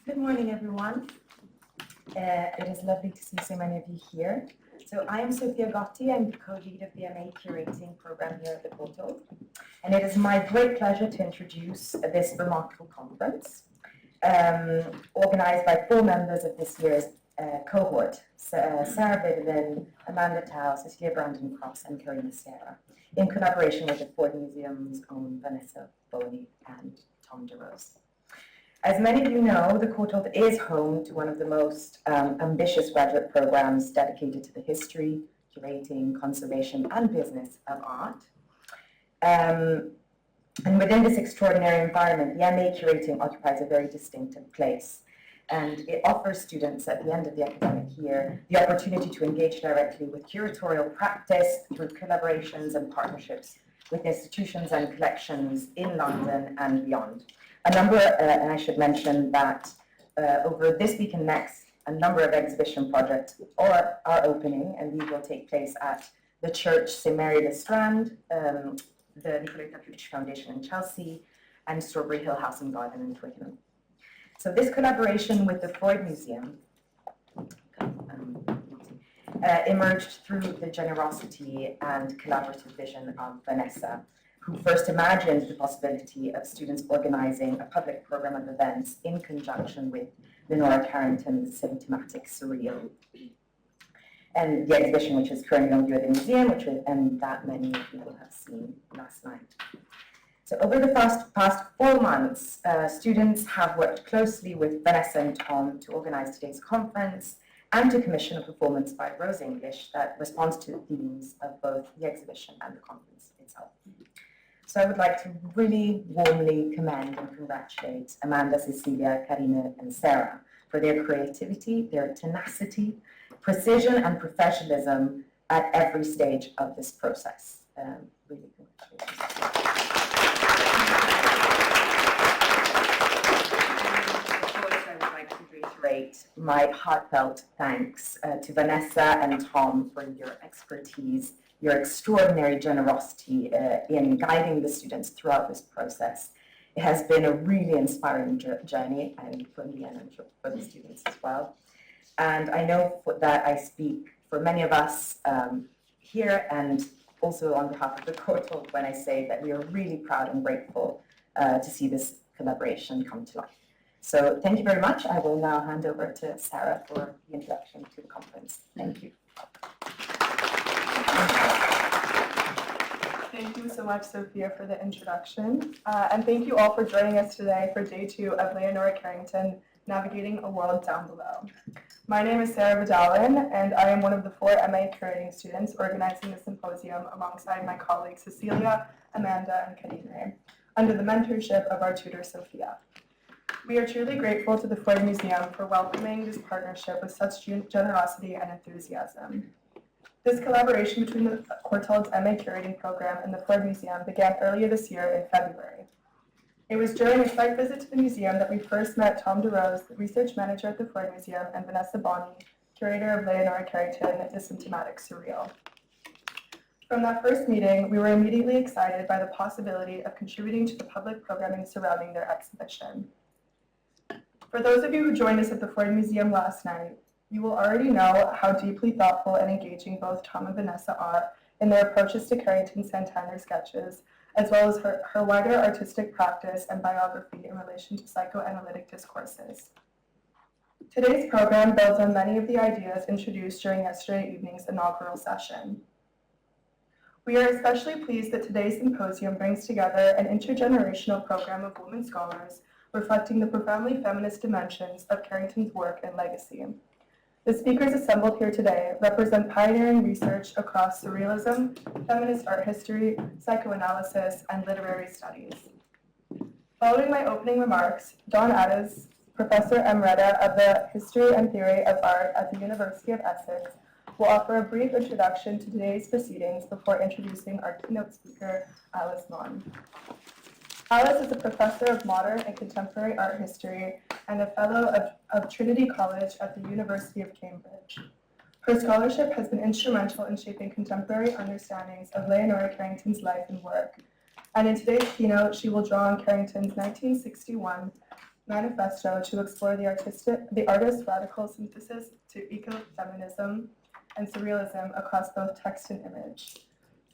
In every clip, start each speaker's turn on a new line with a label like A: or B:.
A: Good morning, everyone. It is lovely to see so many of you here. So I am Sophia Gotti. I'm the co-lead of the MA Curating program here at the Courtauld. And it is my great pleasure to introduce this remarkable conference, organized by 4 members of this year's cohort, Sarah Vivian, Amanda Tao, Cecilia Brandon-Cross, and Karina Sierra, in collaboration with the Freud Museum's own Vanessa Boni and Tom DeRose. As many of you know, the Courtauld is home to one of the most ambitious graduate programs dedicated to the history, curating, conservation, and business of art. And within this extraordinary environment, the MA Curating occupies a very distinctive place. And it offers students at the end of the academic year the opportunity to engage directly with curatorial practice through collaborations and partnerships with institutions and collections in London and beyond. And I should mention that over this week and next, a number of exhibition projects are opening, and these will take place at the Church St. Mary the Strand, the Nicoletta Pucci Foundation in Chelsea, and Strawberry Hill House and Garden in Twickenham. So this collaboration with the Freud Museum emerged through the generosity and collaborative vision of Vanessa, who first imagined the possibility of students organizing a public program of events in conjunction with Leonora Carrington's Symptomatic Surreal, and the exhibition which is currently on view at the museum, and that many of you will have seen last night. So over the past 4 months, students have worked closely with Vanessa and Tom to organize today's conference and to commission a performance by Rose English that responds to the themes of both the exhibition and the conference itself. So I would like to really warmly commend and congratulate Amanda, Cecilia, Karina, and Sarah for their creativity, their tenacity, precision, and professionalism at every stage of this process. Really congratulations. I would like to reiterate my heartfelt thanks to Vanessa and Tom for your expertise, your extraordinary generosity in guiding the students throughout this process. It has been a really inspiring journey, and for me, and I'm sure for the students as well. And I know that I speak for many of us here, and also on behalf of the Courtauld when I say that we are really proud and grateful to see this collaboration come to life. So thank you very much. I will now hand over to Sarah for the introduction to the conference. Thank you.
B: Thank you so much, Sophia, for the introduction. And thank you all for joining us today for day 2 of Leonora Carrington, Navigating a World Down Below. My name is Sarah Vidalin, and I am one of the 4 MA Curating students organizing the symposium alongside my colleagues Cecilia, Amanda, and Karine, under the mentorship of our tutor, Sophia. We are truly grateful to the Freud Museum for welcoming this partnership with such generosity and enthusiasm. This collaboration between the Courtauld's MA Curating program and the Freud Museum began earlier this year in February. It was during a site visit to the museum that we first met Tom DeRose, the research manager at the Freud Museum, and Vanessa Boni, curator of Leonora Carrington, the Symptomatic Surreal. From that first meeting, we were immediately excited by the possibility of contributing to the public programming surrounding their exhibition. For those of you who joined us at the Freud Museum last night, you will already know how deeply thoughtful and engaging both Tom and Vanessa are in their approaches to Carrington's Santander sketches, as well as her wider artistic practice and biography in relation to psychoanalytic discourses. Today's program builds on many of the ideas introduced during yesterday evening's inaugural session. We are especially pleased that today's symposium brings together an intergenerational program of women scholars reflecting the profoundly feminist dimensions of Carrington's work and legacy. The speakers assembled here today represent pioneering research across surrealism, feminist art history, psychoanalysis, and literary studies. Following my opening remarks, Dawn Addes, Professor Emerita of the History and Theory of Art at the University of Essex, will offer a brief introduction to today's proceedings before introducing our keynote speaker, Alice Mon. Alice is a professor of modern and contemporary art history and a fellow of Trinity College at the University of Cambridge. Her scholarship has been instrumental in shaping contemporary understandings of Leonora Carrington's life and work. And in today's keynote, she will draw on Carrington's 1961 manifesto to explore the artist's radical synthesis to ecofeminism and surrealism across both text and image.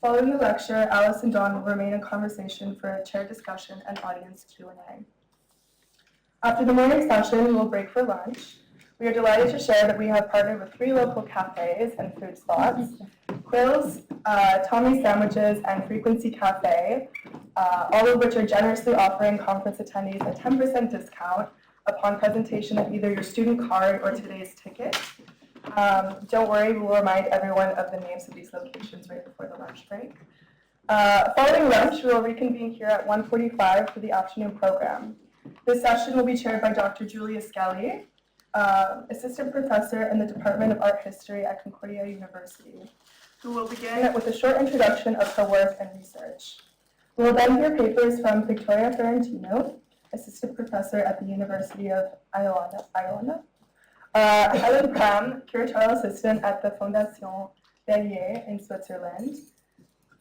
B: Following the lecture, Alice and Dawn will remain in conversation for a chair discussion and audience Q&A. After the morning session, we will break for lunch. We are delighted to share that we have partnered with 3 local cafes and food spots, Quill's, Tommy's Sandwiches, and Frequency Cafe, all of which are generously offering conference attendees a 10% discount upon presentation of either your student card or today's ticket. Don't worry, we will remind everyone of the names of these locations right before the lunch break. Following lunch, we will reconvene here at 1:45 for the afternoon program. This session will be chaired by Dr. Julia Skelly, Assistant Professor in the Department of Art History at Concordia University, who will begin with a short introduction of her work and research. We will then hear papers from Victoria Ferrantino, Assistant Professor at the University of Iona, Helen Cram, Curatorial Assistant at the Fondation Bellier in Switzerland,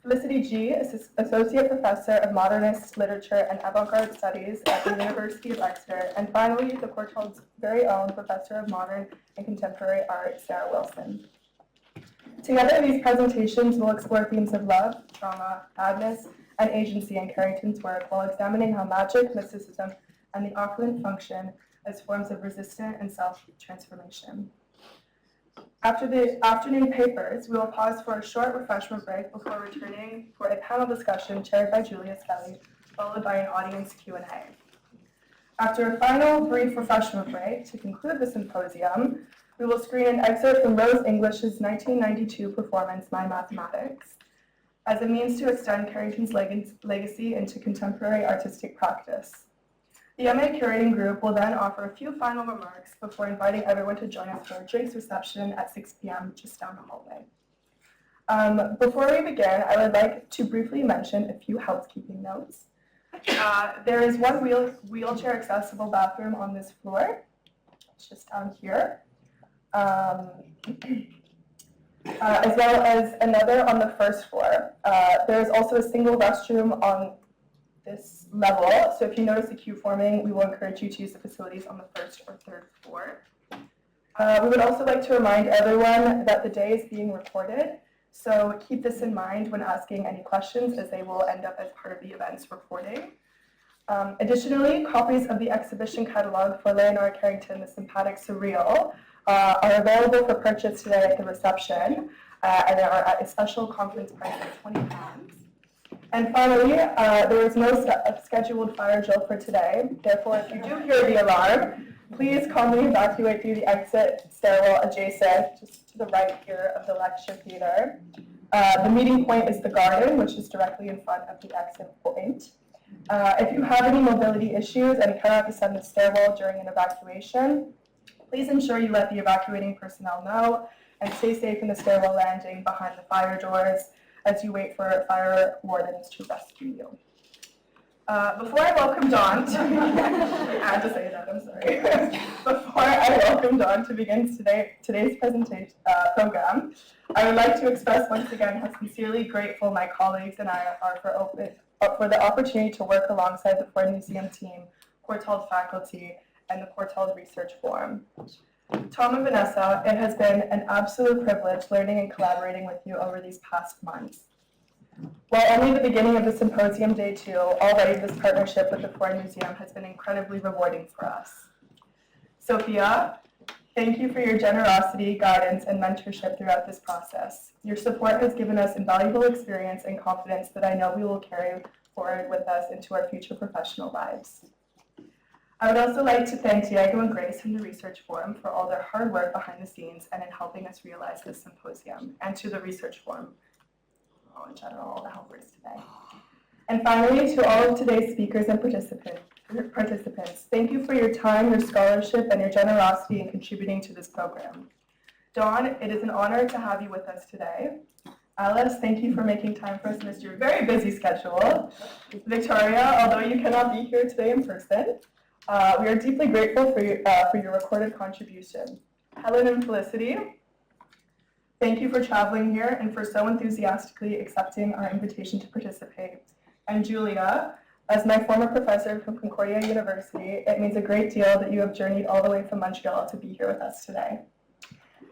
B: Felicity G, Associate Professor of Modernist Literature and Avant-Garde Studies at the University of Exeter, and finally, the Courtauld's very own Professor of Modern and Contemporary Art, Sarah Wilson. Together, these presentations will explore themes of love, trauma, madness, and agency in Carrington's work while examining how magic, mysticism, and the opulent function as forms of resistance and self-transformation. After the afternoon papers, we will pause for a short refreshment break before returning for a panel discussion chaired by Julia Skelly, followed by an audience Q&A. After a final brief refreshment break to conclude the symposium, we will screen an excerpt from Rose English's 1992 performance, My Mathematics, as a means to extend Carrington's legacy into contemporary artistic practice. The MA Curating Group will then offer a few final remarks before inviting everyone to join us for a drinks reception at 6 p.m. just down the hallway. Before we begin, I would like to briefly mention a few housekeeping notes. There is one wheelchair accessible bathroom on this floor. It's just down here. As well as another on the first floor. There is also a single restroom on this level, so if you notice a queue forming, we will encourage you to use the facilities on the first or third floor. We would also like to remind everyone that the day is being recorded, so keep this in mind when asking any questions, as they will end up as part of the event's recording. Additionally, copies of the exhibition catalog for Leonora Carrington, The Symptomatic Surreal, are available for purchase today at the reception, and are at a special conference price of £20. And finally, there is no scheduled fire drill for today. Therefore, if you do hear the alarm, please calmly evacuate through the exit stairwell adjacent, just to the right here of the lecture theater. The meeting point is the garden, which is directly in front of the exit point. If you have any mobility issues and cannot descend the stairwell during an evacuation, please ensure you let the evacuating personnel know and stay safe in the stairwell landing behind the fire doors as you wait for fire wardens to rescue you. Before I welcome Dawn to I had to say that, I'm sorry. Before I welcome Dawn to begin today's presentation program, I would like to express once again how sincerely grateful my colleagues and I are for the opportunity to work alongside the Freud Museum team, Courtauld faculty, and the Courtauld Research Forum. Tom and Vanessa, it has been an absolute privilege learning and collaborating with you over these past months. While only the beginning of the symposium day 2, already this partnership with the Freud Museum has been incredibly rewarding for us. Sophia, thank you for your generosity, guidance, and mentorship throughout this process. Your support has given us invaluable experience and confidence that I know we will carry forward with us into our future professional lives. I would also like to thank Diego and Grace from the Research Forum for all their hard work behind the scenes and in helping us realize this symposium, and to the Research Forum, in general, all the helpers today. And finally, to all of today's speakers and participants, thank you for your time, your scholarship, and your generosity in contributing to this program. Dawn, it is an honor to have you with us today. Alice, thank you for making time for us amidst your very busy schedule. Victoria, although you cannot be here today in person, we are deeply grateful for your recorded contribution. Helen and Felicity, thank you for traveling here and for so enthusiastically accepting our invitation to participate. And Julia, As my former professor from Concordia University, it means a great deal that you have journeyed all the way from Montreal to be here with us today.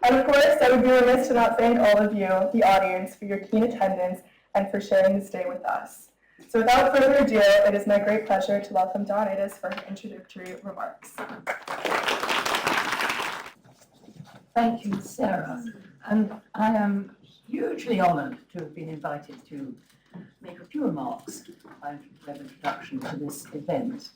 B: And of course, I would be remiss to not thank all of you, the audience, for your keen attendance and for sharing this day with us. So without further ado, it is my great pleasure to welcome Dawn for her introductory remarks.
C: Thank you, Sarah. And I am hugely honoured to have been invited to make a few remarks by way of introduction to this event.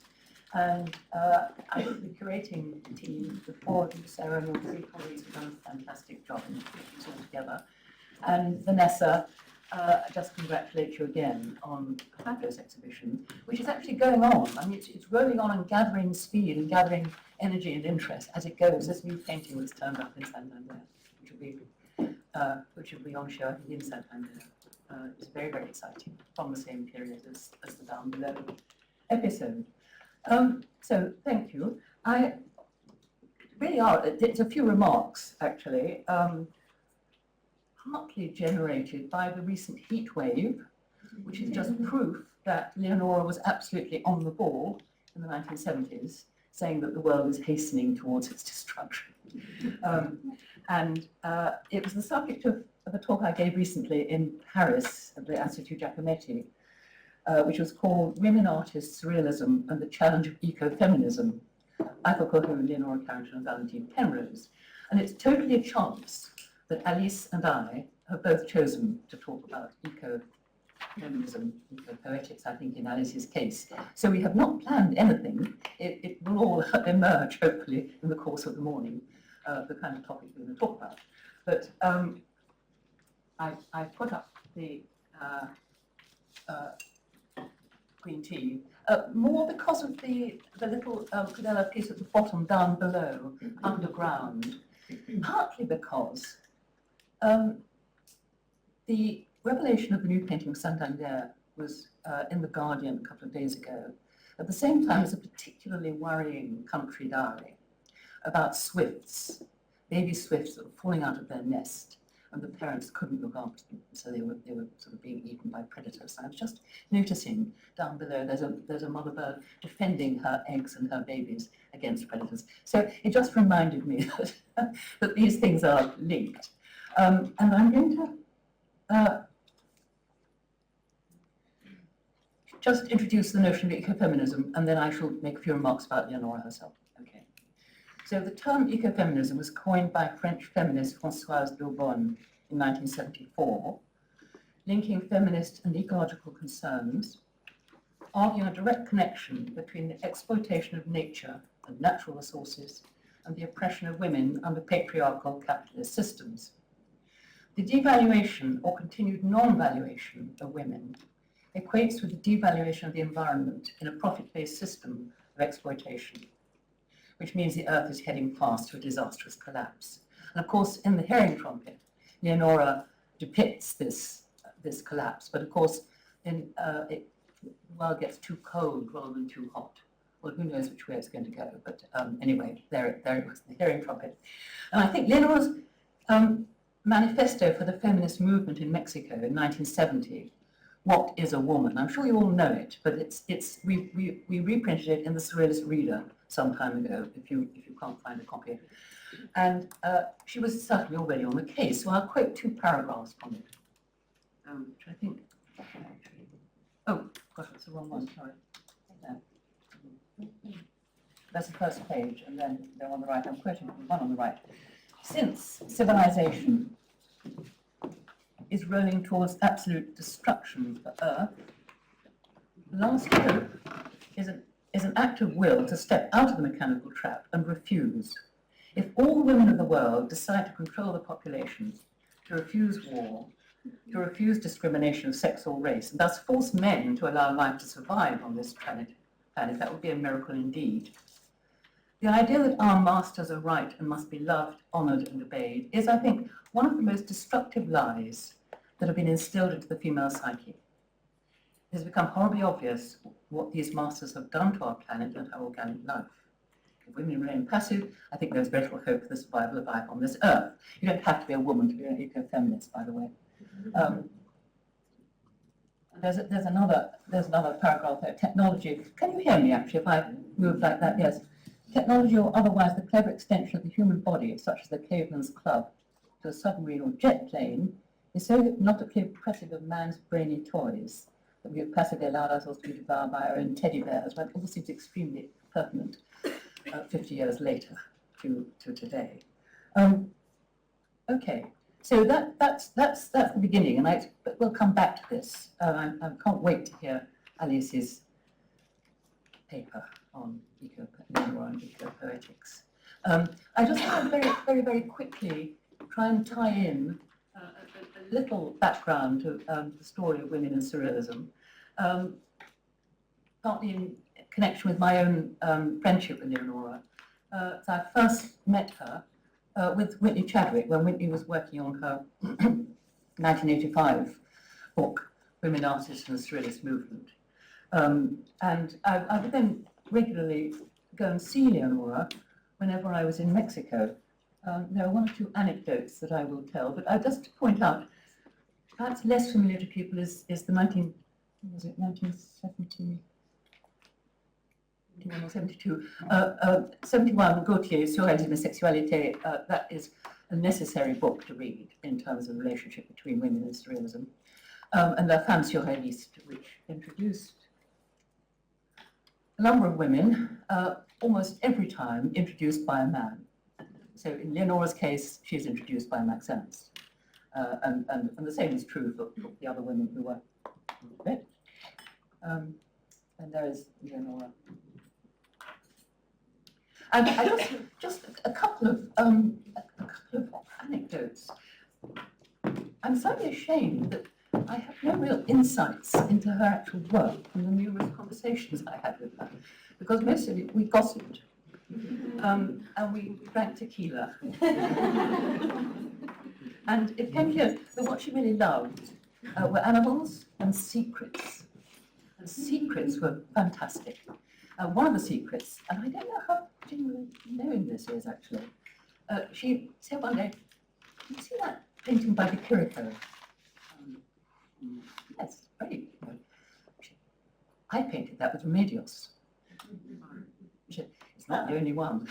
C: And I think the curating team, the four of you, Sarah, and your three colleagues have done a fantastic job in putting this all together. And Vanessa, I just congratulate you again on a fabulous exhibition, which is actually going on. I mean, it's rolling on and gathering speed and gathering energy and interest as it goes. This new painting that's turned up in Santander, which will be on show in Santander. It's very, very exciting, from the same period as the Down Below episode. So thank you. It's a few remarks, actually, partly generated by the recent heat wave, which is just proof that Leonora was absolutely on the ball in the 1970s, saying that the world is hastening towards its destruction. It was the subject of a talk I gave recently in Paris at the Institute Giacometti, which was called Women Artists, Surrealism and the Challenge of Ecofeminism, Eiffel Courtauld, Leonora Carrington and Valentine Penrose. And it's totally a chance that Alice and I have both chosen to talk about ecofeminism, eco-poetics, I think, in Alice's case. So we have not planned anything. It will all emerge, hopefully, in the course of the morning, the kind of topic we're going to talk about. But I put up the green tea, more because of the little Cudella piece at the bottom down below, underground, partly because the revelation of the new painting of Santander was in The Guardian a couple of days ago, at the same time as a particularly worrying country diary about swifts, baby swifts that were falling out of their nest, and the parents couldn't look after them, so they were sort of being eaten by predators. And I was just noticing down below there's a mother bird defending her eggs and her babies against predators. So it just reminded me that these things are linked. And I'm going to just introduce the notion of ecofeminism, and then I shall make a few remarks about Leonora herself. Okay. So the term ecofeminism was coined by French feminist Françoise d'Aubonne in 1974, linking feminist and ecological concerns, arguing a direct connection between the exploitation of nature and natural resources and the oppression of women under patriarchal capitalist systems. The devaluation or continued non-valuation of women equates with the devaluation of the environment in a profit-based system of exploitation, which means the earth is heading fast to a disastrous collapse. And of course, in the Herring Trumpet, Leonora depicts this collapse, but of course, the world gets too cold rather than too hot. Well, who knows which way it's going to go, but anyway, there it was, the Herring Trumpet. And I think Leonora's manifesto for the feminist movement in Mexico in 1970, What is a Woman? I'm sure you all know it, but we reprinted it in the Surrealist Reader some time ago, if you can't find a copy. And she was certainly already on the case, so I'll quote two paragraphs from it, which I think, oh, gosh, that's the wrong one, sorry. That's the first page, and then they're on the right. I'm quoting the one on the right. Since civilization is rolling towards absolute destruction of the earth, the last hope is an act of will to step out of the mechanical trap and refuse. If all the women of the world decide to control the population, to refuse war, to refuse discrimination of sex or race, and thus force men to allow life to survive on this planet, that would be a miracle indeed. The idea that our masters are right and must be loved, honoured and obeyed is, I think, one of the most destructive lies that have been instilled into the female psyche. It has become horribly obvious what these masters have done to our planet and our organic life. If women remain passive, I think there's very little hope for the survival of life on this earth. You don't have to be a woman to be an eco-feminist, by the way. There's another paragraph there. Technology. Can you hear me actually if I move like that? Yes. Technology, or otherwise the clever extension of the human body, such as the caveman's club, to a submarine or jet plane, is so hypnotically oppressive of man's brainy toys that we have passively allowed ourselves to be devoured by our own teddy bears, when it all seems extremely pertinent 50 years later to today. Okay, so that's the beginning, and we'll come back to this. I can't wait to hear Alice's paper on Leonora and eco-poetics. I just want to very quickly try and tie in a little background to the story of women in surrealism, partly in connection with my own friendship with Leonora. So I first met her with Whitney Chadwick when Whitney was working on her 1985 book, Women Artists and the Surrealist Movement. And I would then regularly go and see Leonora whenever I was in Mexico. There are one or two anecdotes that I will tell, but just to point out, perhaps less familiar to people is the 1970, 71 or 72, 71 Gautier, Surrealisme et Sexualité. That is a necessary book to read in terms of the relationship between women and surrealism. And La Femme Surréaliste, which introduced a number of women, almost every time introduced by a man. So in Leonora's case, she is introduced by Max Ernst. And the same is true for the other women who were met. And there is Leonora. And I just a couple of anecdotes. I'm slightly ashamed that I have no real insights into her actual work from the numerous conversations I had with her, because most of it we gossiped, and we drank tequila. And it came clear that what she really loved were animals and secrets. And secrets were fantastic. One of the secrets, and I don't know how genuinely knowing this is actually, she said one day, "Did you see that painting by De Chirico?" Yes, very good. I painted that with Remedios. She said, "It's not the only one."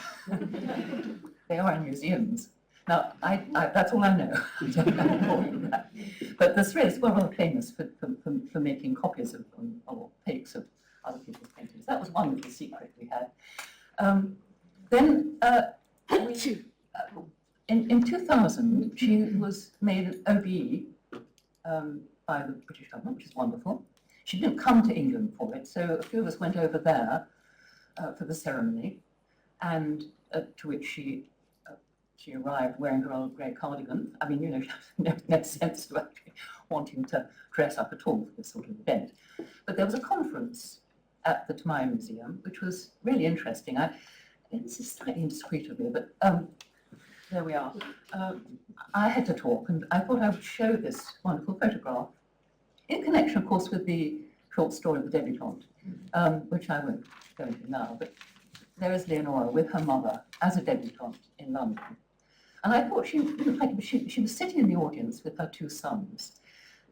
C: They are in museums. Now, that's all I know. I don't know more than that. But the Surrealists were rather famous for making copies of or fakes of other people's paintings. That was one little secret we had. In 2000, she was made an OBE by the British government, which is wonderful. She didn't come to England for it, so a few of us went over there for the ceremony, and to which she arrived wearing her old grey cardigan. I mean, you know, she has no sense of actually wanting to dress up at all for this sort of event. But there was a conference at the MA Museum, which was really interesting. This is slightly indiscreet of me, but there we are. I had to talk, and I thought I would show this wonderful photograph in connection, of course, with the short story of the debutante, which I won't go into now. But there is Leonora with her mother as a debutante in London. And I thought she didn't like it, but she was sitting in the audience with her two sons,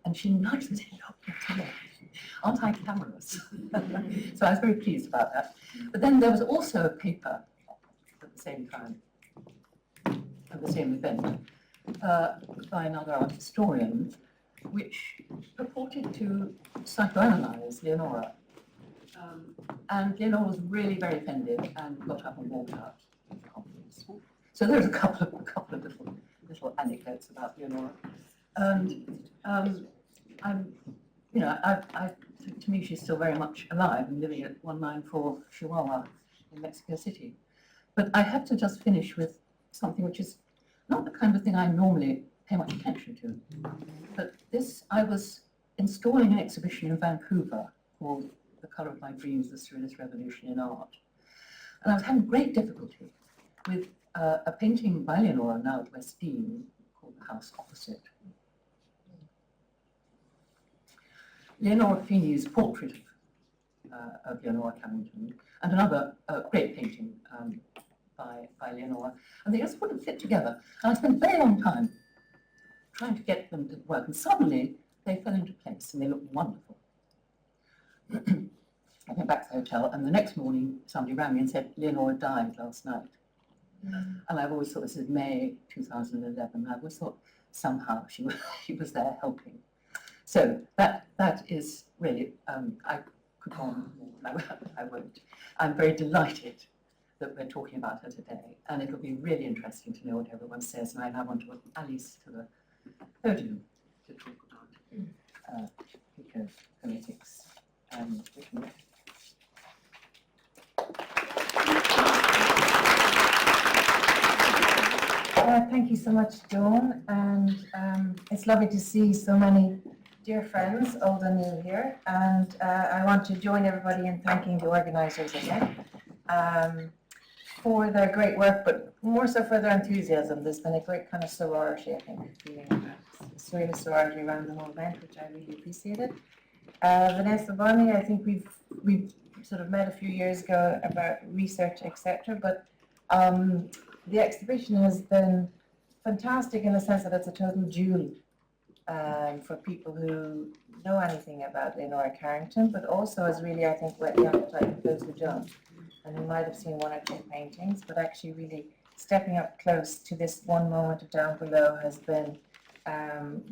C: and she nudged them and said, "Aren't I glamorous?" So I was very pleased about that. But then there was also a paper at the same time, at the same event, by another art historian, which purported to psychoanalyze Leonora. And Leonora was really very offended and got up and walked out of the conference. So there's a couple of little anecdotes about Leonora. And to me, she's still very much alive and living at 194 Chihuahua in Mexico City. But I have to just finish with something which is not the kind of thing I normally pay much attention to. But I was installing an exhibition in Vancouver called The Colour of My Dreams, the Surrealist Revolution in Art. And I was having great difficulty with a painting by Leonora now at West Dean called The House Opposite. Leonora Feeney's portrait of Leonora Carrington, and another great painting by Leonora, and they just wouldn't fit together. And I spent a very long time trying to get them to work, and suddenly they fell into place and they looked wonderful. I went back to the hotel, and the next morning somebody rang me and said, Leonora died last night. And I've always thought this is May 2011. I always thought somehow she was there helping. So that is really, I could go on more, I won't. I'm very delighted that we're talking about her today, and it'll be really interesting to know what everyone says. And I now want to welcome Alice to the podium to talk about eco-politics and vision.
A: Thank you so much, Dawn, and it's lovely to see so many dear friends, old and new here, and I want to join everybody in thanking the organisers again for their great work, but more so for their enthusiasm. There's been a great kind of sorority, I think, feeling surrealist sorority around the whole event, which I really appreciated. Vanessa Boni, I think we've sort of met a few years ago about research, etc., but the exhibition has been fantastic in the sense that it's a total jewel for people who know anything about Leonora Carrington, but also has really, I think, whet the appetite of those who don't, and who might have seen one or two paintings, but actually really stepping up close to this one moment of Down Below has been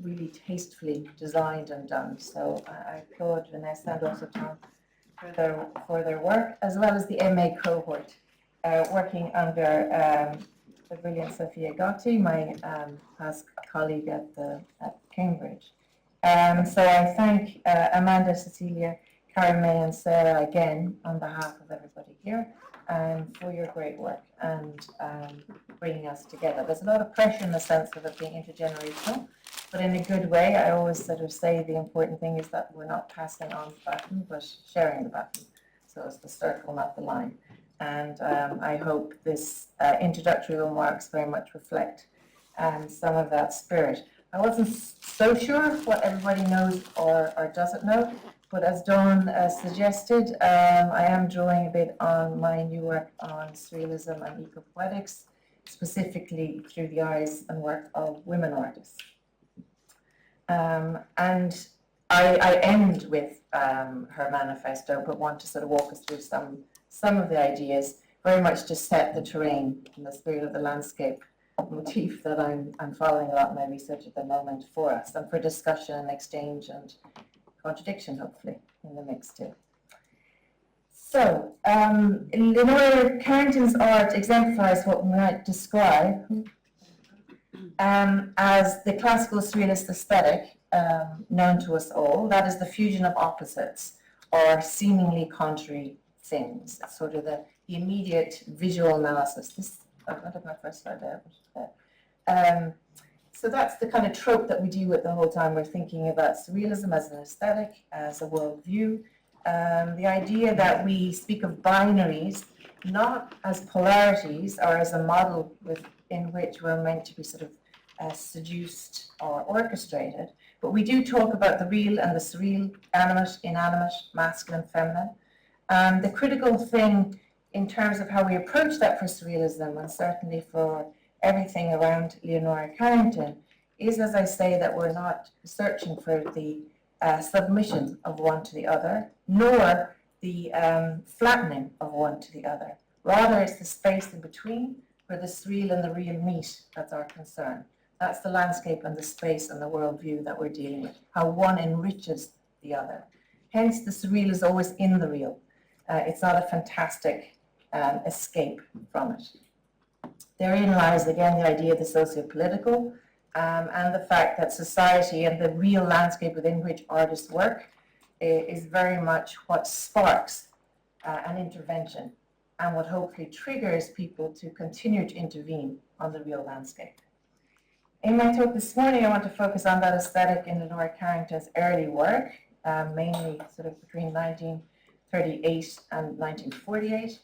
A: really tastefully designed and done. So I applaud Vanessa and also Tom for their work, as well as the MA cohort working under the brilliant Sophia Gotti, my past colleague at Cambridge. So I thank Amanda, Cecilia, Karen May and Sarah again on behalf of everybody here for your great work and bringing us together. There's a lot of pressure in the sense of it being intergenerational, but in a good way. I always sort of say the important thing is that we're not passing on the baton, but sharing the baton. So it's the circle, not the line. And I hope this introductory remarks very much reflect some of that spirit. I wasn't so sure what everybody knows or doesn't know, but as Dawn suggested, I am drawing a bit on my new work on surrealism and eco-poetics, specifically through the eyes and work of women artists. And I end with her manifesto, but want to sort of walk us through some of the ideas, very much to set the terrain in the spirit of the landscape motif that I'm following a lot in my research at the moment for us, and for discussion and exchange and contradiction, hopefully, in the mix too. So, Leonora Carrington's art exemplifies what we might describe as the classical surrealist aesthetic known to us all. That is the fusion of opposites or seemingly contrary things. It's sort of the immediate visual analysis. I don't have my first slide there. So that's the kind of trope that we deal with the whole time we're thinking about surrealism as an aesthetic, as a worldview. The idea that we speak of binaries not as polarities or as a model in which we're meant to be sort of seduced or orchestrated, but we do talk about the real and the surreal, animate, inanimate, masculine, feminine. The critical thing in terms of how we approach that for surrealism, and certainly for everything around Leonora Carrington, is, as I say, that we're not searching for the submission of one to the other, nor the flattening of one to the other. Rather, it's the space in between where the surreal and the real meet that's our concern. That's the landscape and the space and the worldview that we're dealing with, how one enriches the other. Hence, the surreal is always in the real. It's not a fantastic escape from it. Therein lies, again, the idea of the socio-political and the fact that society and the real landscape within which artists work is very much what sparks an intervention and what hopefully triggers people to continue to intervene on the real landscape. In my talk this morning, I want to focus on that aesthetic in Leonora Carrington's early work, mainly sort of between 1938 and 1948,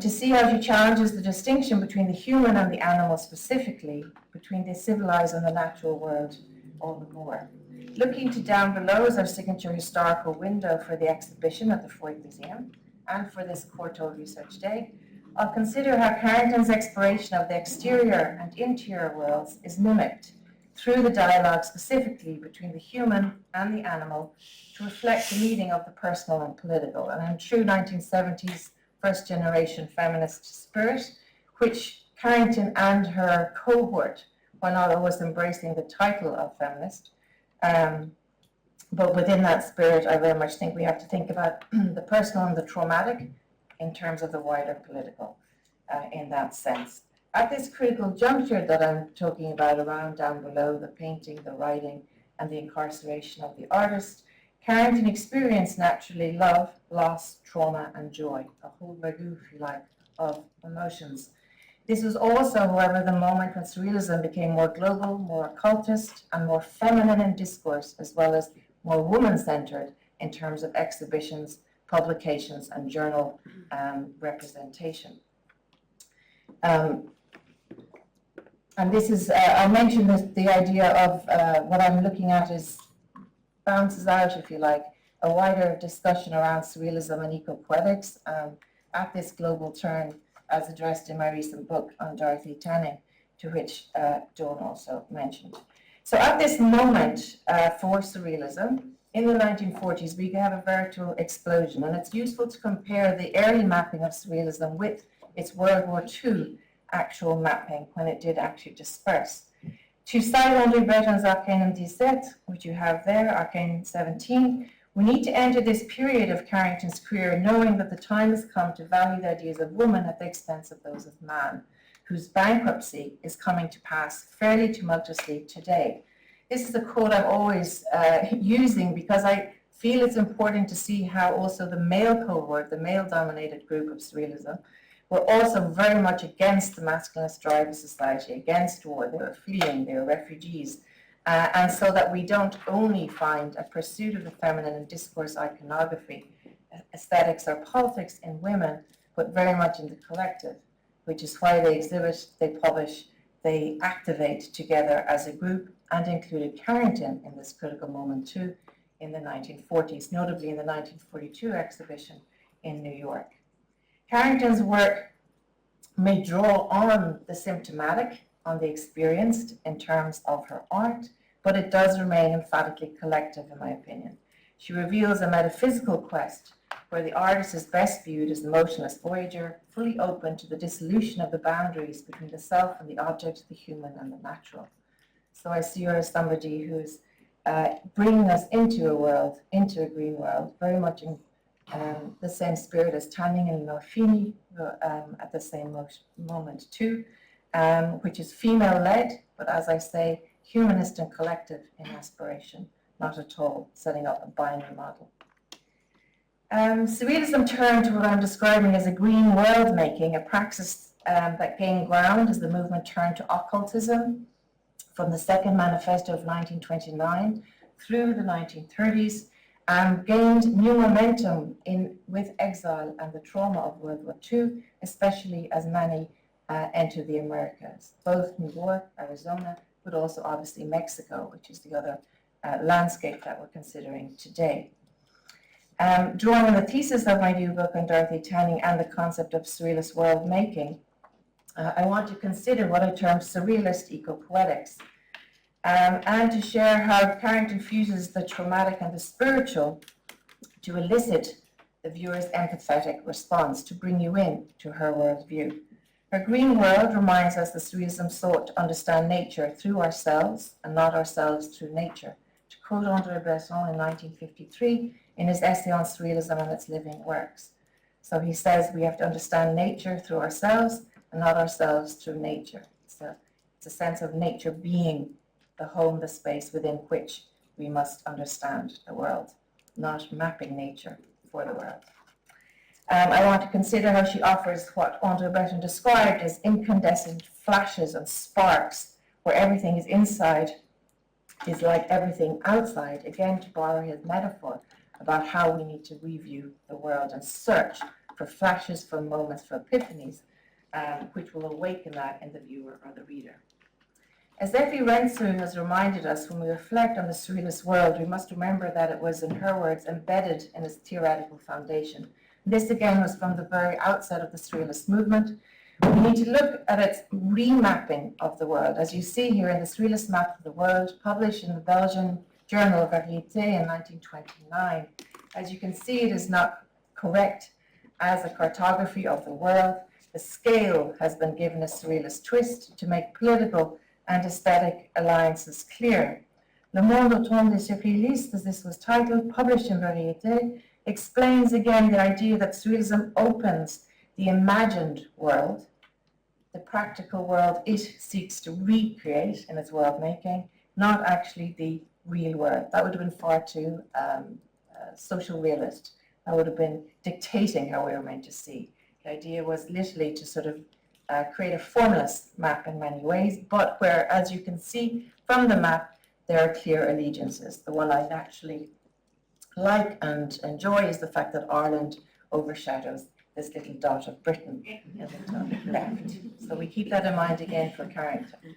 A: to see how she challenges the distinction between the human and the animal specifically, between the civilized and the natural world all the more. Looking to Down Below is our signature historical window for the exhibition at the Freud Museum and for this Courtauld Research Day. I'll consider how Carrington's exploration of the exterior and interior worlds is mimicked through the dialogue specifically between the human and the animal to reflect the meeting of the personal and political. And in true 1970s first generation feminist spirit, which Carrington and her cohort, while not always embracing the title of feminist, but within that spirit, I very much think we have to think about the personal and the traumatic in terms of the wider political in that sense. At this critical juncture that I'm talking about around down below, the painting, the writing, and the incarceration of the artist, Carrington experienced naturally love, loss, trauma, and joy, a whole ragout, if you like, of emotions. This was also, however, the moment when surrealism became more global, more occultist, and more feminine in discourse, as well as more woman-centered in terms of exhibitions, publications, and journal representation. And this is, I mentioned this, the idea of what I'm looking at is bounces out, if you like, a wider discussion around surrealism and eco-poetics at this global turn, as addressed in my recent book on Dorothy Tanning, to which Dawn also mentioned. So at this moment for surrealism, in the 1940s, we have a veritable explosion, and it's useful to compare the early mapping of surrealism with its World War II actual mapping, when it did actually disperse. To cite André Breton's Arcanum 17, which you have there, Arcanum 17, we need to enter this period of Carrington's career knowing that the time has come to value the ideas of woman at the expense of those of man, whose bankruptcy is coming to pass fairly tumultuously today. This is a quote I'm always using because I feel it's important to see how also the male cohort, the male-dominated group of surrealism, were also very much against the masculinist drive of society, against war. They were fleeing, they were refugees. And so that we don't only find a pursuit of the feminine in discourse, iconography, aesthetics, or politics in women, but very much in the collective, which is why they exhibit, they publish, they activate together as a group, and included Carrington in this critical moment too in the 1940s, notably in the 1942 exhibition in New York. Carrington's work may draw on the symptomatic, on the experienced in terms of her art, but it does remain emphatically collective, in my opinion. She reveals a metaphysical quest where the artist is best viewed as the motionless voyager, fully open to the dissolution of the boundaries between the self and the object, the human and the natural. So I see her as somebody who's bringing us into a world, into a green world, very much in the same spirit as Tanning and Morfini at the same moment too, which is female-led, but as I say, humanist and collective in aspiration, not at all setting up a binary model. Surrealism turned to what I'm describing as a green world making, a praxis that gained ground as the movement turned to occultism from the Second Manifesto of 1929 through the 1930s, gained new momentum with exile and the trauma of World War II, especially as many entered the Americas, both New York, Arizona, but also obviously Mexico, which is the other landscape that we're considering today. Drawing on the thesis of my new book on Dorothy Tanning and the concept of surrealist world making, I want to consider what I term surrealist eco-poetics, and to share how Carrington fuses the traumatic and the spiritual to elicit the viewer's empathetic response, to bring you in to her worldview. Her green world reminds us that surrealism sought to understand nature through ourselves and not ourselves through nature. To quote André Breton in 1953 in his essay on surrealism and its living works. So he says we have to understand nature through ourselves and not ourselves through nature. It's a sense of nature being the home, the space within which we must understand the world, not mapping nature for the world. I want to consider how she offers what André Breton described as incandescent flashes and sparks, where everything is inside is like everything outside, again to borrow his metaphor about how we need to review the world and search for flashes, for moments, for epiphanies, which will awaken that in the viewer or the reader. As Effie Rensu has reminded us, when we reflect on the surrealist world, we must remember that it was, in her words, embedded in its theoretical foundation. This again was from the very outset of the surrealist movement, We need to look at its remapping of the world, as you see here in the Surrealist Map of the World, published in the Belgian journal Variété in 1929. As you can see, it is not correct as a cartography of the world. The scale has been given a surrealist twist to make political and aesthetic alliances clear. Le Monde Autour des Surréalistes, as this was titled, published in Variété, explains again the idea that surrealism opens the imagined world, the practical world it seeks to recreate in its world making, not actually the real world. That would have been far too social realist. That would have been dictating how we were meant to see. The idea was literally to sort of create a formless map in many ways, but where, as you can see from the map, there are clear allegiances. The one I naturally like and enjoy is the fact that Ireland overshadows this little dot of Britain in the top left. So we keep that in mind again for Carrington.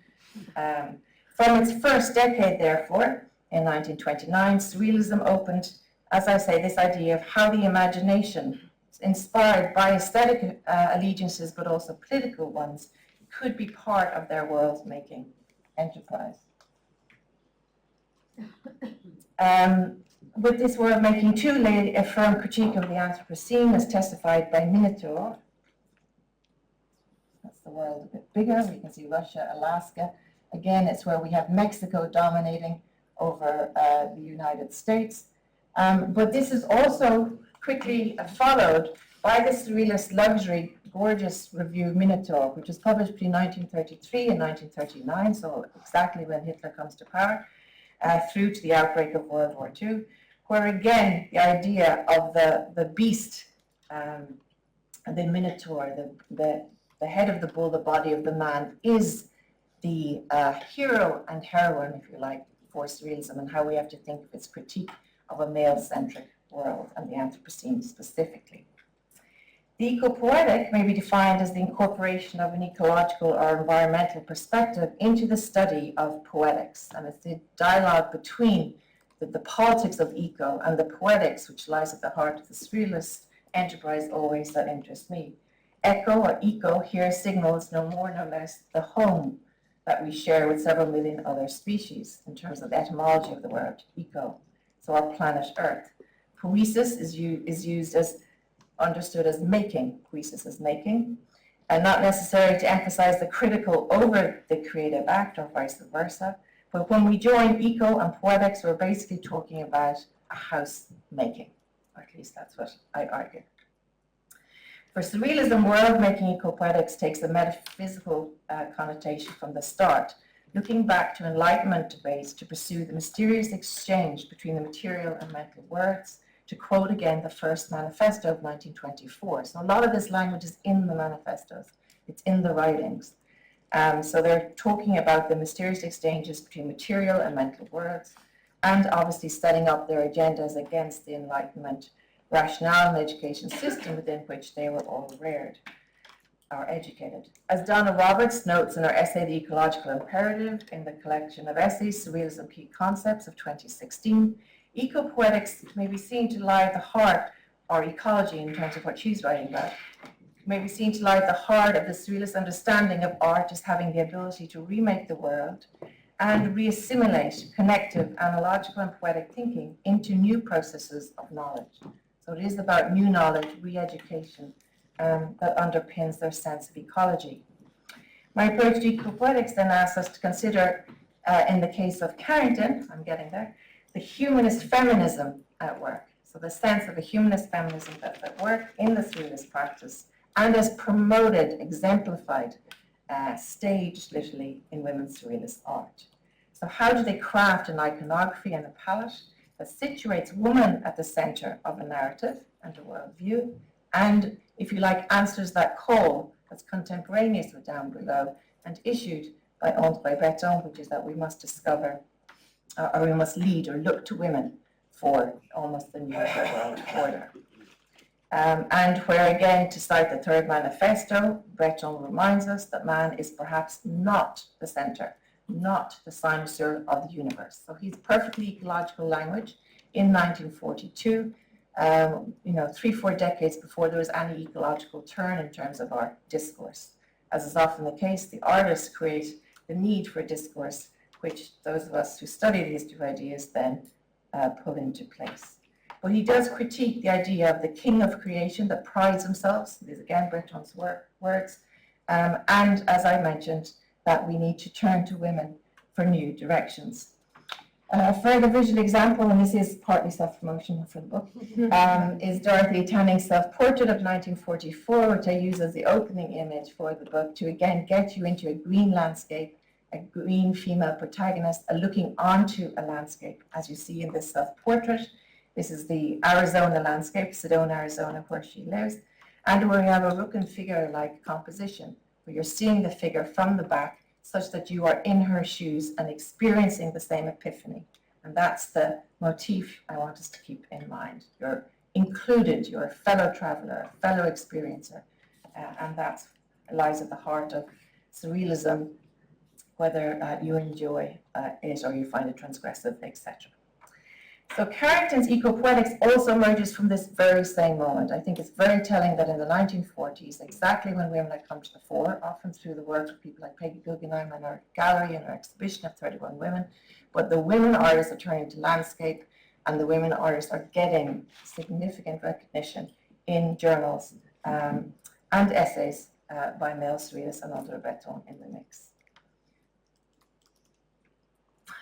A: From its first decade, therefore, in 1929, Surrealism opened, as I say, this idea of how the imagination, inspired by aesthetic allegiances but also political ones, could be part of their world-making enterprise. With this world-making too lay a firm critique of the Anthropocene as testified by Minotaur. That's the world a bit bigger. We can see Russia, Alaska. Again, it's where we have Mexico dominating over the United States. But this is also quickly followed by the surrealist luxury gorgeous review Minotaur, which was published between 1933 and 1939, so exactly when Hitler comes to power, through to the outbreak of World War II, where again the idea of the beast, the Minotaur, the head of the bull, the body of the man, is the hero and heroine, if you like, for surrealism, and how we have to think of its critique of a male-centric world and the Anthropocene specifically. The eco-poetic may be defined as the incorporation of an ecological or environmental perspective into the study of poetics, and it's the dialogue between the politics of eco and the poetics, which lies at the heart of the surrealist enterprise always, that interests me. Eco or eco here signals no more no less the home that we share with several million other species in terms of the etymology of the word eco, so our planet Earth. Poesis is used as understood as making, poesis as making, and not necessarily to emphasize the critical over the creative act or vice versa. But when we join eco and poetics, we're basically talking about a house making, or at least that's what I argue. For surrealism, world-making eco-poetics takes a metaphysical connotation from the start, looking back to Enlightenment debates to pursue the mysterious exchange between the material and mental words, to quote again the first manifesto of 1924. So a lot of this language is in the manifestos, it's in the writings. So they're talking about the mysterious exchanges between material and mental words, and obviously setting up their agendas against the Enlightenment rationale and education system within which they were all reared or educated. As Donna Roberts notes in her essay, The Ecological Imperative, in the collection of essays, Surrealism Key Concepts of 2016, eco-poetics may be seen to lie at the heart, or ecology in terms of what she's writing about, may be seen to lie at the heart of the surrealist understanding of art as having the ability to remake the world and reassimilate connective, analogical, and poetic thinking into new processes of knowledge. So it is about new knowledge, re-education, that underpins their sense of ecology. My approach to eco-poetics then asks us to consider, in the case of Carrington, I'm getting there, the humanist feminism at work. So the sense of a humanist feminism that's at work in the surrealist practice and as promoted, exemplified, staged literally in women's surrealist art. So how do they craft an iconography and a palette that situates woman at the center of a narrative and a worldview, and, if you like, answers that call that's contemporaneous with Down Below and issued by Breton, which is that we must discover, or we must lead or look to women for almost the new world order. And where, again, to cite the third manifesto, Breton reminds us that man is perhaps not the center, not the cynosure of the universe. So he's perfectly ecological language in 1942, 3-4 decades before there was any ecological turn in terms of our discourse. as is often the case, the artists create the need for discourse, which those of us who study these two ideas then pull into place. But he does critique the idea of the king of creation that prides themselves, these again Breton's words, and as I mentioned, that we need to turn to women for new directions. A further visual example, and this is partly self-promotion for the book, is Dorothy Tanning's self-portrait of 1944, which I use as the opening image for the book to again get you into a green landscape, a green female protagonist, looking onto a landscape, as you see in this self-portrait. This is the Arizona landscape, Sedona, Arizona, where she lives, and where we have a Rooken figure-like composition, where you're seeing the figure from the back, such that you are in her shoes and experiencing the same epiphany. And that's the motif I want us to keep in mind. You're included, you're a fellow traveler, a fellow experiencer, and that lies at the heart of surrealism, whether you enjoy it or you find it transgressive, etc. So Carrington's eco-poetics also emerges from this very same moment. I think it's very telling that in the 1940s, exactly when women had come to the fore, often through the work of people like Peggy Guggenheim and our gallery and our exhibition of 31 women, but the women artists are turning to landscape, and the women artists are getting significant recognition in journals and essays by male surrealists and André Breton in the mix.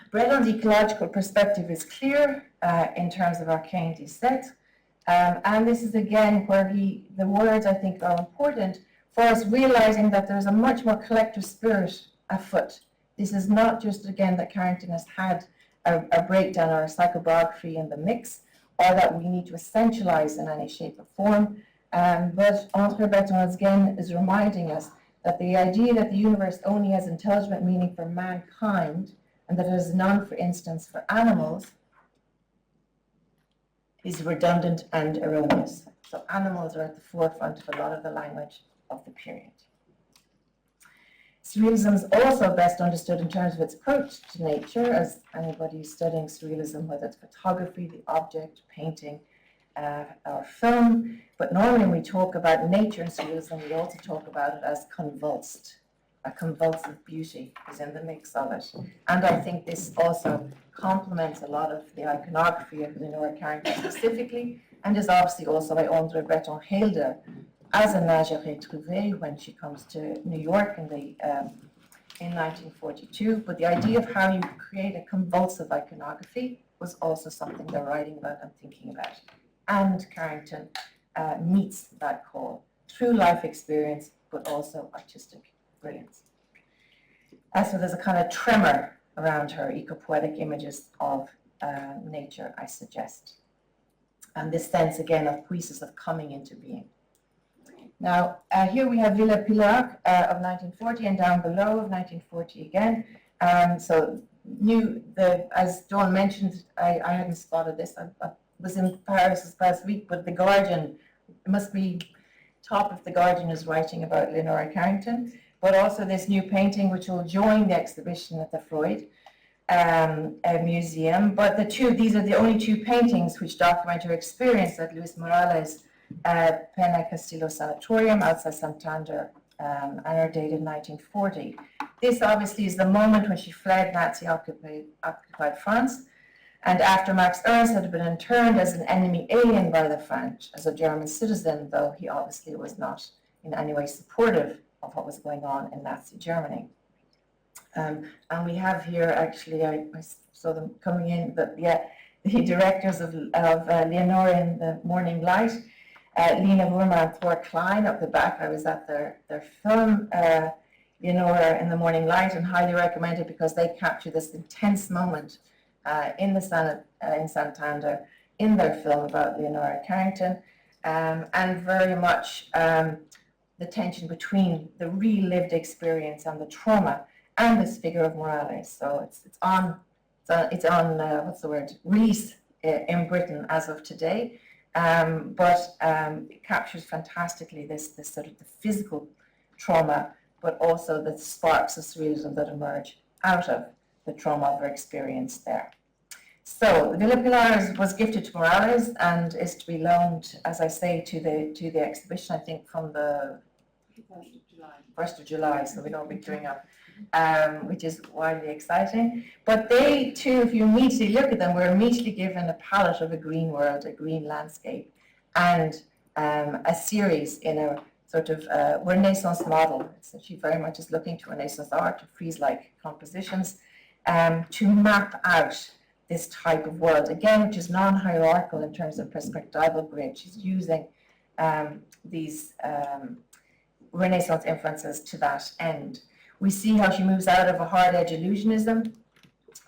A: Breton's ecological perspective is clear in terms of arcane descent, and this is again where the words I think are important for us realizing that there's a much more collective spirit afoot. This is not just again that Carrington has had a breakdown or a psychobiography in the mix, or that we need to essentialize in any shape or form, but André Breton again is reminding us that the idea that the universe only has intelligent meaning for mankind and that it has none, for instance, for animals, is redundant and erroneous. So animals are at the forefront of a lot of the language of the period. Surrealism is also best understood in terms of its approach to nature, as anybody studying surrealism, whether it's photography, the object, painting, or film. But normally when we talk about nature in surrealism, we also talk about it as convulsed. A convulsive beauty is in the mix of it. And I think this also complements a lot of the iconography of Leonora Carrington specifically, and is obviously also by André Breton hailed as a nage retrouvé when she comes to New York in 1942. But the idea of how you create a convulsive iconography was also something they're writing about and thinking about. And Carrington meets that call through life experience, but also artistic brilliance. So there's a kind of tremor around her eco-poetic images of nature, I suggest. And this sense, again, of puissance of coming into being. Now, here we have Villa Pilar of 1940, and down below of 1940 again. So as Dawn mentioned, I hadn't spotted this. I was in Paris this past week, but The Guardian, it must be top of The Guardian is writing about Leonora Carrington, but also this new painting which will join the exhibition at the Freud Museum. But these are the only two paintings which document her experience at Luis Morales' Pena Castillo Sanatorium outside Santander, and are dated 1940. This obviously is the moment when she fled Nazi-occupied France, and after Max Ernst had been interned as an enemy alien by the French, as a German citizen, though he obviously was not in any way supportive of what was going on in Nazi Germany. And we have here, actually, I saw them coming in, the directors of Leonora in the Morning Light, Lena Wurmer and Thor Klein up the back. I was at their film, Leonora in the Morning Light, and highly recommend it because they capture this intense moment in Santander in their film about Leonora Carrington, and very much the tension between the real lived experience and the trauma and this figure of Morales. So it's on release in Britain as of today, but it captures fantastically this sort of the physical trauma, but also the sparks of surrealism that emerge out of the trauma of her experience there. So the Villa Pilar was gifted to Morales and is to be loaned, as I say, to the exhibition, I think, from the 1st of July, so we know we're doing up, which is wildly exciting. But they too, if you immediately look at them, we're immediately given a palette of a green world, a green landscape, and a series in a sort of Renaissance model. So she very much is looking to Renaissance art, to frieze-like compositions, to map out this type of world, again, which is non-hierarchical in terms of perspectival grid. She's using these Renaissance influences to that end. We see how she moves out of a hard-edge illusionism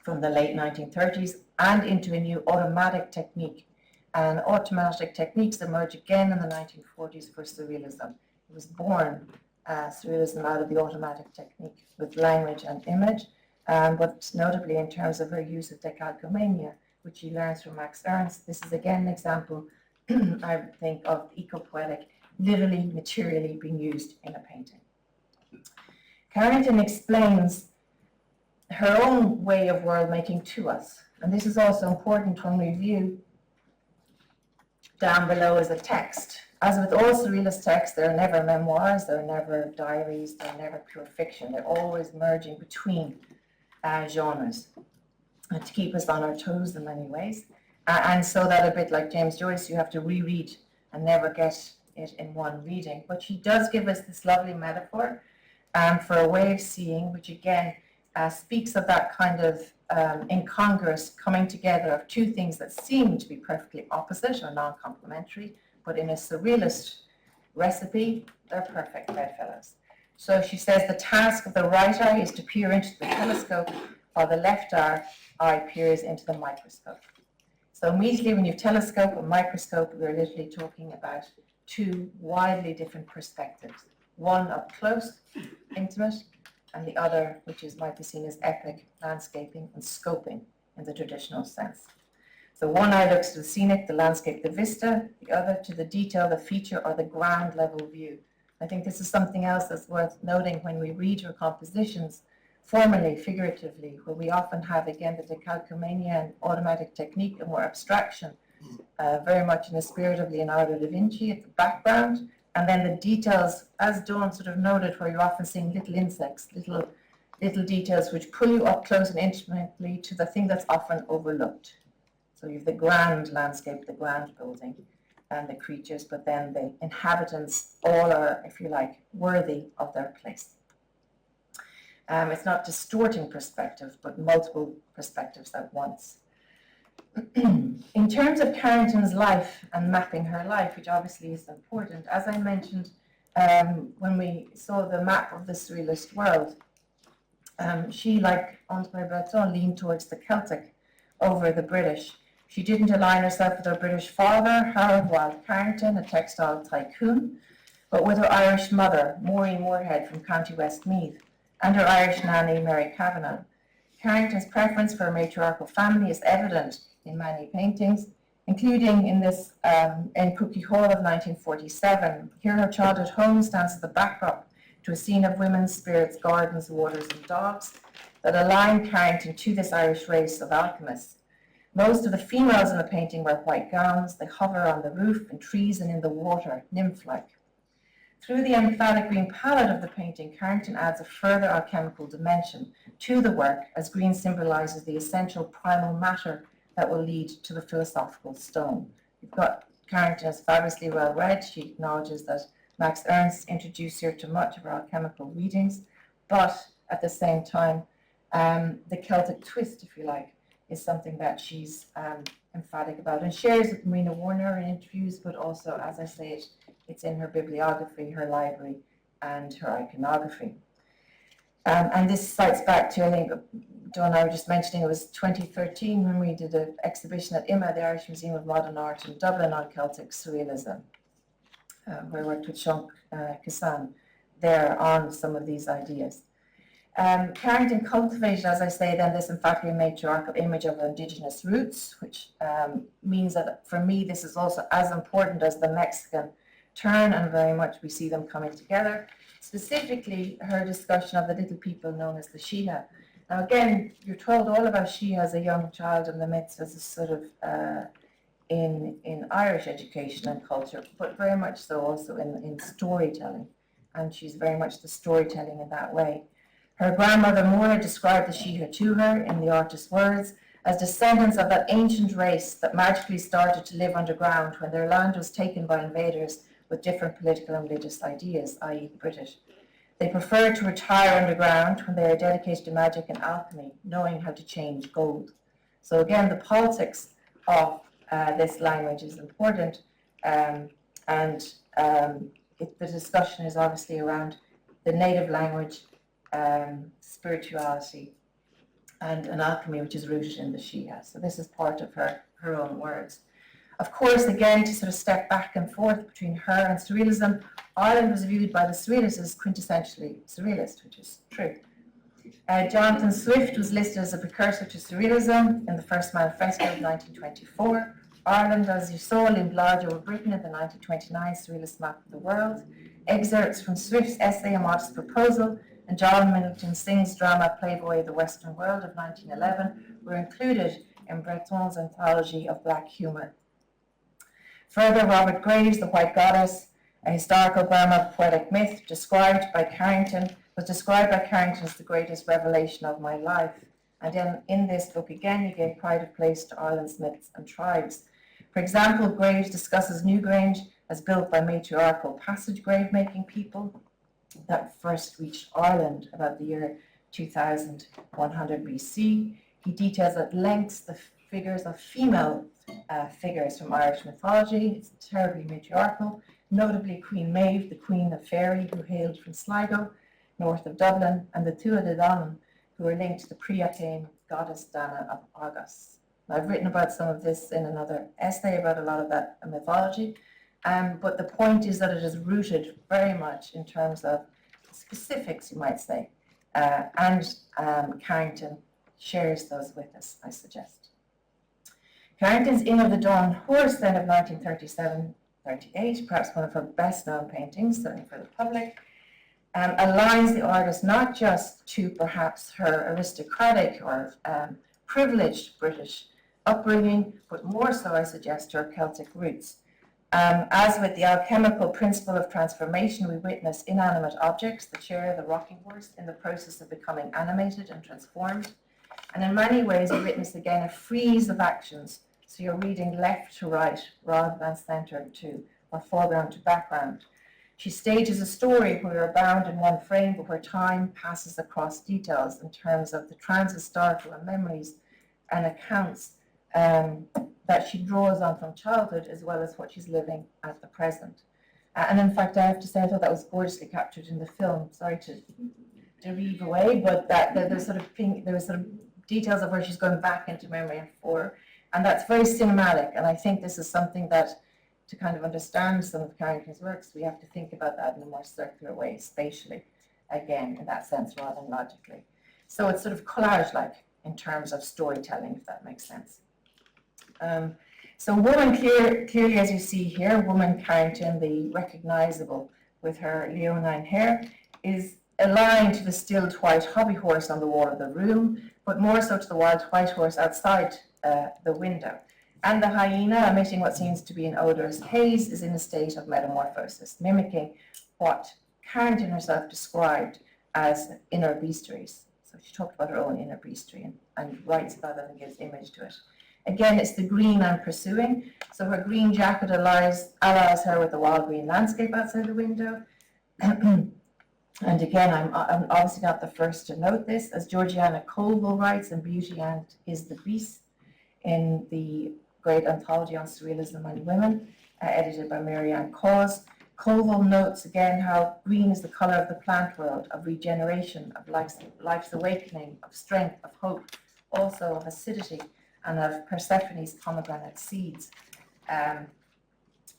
A: from the late 1930s and into a new automatic technique. And automatic techniques emerge again in the 1940s for surrealism. It was born, surrealism, out of the automatic technique with language and image, but notably in terms of her use of decalcomania, which she learns from Max Ernst. This is again an example, I think, of eco-poetic literally, materially being used in a painting. Carrington explains her own way of world making to us, and this is also important when we view down below as a text. As with all surrealist texts, they're never memoirs, they're never diaries, they're never pure fiction. They're always merging between genres to keep us on our toes in many ways. And so that a bit like James Joyce, you have to reread and never get it in one reading. But she does give us this lovely metaphor for a way of seeing, which again speaks of that kind of incongruous coming together of two things that seem to be perfectly opposite or non-complementary, but in a surrealist recipe, they're perfect bedfellows. So she says the task of the right eye is to peer into the telescope, while the left eye peers into the microscope. So immediately when you telescope and microscope, we're literally talking about two wildly different perspectives. One up close, intimate, and the other, which might be seen as epic, landscaping and scoping in the traditional sense. So one eye looks to the scenic, the landscape, the vista, the other to the detail, the feature, or the ground level view. I think this is something else that's worth noting when we read her compositions, formally, figuratively, where we often have, again, the decalcomania and automatic technique and more abstraction, very much in the spirit of Leonardo da Vinci at the background, and then the details, as Dawn sort of noted, where you're often seeing little insects, little details which pull you up close and intimately to the thing that's often overlooked. So you have the grand landscape, the grand building, and the creatures, but then the inhabitants all are, if you like, worthy of their place. It's not distorting perspective, but multiple perspectives at once. In terms of Carrington's life and mapping her life, which obviously is important, as I mentioned when we saw the map of the surrealist world, she, like André Breton, leaned towards the Celtic over the British. She didn't align herself with her British father, Harold Wild Carrington, a textile tycoon, but with her Irish mother, Maureen Moorhead from County Westmeath, and her Irish nanny, Mary Kavanagh. Carrington's preference for a matriarchal family is evident in many paintings, including in this in Cookie Hall of 1947. Here her childhood home stands as the backdrop to a scene of women's spirits, gardens, waters, and dogs that align Carrington to this Irish race of alchemists. Most of the females in the painting wear white gowns. They hover on the roof, in trees, and in the water, nymph-like. Through the emphatic green palette of the painting, Carrington adds a further alchemical dimension to the work, as green symbolizes the essential primal matter that will lead to the philosophical stone. You've got Carrington is fabulously well read. She acknowledges that Max Ernst introduced her to much of her alchemical readings, but at the same time, the Celtic twist, if you like, is something that she's emphatic about and shares with Marina Warner in interviews, but also, as I say, it's in her bibliography, her library, and her iconography. And this cites back to, I think, Dawn and I were just mentioning, it was 2013 when we did an exhibition at IMA, the Irish Museum of Modern Art in Dublin, on Celtic surrealism, where I worked with Sean Kassan there on some of these ideas. Carrington cultivated, as I say, then this emphatically matriarchal image of indigenous roots, which means that for me this is also as important as the Mexican turn, and very much we see them coming together. Specifically, her discussion of the little people known as the Shiha. Now again, you're told all about Shiha as a young child in the midst as a sort of in Irish education and culture, but very much so also in storytelling. and she's very much the storytelling in that way. Her grandmother Moira described the she, her, to her, in the artist's words, as descendants of that ancient race that magically started to live underground when their land was taken by invaders with different political and religious ideas, i.e. the British. They prefer to retire underground when they are dedicated to magic and alchemy, knowing how to change gold. So again, the politics of this language is important, the discussion is obviously around the native language, spirituality, and an alchemy which is rooted in the she has. So this is part of her own words. Of course, again, to sort of step back and forth between her and surrealism, Ireland was viewed by the surrealists as quintessentially surrealist, which is true. Jonathan Swift was listed as a precursor to surrealism in the first manifesto of 1924. Ireland, as you saw, loomed large over Britain in the 1929 Surrealist Map of the World. Excerpts from Swift's essay A Modest Proposal and John Millington Synge's drama Playboy of the Western World of 1911 were included in Breton's anthology of black humour. Further, Robert Graves' The White Goddess, a historical Burma poetic myth described by Carrington as the greatest revelation of my life. And in this book, again, you gave pride of place to Ireland's myths and tribes. For example, Graves discusses Newgrange as built by matriarchal passage grave-making people that first reached Ireland about the year 2100 BC. He details at length the figures of female figures from Irish mythology. It's terribly matriarchal, notably Queen Maeve, the Queen of Fairy, who hailed from Sligo, north of Dublin, and the Tuatha De Danann, who are linked to the pre-Arcane goddess Dana of Argos. I've written about some of this in another essay about a lot of that mythology, but the point is that it is rooted very much in terms of specifics, you might say, and Carrington shares those with us, I suggest. Carrington's Inn of the Dawn Horse, then, of 1937-38, perhaps one of her best-known paintings, certainly for the public, aligns the artist not just to perhaps her aristocratic or privileged British upbringing, but more so, I suggest, to her Celtic roots. As with the alchemical principle of transformation, we witness inanimate objects, the chair, the rocking horse, in the process of becoming animated and transformed. And in many ways, we witness again a freeze of actions. So you're reading left to right rather than center to or foreground to background. She stages a story where we are bound in one frame, but where time passes across details in terms of the transhistorical and memories and accounts that she draws on from childhood, as well as what she's living at the present. And in fact, I have to say, I thought that was gorgeously captured in the film. Sorry to derive away, but that there was sort of details of where she's going back into memory and for, and that's very cinematic. And I think this is something that, to kind of understand some of Carrington's works, we have to think about that in a more circular way, spatially, again, in that sense, rather than logically. So it's sort of collage-like in terms of storytelling, if that makes sense. So woman, clearly as you see here, woman Carrington, the recognizable with her leonine hair, is aligned to the stilled white hobby horse on the wall of the room, but more so to the wild white horse outside the window. And the hyena, emitting what seems to be an odorous haze, is in a state of metamorphosis, mimicking what Carrington herself described as inner bestiaries. So she talked about her own inner bestiary and writes about it and gives image to it. Again, it's the green I'm pursuing. So her green jacket allies her with the wild green landscape outside the window. And again, I'm obviously not the first to note this, as Georgiana Colville writes in Beauty and Is the Beast in the great anthology on surrealism and women, edited by Marianne Cause. Colville notes again how green is the color of the plant world, of regeneration, of life's awakening, of strength, of hope, also of acidity, and of Persephone's pomegranate seeds.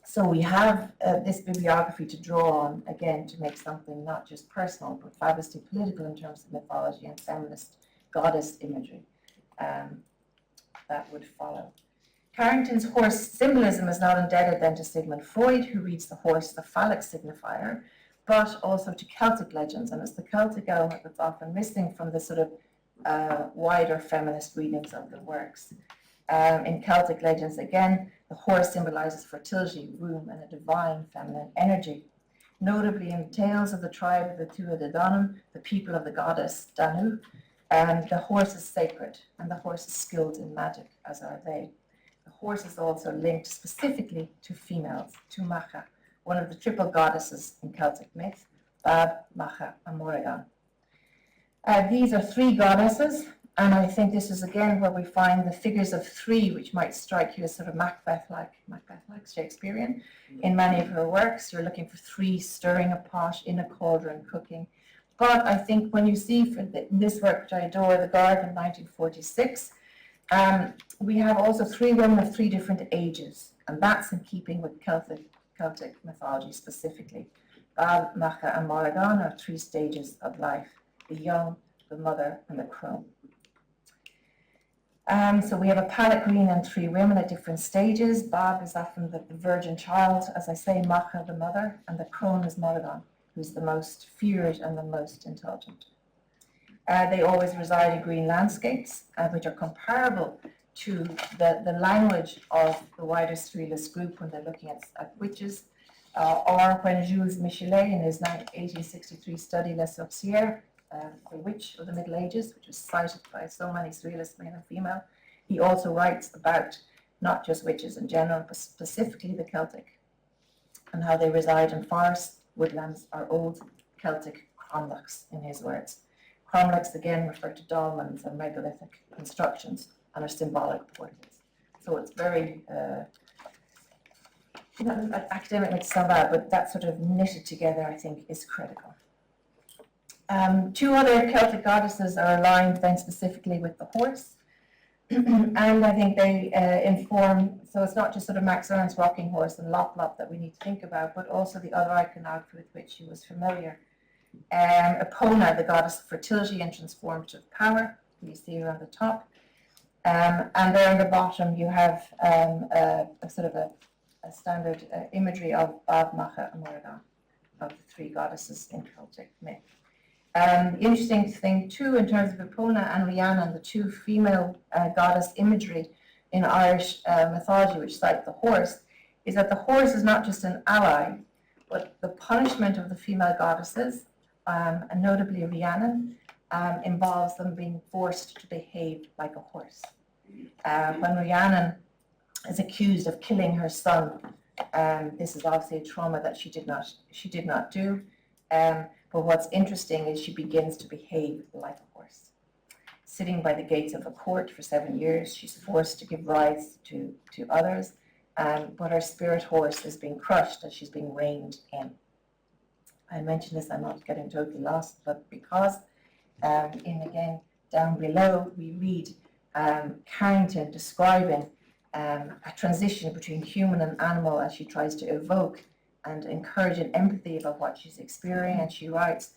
A: So we have this bibliography to draw on, again, to make something not just personal, but fabulously political in terms of mythology and feminist goddess imagery that would follow. Carrington's horse symbolism is not indebted then to Sigmund Freud, who reads the horse the phallic signifier, but also to Celtic legends, and it's the Celtic element that's often missing from the sort of wider feminist readings of the works. In Celtic legends, again, the horse symbolizes fertility, womb, and a divine feminine energy.
D: notably in Tales of the Tribe of the Tuatha De Danann, the people of the goddess Danu, and the horse is sacred, and the horse is skilled in magic, as are they. The horse is also linked specifically to females, to Macha, one of the triple goddesses in Celtic myth, Bab, Macha, and Morrigan. These are three goddesses, and I think this is again where we find the figures of three, which might strike you as sort of Macbeth-like Shakespearean. In many of her works, you're looking for three stirring a pot in a cauldron cooking. But I think when you see this work, which I adore, The Garden, 1946, we have also three women of three different ages, and that's in keeping with Celtic mythology specifically. Bab, Macha, and Morrigan are three stages of life: the young, the mother, and the crone. So we have a palette green and three women at different stages. Bab is often the virgin child, as I say, Macha the mother, and the crone is Morrigan, who's the most feared and the most intelligent. They always reside in green landscapes, which are comparable to the language of the wider surrealist group when they're looking at witches, or when Jules Michelet in his 1863 study Les Sorcières, The Witch of the Middle Ages, which was cited by so many surrealists, male and female, he also writes about not just witches in general, but specifically the Celtic, and how they reside in forests, woodlands, or old Celtic cromlechs, in his words. Cromlechs again refer to dolmens and megalithic constructions and are symbolic portals. So it's very, not academic to sum out, but that sort of knitted together, I think, is critical. Two other Celtic goddesses are aligned then specifically with the horse. And I think they inform, so it's not just sort of Max Ernst's rocking horse and Lop Lop that we need to think about, but also the other iconography with which he was familiar. Epona, the goddess of fertility and transformative power, you see her on the top. And there on the bottom you have a sort of a standard imagery of Bab, Macha, and Morrigan, of the three goddesses in Celtic myth. The interesting thing too, in terms of Epona and Rhiannon, the two female goddess imagery in Irish mythology, which cite the horse, is that the horse is not just an ally, but the punishment of the female goddesses, and notably Rhiannon, involves them being forced to behave like a horse. When Rhiannon is accused of killing her son, this is obviously a trauma that she did not do. But what's interesting is she begins to behave like a horse. Sitting by the gates of a court for 7 years, she's forced to give rise to others, but her spirit horse is being crushed as she's being reined in. I mention this, I'm not getting totally lost, but because again, down below, we read Carrington describing a transition between human and animal as she tries to evoke and encourage an empathy about what she's experiencing. And she writes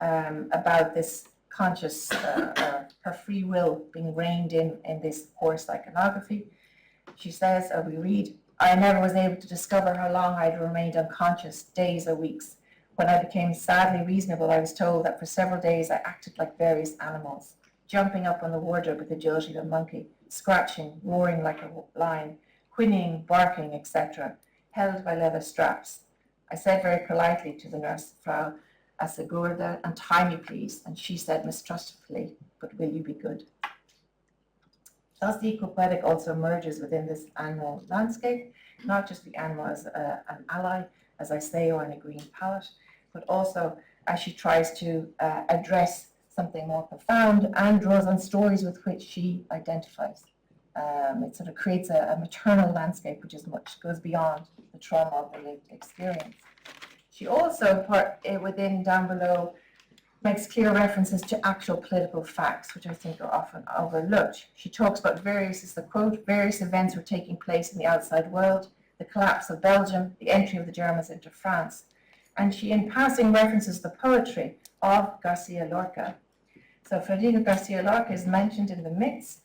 D: about this conscious, her free will being reined in this horse iconography. She says, or we read, I never was able to discover how long I'd remained unconscious, days or weeks. When I became sadly reasonable, I was told that for several days I acted like various animals, jumping up on the wardrobe with the agility of a monkey, scratching, roaring like a lion, whinnying, barking, etc., held by leather straps. I said very politely to the nurse, Frau Assegurda, untie me please, and she said mistrustfully, but will you be good? Thus the eco-poetic also emerges within this animal landscape, not just the animal as an ally, as I say, or in a green palette, but also as she tries to address something more profound and draws on stories with which she identifies. It sort of creates a maternal landscape which goes beyond the trauma of the lived experience. She also, within down below, makes clear references to actual political facts, which I think are often overlooked. She talks about various, this is the quote, various events were taking place in the outside world, the collapse of Belgium, the entry of the Germans into France. And she, in passing, references the poetry of Garcia Lorca. So Federico Garcia Lorca is mentioned in the myths.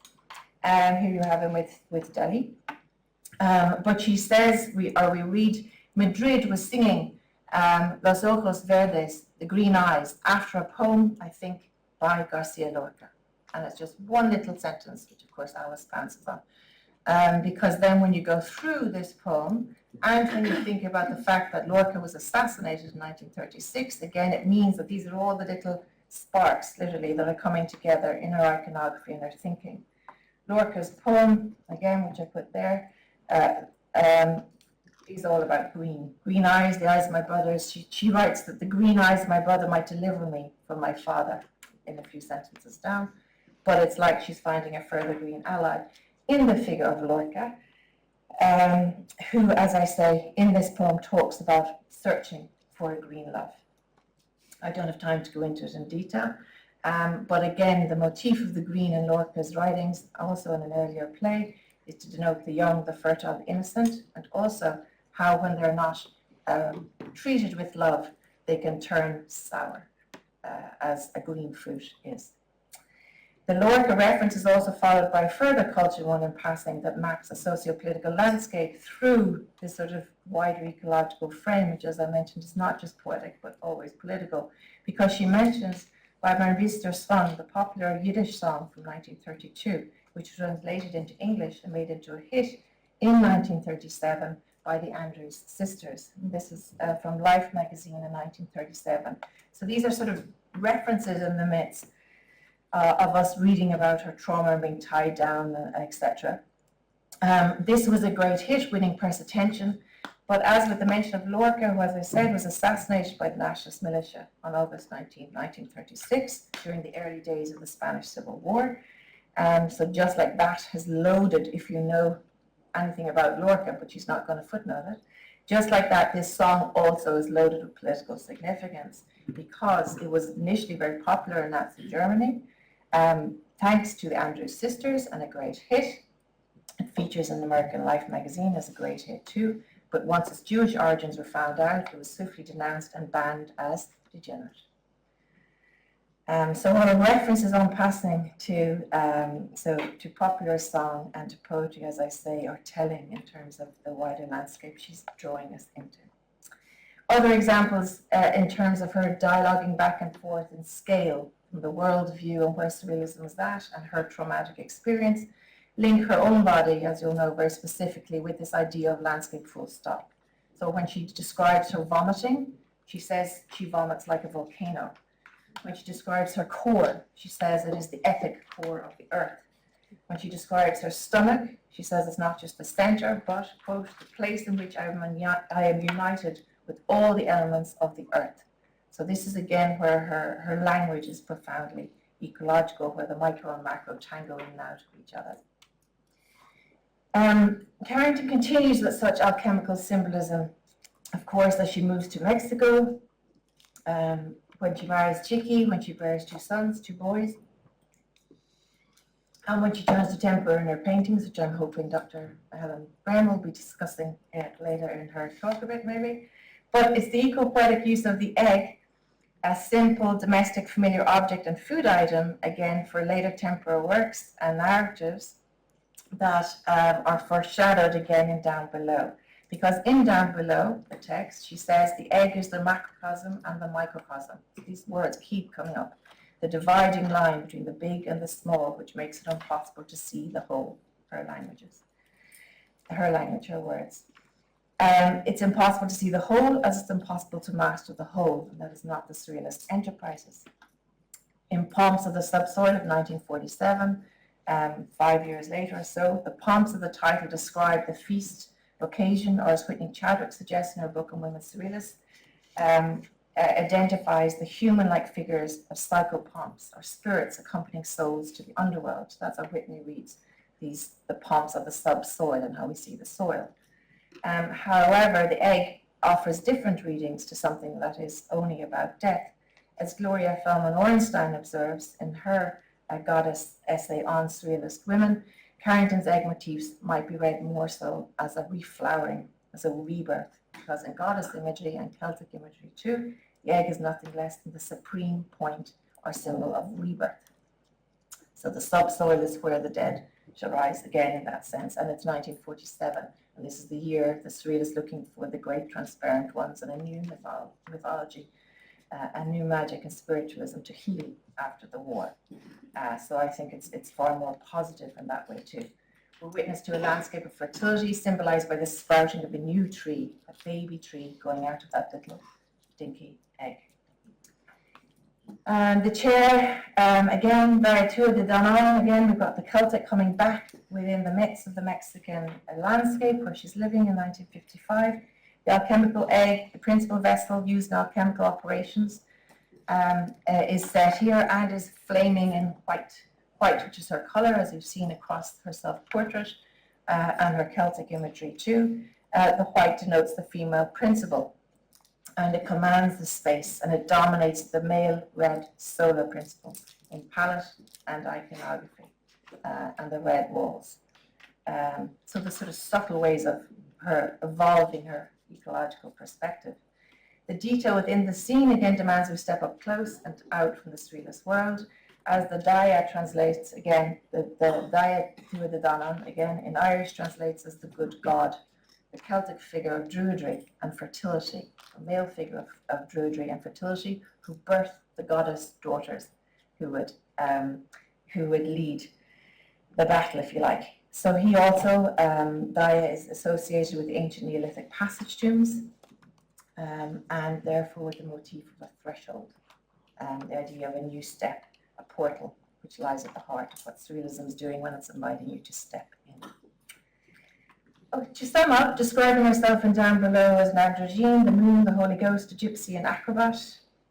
D: Here you have him with Dali. But she says, we read, Madrid was singing Los Ojos Verdes, the green eyes, after a poem, I think, by Garcia Lorca. And it's just one little sentence, which of course Alice bounces on. because then when you go through this poem, and when you think about the fact that Lorca was assassinated in 1936, again, it means that these are all the little sparks, literally, that are coming together in her iconography and her thinking. Lorca's poem, again, which I put there, is all about green. Green eyes, the eyes of my brothers. She writes that the green eyes of my brother might deliver me from my father, in a few sentences down. But it's like she's finding a further green ally in the figure of Lorca, who, as I say, in this poem talks about searching for a green love. I don't have time to go into it in detail, but again, the motif of the green in Lorca's writings, also in an earlier play, is to denote the young, the fertile, the innocent, and also how when they're not treated with love, they can turn sour, as a green fruit is. The Lorca reference is also followed by a further cultural one in passing that maps a socio-political landscape through this sort of wider ecological frame, which, as I mentioned, is not just poetic, but always political, because she mentions Bei mein Biester Song, the popular Yiddish song from 1932, which was translated into English and made into a hit in 1937 by the Andrews Sisters. And this is from Life magazine in 1937. So these are sort of references in the midst of us reading about her trauma and being tied down, etc. This was a great hit, winning press attention, but as with the mention of Lorca, who, as I said, was assassinated by the nationalist militia on August 19, 1936, during the early days of the Spanish Civil War. So just like that has loaded, if you know anything about Lorca, but she's not going to footnote it, just like that, this song also is loaded with political significance, because it was initially very popular in Nazi Germany, thanks to the Andrews Sisters, and a great hit. It features in American Life magazine as a great hit too, but once its Jewish origins were found out, it was swiftly denounced and banned as degenerate. So one of references on passing to popular song and to poetry, as I say, are telling in terms of the wider landscape she's drawing us into. Other examples in terms of her dialoguing back and forth in scale from the world view and where surrealism was at and her traumatic experience link her own body, as you'll know, very specifically with this idea of landscape full stop. So when she describes her vomiting, she says she vomits like a volcano. When she describes her core, she says it is the ethic core of the earth. When she describes her stomach, she says it's not just the center, but, quote, the place in which I am united with all the elements of the earth. So this is again where her language is profoundly ecological, where the micro and macro tango in and out of each other. Carrington continues with such alchemical symbolism, of course, as she moves to Mexico, when she marries Chicky, when she bears two sons, two boys, and when she turns to temper in her paintings, which I'm hoping Dr. Helen Graham will be discussing later in her talk a bit maybe. But it's the eco-poetic use of the egg, a simple domestic familiar object and food item, again for later temporal works and narratives that are foreshadowed again in Down Below. Because in Down Below, the text, she says the egg is the macrocosm and the microcosm. These words keep coming up. The dividing line between the big and the small, which makes it impossible to see the whole. Her language, her words. It's impossible to see the whole as it's impossible to master the whole, and that is not the surrealist enterprises. In Pomps of the Subsoil of 1947, 5 years later or so, the pomps of the title describe the feast occasion, or as Whitney Chadwick suggests in her book on women's surrealists, identifies the human-like figures of psychopomps, or spirits accompanying souls to the underworld. That's how Whitney reads the pomps of the subsoil and how we see the soil. However, the egg offers different readings to something that is only about death. As Gloria Feldman-Orenstein observes in her Goddess essay on surrealist women, Carrington's egg motifs might be read more so as a reflowering, as a rebirth, because in goddess imagery and Celtic imagery too, the egg is nothing less than the supreme point or symbol of rebirth. So the subsoil is where the dead shall rise again in that sense, and it's 1947, and this is the year the surrealists looking for the great transparent ones and a new mythology, a new magic and spiritualism to heal after the war. So I think it's far more positive in that way too. we're witness to a landscape of fertility symbolized by the sprouting of a new tree, a baby tree going out of that little dinky egg. And the chair, again, Veritur de Danan, again, we've got the Celtic coming back within the midst of the Mexican landscape where she's living in 1955. The alchemical egg, the principal vessel used in alchemical operations, is set here and is flaming in white, which is her colour, as you've seen across her self-portrait, and her Celtic imagery too. The white denotes the female principle, and it commands the space, and it dominates the male red solar principle in palette and iconography, and the red walls. So the sort of subtle ways of her evolving her ecological perspective. The detail within the scene again demands we step up close and out from the surrealist world, as the Daya translates again, the Daya Tua de Danan again in Irish translates as the good God, the Celtic figure of druidry and fertility, a male figure of druidry and fertility who birthed the goddess daughters who would lead the battle, if you like. So he also, Daya is associated with the ancient Neolithic passage tombs, and therefore with the motif of a threshold, the idea of a new step, a portal, which lies at the heart of what surrealism is doing when it's inviting you to step in. Oh, to sum up, describing herself in down below as an androgyne, the moon, the Holy Ghost, a gypsy, an acrobat,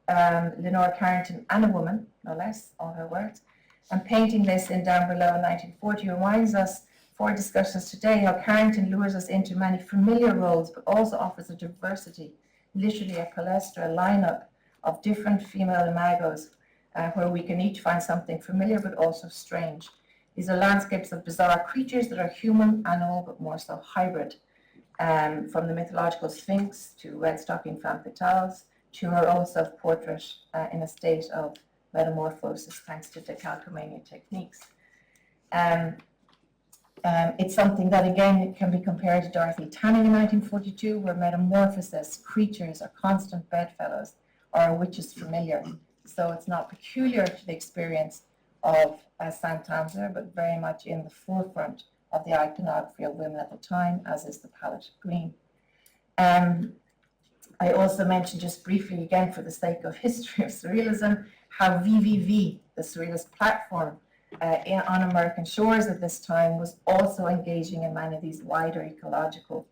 D: Leonora Carrington, and a woman, no less, all her words, and painting this in down below in 1940 reminds us, for discussions today, how Carrington lures us into many familiar roles, but also offers a diversity, literally a palestra, a lineup of different female imagos, where we can each find something familiar but also strange. These are landscapes of bizarre creatures that are human, animal, but more so hybrid, from the mythological Sphinx to red-stocking femme fatales to her own self-portrait in a state of metamorphosis thanks to decalcomania techniques. It's something that again can be compared to Dorothy Tanning in 1942, where metamorphosis, creatures, are constant bedfellows, or a witch is familiar. So it's not peculiar to the experience of Santander, but very much in the forefront of the iconography of women at the time, as is the palette green. I also mentioned just briefly, again for the sake of history of surrealism, how VVV, the surrealist platform on American shores at this time, was also engaging in many of these wider ecological,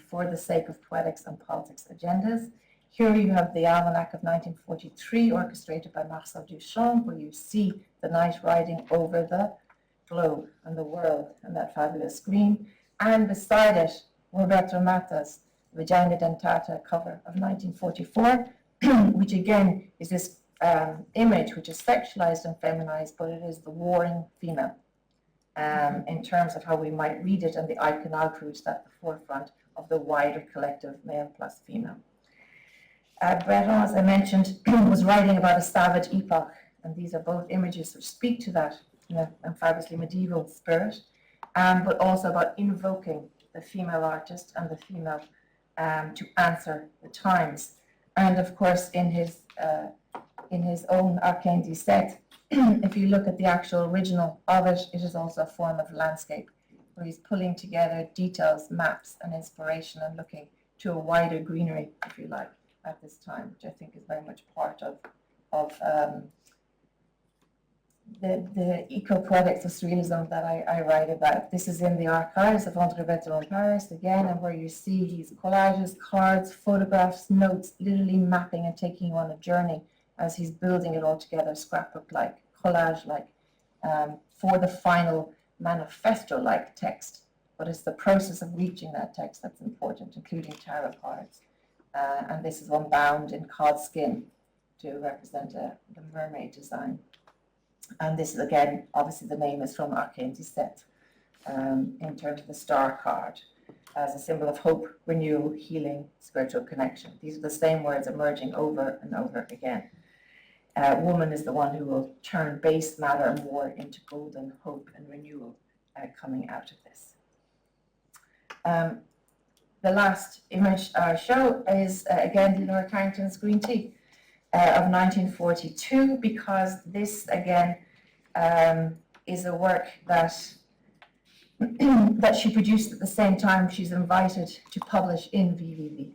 D: for the sake of poetics and politics agendas. Here you have the Almanac of 1943, orchestrated by Marcel Duchamp, where you see the night riding over the globe and the world and that fabulous screen. And beside it, Roberto Mata's Vagina Dentata cover of 1944, which again is this image which is sexualized and feminized, but it is the warring female in terms of how we might read it, and the iconography which is at the forefront of the wider collective male plus female. Breton, as I mentioned, was writing about a savage epoch, and these are both images which speak to that and fabulously medieval spirit, but also about invoking the female artist and the female to answer the times. And of course, in his own Arcane Set, if you look at the actual original of it, it is also a form of landscape, where he's pulling together details, maps, and inspiration, and looking to a wider greenery, if you like, at this time, which I think is very much part of the eco-poetics of surrealism that I write about. This is in the archives of André Breton in Paris, again, and where you see these collages, cards, photographs, notes, literally mapping and taking you on a journey as he's building it all together, scrapbook-like, collage-like, for the final manifesto-like text. But it's the process of reaching that text that's important, including tarot cards. And this is one bound in cod skin to represent the mermaid design. And this is, again, obviously the name is from Arcane Set, in terms of the star card, as a symbol of hope, renewal, healing, spiritual connection. These are the same words emerging over and over again. Woman is the one who will turn base matter more into golden hope and renewal coming out of this. The last image I show is, again, Leonora Carrington's Green Tea of 1942, because this, again, is a work that that she produced at the same time she's invited to publish in VVV.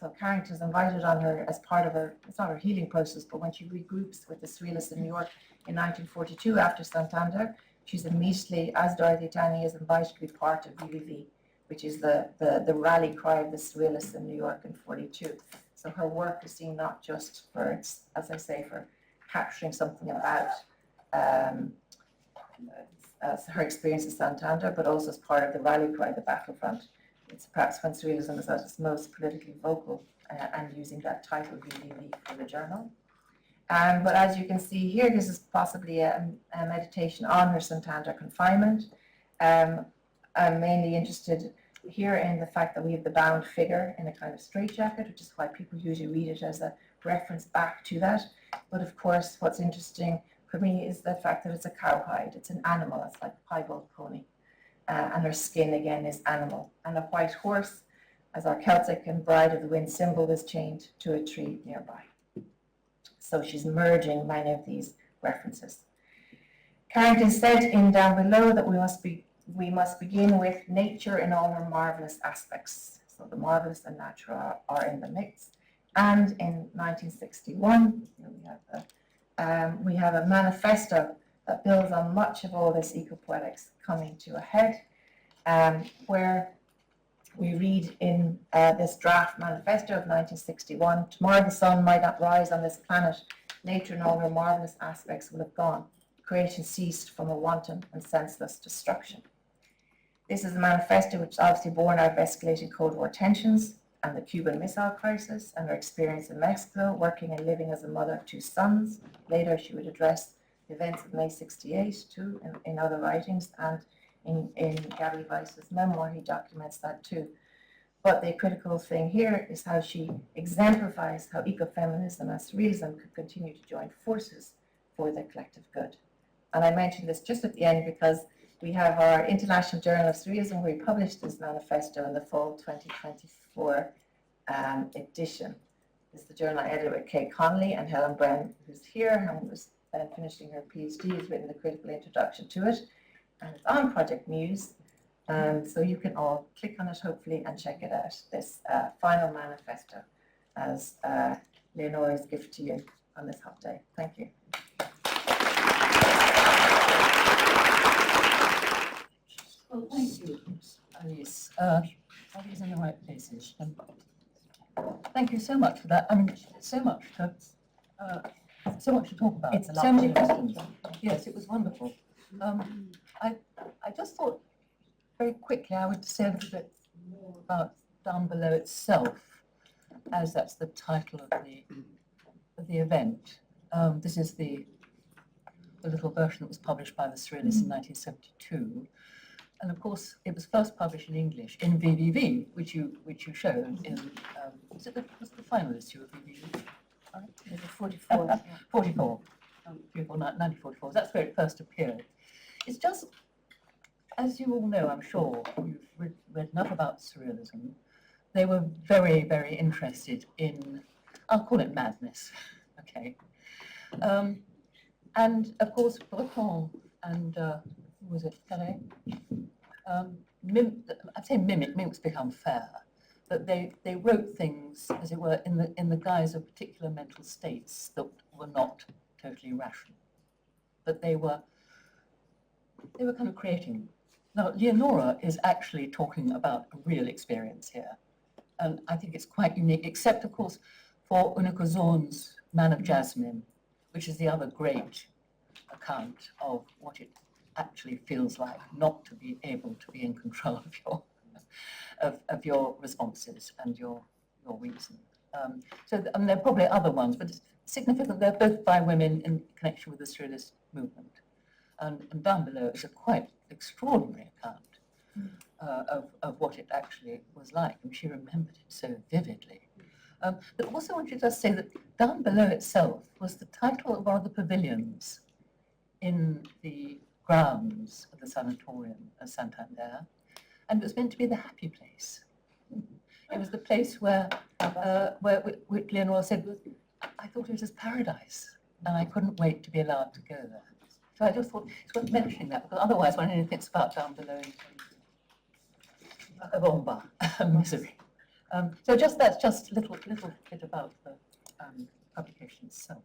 D: So Carrington's invited on her as part of her, it's not her healing process, but when she regroups with the Surrealists in New York in 1942 after Santander, she's immediately, as Dorothy Tanney, is invited to be part of VVV, which is the rally cry of the Surrealists in New York in 42. So her work is seen not just for its, as I say, for capturing something about her experience at Santander, but also as part of the rally cry, the battlefront. It's perhaps when Surrealism is at its most politically vocal and using that title VVV for the journal. But as you can see here, this is possibly a meditation on her Santander confinement. I'm mainly interested here in the fact that we have the bound figure in a kind of straitjacket, which is why people usually read it as a reference back to that. But of course, what's interesting for me is the fact that it's a cowhide. It's an animal. It's like a piebald pony. And her skin, again, is animal. And a white horse, as our Celtic and Bride of the Wind symbol, is chained to a tree nearby. So she's merging many of these references. Carrington said in Down Below that we must begin with nature in all her marvelous aspects. So the marvelous and natural are in the mix. And in 1961, we have a manifesto that builds on much of all this eco-poetics coming to a head, where we read in this draft manifesto of 1961, tomorrow the sun might not rise on this planet, nature in all her marvelous aspects will have gone, creation ceased from a wanton and senseless destruction. This is a manifesto which is obviously born out of escalating Cold War tensions and the Cuban Missile Crisis and her experience in Mexico, working and living as a mother of two sons. Later she would address the events of May 68 too in other writings, and in Gary Weiss's memoir he documents that too. But the critical thing here is how she exemplifies how ecofeminism and surrealism could continue to join forces for the collective good. And I mentioned this just at the end because we have our International Journal of Surrealism where we published this manifesto in the fall 2024 edition. This is the journal I edited with Kay Connolly, and Helen Brown, who's here and was finishing her PhD, has written the critical introduction to it. And it's on Project Muse, so you can all click on it hopefully and check it out, this final manifesto as Leonora's gift to you on this hot day. Thank you.
C: Well, thank you, Alice. Alice in the right places. Thank you so much for that. I mean, so much to talk about.
D: It's
C: so many
D: lovely.
C: questions. Yes, it was wonderful. I just thought very quickly I would say a little bit more about Down Below itself, as that's the title of the event. This is the little version that was published by the Surrealists in 1972. And of course, it was first published in English in VVV, which you showed in, was the final issue of VVV? Right?
D: 44.
C: 44, 1944. That's where it first appeared. It's just, as you all know, I'm sure, you've read enough about surrealism, they were very, very interested in, I'll call it madness, okay? And of course, Courtauld and, who was it, Calais? I'd say mimics become fair, but they wrote things, as it were, in the guise of particular mental states that were not totally rational, but they were kind of creating. Now, Leonora is actually talking about a real experience here, and I think it's quite unique, except, of course, for Unica Zorn's Man of Jasmine, which is the other great account of what it actually feels like not to be able to be in control of your responses and your reason. There are probably other ones, but it's significant they're both by women in connection with the Surrealist movement. And Down Below is a quite extraordinary account of what it actually was like, and she remembered it so vividly. But also I want you to just say that Down Below itself was the title of one of the pavilions in the grounds of the sanatorium of Santander, and it was meant to be the happy place. It was the place where Leonora said, I thought it was paradise, and I couldn't wait to be allowed to go there. So I just thought it's worth mentioning that, because otherwise when anything thinks about Down Below, a bomba, misery. So that's just a little bit about the publication itself.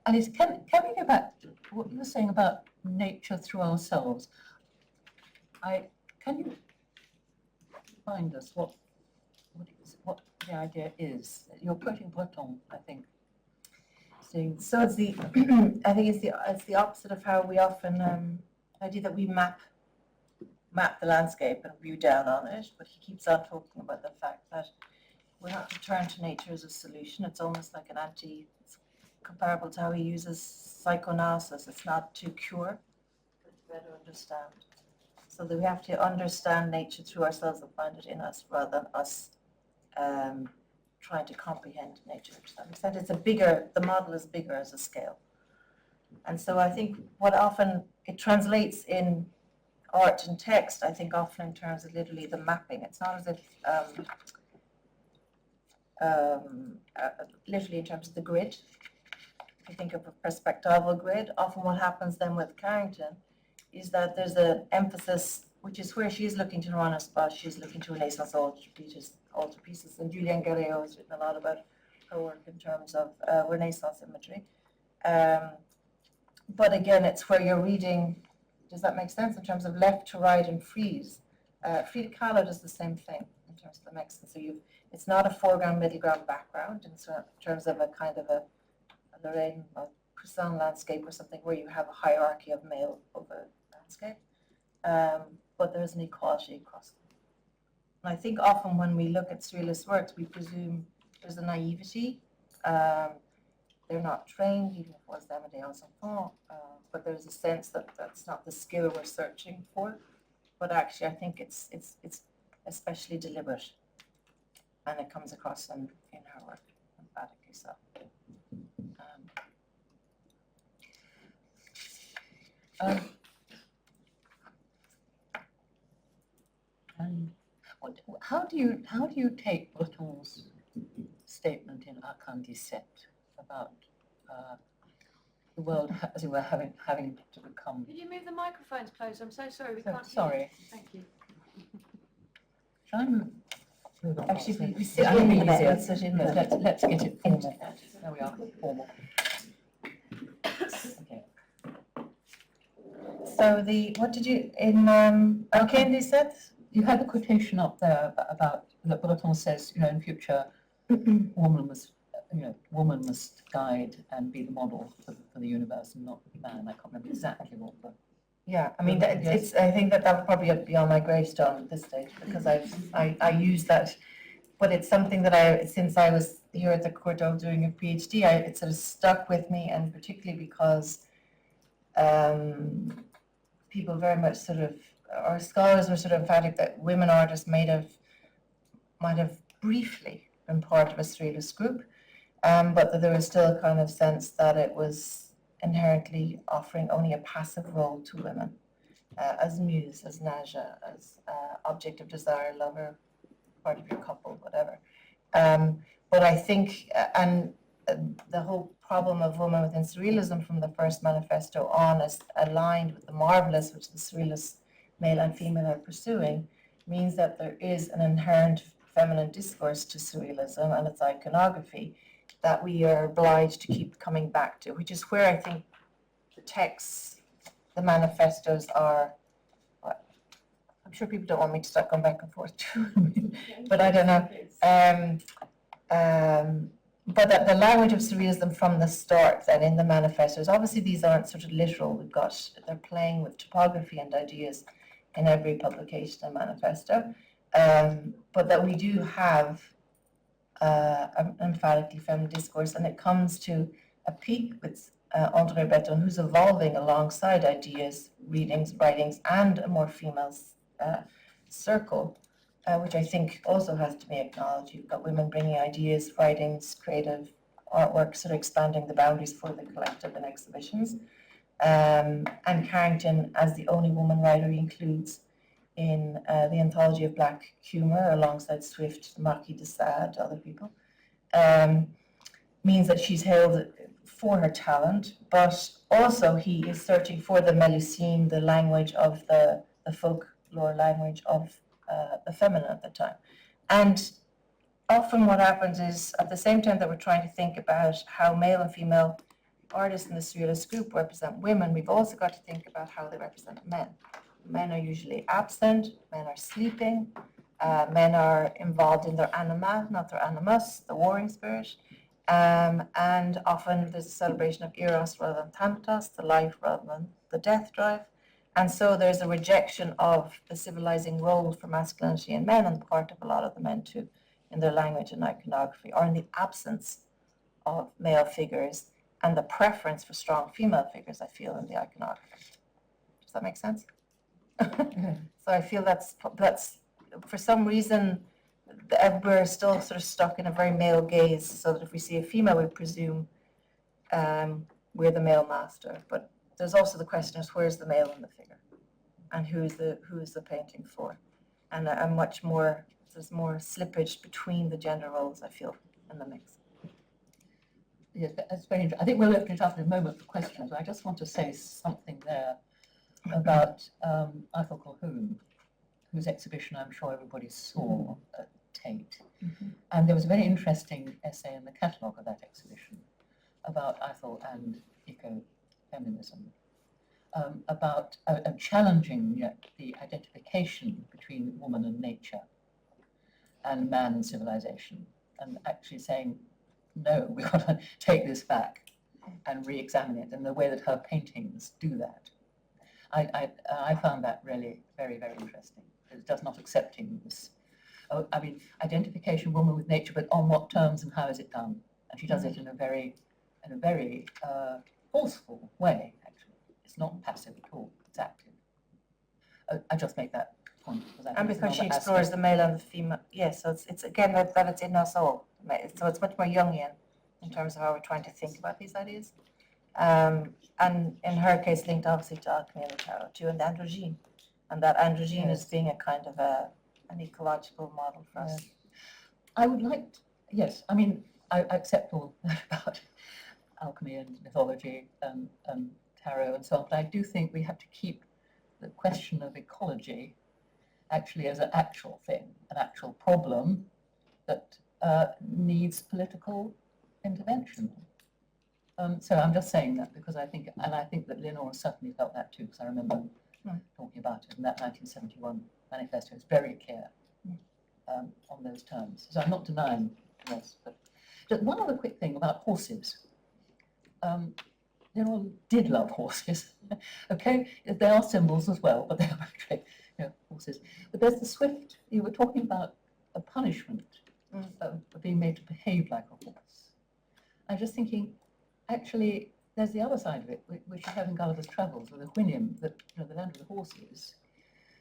C: Alice, can we go back to what you were saying about nature through ourselves? Can you remind us what the idea is? You're quoting Breton, I think.
D: So it's the I think it's the opposite of how we often the idea that we map the landscape and view down on it, but he keeps on talking about the fact that we're not to turn to nature as a solution. It's almost like it's comparable to how he uses psychoanalysis. It's not to cure, but to better understand. So that we have to understand nature through ourselves and find it in us, rather than us trying to comprehend nature. To that extent, the model is bigger as a scale. And so I think what often it translates in art and text, I think often in terms of literally the mapping. It's not as if literally in terms of the grid. If you think of a perspectival grid, often what happens then with Carrington is that there's an emphasis, which is where she is looking to run a spot, she's looking to Renaissance altarpieces, and Julian Guerrero has written a lot about her work in terms of Renaissance imagery. But again, it's where you're reading, does that make sense, in terms of left to right and frieze? Frida Kahlo does the same thing in terms of the Mexican. So it's not a foreground, middle ground, background in terms of a kind of a Lorraine or Poussin landscape or something where you have a hierarchy of male over landscape. But there's an equality across them. And I think often when we look at surrealist works, we presume there's a naivety. They're not trained, even if it was them des enfants, but there's a sense that that's not the skill we're searching for. But actually, I think it's especially deliberate, and it comes across in her work emphatically so.
C: How do you take Breton's statement in Arcane 17 about the world, as it were, having to become?
E: Could you move the microphones closer? I'm so sorry, we can't
C: Sorry.
E: hear you. Thank you.
C: Shall I move on?
D: Actually, we
C: Yeah,
D: sit in
C: easier.
D: there. Let's sit in there.
C: Let's get it formal. There we are, formal. Okay.
D: So what did you, in Arcane 17?
C: You had a quotation up there about that Breton says, in future, woman must guide and be the model for the universe, and not man. I can't remember exactly what, but
D: Yeah, I mean,
C: Yes.
D: I think that would probably be on my gravestone at this stage, because I use that, but it's something that since I was here at the Courtauld doing a PhD, it sort of stuck with me, and particularly because people very much or scholars were sort of emphatic that women artists might have briefly been part of a surrealist group, but that there was still a kind of sense that it was inherently offering only a passive role to women, as muse, as naja, as object of desire, lover, part of your couple, whatever. But I think, the whole problem of women within surrealism from the first manifesto on is aligned with the marvelous, which the surrealists, male and female, are pursuing, means that there is an inherent feminine discourse to surrealism and its iconography that we are obliged to keep coming back to, which is where I think the texts, the manifestos are. I'm sure people don't want me to start going back and forth too, but I don't know. But that the language of surrealism from the start, then in the manifestos, obviously these aren't sort of literal. They're playing with topography and ideas in every publication and manifesto, but that we do have an emphatically feminine discourse, and it comes to a peak with André Breton, who's evolving alongside ideas, readings, writings, and a more female circle, which I think also has to be acknowledged. You've got women bringing ideas, writings, creative artwork, sort of expanding the boundaries for the collective in exhibitions. And Carrington, as the only woman writer he includes in the Anthology of Black Humour, alongside Swift, Marquis de Sade, other people, means that she's hailed for her talent, but also he is searching for the Melusine, the language of the the folklore language of the feminine at the time. And often what happens is, at the same time that we're trying to think about how male and female artists in the surrealist group represent women, we've also got to think about how they represent men. Men are usually absent, men are sleeping, men are involved in their anima, not their animus, the warring spirit. And often there's a celebration of eros rather than thanatos, the life rather than the death drive. And so there's a rejection of the civilizing role for masculinity in men on the part of a lot of the men too, in their language and iconography, or in the absence of male figures and the preference for strong female figures, I feel, in the iconography. Does that make sense? So I feel that's for some reason we're still sort of stuck in a very male gaze, so that if we see a female, we presume we're the male master. But there's also the question of where's the male in the figure, and who is the painting for, and there's more slippage between the gender roles, I feel, in the mix.
C: Yes, that's very interesting. I think we'll open it up in a moment for questions. I just want to say something there about Ethel Colquhoun, whose exhibition I'm sure everybody saw at Tate.
D: Mm-hmm.
C: And there was a very interesting essay in the catalogue of that exhibition about Ethel and ecofeminism, about challenging the identification between woman and nature and man and civilization, and actually saying, no, we've got to take this back and re-examine it, in the way that her paintings do that. I found that really very, very interesting. It does not accepting this, identification of woman with nature, but on what terms and how is it done? And she does it in a very forceful way, actually. It's not passive at all, it's active. I just make that point.
D: Because she explores the male and the female, yes, so it's again that it's in us all. So it's much more Jungian in terms of how we're trying to think about these ideas. And in her case, linked obviously to alchemy and the tarot too, and androgyne. And that androgyne is being a kind of an ecological model for us.
C: I would like to, yes, I accept all that about alchemy and mythology and tarot and so on, but I do think we have to keep the question of ecology actually as an actual thing, an actual problem that needs political intervention. So I'm just saying that because I think that Leonora certainly felt that too, because I remember talking about it in that 1971 manifesto. It's very clear on those terms. So I'm not denying this, but just one other quick thing about horses. Leonora did love horses. Okay, they are symbols as well, but they are actually horses. But there's the swift. You were talking about a punishment of being made to behave like a horse. I'm just thinking, actually, there's the other side of it, which you have in Gulliver's Travels, with the Houyhnhnm, the land of the horses.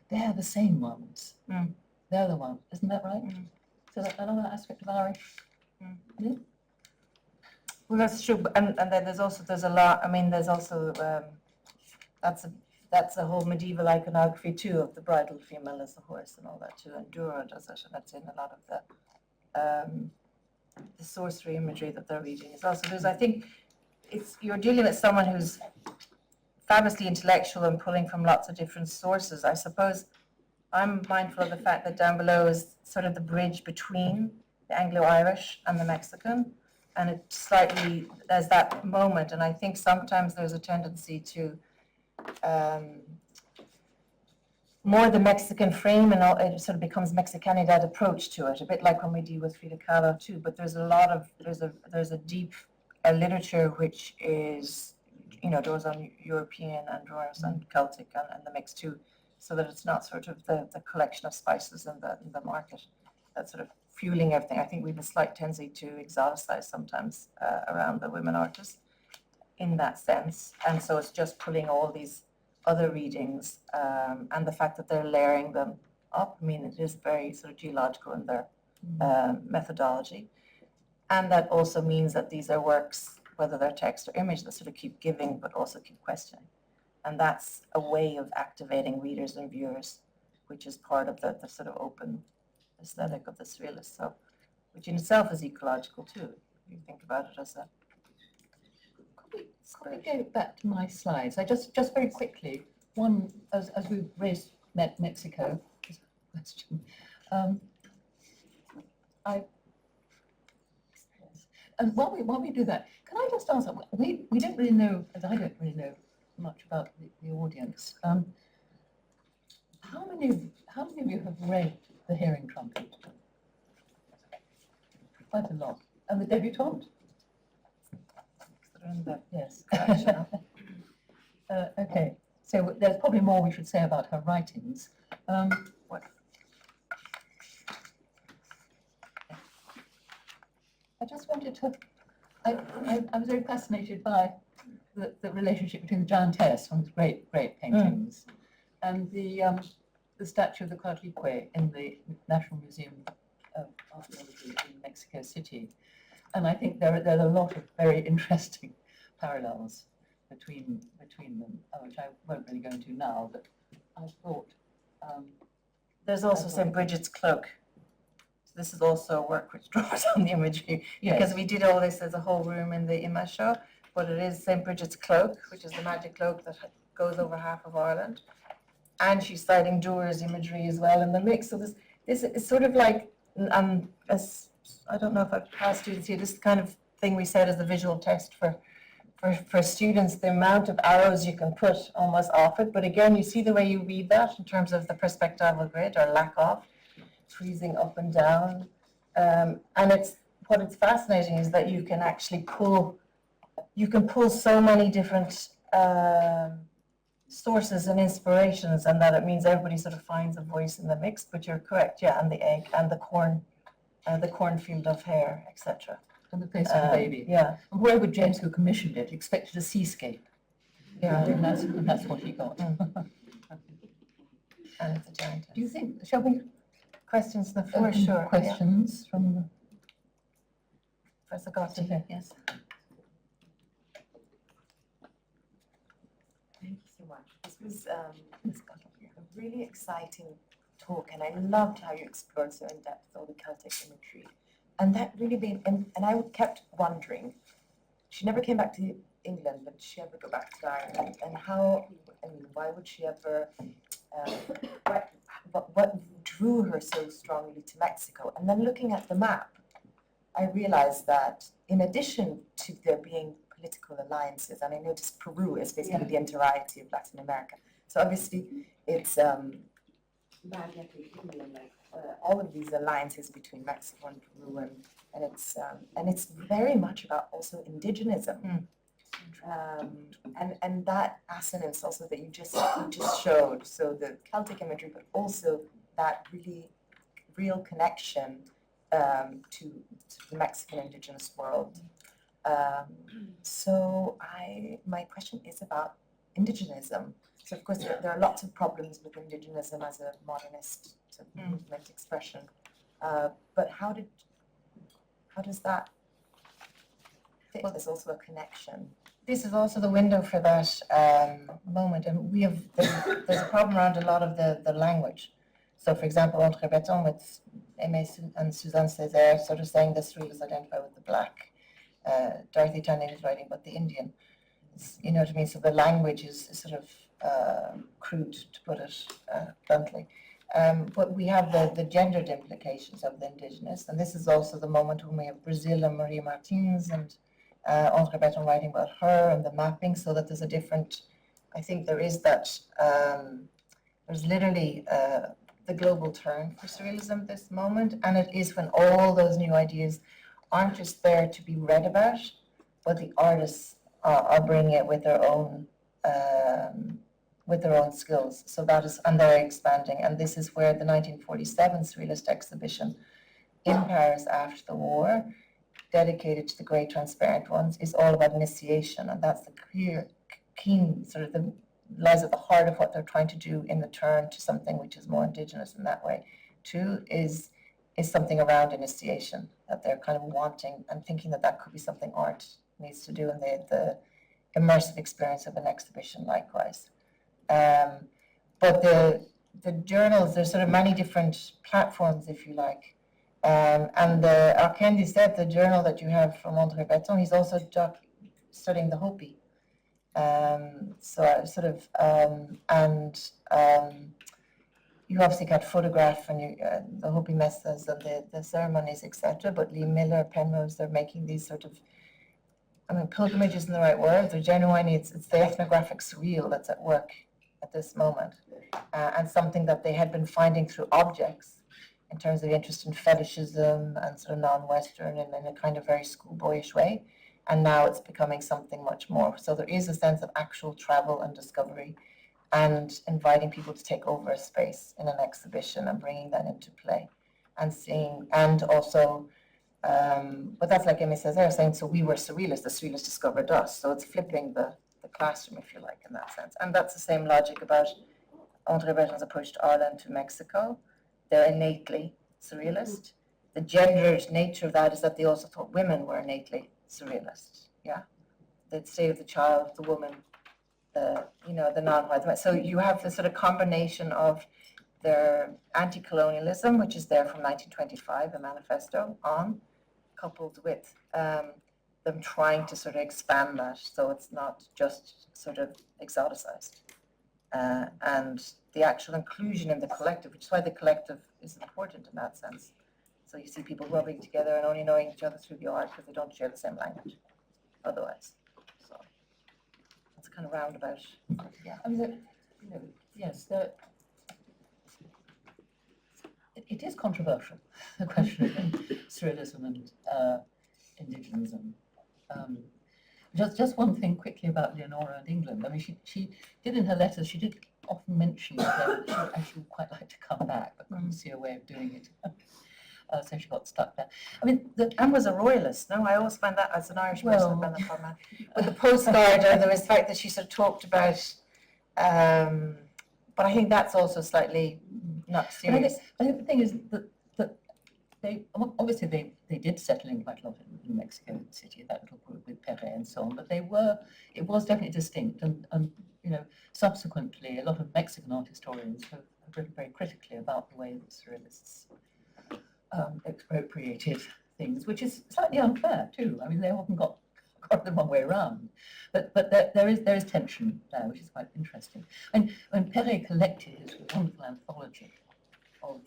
C: They're the same ones. They're the ones, isn't that right? So that's another aspect of Irish. Yeah?
D: Well, that's true, and then there's a lot. There's also that's a whole medieval iconography too, of the bridal female as the horse and all that too. And Dürer does it, and that's in a lot of the sorcery imagery that they're reading as well. So I think you're dealing with someone who's fabulously intellectual and pulling from lots of different sources. I suppose I'm mindful of the fact that down below is sort of the bridge between the Anglo-Irish and the Mexican, and it slightly, there's that moment, and I think sometimes there's a tendency to more the Mexican frame, and it sort of becomes Mexicanidad approach to it, a bit like when we deal with Frida Kahlo too. But there's a deep literature which is, draws on European and draws on Celtic and the mix too, so that it's not sort of the collection of spices in the market that's sort of fueling everything. I think we have a slight tendency to exoticize sometimes around the women artists in that sense, and so it's just pulling all these other readings and the fact that they're layering them up. It is very sort of geological in their methodology, and that also means that these are works, whether they're text or image, that sort of keep giving but also keep questioning, and that's a way of activating readers and viewers, which is part of the sort of open aesthetic of the surrealists, so which in itself is ecological too, if you think about it as a.
C: Could we go back to my slides? I just very quickly, one, as we raised Mexico. Question. And while we do that, can I just ask? We don't really know, as I don't really know much about the audience. How many of you have read The Hearing Trumpet? Quite a lot. And the debutante? Yes. Okay. So there's probably more we should say about her writings. I just wanted to. I was very fascinated by the relationship between the giantess, one of the great paintings, and the statue of the Coatlicue in the National Museum of Archaeology in Mexico City. And I think there are a lot of very interesting parallels between them, which I won't really go into now, but I thought.
D: There's also St. Bridget's cloak. So this is also a work which draws on the imagery,
C: Yes.
D: because we did all this as a whole room in the image show, but it is St. Bridget's cloak, which is the magic cloak that goes over half of Ireland. And she's citing Doer's imagery as well in the mix. So this is sort of like, as I don't know if I've passed students here, this kind of thing we said is the visual test for students, the amount of arrows you can put almost off it. But again, you see the way you read that in terms of the perspectival grid or lack of, freezing up and down. And what's fascinating is that you can actually pull so many different sources and inspirations, and that it means everybody sort of finds a voice in the mix. But you're correct, yeah, and the egg and the cornfield of hair, etc.
C: And the face of the baby.
D: Yeah,
C: And whoever James who commissioned it expected a seascape.
D: yeah.
C: And that's what he got.
D: And it's a giant.
C: Do you think, shall we
D: Questions on the floor?
C: open
D: Sure.
C: questions from the
D: Professor Gotti,
C: Okay.
D: yes.
A: Thank you so much. This was a really exciting talk, and I loved how you explored so in depth all the Celtic imagery. And that really made, and I kept wondering, she never came back to England, but did she ever go back to Ireland? And how, I mean, why would she ever, what drew her so strongly to Mexico? And then looking at the map, I realized that in addition to there being political alliances, and I noticed Peru is basically the entirety of Latin America. So obviously it's all of these alliances between Mexico and Peru, and it's very much about also indigenism. And that assonance also that you just showed, so the Celtic imagery, but also that really real connection to the Mexican indigenous world. So my question is about indigenism. So of course there are lots of problems with indigenism as a modernist sort of movement expression, but how does that fit? Well, there's also a connection.
D: This is also the window for that moment, and there's a problem around a lot of the language. So, for example, Entre Breton with Aimé and Suzanne Césaire sort of saying the surrealists identify with the black. Dorothy Tanning is writing about the Indian. You know what I mean? So the language is sort of crude, to put it bluntly. But we have the gendered implications of the indigenous, and this is also the moment when we have Brazil and Maria Martins and Andre Breton writing about her and the mapping, so that there's a different, I think there is that, there's literally the global turn for surrealism this moment, and it is when all those new ideas aren't just there to be read about, but the artists are bringing it with their own skills. So that is, and they're expanding, and this is where the 1947 Surrealist exhibition in Paris after the war, dedicated to the great transparent ones, is all about initiation, and that's the clear, keen sort of lies at the heart of what they're trying to do in the turn to something which is more indigenous in that way. Two is something around initiation that they're kind of wanting and thinking that could be something art needs to do, and the immersive experience of an exhibition likewise. But the journals, there's sort of many different platforms, if you like. And Arkendi said the journal that you have from Andre Breton, he's also studying the Hopi. So I sort of, you obviously got photograph and the Hopi mesas and the ceremonies, etc. But Lee Miller, Penrose, they're making these sort of, I mean, pilgrimage isn't the right word. They're genuinely, it's the ethnographic surreal that's at work at this moment, and something that they had been finding through objects in terms of interest in fetishism and sort of non-Western and in a kind of very schoolboyish way. And now it's becoming something much more. So there is a sense of actual travel and discovery and inviting people to take over a space in an exhibition and bringing that into play and seeing, and also, but that's like Emmy says there, saying, so we were surrealists, the surrealists discovered us. So it's flipping the classroom, if you like, in that sense. And that's the same logic about André Breton's approach to Ireland, to Mexico. They're innately surrealist. The gendered nature of that is that they also thought women were innately surrealist. Yeah, they'd say of the child, the woman, the non-white. So you have this sort of combination of their anti-colonialism, which is there from 1925, the manifesto, coupled with them trying to sort of expand that, so it's not just sort of exoticized. And the actual inclusion in the collective, which is why the collective is important in that sense. So you see people rubbing together and only knowing each other through the art because they don't share the same language otherwise. So it's kind of roundabout. Yeah.
C: I mean, yes, it is controversial, the question of surrealism and indigenism. Just one thing quickly about Leonora and England. I mean, she did in her letters, she did often mention that she actually would quite like to come back, but couldn't see a way of doing it. So she got stuck there. I mean,
D: Anne was a royalist, no? I always find that as an Irish person, I find that problem. With the postcard, or there was the fact that she sort of talked about, but I think that's also slightly not serious.
C: I think the thing is that they obviously they did settle in quite a lot in Mexico City, that little group with Perret and so on, but it was definitely distinct, and subsequently a lot of Mexican art historians have written very critically about the way that surrealists expropriated things, which is slightly unfair too. I mean, they often got the wrong way around, but there is tension there, which is quite interesting. And when Perret collected his wonderful anthology of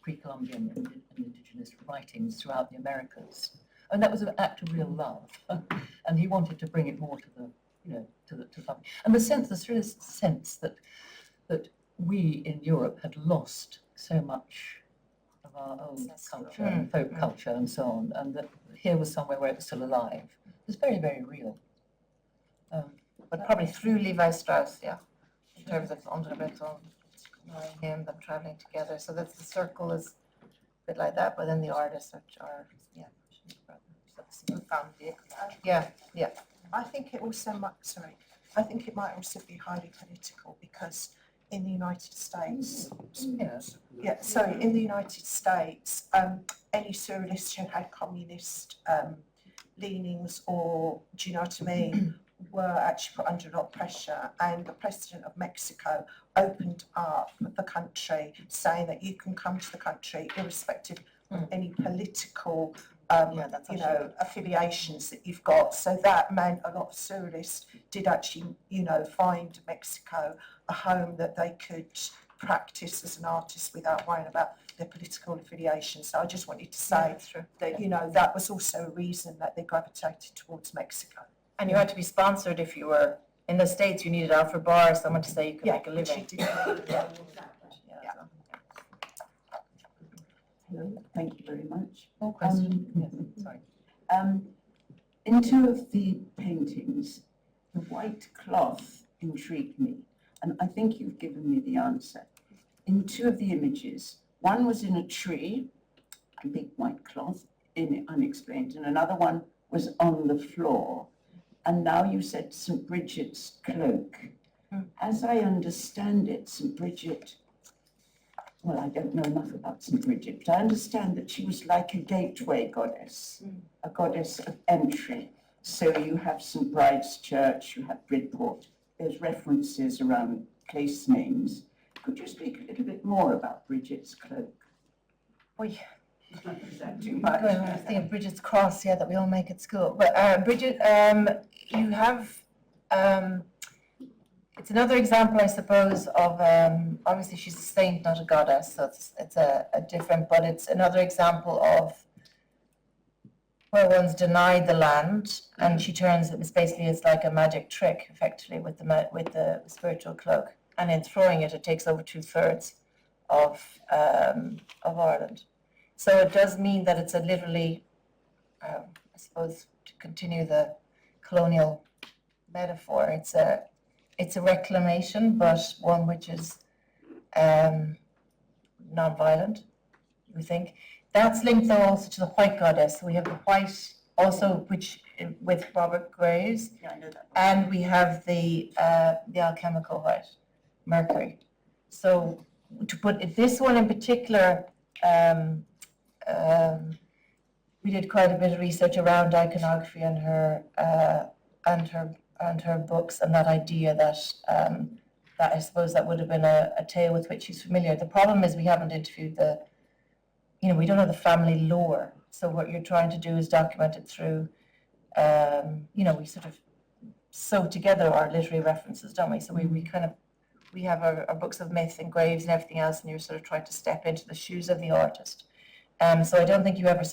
C: pre-Columbian and indigenous writings throughout the Americas, and that was an act of real love, and he wanted to bring it more to the public. And the surrealist sense that we in Europe had lost so much of our own culture and folk culture and so on, and that here was somewhere where it was still alive. It was very, very real.
D: But probably through Levi Strauss, yeah, in terms of André Breton, knowing him, them traveling together. So that's the circle is a bit like that, but then the artists are yeah.
F: I think it also might, I think it might also be highly political because in the United States, in the United States, any surrealists who had communist leanings, or do you know what I mean, were actually put under a lot of pressure, and the president of Mexico opened up the country, saying that you can come to the country irrespective of any political affiliations that you've got. So that meant a lot of surrealists did actually, find Mexico a home that they could practice as an artist without worrying about their political affiliations. So I just wanted to say that, that was also a reason that they gravitated towards Mexico.
D: And you had to be sponsored if you were in the States. You needed Alfred Barr, someone to say you could make a living.
G: Hello, thank you very much.
C: More questions? Yes, sorry.
G: In two of the paintings, the white cloth intrigued me, and I think you've given me the answer. In two of the images, one was in a tree, a big white cloth, unexplained, and another one was on the floor. And now you said St. Bridget's cloak. As I understand it, St. Bridget, well, I don't know enough about St. Bridget, but I understand that she was like a gateway goddess, a goddess of entry. So you have St. Bride's Church, you have Bridport, there's references around place names. Could you speak a little bit more about Bridget's cloak?
D: Too much. I think of Bridget's cross, that we all make at school. But Bridget, you have, It's another example, I suppose, of obviously she's a saint, not a goddess, so it's a different, but it's another example of where one's denied the land, and she turns it's basically it's like a magic trick, effectively, with the spiritual cloak, and in throwing it, it takes over 2/3 of Ireland. So it does mean that it's a literally, I suppose, to continue the colonial metaphor, it's a reclamation, but one which is non-violent, we think. That's linked though also to the white goddess. So we have the white also, which with Robert Graves,
G: Yeah, I know that.
D: and we have the alchemical white, Mercury. So to put this one in particular, we did quite a bit of research around iconography and her books, and that idea that I suppose that would have been a tale with which she's familiar. The problem is we haven't interviewed we don't know the family lore. So what you're trying to do is document it through, we sort of sew together our literary references, don't we? So we have our books of myth and graves and everything else, and you're sort of trying to step into the shoes of the artist. So I don't think you ever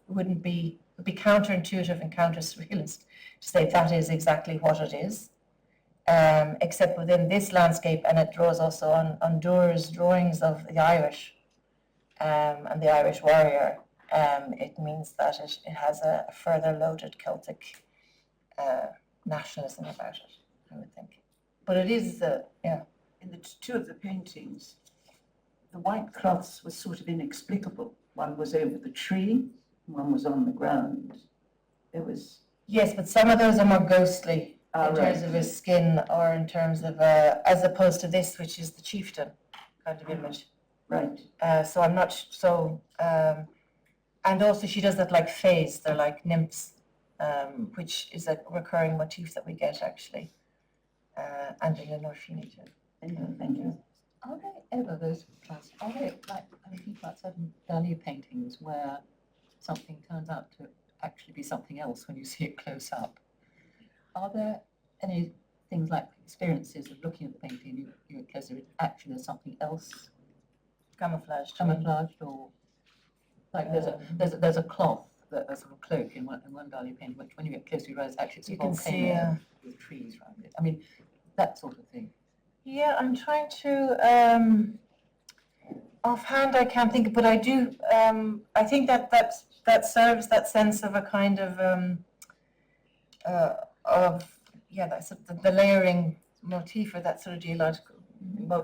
D: would be counterintuitive and counter-surrealist to say that is exactly what it is, except within this landscape, and it draws also on Durer's drawings of the Irish and the Irish warrior. It means that it has a further loaded Celtic nationalism about it, I would think. But it is,
G: In the two of the paintings, the white cloths were sort of inexplicable. One was over the tree, one was on the ground. It was...
D: Yes, but some of those are more ghostly in terms of his skin, or in terms of, as opposed to this, which is the chieftain kind of image.
G: Right.
D: So I'm not and also she does that like fays, they're like nymphs, which is a recurring motif that we get actually. And Leonora Carrington.
G: Thank you.
C: Are there ever those class? Are there like people like certain value paintings where something turns out to actually be something else when you see it close up? Are there any things like experiences of looking at the painting, you get closer, actually there's something else
D: Camouflaged.
C: or like there's a cloth, a sort of cloak in one value painting, which when you get closer you realise actually it's a
D: You can
C: volcano
D: see,
C: with trees around it. I mean, that sort of thing.
D: yeah, I'm trying to, offhand I can't think, but I do, I think that serves that sense of a kind of that's the layering motif, or that sort of geological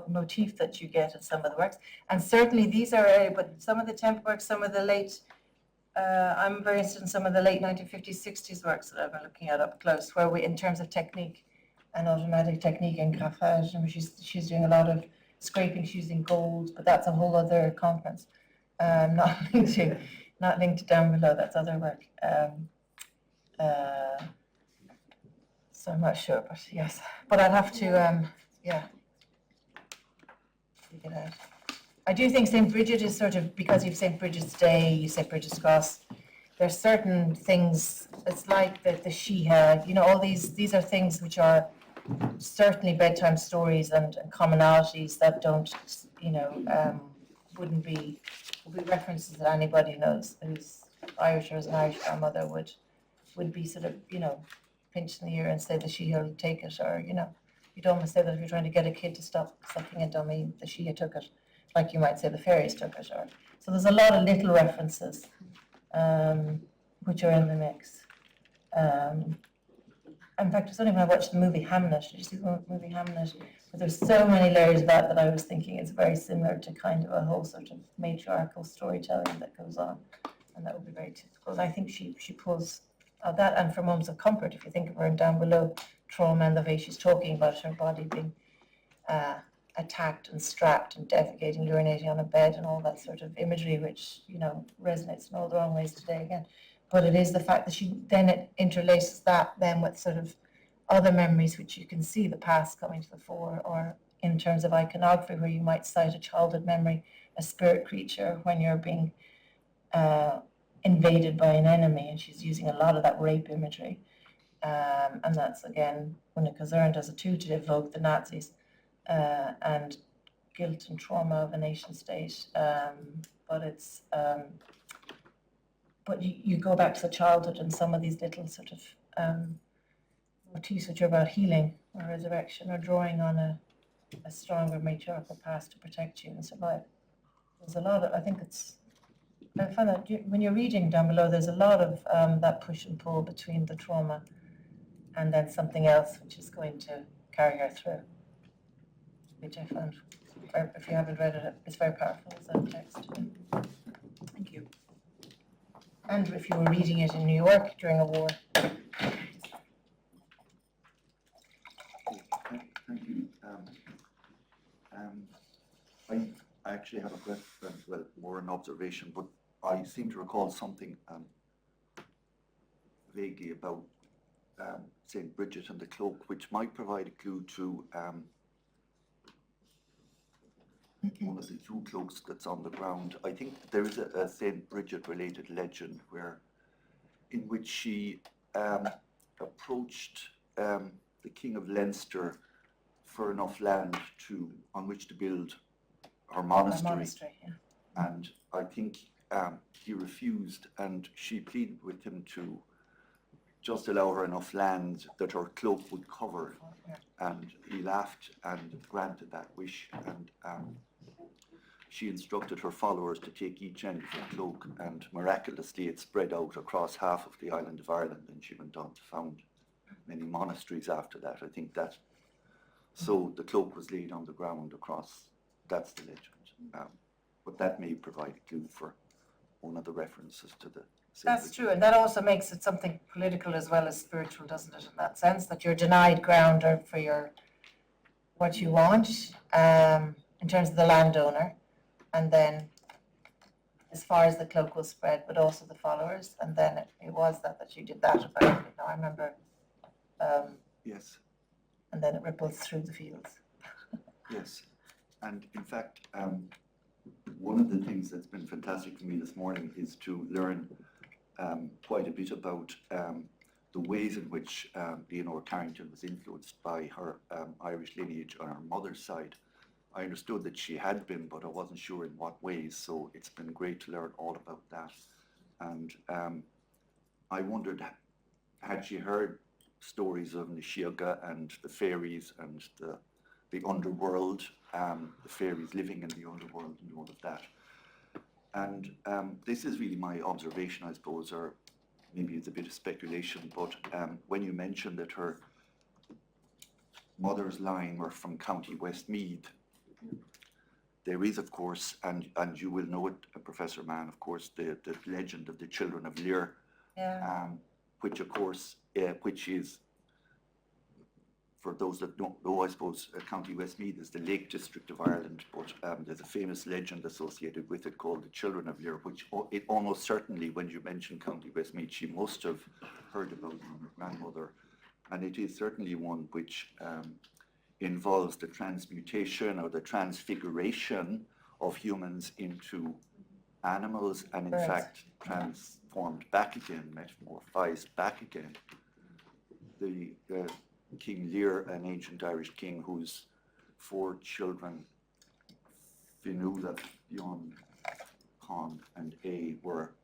D: motif that you get in some of the works. And certainly these are, but some of the temp works, some of the late, I'm very interested in some of the late 1950s, 60s works that I've been looking at up close, where we, in terms of technique and automatic technique and graffage, and she's doing a lot of scraping, she's using gold, but that's a whole other conference, not linked to down below, that's other work. So I'm not sure, but yes, but I'll have to, figure it out. I do think St. Bridget is sort of, because you've St. Bridget's Day, you St. Bridget's Cross, there's certain things, it's like the Sheha, all these are things which are certainly bedtime stories and commonalities that don't, would be references that anybody knows who's Irish or is an Irish grandmother would be sort of, pinch in the ear and say the Sheha will take it, or, you'd almost say that if you're trying to get a kid to stop sucking a dummy, the Sheha took it, like you might say the fairies took it. So there's a lot of little references which are in the mix. In fact, it's only when I watched the movie Hamnet, did you see the movie Hamnet? But there's so many layers of that I was thinking it's very similar to kind of a whole sort of matriarchal storytelling that goes on, and that would be very typical. I think she pulls that, and for moments of comfort, if you think of her down below, trauma and the way she's talking about her body being attacked and strapped and defecating, urinating on a bed, and all that sort of imagery, which resonates in all the wrong ways today again. But it is the fact that she then interlaces that then with sort of other memories, which you can see the past coming to the fore, or in terms of iconography, where you might cite a childhood memory, a spirit creature, when you're being invaded by an enemy, and she's using a lot of that rape imagery. and that's again unikazerned as a tool to evoke the Nazis and guilt and trauma of a nation state. But it's but you go back to the childhood and some of these little sort of motifs which are about healing or resurrection or drawing on a stronger matriarchal past to protect you and survive. There's a lot of, I find that when you're reading down below, there's a lot of that push and pull between the trauma and then something else which is going to carry her through, which I found, if you haven't read it, it's very powerful as a text.
G: Thank you.
D: And if you were reading it in New York during a war.
H: Thank you. I actually have a question, well, more an observation, but I seem to recall something vaguely about St. Bridget and the cloak, which might provide a clue to one of the two cloaks that's on the ground. I think there is a St. Bridget related legend in which she approached the King of Leinster for enough land on which to build her monastery.
D: Yeah.
H: And I think he refused, and she pleaded with him to just allow her enough land that her cloak would cover. And he laughed and granted that wish. And she instructed her followers to take each end of her cloak, and miraculously it spread out across half of the island of Ireland, and she went on to found many monasteries after that. I think that. So the cloak was laid on the ground across. That's the legend. But that may provide a clue for one of the references to the.
D: That's true, and that also makes it something political as well as spiritual, doesn't it, in that sense, that you're denied ground or for what you want in terms of the landowner, and then as far as the cloak will spread, but also the followers, and then it was that you did that apparently. Now I remember.
H: Yes.
D: And then it ripples through the fields.
H: Yes, and in fact, one of the things that's been fantastic for me this morning is to learn quite a bit about the ways in which Leonora Carrington was influenced by her Irish lineage on her mother's side. I understood that she had been, but I wasn't sure in what ways, so it's been great to learn all about that. And I wondered, had she heard stories of Nishiaga and the fairies and the underworld, the fairies living in the underworld and all of that. And this is really my observation, I suppose, or maybe it's a bit of speculation, but when you mentioned that her mother's line were from County Westmeath, there is, of course, and you will know it, Professor Mann, of course, the legend of the children of Lear, which, of course, which is, for those that don't know, I suppose, County Westmeath is the Lake District of Ireland, but there's a famous legend associated with it called the Children of Lear, which it almost certainly, when you mention County Westmeath, she must have heard about from her grandmother. And it is certainly one which involves the transmutation or the transfiguration of humans into animals, and in fact transformed back again, metamorphized back again. The King Lear, an ancient Irish king whose 4 children, Finuala, Fionn, Con, and A, were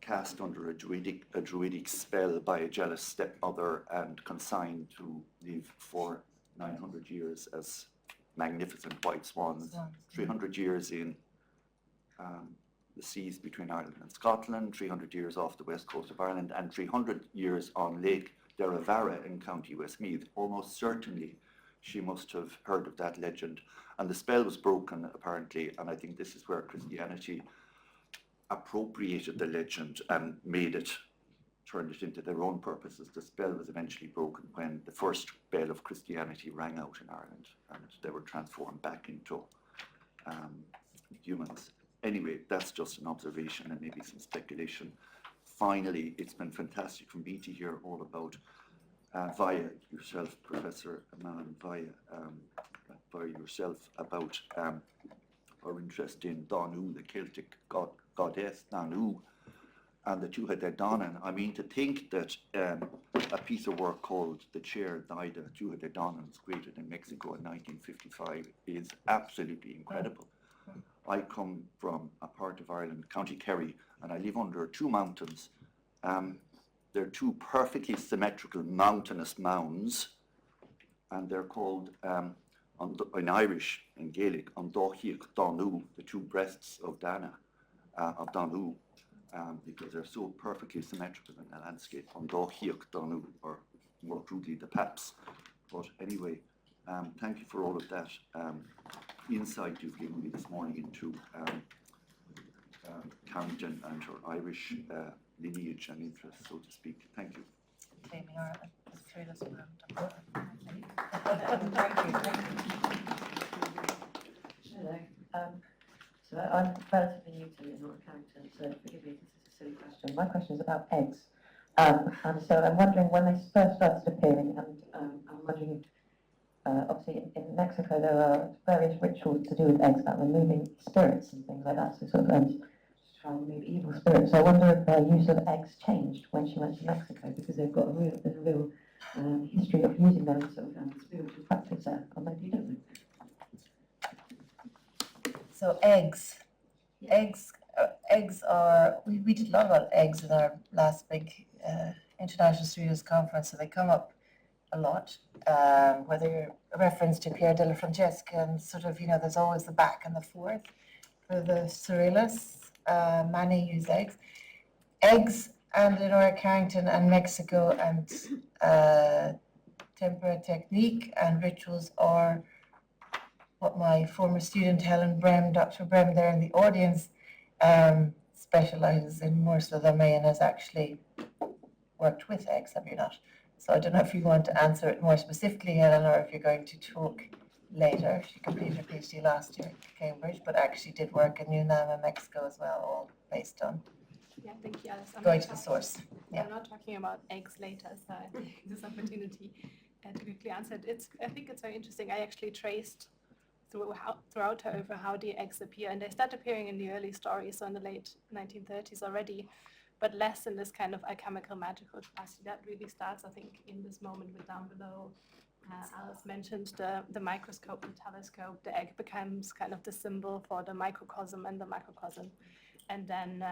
H: cast under a druidic spell by a jealous stepmother and consigned to live for 900 years as magnificent white swans, 300 years in the seas between Ireland and Scotland, 300 years off the west coast of Ireland, and 300 years on Lake Derravara in County Westmeath. Almost certainly she must have heard of that legend. And the spell was broken, apparently, and I think this is where Christianity appropriated the legend and turned it into their own purposes. The spell was eventually broken when the first bell of Christianity rang out in Ireland, and they were transformed back into humans. Anyway, that's just an observation and maybe some speculation. Finally, it's been fantastic for me to hear all about, via yourself, Professor Mann, via yourself, about our interest in Danu, the Celtic goddess Danu, and that you had that Donnan. I mean, to think that a piece of work called The Chair Daida Tuha de Donans, created in Mexico in 1955, is absolutely incredible. I come from a part of Ireland, County Kerry, and I live under two mountains. They're two perfectly symmetrical mountainous mounds, and they're called, in Irish, in Gaelic, an dóchiach Donú, the two breasts of Dana, of Donú, because they're so perfectly symmetrical in the landscape, an dóchiach Donú, or more crudely, the paps. But anyway, thank you for all of that insight you've given me this morning into Carrington and her Irish lineage and interest, so to speak. Thank you.
D: Okay, Leonora, let's throw this around.
I: Hello. So I'm relatively new to Leonora Carrington, so forgive me if this is a silly question. My question is about eggs. And so I'm wondering when they first started appearing, and I'm wondering, obviously in Mexico there are various rituals to do with eggs about removing spirits and things like that, so sort of to try and remove evil spirits. So I wonder if their use of eggs changed when she went to Mexico, because they've got there's a real history of using them as sort of spiritual practice there, or maybe you don't know.
D: So eggs are, we did a lot about eggs in our last big International Studios Conference, so they come up a lot, whether you're a reference to Pier della Francesca, and sort of, there's always the back and the forth for the surrealists. Many use eggs. Eggs and Leonora Carrington and Mexico and tempera technique and rituals are what my former student Helen Brem, Dr. Brem there in the audience, specializes in more so than me and has actually worked with eggs, have you not? So I don't know if you want to answer it more specifically, Helen, or if you're going to talk later. She completed her PhD last year at Cambridge, but actually did work in Yunnan and Mexico as well, all based on
B: Yeah, thank you, Alice.
D: going to the source. Yeah.
B: I'm not talking about eggs later, so I think this opportunity to quickly answer it. I think it's very interesting. I actually traced throughout her over how the eggs appear, and they start appearing in the early stories, so in the late 1930s already, but less in this kind of alchemical magical capacity. That really starts, I think, in this moment with Down Below. Alice mentioned the microscope and telescope. The egg becomes kind of the symbol for the microcosm and the macrocosm, and then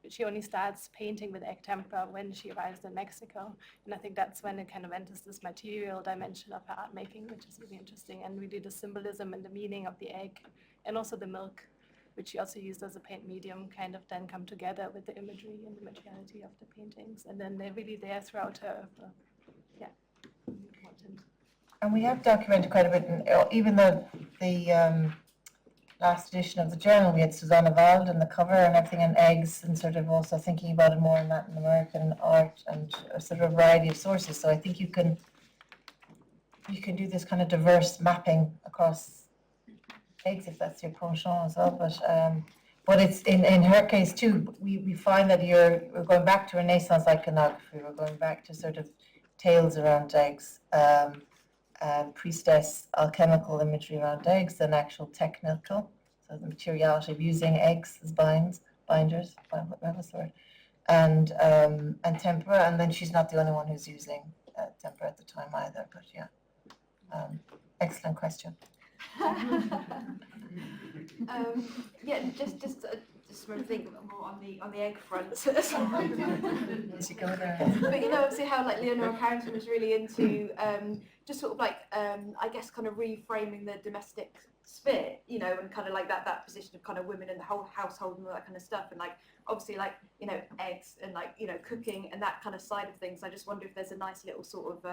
B: she only starts painting with egg tempera when she arrives in Mexico, and I think that's when it kind of enters this material dimension of her art making, which is really interesting, and really the symbolism and the meaning of the egg, and also the milk, which she also used as a paint medium, kind of then come together with the imagery and the materiality of the paintings, and then they're really there throughout her. Yeah, important.
D: And we have documented quite a bit, and even though the last edition of the journal, we had Susanna Wald in the cover and everything, and eggs, and sort of also thinking about it more in Latin American art and a sort of variety of sources. So I think you can do this kind of diverse mapping across eggs if that's your penchant as well. But it's in her case too. We find that we're going back to Renaissance iconography. We're going back to sort of tales around eggs. Priestess alchemical imagery around eggs than actual technical, so the materiality of using eggs as binders, whatever the word, and tempera, and then she's not the only one who's using tempera at the time either, but yeah. Excellent question.
E: Yeah, just sort of think more on the egg front.
D: As you go there.
E: But obviously how like Leonora Carrington was really into just sort of like I guess kind of reframing the domestic sphere, and kind of like that position of kind of women in the whole household and all that kind of stuff, and like obviously like eggs and like cooking and that kind of side of things. I just wonder if there's a nice little sort of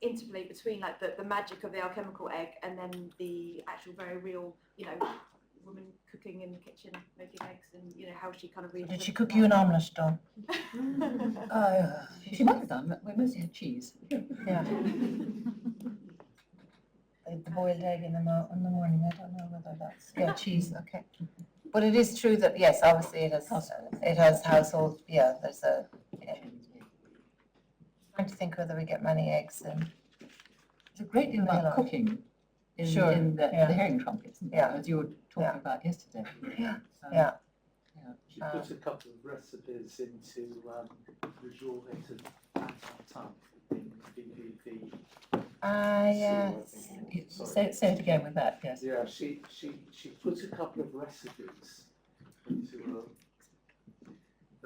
E: interplay between like the magic of the alchemical egg and then the actual very real woman cooking in the kitchen making eggs, and how she kind of
D: Did she cook you an omelette, Dawn?
C: She might have done. We mostly had cheese.
D: Yeah. The boiled egg in the morning. I don't know whether that's cheese. Okay. But it is true that yes, obviously it has household. Yeah, there's a. Yeah. Trying to think whether we get many eggs in.
C: There's a great deal about cooking in the herring trumpets, as you were talking about yesterday.
D: Yeah.
J: She put a couple of recipes into the journal at that time. DPV.
D: Yes.
C: Say it again with that, yes.
J: Yeah, she put a couple of recipes into a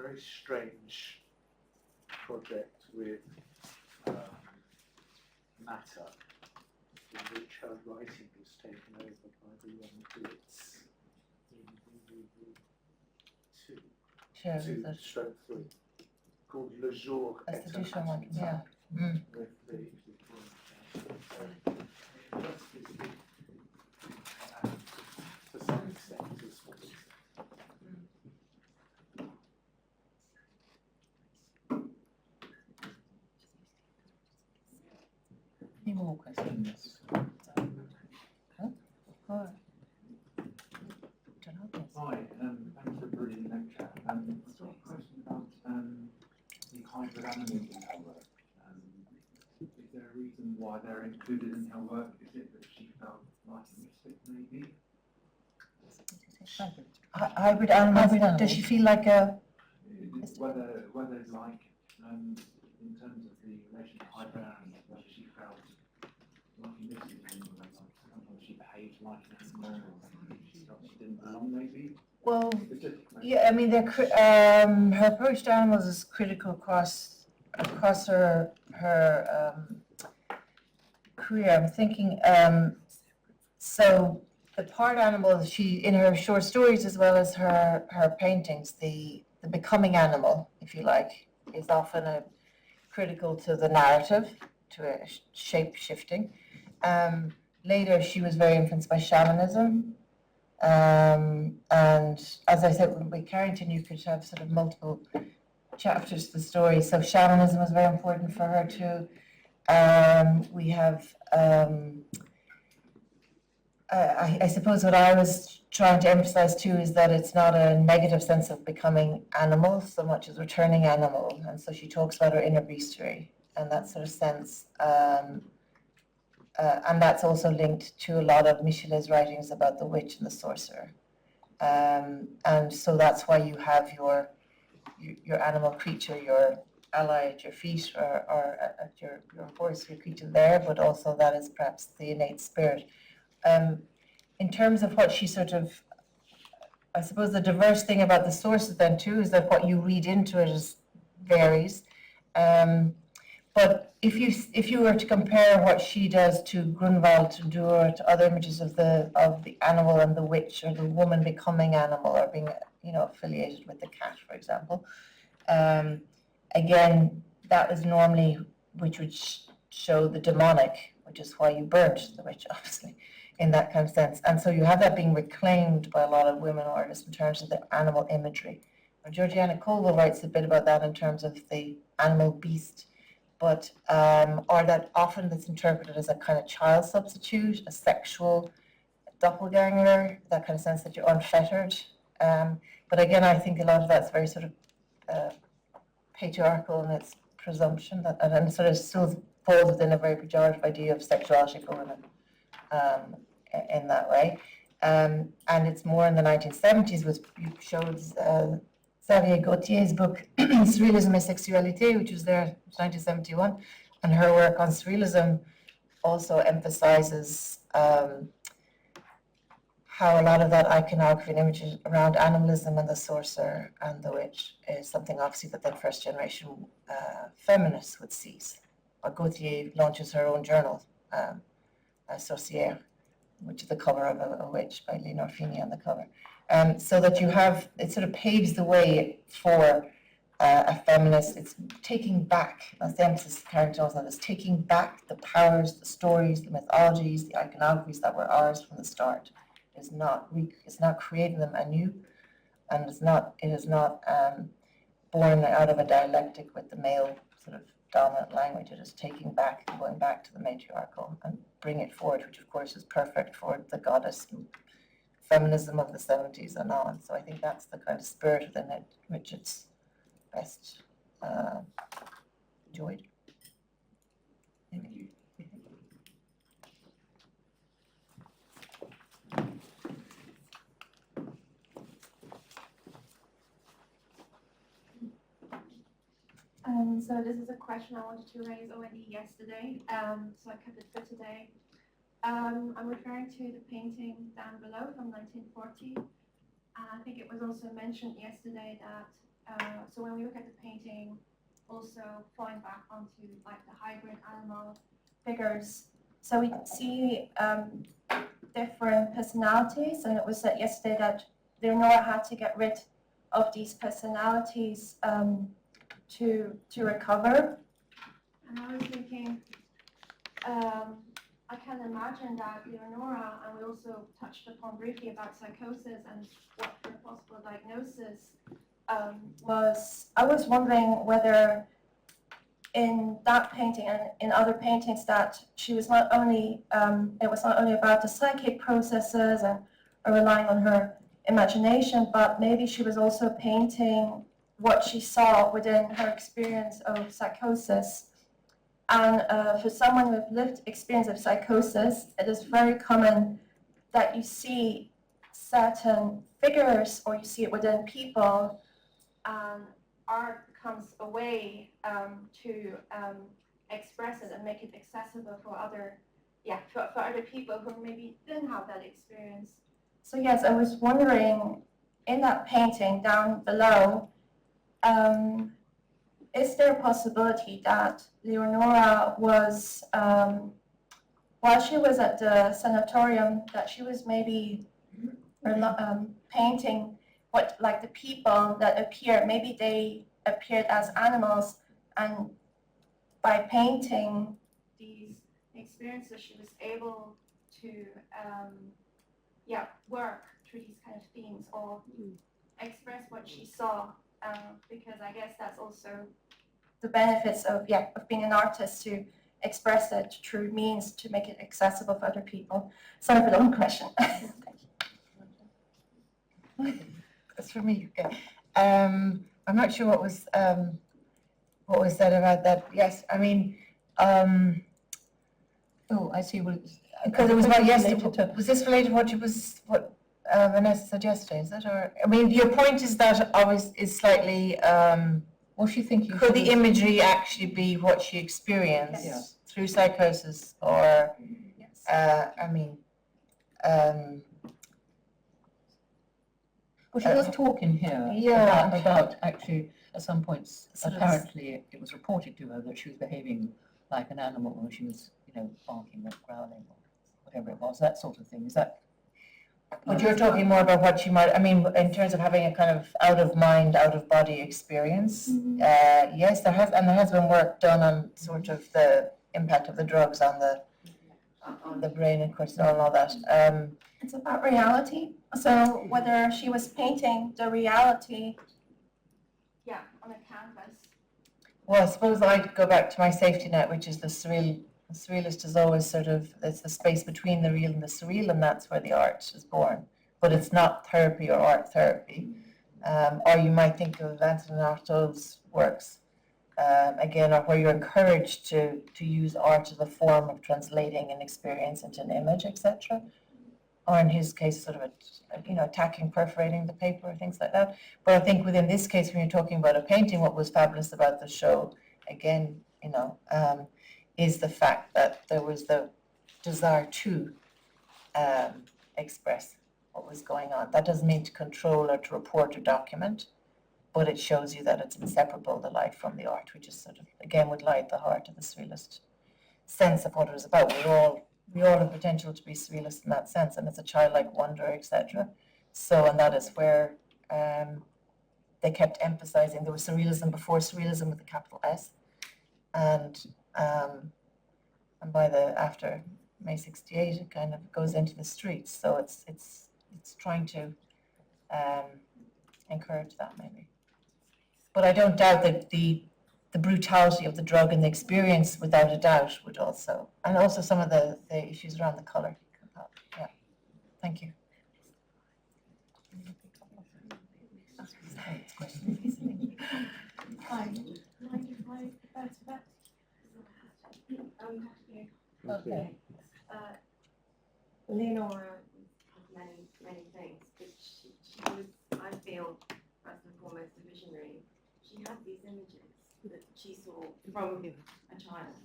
J: very strange project with matter, in which her writing was taken over by the young poets in DPV 2/3, called Le Jour
D: That's
J: est
D: the
J: un
D: Duchamp one,
J: attentat.
D: yeah. Mm.
J: With the to some extent is what it's
C: Any more questions? Huh?
D: Or-
K: Hi, thanks for a brilliant lecture. I've got a question about the hybrid animals in her work. Is there a reason why they're included in her work? Is it that she felt like a mystic, maybe?
D: Hybrid animals, does she feel like a,
K: Whether like, in terms of the relation to hybrid animals, whether she felt like a mystic, like sometimes she behaved like an animal, or she felt she didn't belong, maybe?
D: well,
K: Specific, maybe?
D: yeah, I mean, her approach to animals is critical across her career. I'm thinking, so the part animal, she, in her short stories as well as her paintings, the becoming animal, if you like, is often critical to the narrative, to a shape shifting. Later, she was very influenced by shamanism. And as I said, with Carrington, you could have sort of multiple chapters to the story. So shamanism was very important for her too. We have, I suppose what I was trying to emphasize too is that it's not a negative sense of becoming animal so much as returning animal. And so she talks about her inner beastery and that sort of sense. And that's also linked to a lot of Michelet's writings about the witch and the sorcerer. And so that's why you have your animal creature, your ally at your feet or at your horse, your creature there, but also that is perhaps the innate spirit. In terms of what she sort of, I suppose the diverse thing about the sources then too is that what you read into it varies. But if you were to compare what she does to Grunwald, to Durer, to other images of the animal and the witch or the woman becoming animal or being affiliated with the cat, for example, again that is normally which would show the demonic, which is why you burnt the witch, obviously, in that kind of sense. And so you have that being reclaimed by a lot of women artists in terms of the animal imagery. And Georgiana Colville writes a bit about that in terms of the animal beast. But or that often that's interpreted as a kind of child substitute, a sexual doppelganger, that kind of sense that you're unfettered. But again, I think a lot of that's very sort of patriarchal in its presumption, and sort of still falls within a very pejorative idea of sexuality for women in that way. And it's more in the 1970s, which you showed Xavier Gautier's book, Surrealism et Sexualité, which was there in 1971, and her work on surrealism also emphasizes how a lot of that iconography and images around animalism and the sorcerer and the witch is something obviously that the first generation feminists would seize. Or Gautier launches her own journal, Sorcière, which is the cover of a witch by Leonora Fini on the cover. So that you have, it sort of paves the way for a feminist. It's taking back, that's the emphasis Carrington also has, taking back the powers, the stories, the mythologies, the iconographies that were ours from the start. It's not creating them anew, and it is not born out of a dialectic with the male sort of dominant language. It is taking back and going back to the matriarchal and bring it forward, which of course is perfect for the goddess feminism of the 70s and on. So I think that's the kind of spirit within it which it's best enjoyed.
K: Thank you.
L: So this is a question I wanted to raise already yesterday, so I kept it for today. I'm referring to the painting down below from 1940. And I think it was also mentioned yesterday that, so when we look at the painting, also falling back onto like the hybrid animal figures, so we see different personalities, and it was said yesterday that Leonora had to get rid of these personalities to recover. And I was thinking, I can imagine that Leonora, and we also touched upon briefly about psychosis and what her possible diagnosis was. I was wondering whether in that painting and in other paintings that she was not only, it was not only about the psychic processes and relying on her imagination, but maybe she was also painting what she saw within her experience of psychosis. And for someone with lived experience of psychosis, it is very common that you see certain figures or you see it within people, and art becomes a way to express it and make it accessible for other, for other people who maybe didn't have that experience. So yes, I was wondering, in that painting down below, is there a possibility that Leonora was, while she was at the sanatorium, that she was maybe painting what, like the people that appear, maybe they appeared as animals, and by painting these experiences, she was able to, work through these kind of themes or express what she saw. Because I guess that's also the benefits of being an artist, to express it through means to make it accessible for other people. Sorry for the long question.
D: That's for me. Okay. I'm not sure what was said about that. Yes, I mean, I see. Because it was what yesterday. Was this related to what Vanessa said yesterday? Is it, or I mean, your point is that always is slightly.
C: What do you think?
D: Could the imagery actually be what she experienced through psychosis, or
C: Well, she was talking here about actually at some points, apparently it was reported to her that she was behaving like an animal when she was, barking or growling or whatever it was, that sort of thing. Is that?
D: But you're talking more about what she might, in terms of having a kind of out of mind, out of body experience.
L: Mm-hmm.
D: Yes, there has been work done on sort of the impact of the drugs on the brain and cortisol and all that.
L: It's about reality. So whether she was painting the reality, on a canvas.
D: Well, I suppose I'd go back to my safety net, which is the surreal. The surrealist is always it's the space between the real and the surreal, and that's where the art is born. But it's not therapy or art therapy. Or you might think of Vincent Artaud's works, again, or where you're encouraged to use art as a form of translating an experience into an image, etc. Or in his case, sort of attacking, perforating the paper, things like that. But I think within this case, when you're talking about a painting, what was fabulous about the show, again, is the fact that there was the desire to express what was going on. That doesn't mean to control or to report or document, but it shows you that it's inseparable, the light from the art, which is sort of, again, would lie at the heart of the surrealist sense of what it was about. We all have potential to be surrealist in that sense, and it's a childlike wonder, etc. So, and that is where they kept emphasizing there was surrealism before surrealism with a capital S, and by after May '68, it kind of goes into the streets. So it's trying to encourage that, maybe. But I don't doubt that the brutality of the drug and the experience, without a doubt, would also, and also some of the issues around the color. Yeah, thank you.
L: Hi.
C: Okay.
I: Leonora has many things, but she was, I feel, first and foremost, a visionary. She had these images,
M: that she saw from a child.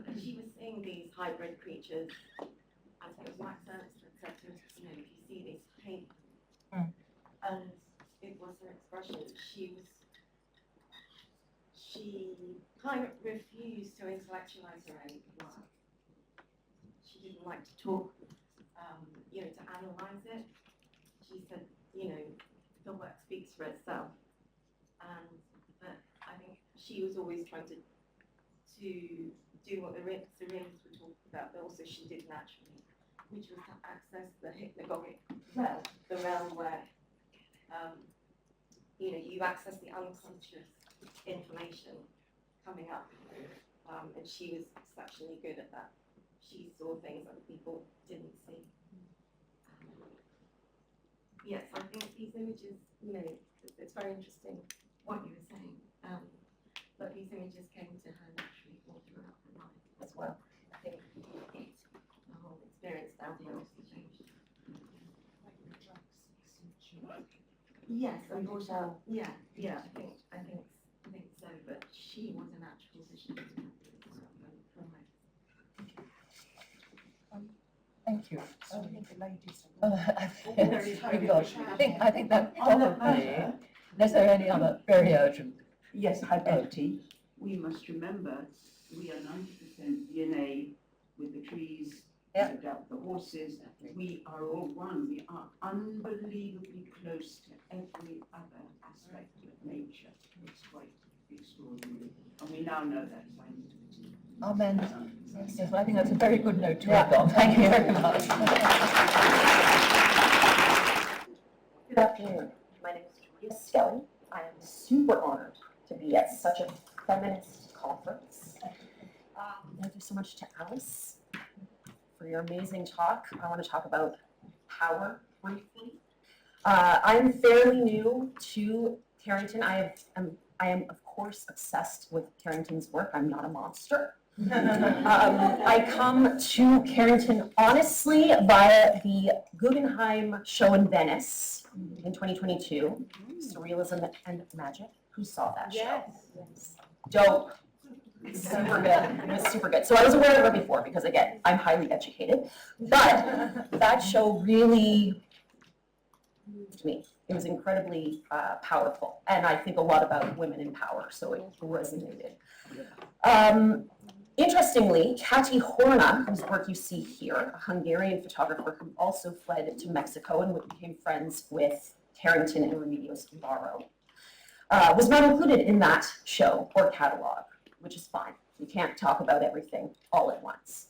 M: And she was seeing these hybrid creatures, as it was Max Ernst that said to us, you know, if you see these, paint them. And it was her expression. She kind of refused to intellectualize her own work. She didn't like to talk, you know, to analyze it. She said, you know, the work speaks for itself. And I think she was always trying to do what the surrealists were talking about, but also she did naturally, which was to access the hypnagogic realm, the realm where, you know, you access the unconscious information coming up, and she was exceptionally good at that. She saw things other people didn't see. Yes, I think these images, you know, it's very interesting what you were saying, but these images came to her naturally all throughout her life as well. I think the whole experience down here also changed. Yes, unfortunately, yeah, I think so, but she was a natural vision from
D: Thank you.
F: So I think the ladies
C: I think that probably, unless there are any other very urgent.
G: Yes, hi Betty. We must remember we are 90% DNA with the trees, no doubt the horses. We are all one. We are unbelievably close to every other aspect of nature. It's quite extraordinary. And we now know that scientifically.
C: Amen. Yes, I think that's a very good note to end on. Thank you very much.
A: Good afternoon. My name is Julia Skelly. I am super honored to be at such a feminist conference. Thank you so much to Alice for your amazing talk. I want to talk about power briefly. I'm fairly new to Carrington. I am of course obsessed with Carrington's work. I'm not a monster. I come to Carrington honestly via the Guggenheim show in Venice in 2022, Surrealism and Magic. Who saw that show? Yes. Dope. Super good. It was super good. So I was aware of it before because, again, I'm highly educated. But that show really moved me. It was incredibly powerful. And I think a lot about women in power, so it resonated. Interestingly, Kati Horna, whose work you see here, a Hungarian photographer who also fled to Mexico and became friends with Carrington and Remedios Varo, was not included in that show or catalog, which is fine. You can't talk about everything all at once.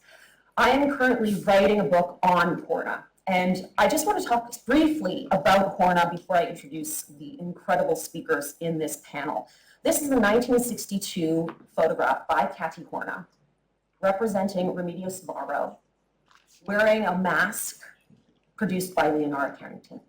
A: I am currently writing a book on Horna, and I just want to talk briefly about Horna before I introduce the incredible speakers in this panel. This is a 1962 photograph by Kati Horna, representing Remedios Varo, wearing a mask produced by Leonora Carrington.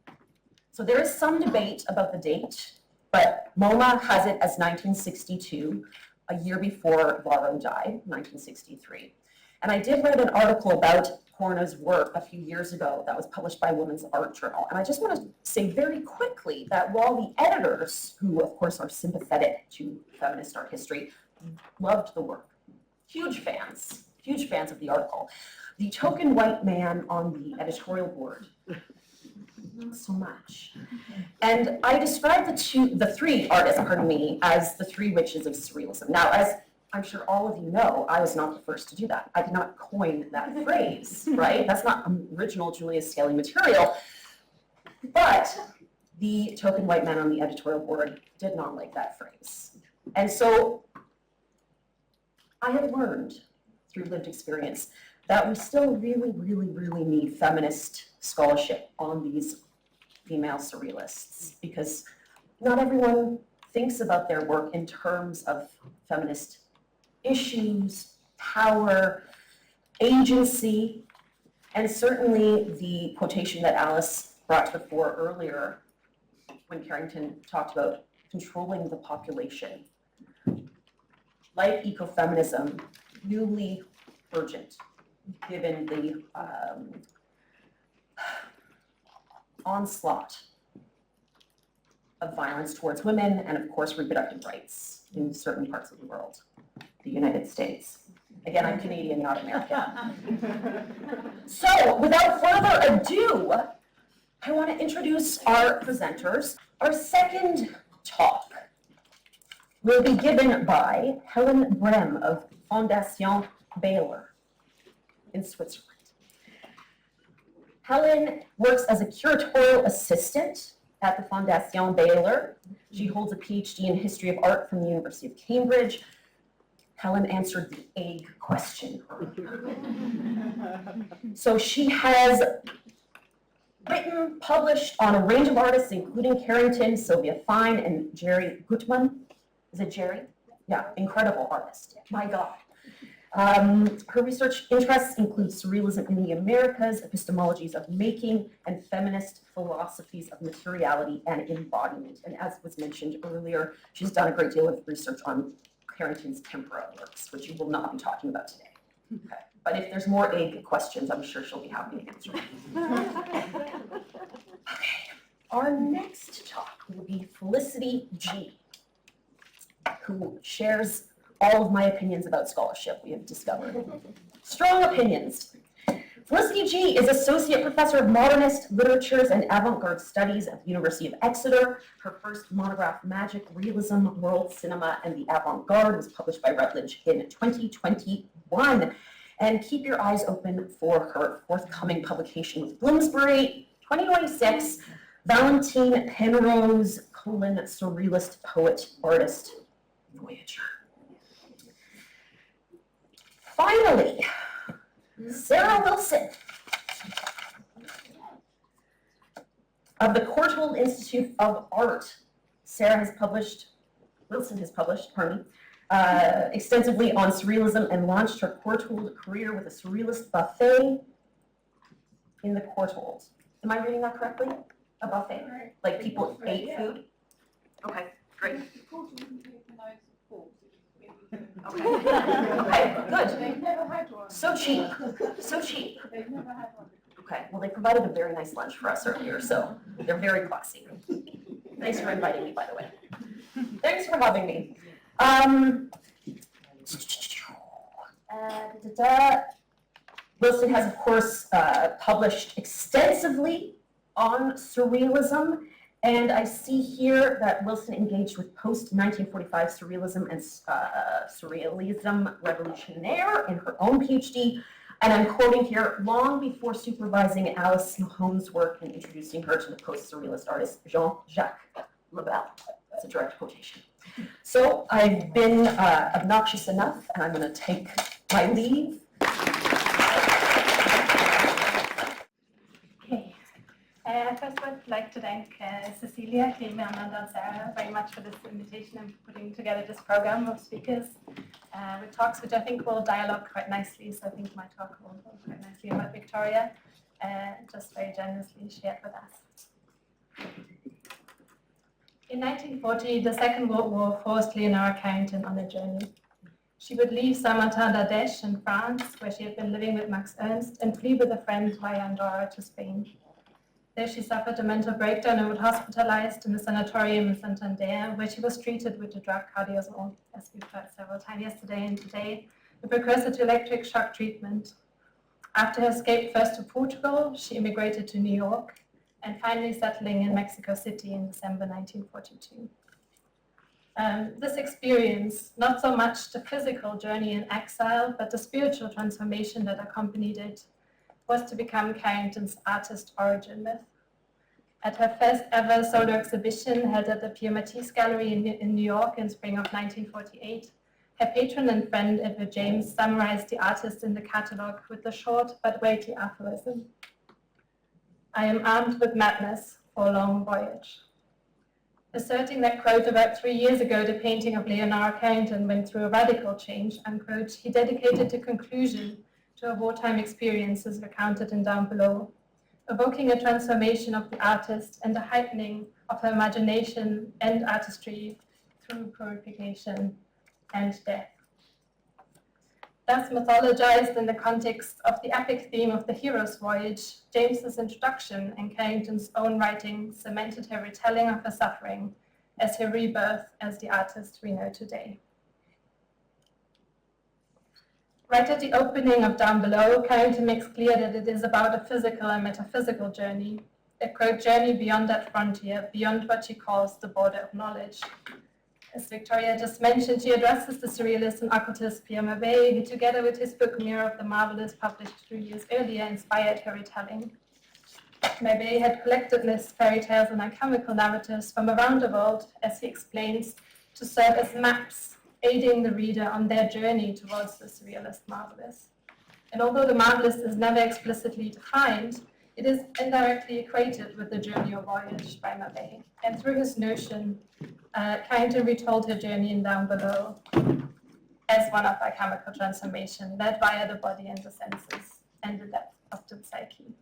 A: So there is some debate about the date, but MoMA has it as 1962, a year before Varo died, 1963. And I did write an article about Horna's work a few years ago that was published by Women's Art Journal. And I just want to say very quickly that while the editors, who of course are sympathetic to feminist art history, loved the work, huge fans of the article, the token white man on the editorial board, not so much. And I described the three artists, as the three witches of surrealism. Now, as I'm sure all of you know, I was not the first to do that. I did not coin that phrase, right? That's not original Julia Skelly material. But the token white man on the editorial board did not like that phrase. And so I have learned through lived experience that we still really need feminist scholarship on these female surrealists, because not everyone thinks about their work in terms of feminist issues, power, agency, and certainly the quotation that Alice brought to the fore earlier when Carrington talked about controlling the population. Like ecofeminism, newly urgent, given the onslaught of violence towards women and, of course, reproductive rights.
D: in certain parts of the world, the United States. Again, I'm Canadian, not American. So, without further ado, I want to introduce our presenters. Our second talk will be given by Helen Brem of Fondation Baylor in Switzerland. Helen works as a curatorial assistant at the Fondation Baylor. She holds a PhD in history of art from the University of Cambridge. Helen answered the egg question earlier. So she has written, published on a range of artists, including Carrington, Sylvia Fine, and Jerry Gutmann. Is it Jerry? Yeah, incredible artist. My God. Her research interests include surrealism in the Americas, epistemologies of making, and feminist philosophies of materiality and embodiment. And as was mentioned earlier, she's done a great deal of research on Carrington's tempera works, which you will not be talking about today. Okay. But if there's more egg questions, I'm sure she'll be happy to answer. Okay. Our next talk will be Felicity G, who shares all of my opinions about scholarship, we have discovered. Strong opinions. Felicity G is Associate Professor of Modernist Literatures and Avant-Garde Studies at the University of Exeter. Her first monograph, Magic, Realism, World Cinema, and the Avant-Garde, was published by Routledge in 2021. And keep your eyes open for her forthcoming publication with Bloomsbury, 2026, Valentine Penrose, Surrealist Poet, Artist, Voyager. Finally, Sarah Wilson of the Courtauld Institute of Art. Wilson has published, extensively on surrealism and launched her Courtauld career with a surrealist buffet in the Courtauld. Am I reading that correctly? A buffet? Like people ate food? Okay, great. Okay. Okay, good.
B: They've never had one.
D: So cheap, so cheap.
B: They've never had one.
D: Okay, well, they provided a very nice lunch for us earlier, so they're very classy. Thanks for inviting me, by the way. Thanks for having me. Wilson has, of course, published extensively on surrealism, and I see here that Wilson engaged with post-1945 surrealism and surrealism revolutionnaire in her own PhD, and I'm quoting here, long before supervising Alice Mahone's work and introducing her to the post-surrealist artist Jean-Jacques Lebel. That's a direct quotation. So I've been obnoxious enough, and I'm going to take my leave.
N: Okay. First, I would like to thank Cecilia, Cleme, Amanda, and Sarah very much for this invitation and putting together this program of speakers with talks, which I think will dialogue quite nicely. So I think my talk will go quite nicely about Victoria, just very generously shared with us. In 1940, the Second World War forced Leonora Carrington on a journey. She would leave Santander in France, where she had been living with Max Ernst, and flee with a friend via Andorra to Spain. There she suffered a mental breakdown and was hospitalized in a sanatorium in Santander, where she was treated with the drug cardiazol, as we've heard several times yesterday and today, the precursor to electric shock treatment. After her escape first to Portugal, she immigrated to New York, and finally settling in Mexico City in December 1942. This experience, not so much the physical journey in exile, but the spiritual transformation that accompanied it, was to become Carrington's artist origin myth. At her first ever solo exhibition held at the Pierre Matisse Gallery in New York in spring of 1948, her patron and friend Edward James summarized the artist in the catalogue with the short but weighty aphorism: "I am armed with madness for a long voyage." Asserting that, quote, about 3 years ago the painting of Leonora Carrington went through a radical change, unquote, he dedicated the conclusion to her wartime experiences recounted in Down Below, evoking a transformation of the artist and a heightening of her imagination and artistry through purification and death. Thus mythologized in the context of the epic theme of the hero's voyage, James's introduction and Carrington's own writing cemented her retelling of her suffering as her rebirth as the artist we know today. Right at the opening of Down Below, Carrington makes clear that it is about a physical and metaphysical journey, a quote, journey beyond that frontier, beyond what she calls the border of knowledge. As Victoria just mentioned, she addresses the surrealist and occultist Pierre Mavet, who together with his book Mirror of the Marvelous, published 3 years earlier, inspired her retelling. Mavet had collected myths, fairy tales, and alchemical narratives from around the world, as he explains, to serve as maps, aiding the reader on their journey towards the surrealist marvelous. And although the marvelous is never explicitly defined, it is indirectly equated with the journey or voyage by Mavet. And through his notion, Carrington retold her journey in Down Below as one of alchemical transformation, led via the body and the senses and the depth of the psyche.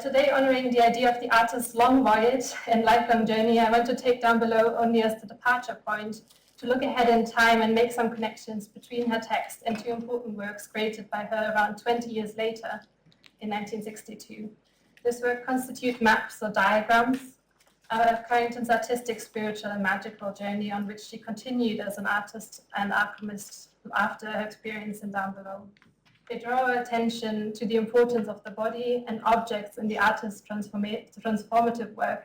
N: Today, honoring the idea of the artist's long voyage and lifelong journey, I want to take Down Below only as the departure point, to look ahead in time and make some connections between her text and 2 important works created by her around 20 years later, in 1962. This work constitutes maps or diagrams of Carrington's artistic, spiritual, and magical journey, on which she continued as an artist and alchemist after her experience in Down Below. They draw our attention to the importance of the body and objects in the artist's transformative work,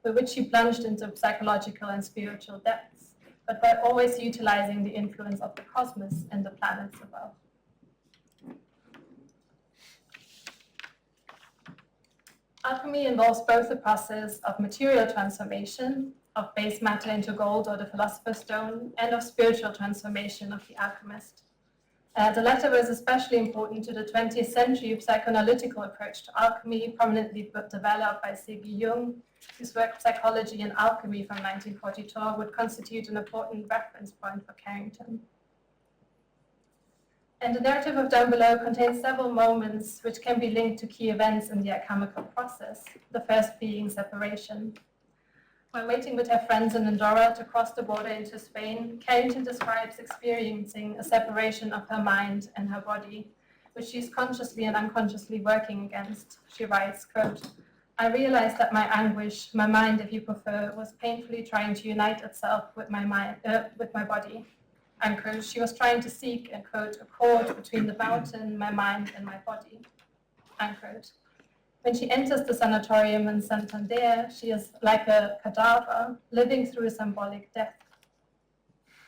N: with which she plunged into psychological and spiritual depths, but by always utilizing the influence of the cosmos and the planets above. Alchemy involves both the process of material transformation, of base matter into gold or the philosopher's stone, and of spiritual transformation of the alchemist. The latter was especially important to the 20th century psychoanalytical approach to alchemy, prominently developed by C.G. Jung, whose work Psychology and Alchemy from 1942 would constitute an important reference point for Carrington. And the narrative of Down Below contains several moments which can be linked to key events in the alchemical process, the first being separation. While waiting with her friends in Andorra to cross the border into Spain, Carrington describes experiencing a separation of her mind and her body, which she's consciously and unconsciously working against. She writes, quote, "I realized that my anguish, my mind if you prefer, was painfully trying to unite itself with my body." Unquote. She was trying to seek, quote, a chord between the mountain, my mind, and my body. Unquote. When she enters the sanatorium in Santander, she is like a cadaver, living through a symbolic death.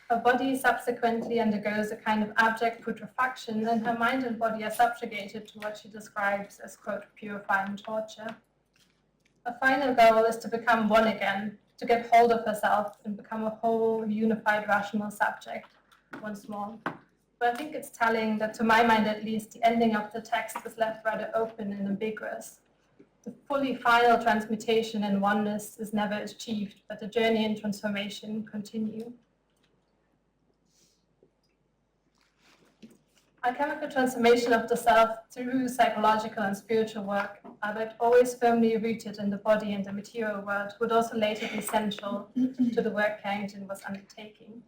N: Her body subsequently undergoes a kind of abject putrefaction, and her mind and body are subjugated to what she describes as, quote, purifying torture. Her final goal is to become one again, to get hold of herself and become a whole, unified, rational subject once more. But I think it's telling that, to my mind at least, the ending of the text is left rather open and ambiguous. The fully final transmutation and oneness is never achieved, but the journey and transformation continue. Alchemical transformation of the self through psychological and spiritual work, albeit always firmly rooted in the body and the material world, would also later be central to the work Carrington was undertaking.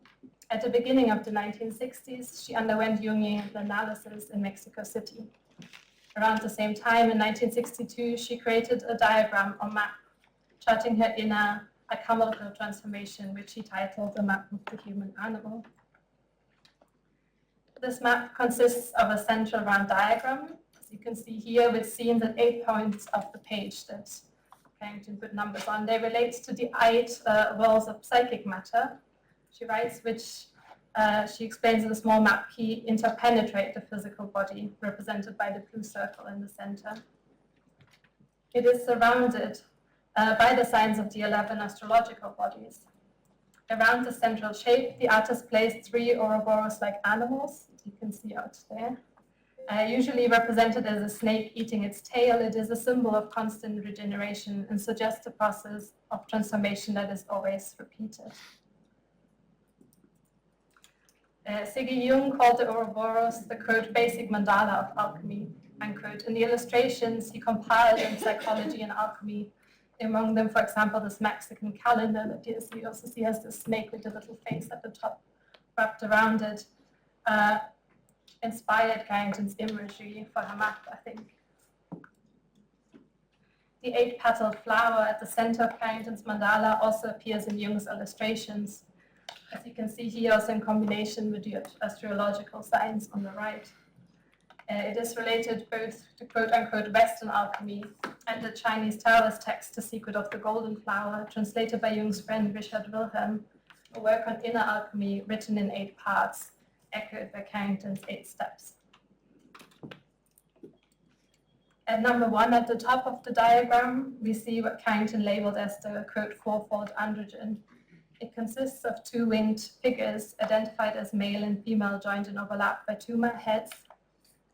N: At the beginning of the 1960s, she underwent Jungian analysis in Mexico City. Around the same time, in 1962, she created a diagram or map, charting her inner alchemical transformation, which she titled The Map of the Human Animal. This map consists of a central round diagram, as you can see here, with scenes at 8 points of the page that Carrington put numbers on. They relate to the 8 worlds of psychic matter, she writes, which she explains in a small map key interpenetrate the physical body, represented by the blue circle in the center. It is surrounded by the signs of the 11 astrological bodies. Around the central shape, the artist placed 3 Ouroboros-like animals, you can see out there. Usually represented as a snake eating its tail, it is a symbol of constant regeneration and suggests a process of transformation that is always repeated. C.G. Jung called the Ouroboros the, quote, basic mandala of alchemy, unquote. In the illustrations he compiled in Psychology and Alchemy, among them, for example, this Mexican calendar that you also see has this snake with a little face at the top wrapped around it, inspired Carrington's imagery for her map, I think. The 8-petaled flower at the center of Carrington's mandala also appears in Jung's illustrations, as you can see here, also in combination with the astrological signs on the right. It is related both to quote-unquote Western alchemy and the Chinese Taoist text, The Secret of the Golden Flower, translated by Jung's friend Richard Wilhelm, a work on inner alchemy written in 8 parts, echoed by Carrington's 8 steps. At number 1 at the top of the diagram, we see what Carrington labeled as the quote fourfold androgen. It consists of 2 winged figures identified as male and female, joined and overlapped by 2 heads,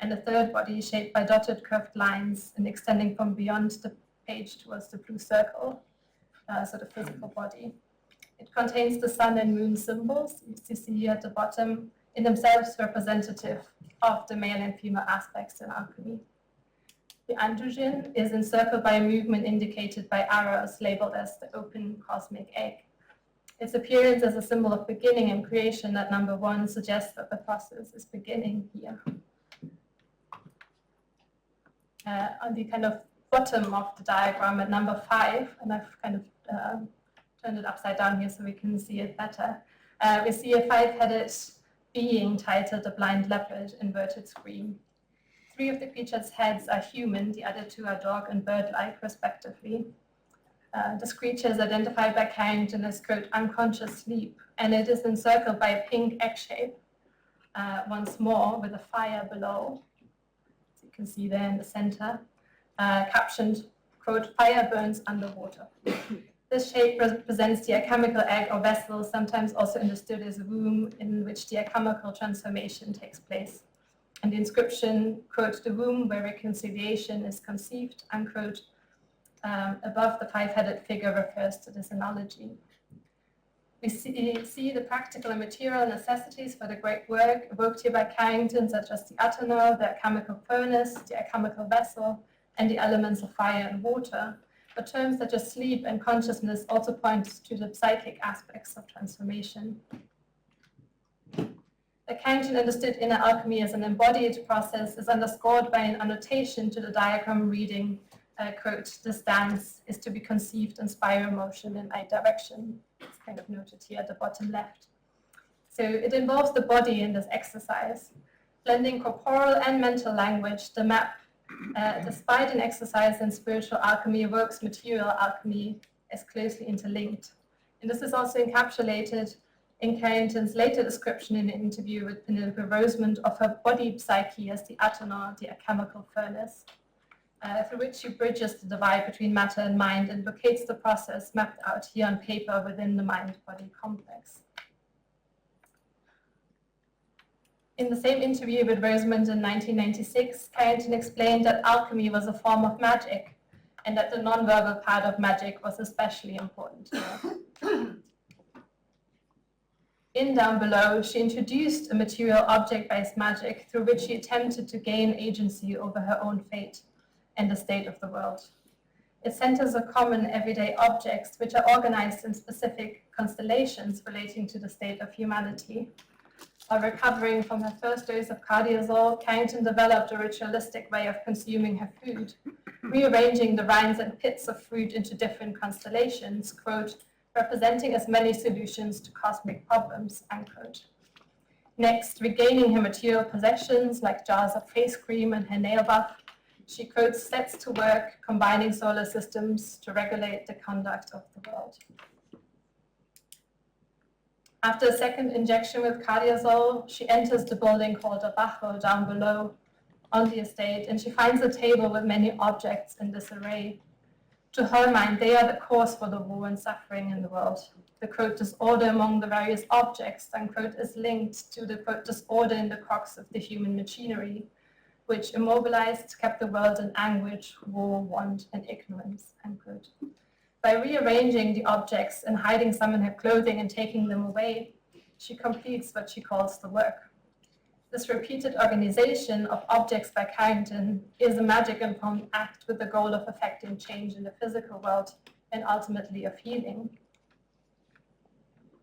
N: and a third body shaped by dotted curved lines and extending from beyond the page towards the blue circle, so the physical body. It contains the sun and moon symbols, you see here at the bottom, in themselves representative of the male and female aspects in alchemy. The androgen is encircled by a movement indicated by arrows labeled as the open cosmic egg. Its appearance as a symbol of beginning and creation at number 1 suggests that the process is beginning here. On the kind of bottom of the diagram at number 5, and I've kind of turned it upside down here so we can see it better, we see a 5-headed being titled the blind leopard, inverted scream. 3 of the creature's heads are human, the other 2 are dog and bird-like, respectively. This creature is identified by Carrington as, quote, unconscious sleep, and it is encircled by a pink egg shape, once more, with a fire below. As you can see there in the center, captioned, quote, fire burns underwater. This shape represents the alchemical egg or vessel, sometimes also understood as a womb in which the alchemical transformation takes place. And the inscription, quote, the womb where reconciliation is conceived, unquote, above the 5-headed figure refers to this analogy. We see the practical and material necessities for the great work evoked here by Carrington, such as the atonal, the alchemical furnace, the alchemical vessel, and the elements of fire and water. But terms such as sleep and consciousness also point to the psychic aspects of transformation. That Carrington understood inner alchemy as an embodied process is underscored by an annotation to the diagram reading, quote, this dance is to be conceived in spiral motion in either direction. It's kind of noted here at the bottom left. So it involves the body in this exercise. Blending corporal and mental language, the map, despite an exercise in spiritual alchemy, evokes material alchemy as closely interlinked. And this is also encapsulated in Carrington's later description in an interview with Penelope Rosemond of her body psyche as the atonal, the alchemical furnace, through which she bridges the divide between matter and mind and locates the process mapped out here on paper within the mind-body complex. In the same interview with Rosemond in 1996, Carrington explained that alchemy was a form of magic and that the nonverbal part of magic was especially important to her. In Down Below, she introduced a material object-based magic through which she attempted to gain agency over her own fate and the state of the world. It centers on common everyday objects which are organized in specific constellations relating to the state of humanity. While recovering from her first dose of cardiazol, Carrington developed a ritualistic way of consuming her food, rearranging the rinds and pits of fruit into different constellations, quote, representing as many solutions to cosmic problems, unquote. Next, regaining her material possessions like jars of face cream and her nail buff, she, quote, sets to work combining solar systems to regulate the conduct of the world. After a second injection with cardiazol, she enters the building called a bajo down below on the estate, and she finds a table with many objects in disarray. To her mind, they are the cause for the war and suffering in the world. The, quote, disorder among the various objects, unquote, is linked to the, quote, disorder in the cogs of the human machinery, which immobilized, kept the world in anguish, war, want, and ignorance, unquote. By rearranging the objects and hiding some in her clothing and taking them away, she completes what she calls the work. This repeated organization of objects by Carrington is a magic-informed act with the goal of effecting change in the physical world and ultimately of healing.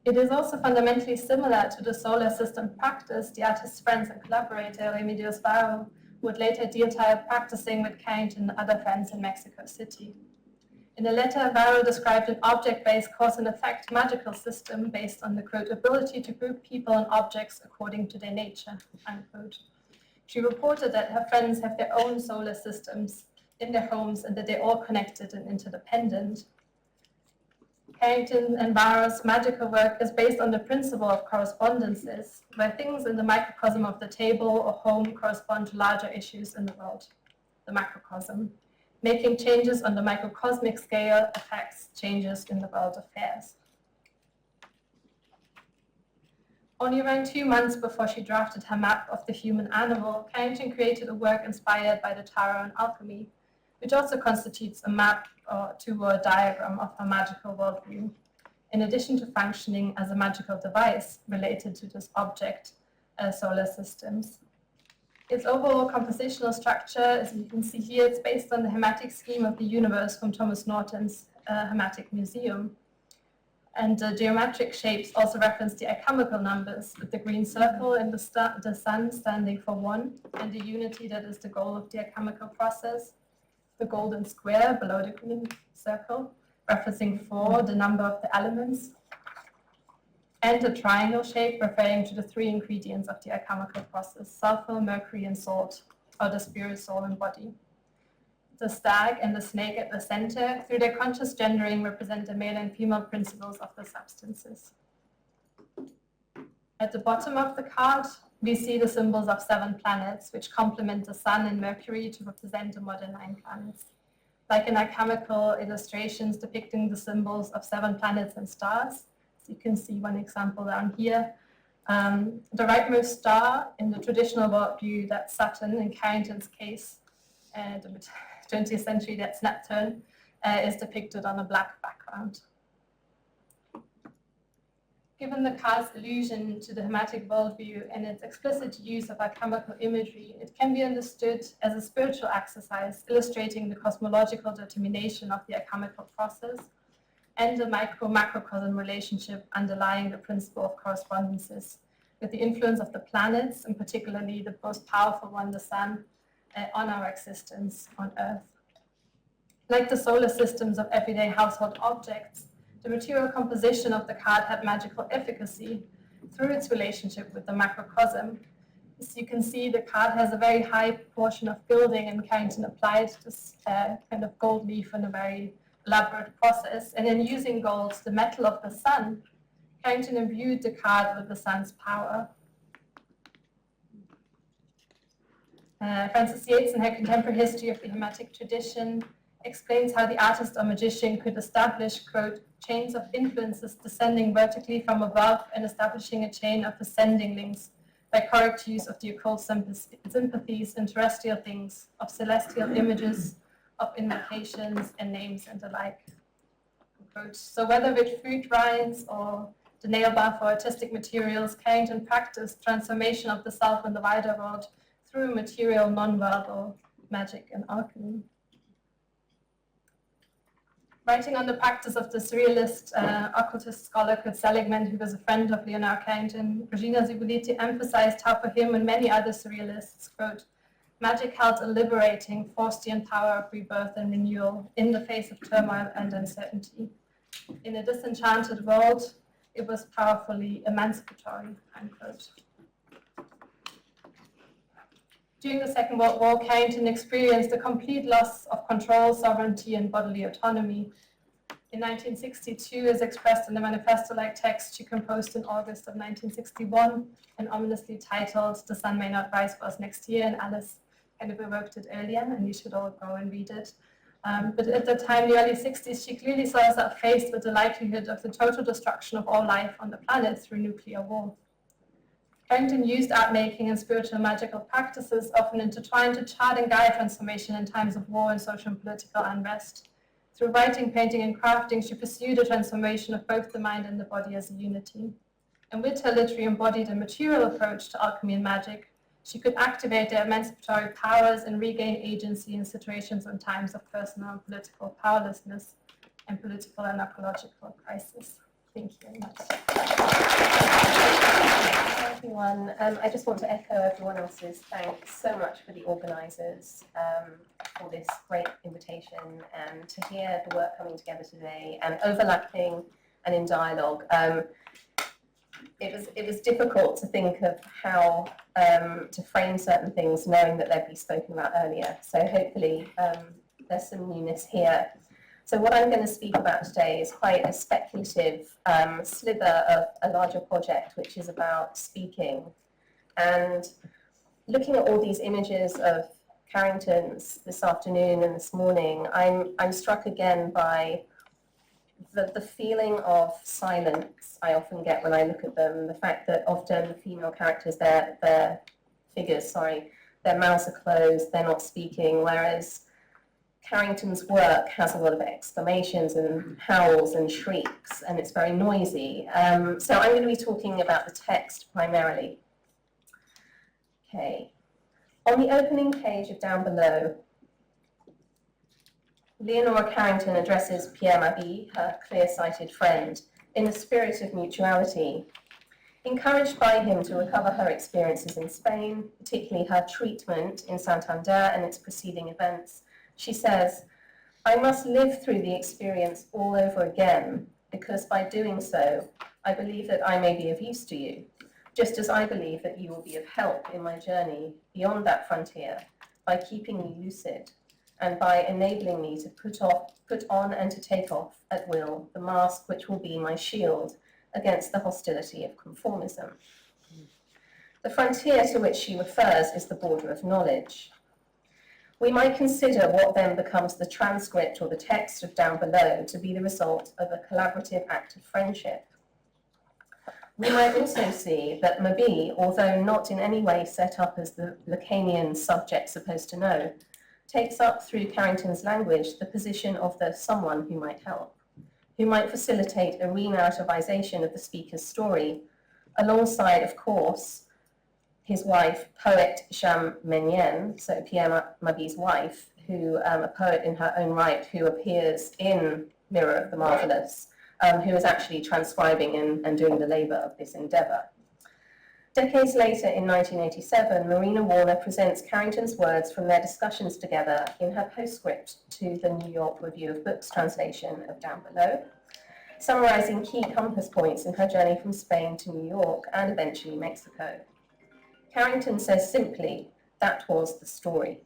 N: It is also fundamentally similar to the solar system practice the artist's friends and collaborator Remedios Varo would later detail practicing with Carrington and other friends in Mexico City. In a letter, Varro described an object-based cause and effect magical system based on the, quote, ability to group people and objects according to their nature, unquote. She reported that her friends have their own solar systems in their homes and that they're all connected and interdependent. Carrington and Varro's magical work is based on the principle of correspondences, where things in the microcosm of the table or home correspond to larger issues in the world, the macrocosm. Making changes on the microcosmic scale affects changes in the world affairs. Only around 2 months before she drafted her map of the human animal, Carrington created a work inspired by the tarot and alchemy, which also constitutes a map or a diagram of her magical worldview, in addition to functioning as a magical device related to this object, solar systems. Its overall compositional structure, as you can see here, it's based on the hematic scheme of the universe from Thomas Norton's Hematic Museum. And the geometric shapes also reference the alchemical numbers, with the green circle and the sun standing for 1, and the unity that is the goal of the alchemical process. The golden square below the green circle, referencing 4, the number of the elements, and a triangle shape referring to the 3 ingredients of the alchemical process, sulfur, mercury, and salt, or the spirit, soul, and body. The stag and the snake at the center, through their conscious gendering, represent the male and female principles of the substances. At the bottom of the card, we see the symbols of 7 planets, which complement the sun and Mercury to represent the modern 9 planets. Like in alchemical illustrations depicting the symbols of 7 planets and stars, so you can see one example down here. The rightmost star in the traditional worldview, that's Saturn, in Carrington's case, the 20th century, that's Neptune, is depicted on a black background. Given the card's allusion to the hematic worldview and its explicit use of alchemical imagery, it can be understood as a spiritual exercise illustrating the cosmological determination of the alchemical process and the micro-macrocosm relationship underlying the principle of correspondences, with the influence of the planets, and particularly the most powerful one, the sun, on our existence on Earth. Like the solar systems of everyday household objects, the material composition of the card had magical efficacy through its relationship with the macrocosm. As you can see, the card has a very high proportion of gilding, and Carrington applied this kind of gold leaf in a very elaborate process. And in using gold, the metal of the sun, Carrington imbued the card with the sun's power. Frances Yates, in her Contemporary History of the Hematic Tradition, explains how the artist or magician could establish, quote, chains of influences descending vertically from above and establishing a chain of ascending links by correct use of the occult sympathies in terrestrial things, of celestial images, of invocations and names and the like. Quote. So whether with fruit rinds or the nail buff or artistic materials, Carrington practiced transformation of the self and the wider world through material, non-verbal magic and alchemy. Writing on the practice of the surrealist occultist scholar Kurt Seligman, who was a friend of Leonora Carrington, Regina Ziboliti emphasized how for him and many other surrealists, quote, magic held a liberating, Faustian power of rebirth and renewal in the face of turmoil and uncertainty. In a disenchanted world, it was powerfully emancipatory, unquote. During the Second World War, Carrington experienced a complete loss of control, sovereignty, and bodily autonomy. In 1962, as expressed in a manifesto-like text she composed in August of 1961, and ominously titled "The Sun May Not Rise for Us Next Year," and Alice kind of evoked it earlier, and you should all go and read it. But at the time, the early 60s, she clearly saw herself faced with the likelihood of the total destruction of all life on the planet through nuclear war. Carrington used art making and spiritual magical practices, often intertwined, to chart and guide transformation in times of war and social and political unrest. Through writing, painting, and crafting, she pursued a transformation of both the mind and the body as a unity. And with her literary embodied and material approach to alchemy and magic, she could activate their emancipatory powers and regain agency in situations and times of personal and political powerlessness and political and ecological crisis. Thank you very much. Hi everyone. I just want to echo everyone else's thanks so much for the organisers for this great invitation and to hear the work coming together today and overlapping and in dialogue. It was difficult to think of how to frame certain things knowing that they'd be spoken about earlier. So hopefully there's some newness here. So what I'm going to speak about today is quite a speculative sliver of a larger project, which is about speaking. And looking at all these images of Carringtons this afternoon and this morning, I'm struck again by the feeling of silence I often get when I look at them. The fact that often the female characters, their figures, their mouths are closed, they're not speaking, whereas Carrington's work has a lot of exclamations and howls and shrieks, and it's very noisy. So I'm going to be talking about the text primarily. Okay. On the opening page of Down Below, Leonora Carrington addresses Pierre Mabie, her clear-sighted friend, in a spirit of mutuality. Encouraged by him to recover her experiences in Spain, particularly her treatment in Santander and its preceding events, she says, "I must live through the experience all over again, because by doing so, I believe that I may be of use to you, just as I believe that you will be of help in my journey beyond that frontier by keeping me lucid and by enabling me to put on and to take off at will the mask which will be my shield against the hostility of conformism." The frontier to which she refers is the border of knowledge. We might consider what then becomes the transcript or the text of Down Below to be the result of a collaborative act of friendship. We might also see that Mabie, although not in any way set up as the Lacanian subject supposed to know, takes up through Carrington's language the position of the someone who might help, who might facilitate a re-narrativization of the speaker's story, alongside, of course, his wife, poet Jeanne Ménienne, so Pierre Mabie's wife, who a poet in her own right, who appears in Mirror of the Marvelous, who is actually transcribing and doing the labor of this endeavor. Decades later, in 1987, Marina Warner presents Carrington's words from their discussions together in her postscript to the New York Review of Books translation of Down Below, summarizing key compass points in her journey from Spain to New York and eventually Mexico. Carrington says simply, that was the story.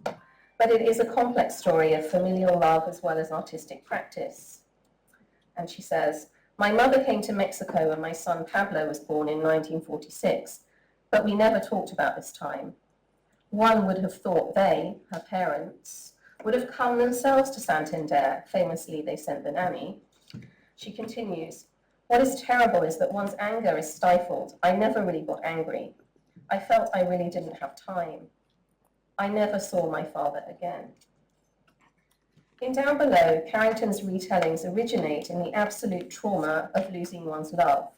N: But it is a complex story of familial love as well as artistic practice. And she says, "My mother came to Mexico when my son Pablo was born in 1946, but we never talked about this time. One would have thought they, her parents, would have come themselves to Santander. Famously, they sent the nanny." She continues, "What is terrible is that one's anger is stifled. I never really got angry. I felt I really didn't have time. I never saw my father again." In Down Below, Carrington's retellings originate in the absolute trauma of losing one's love,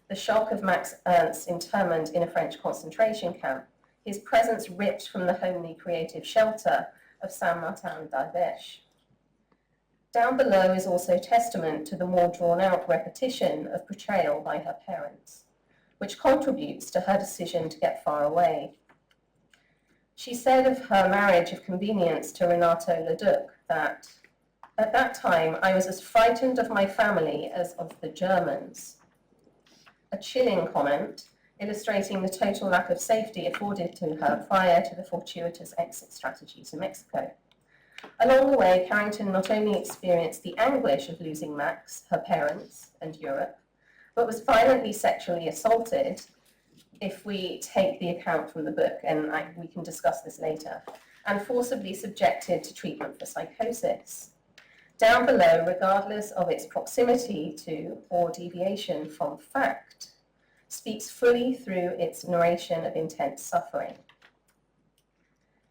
N: the shock of Max Ernst's internment in a French concentration camp, his presence ripped from the homely creative shelter of Saint-Martin-d'Ardèche. Down Below is also testament to the more drawn-out repetition of portrayal by her parents, which contributes to her decision to get far away. She said of her marriage of convenience to Renato Leduc that, "At that time, I was as frightened of my family as of the Germans." A chilling comment, illustrating the total lack of safety afforded to her prior to the fortuitous exit strategy to Mexico. Along the way, Carrington not only experienced the anguish of losing Max, her parents, and Europe, but was violently sexually assaulted, if we take the account from the book, and we can discuss this later, and forcibly subjected to treatment for psychosis. Down Below, regardless of its proximity to or deviation from fact, speaks fully through its narration of intense suffering.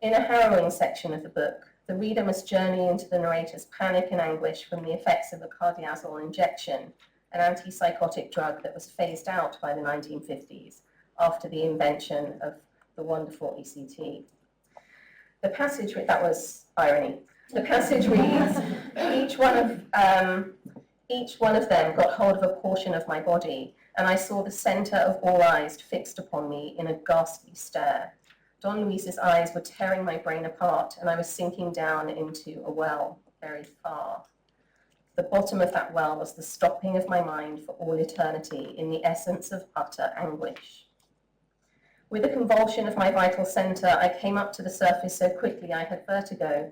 N: In a harrowing section of the book, the reader must journey into the narrator's panic and anguish from the effects of a cardiazol injection, an antipsychotic drug that was phased out by the 1950s after the invention of the wonderful ECT. The passage, that was irony. The passage reads,
D: Each one of them got hold of a portion of my body, and I saw the centre of all eyes fixed upon me in a ghastly stare. Don Luis's eyes were tearing my brain apart, and I was sinking down into a well, very far. The bottom of that well was the stopping of my mind for all eternity in the essence of utter anguish. With a convulsion of my vital centre, I came up to the surface so quickly I had vertigo.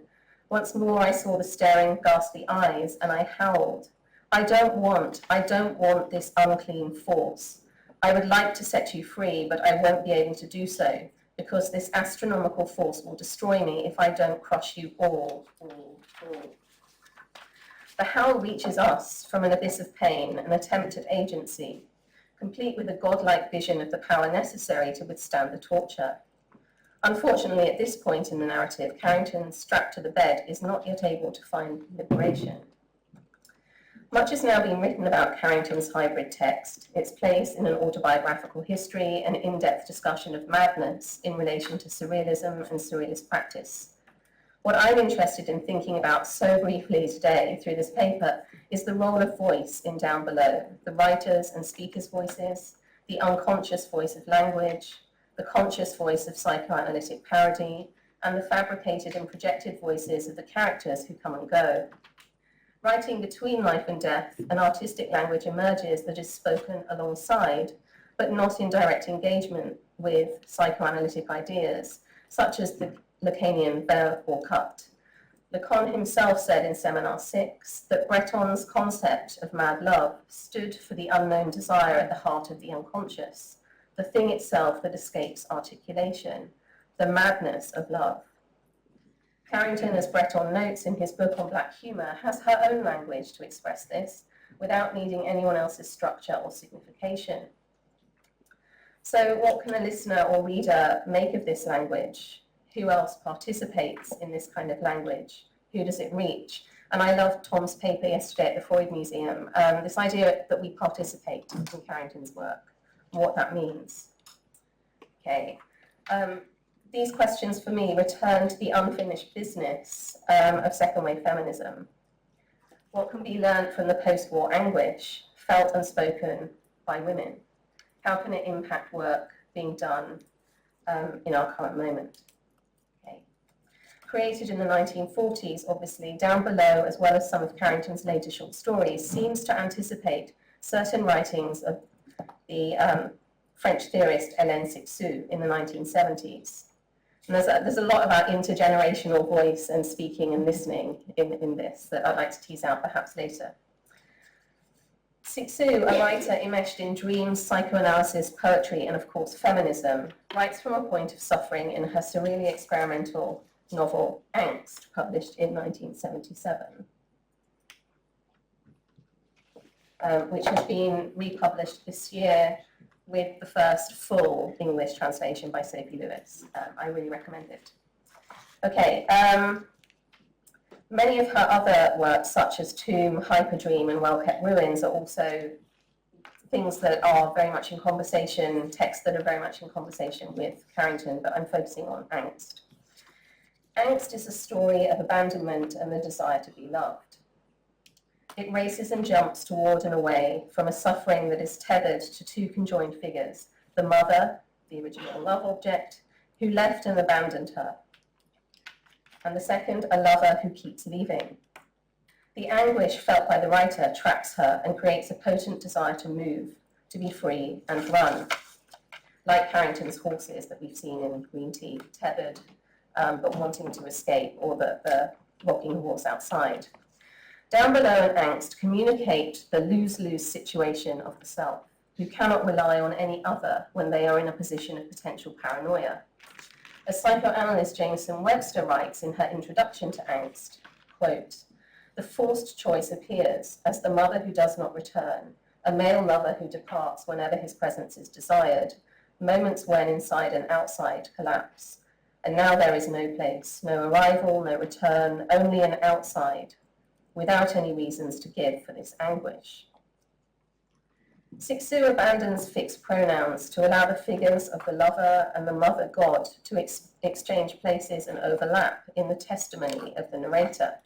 D: Once more I saw the staring, ghastly eyes, and I howled. I don't want this unclean force. I would like to set you free, but I won't be able to do so, because this astronomical force will destroy me if I don't crush you all. The howl reaches us from an abyss of pain, an attempt at agency, complete with a godlike vision of the power necessary to withstand the torture. Unfortunately, at this point in the narrative, Carrington, strapped to the bed, is not yet able to find liberation. Much has now been written about Carrington's hybrid text, its place in an autobiographical history, and in-depth discussion of madness in relation to surrealism and surrealist practice. What I'm interested in thinking about so briefly today through this paper is the role of voice in Down Below, the writers' and speakers' voices, the unconscious voice of language, the conscious voice of psychoanalytic parody, and the fabricated and projected voices of the characters who come and go. Writing between life and death, an artistic language emerges that is spoken alongside, but not in direct engagement with psychoanalytic ideas, such as the Lacanian verb or cut. Lacan himself said in Seminar 6 that Breton's concept of mad love stood for the unknown desire at the heart of the unconscious, the thing itself that escapes articulation, the madness of love. Carrington, as Breton notes in his book on black humour, has her own language to express this without needing anyone else's structure or signification. So what can a listener or reader make of this language? Who else participates in this kind of language? Who does it reach? And I loved Tom's paper yesterday at the Freud Museum, this idea that we participate in Carrington's work, and what that means. Okay. These questions for me return to the unfinished business of second wave feminism. What can be learned from the post-war anguish felt and spoken by women? How can it impact work being done in our current moment? Okay. Created in the 1940s, obviously, Down Below, as well as some of Carrington's later short stories, seems to anticipate certain writings of the French theorist Hélène Cixous in the 1970s. And there's a lot about intergenerational voice and speaking and listening in this that I'd like to tease out perhaps later. Cixous, a writer enmeshed in dreams, psychoanalysis, poetry, and of course feminism, writes from a point of suffering in her surreally experimental novel Angst, published in 1977, which has been republished this year with the first full English translation by Sophie Lewis. I really recommend it. Okay, many of her other works, such as Tomb, Hyperdream, and Well-Kept Ruins, are also things that are very much in conversation, texts that are very much in conversation with Carrington, but I'm focusing on Angst. Angst is a story of abandonment and the desire to be loved. It races and jumps toward and away from a suffering that is tethered to two conjoined figures, the mother, the original love object, who left and abandoned her, and the second, a lover who keeps leaving. The anguish felt by the writer traps her and creates a potent desire to move, to be free and run, like Carrington's horses that we've seen in Green Tea, tethered but wanting to escape, or the rocking horse outside. Down Below and Angst communicate the lose-lose situation of the self, who cannot rely on any other when they are in a position of potential paranoia. As psychoanalyst Jameson Webster writes in her introduction to Angst, quote, "The forced choice appears as the mother who does not return, a male lover who departs whenever his presence is desired, moments when inside and outside collapse. And now there is no place, no arrival, no return, only an outside, without any reasons to give for this anguish." Cixous abandons fixed pronouns to allow the figures of the lover and the mother god to exchange places and overlap in the testimony of the narrator.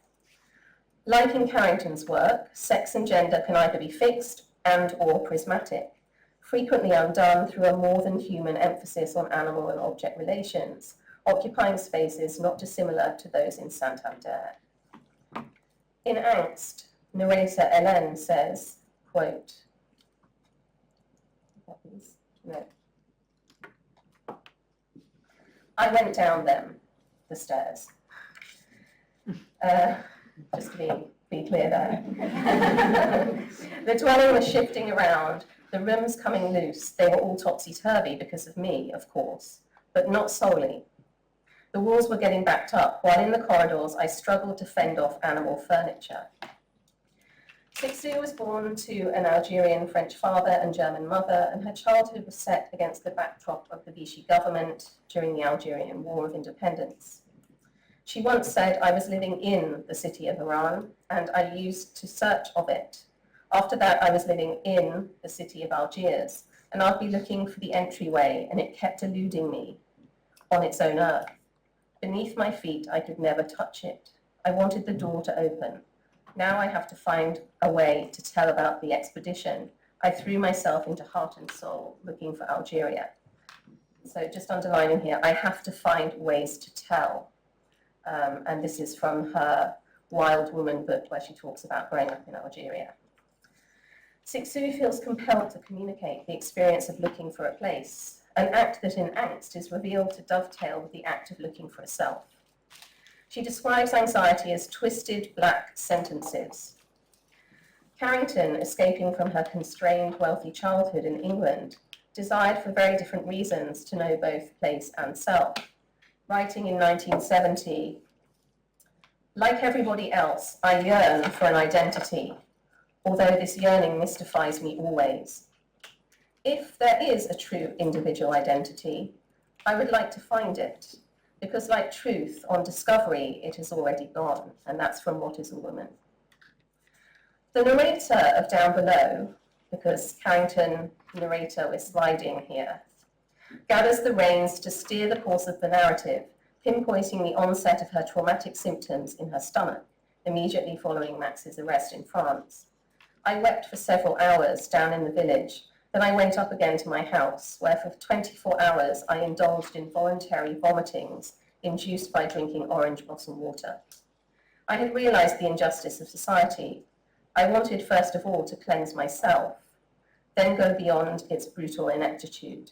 D: Like in Carrington's work, sex and gender can either be fixed and or prismatic, frequently undone through a more than human emphasis on animal and object relations, occupying spaces not dissimilar to those in Santander. In Angst, narrator Hélène says, quote, no. I went down them, the stairs. Just to be clear there. The dwelling was shifting around, the rooms coming loose. They were all topsy-turvy because of me, of course, but not solely. The walls were getting backed up, while in the corridors I struggled to fend off animal furniture. Sixou was born to an Algerian French father and German mother, and her childhood was set against the backdrop of the Vichy government during the Algerian War of Independence. She once said, I was living in the city of Iran, and I used to search of it. After that, I was living in the city of Algiers, and I'd be looking for the entryway, and it kept eluding me on its own earth. Beneath my feet, I could never touch it. I wanted the door to open. Now I have to find a way to tell about the expedition. I threw myself into heart and soul looking for Algeria. So just underlining here, I have to find ways to tell. And this is from her Wild Woman book, where she talks about growing up in Algeria. Sixou feels compelled to communicate the experience of looking for a place, an act that in Angst is revealed to dovetail with the act of looking for a self. She describes anxiety as twisted black sentences. Carrington, escaping from her constrained, wealthy childhood in England, desired for very different reasons to know both place and self. Writing in 1970, like everybody else, I yearn for an identity, although this yearning mystifies me always. If there is a true individual identity, I would like to find it, because like truth on discovery, it is already gone, and that's from What is a Woman? The narrator of Down Below, because Carrington, narrator, we're sliding here, gathers the reins to steer the course of the narrative, pinpointing the onset of her traumatic symptoms in her stomach, immediately following Max's arrest in France. I wept for several hours down in the village. Then I went up again to my house, where for 24 hours I indulged in voluntary vomitings induced by drinking orange blossom water. I had realized the injustice of society. I wanted first of all to cleanse myself, then go beyond its brutal ineptitude.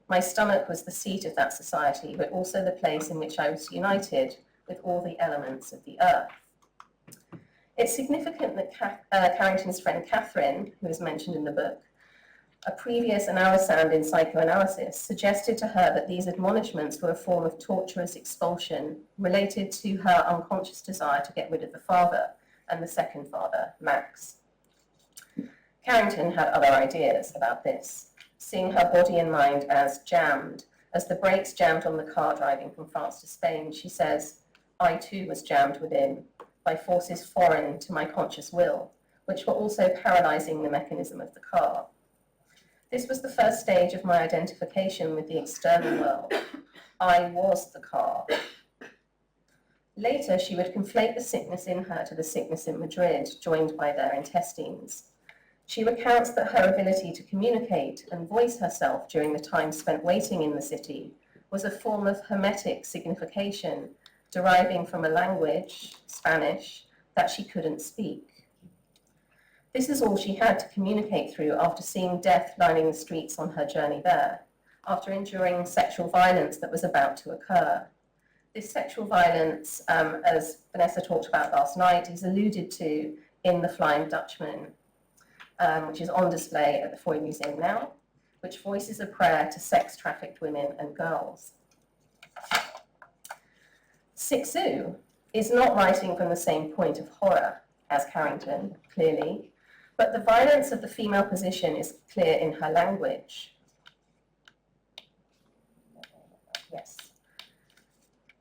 D: My stomach was the seat of that society, but also the place in which I was united with all the elements of the earth. It's significant that Carrington's friend Catherine, who is mentioned in the book, a previous analysand in psychoanalysis, suggested to her that these admonishments were a form of torturous expulsion related to her unconscious desire to get rid of the father and the second father, Max. Carrington had other ideas about this, seeing her body and mind as jammed. As the brakes jammed on the car driving from France to Spain, she says, I too was jammed within by forces foreign to my conscious will, which were also paralysing the mechanism of the car. This was the first stage of my identification with the external world. I was the car. Later, she would conflate the sickness in her to the sickness in Madrid, joined by their intestines. She recounts that her ability to communicate and voice herself during the time spent waiting in the city was a form of hermetic signification deriving from a language, Spanish, that she couldn't speak. This is all she had to communicate through after seeing death lining the streets on her journey there, after enduring sexual violence that was about to occur. This sexual violence, as Vanessa talked about last night, is alluded to in The Flying Dutchman, which is on display at the Freud Museum now, which voices a prayer to sex-trafficked women and girls. Sixou is not writing from the same point of horror as Carrington, clearly, but the violence of the female position is clear in her language. Yes.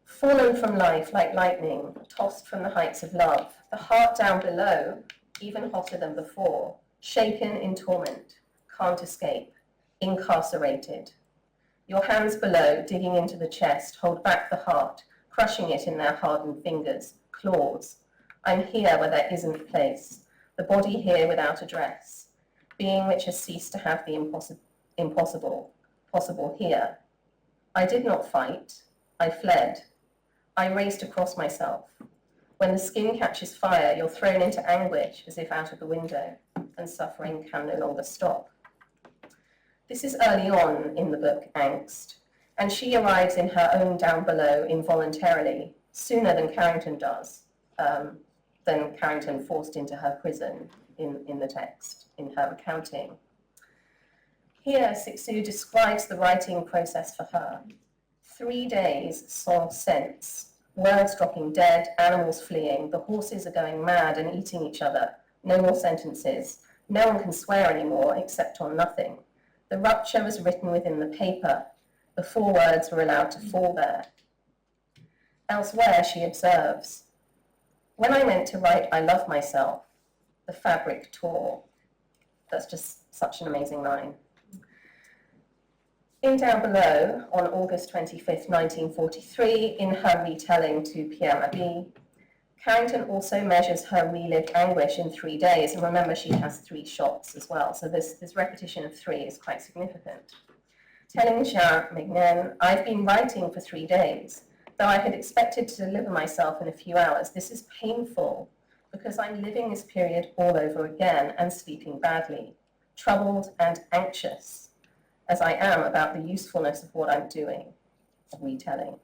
D: Fallen from life like lightning, tossed from the heights of love, the heart down below, even hotter than before, shaken in torment, can't escape, incarcerated. Your hands below, digging into the chest, hold back the heart, crushing it in their hardened fingers, claws. I'm here where there isn't place, the body here without address, being which has ceased to have the impossible possible here. I did not fight, I fled. I raced across myself. When the skin catches fire, you're thrown into anguish as if out of the window, and suffering can no longer stop. This is early on in the book, Angst, and she arrives in her own down below involuntarily, sooner than Carrington does, than Carrington forced into her prison in the text, in her recounting. Here, Sixu describes the writing process for her. 3 days sans sense, words dropping dead, animals fleeing, the horses are going mad and eating each other, no more sentences, no one can swear anymore except on nothing. The rupture was written within the paper, the 4 words were allowed to fall there. Elsewhere, she observes, when I went to write I love myself, the fabric tore. That's just such an amazing line. In Down Below, on August 25th, 1943, in her retelling to Pierre Mabie, Carrington also measures her relived anguish in 3 days, and remember she has 3 shots as well, so this repetition of 3 is quite significant. Telling Jean Megnen, I've been writing for 3 days. Though I had expected to deliver myself in a few hours, this is painful because I'm living this period all over again and sleeping badly, troubled and anxious, as I am about the usefulness of what I'm doing, retelling.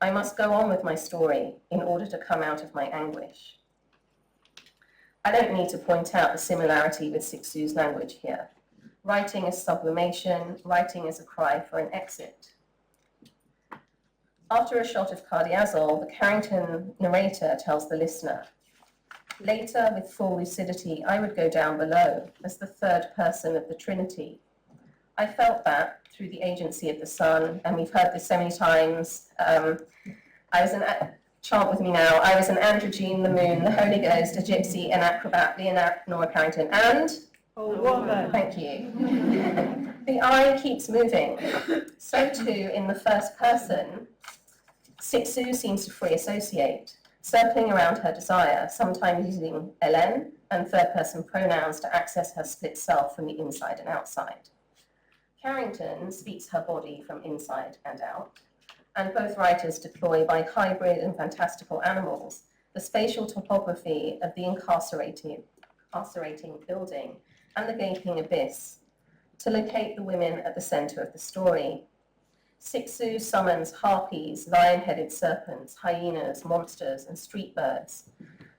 D: I must go on with my story in order to come out of my anguish. I don't need to point out the similarity with Sixu's language here. Writing is sublimation, writing is a cry for an exit. After a shot of Cardiazol, the Carrington narrator tells the listener, later, with full lucidity, I would go down below as the 3rd person of the Trinity. I felt that through the agency of the sun, and we've heard this so many times. Chant with me now. I was an androgyne, the moon, the Holy Ghost, a gypsy, an acrobat, Leonora Carrington, and... Thank you. The eye keeps moving. So too, in the first person, Sixu seems to free associate, circling around her desire, sometimes using Hélène and 3rd-person pronouns to access her split self from the inside and outside. Carrington speaks her body from inside and out, and both writers deploy by hybrid and fantastical animals the spatial topography of the incarcerating building and the gaping abyss to locate the women at the center of the story. Sixu summons harpies, lion-headed serpents, hyenas, monsters, and street birds,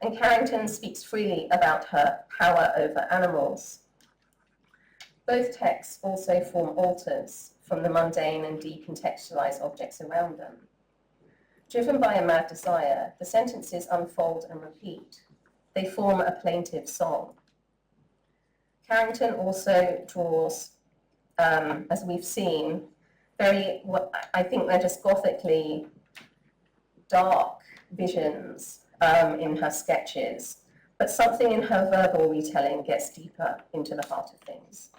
D: and Carrington speaks freely about her power over animals. Both texts also form altars from the mundane and decontextualized objects around them. Driven by a mad desire, the sentences unfold and repeat. They form a plaintive song. Carrington also draws, as we've seen, I think they're just gothically dark visions in her sketches, but something in her verbal retelling gets deeper into the heart of things.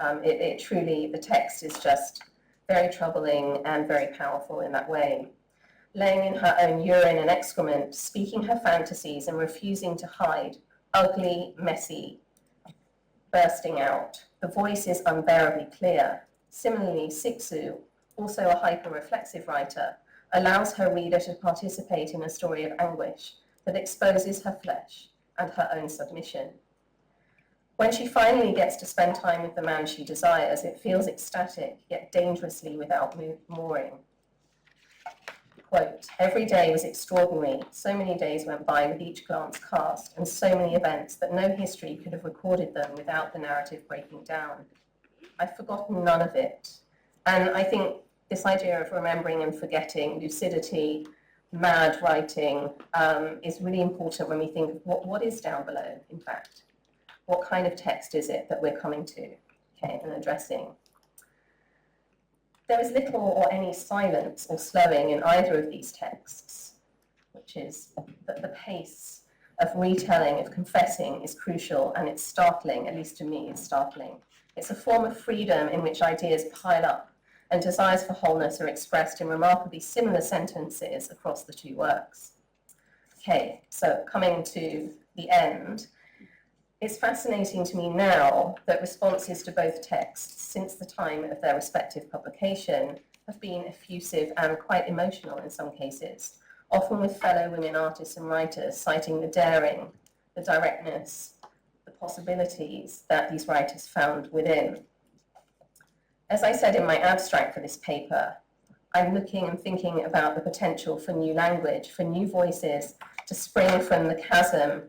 D: It truly, the text is just very troubling and very powerful in that way. Laying in her own urine and excrement, speaking her fantasies and refusing to hide, ugly, messy, bursting out. The voice is unbearably clear. Similarly, Sixu, also a hyper-reflexive writer, allows her reader to participate in a story of anguish that exposes her flesh and her own submission. When she finally gets to spend time with the man she desires, it feels ecstatic, yet dangerously without mooring. Quote, every day was extraordinary. So many days went by with each glance cast, and so many events that no history could have recorded them without the narrative breaking down. I've forgotten none of it. And I think this idea of remembering and forgetting, lucidity, mad writing, is really important when we think of what is down below, in fact. What kind of text is it that we're coming to, okay, and addressing? There is little or any silence or slowing in either of these texts, which is that the pace of retelling, of confessing, is crucial, and it's startling, at least to me, it's startling. It's a form of freedom in which ideas pile up, and desires for wholeness are expressed in remarkably similar sentences across the 2 works. Okay, so coming to the end, it's fascinating to me now that responses to both texts since the time of their respective publication have been effusive and quite emotional in some cases, often with fellow women artists and writers citing the daring, the directness, the possibilities that these writers found within. As I said in my abstract for this paper, I'm looking and thinking about the potential for new language, for new voices to spring from the chasm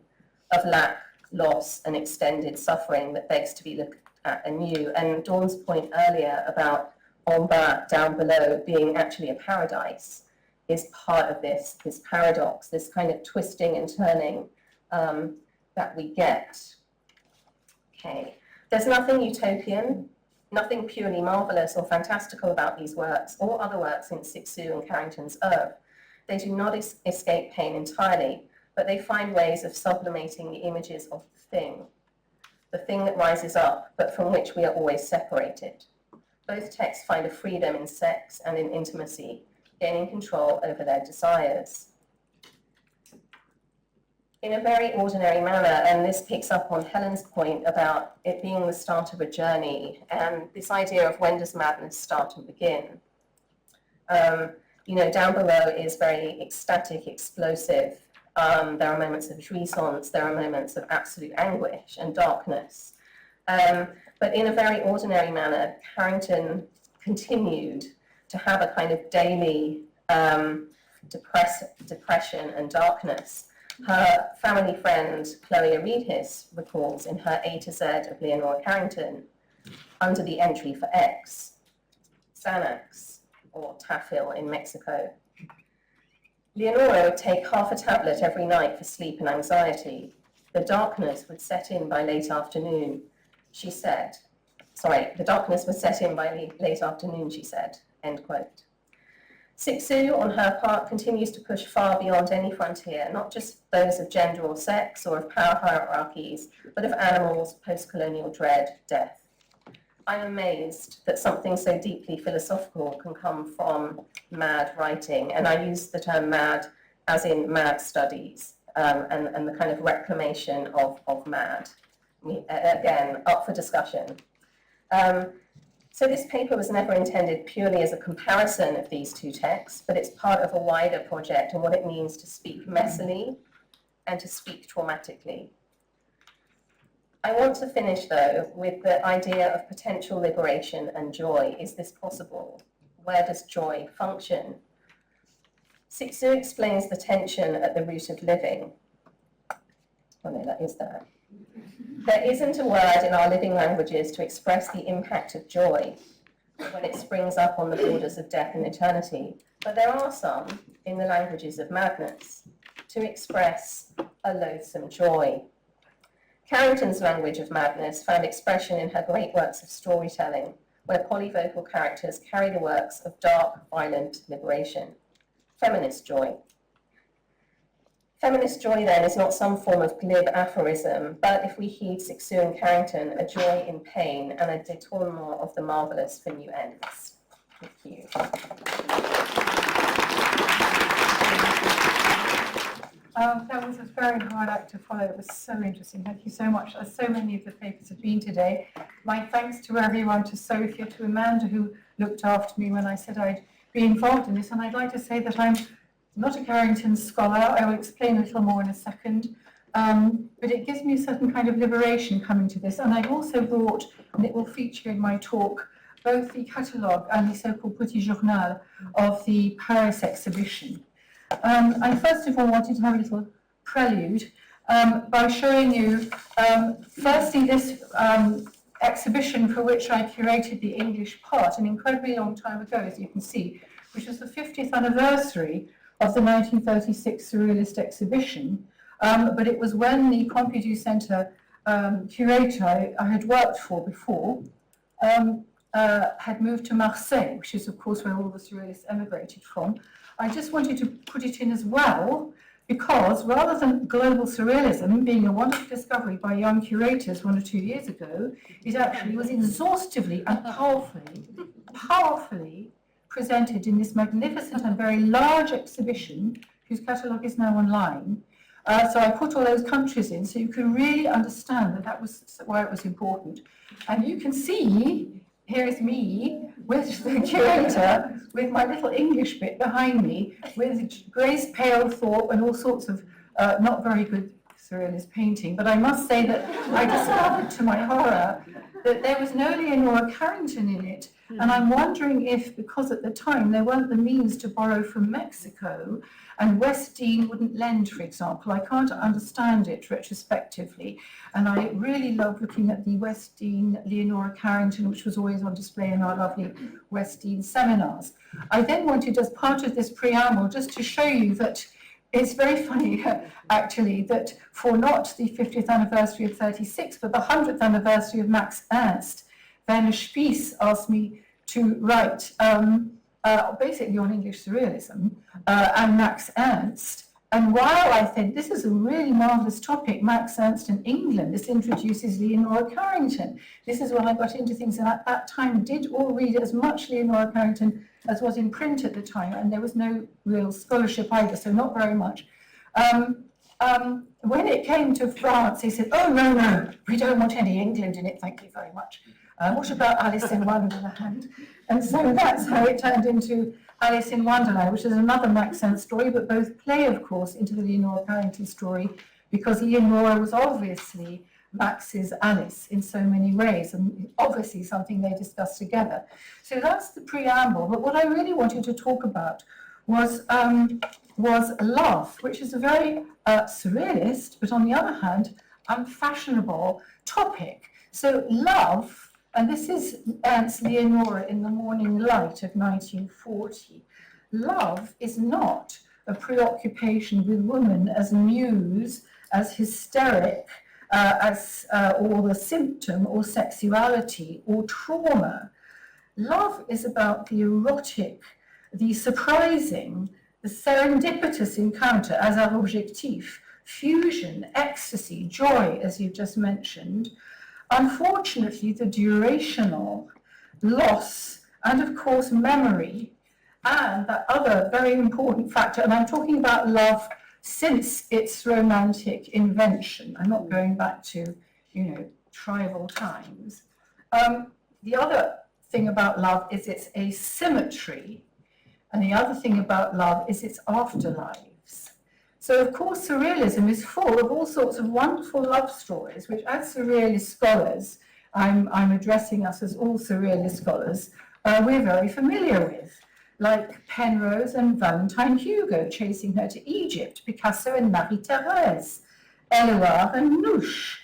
D: of lack, loss, and extended suffering that begs to be looked at anew. And Dawn's point earlier about en bas, down below, being actually a paradise is part of this paradox, this kind of twisting and turning that we get. Okay, there's nothing utopian, nothing purely marvelous or fantastical about these works or other works in Sixou and Carrington's oeuvre. They do not escape pain entirely, but they find ways of sublimating the images of the thing that rises up, but from which we are always separated. Both texts find a freedom in sex and in intimacy, gaining control over their desires. In a very ordinary manner, and this picks up on Helen's point about it being the start of a journey, and this idea of when does madness start and begin. Down below is very ecstatic, explosive. There are moments of jouissance, there are moments of absolute anguish and darkness. But in a very ordinary manner, Carrington continued to have a kind of daily depression and darkness. Her family friend, Chloe Aridhis, recalls in her A to Z of Leonora Carrington, under the entry for X, Xanax, or Tafil in Mexico. Leonora would take half a tablet every night for sleep and anxiety. The darkness would set in by late afternoon, she said. The darkness was set in by late afternoon, she said, end quote. Sixou, on her part, continues to push far beyond any frontier, not just those of gender or sex or of power hierarchies, but of animals, post-colonial dread, death. I'm amazed that something so deeply philosophical can come from mad writing, and I use the term mad as in mad studies, and the kind of reclamation of mad. Again, up for discussion. So this paper was never intended purely as a comparison of these two texts, but it's part of a wider project on what it means to speak messily and to speak traumatically. I want to finish, though, with the idea of potential liberation and joy. Is this possible? Where does joy function? Sixou explains the tension at the root of living. Oh no, that is there. There isn't a word in our living languages to express the impact of joy when it springs up on the borders of death and eternity, but there are some in the languages of madness to express a loathsome joy. Carrington's language of madness found expression in her great works of storytelling, where polyvocal characters carry the works of dark, violent liberation. Feminist joy. Feminist joy, then, is not some form of glib aphorism, but if we heed Sixou and Carrington, a joy in pain and a détournement of the marvellous for new ends. Thank you.
O: That was a very hard act to follow. It was so interesting. Thank you so much, as so many of the papers have been today. My thanks to everyone, to Sophia, to Amanda, who looked after me when I said I'd be involved in this. And I'd like to say that I'm not a Carrington scholar. I will explain a little more in a second. But it gives me a certain kind of liberation coming to this. And I've also brought, and it will feature in my talk, both the catalogue and the so-called Petit Journal of the Paris exhibition. I first of all wanted to have a little prelude by showing you, firstly, this exhibition for which I curated the English part an incredibly long time ago, as you can see, which was the 50th anniversary of the 1936 Surrealist exhibition, but it was when the Pompidou Centre curator I had worked for before had moved to Marseille, which is of course where all the Surrealists emigrated from. I just wanted to put it in as well, because rather than global surrealism being a wonderful discovery by young curators 1 or 2 years ago, it actually was exhaustively and powerfully presented in this magnificent and very large exhibition whose catalogue is now online. So I put all those countries in so you can really understand that that was why it was important. And you can see, here is me with the curator, with my little English bit behind me, with Grace Palethorpe and all sorts of not very good surrealist painting. But I must say that I discovered to my horror that there was no Leonora Carrington in it. And I'm wondering if, because at the time there weren't the means to borrow from Mexico, and West Dean wouldn't lend, for example. I can't understand it retrospectively. And I really love looking at the West Dean Leonora Carrington, which was always on display in our lovely West Dean seminars. I then wanted, as part of this preamble, just to show you that it's very funny, actually, that for not the 50th anniversary of 36, but the 100th anniversary of Max Ernst, Werner Spies asked me to write basically on English surrealism and Max Ernst. And while I think this is a really marvellous topic, Max Ernst in England, this introduces Leonora Carrington. This is when I got into things, and at that time did all read as much Leonora Carrington as was in print at the time, and there was no real scholarship either, so not very much. When it came to France, he said, oh, no, we don't want any England in it, thank you very much. What about Alice in Wonderland? And so that's how it turned into Alice in Wonderland, which is another Max Ernst story, but both play, of course, into the Leonora Carrington story, because Leonora was obviously Max's Alice in so many ways, and obviously something they discussed together. So that's the preamble, but what I really wanted to talk about was love, which is a very surrealist, but on the other hand, unfashionable topic. So love, and this is Ernst Leonora in The Morning Light of 1940. Love is not a preoccupation with woman as muse, as hysteric, or the symptom, or sexuality, or trauma. Love is about the erotic, the surprising, the serendipitous encounter as our objectif, fusion, ecstasy, joy, as you've just mentioned. Unfortunately, the durational loss, and of course memory, and that other very important factor, and I'm talking about love since its romantic invention. I'm not going back to, tribal times. The other thing about love is its asymmetry, and the other thing about love is its afterlives. So, of course, surrealism is full of all sorts of wonderful love stories, which as surrealist scholars, I'm addressing us as all surrealist scholars, we're very familiar with, like Penrose and Valentine Hugo chasing her to Egypt, Picasso and Marie-Thérèse, Éluard and Nouche.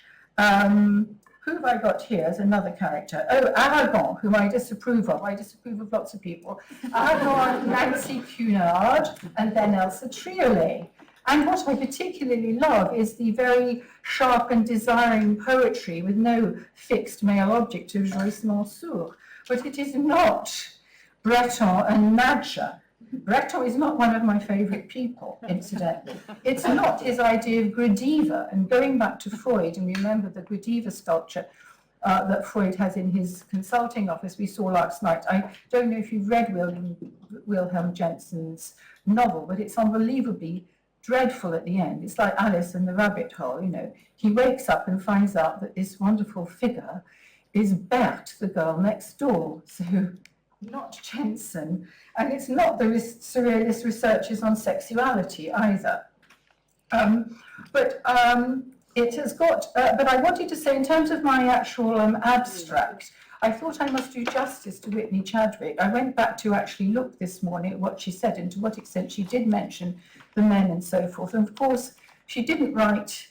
O: Who have I got here as another character? Oh, Aragon, whom I disapprove of. I disapprove of lots of people. Aragon, Nancy Cunard, and then Elsa Triolet. And what I particularly love is the very sharp and desiring poetry with no fixed male object of Joyce Mansour. But it is not Breton and Nadja. Breton is not one of my favourite people, incidentally. It's not his idea of Gradiva, and going back to Freud, and remember the Gradiva sculpture that Freud has in his consulting office we saw last night. I don't know if you've read Wilhelm Jensen's novel, but it's unbelievably dreadful at the end. It's like Alice in the Rabbit Hole, He wakes up and finds out that this wonderful figure is Berthe, the girl next door. So not Jensen, and it's not the surrealist researches on sexuality either. But it has got, but I wanted to say in terms of my actual abstract, I thought I must do justice to Whitney Chadwick. I went back to actually look this morning at what she said and to what extent she did mention the men and so forth. And of course, she didn't write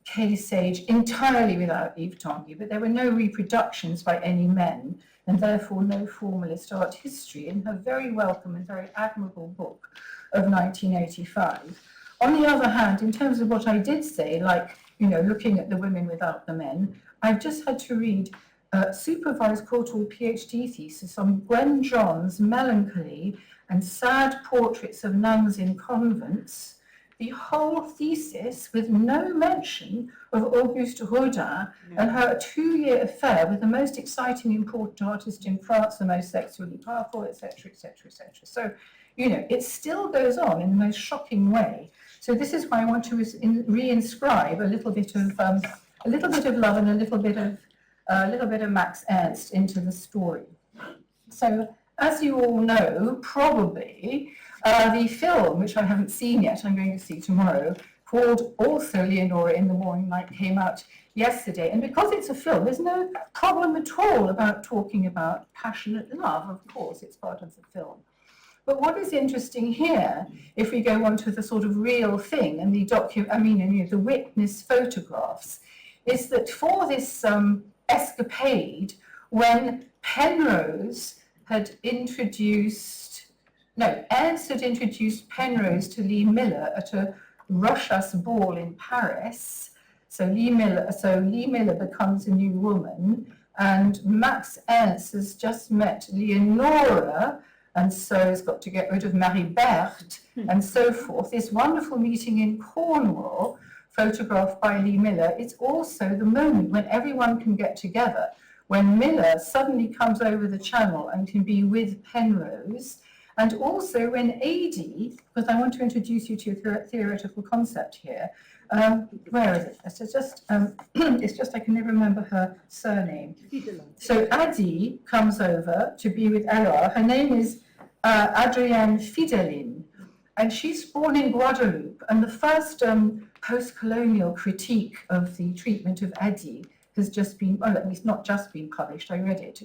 O: Kay Sage entirely without Yves Tanguy, but there were no reproductions by any men, and therefore no formalist art history in her very welcome and very admirable book of 1985. On the other hand, in terms of what I did say, like, looking at the women without the men, I've just had to read a supervised Courtauld PhD thesis on Gwen John's melancholy and sad portraits of nuns in convents, the whole thesis with no mention of Auguste Rodin and her 2-year affair with the most exciting, important artist in France, the most sexually powerful, etc., etc., etc. So you know, it still goes on in the most shocking way. So this is why I want to reinscribe a little bit of love and a little bit of Max Ernst into the story. So, as you all know, probably, the film, which I haven't seen yet, I'm going to see tomorrow, called also Leonora in the Morning Light, came out yesterday. And because it's a film, there's no problem at all about talking about passionate love. Of course, it's part of the film. But what is interesting here, if we go on to the sort of real thing and the witness photographs, is that for this escapade, when Ernst had introduced Penrose to Lee Miller at a Rochas ball in Paris. So Lee Miller becomes a new woman, and Max Ernst has just met Leonora, and so has got to get rid of Marie Berthe, and so forth. This wonderful meeting in Cornwall, photographed by Lee Miller, it's also the moment when everyone can get together, when Miller suddenly comes over the channel and can be with Penrose, and also when Adie, because I want to introduce you to a theoretical concept here. Where is it? It's just I can never remember her surname. So Adie comes over to be with Elor. Her name is Adrienne Fidelin, and she's born in Guadeloupe. And the first post-colonial critique of the treatment of Adie has just been, well, at least not just been published. I read it,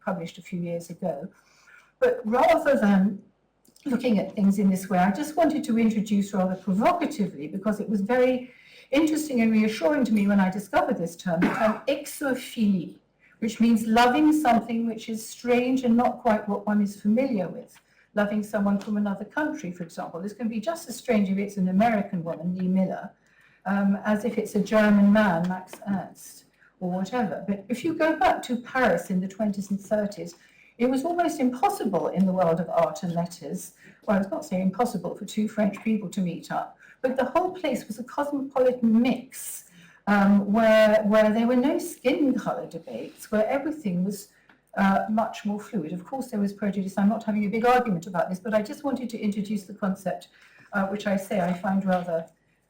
O: published a few years ago. But rather than looking at things in this way, I just wanted to introduce rather provocatively, because it was very interesting and reassuring to me when I discovered this term, the term exophilie, which means loving something which is strange and not quite what one is familiar with. Loving someone from another country, for example. This can be just as strange if it's an American woman, Lee Miller, as if it's a German man, Max Ernst, or whatever. But if you go back to Paris in the 20s and 30s, it was almost impossible in the world of art and letters, well, I was not saying impossible for two French people to meet up, but the whole place was a cosmopolitan mix where there were no skin colour debates, where everything was much more fluid. Of course, there was prejudice. I'm not having a big argument about this, but I just wanted to introduce the concept, which I find rather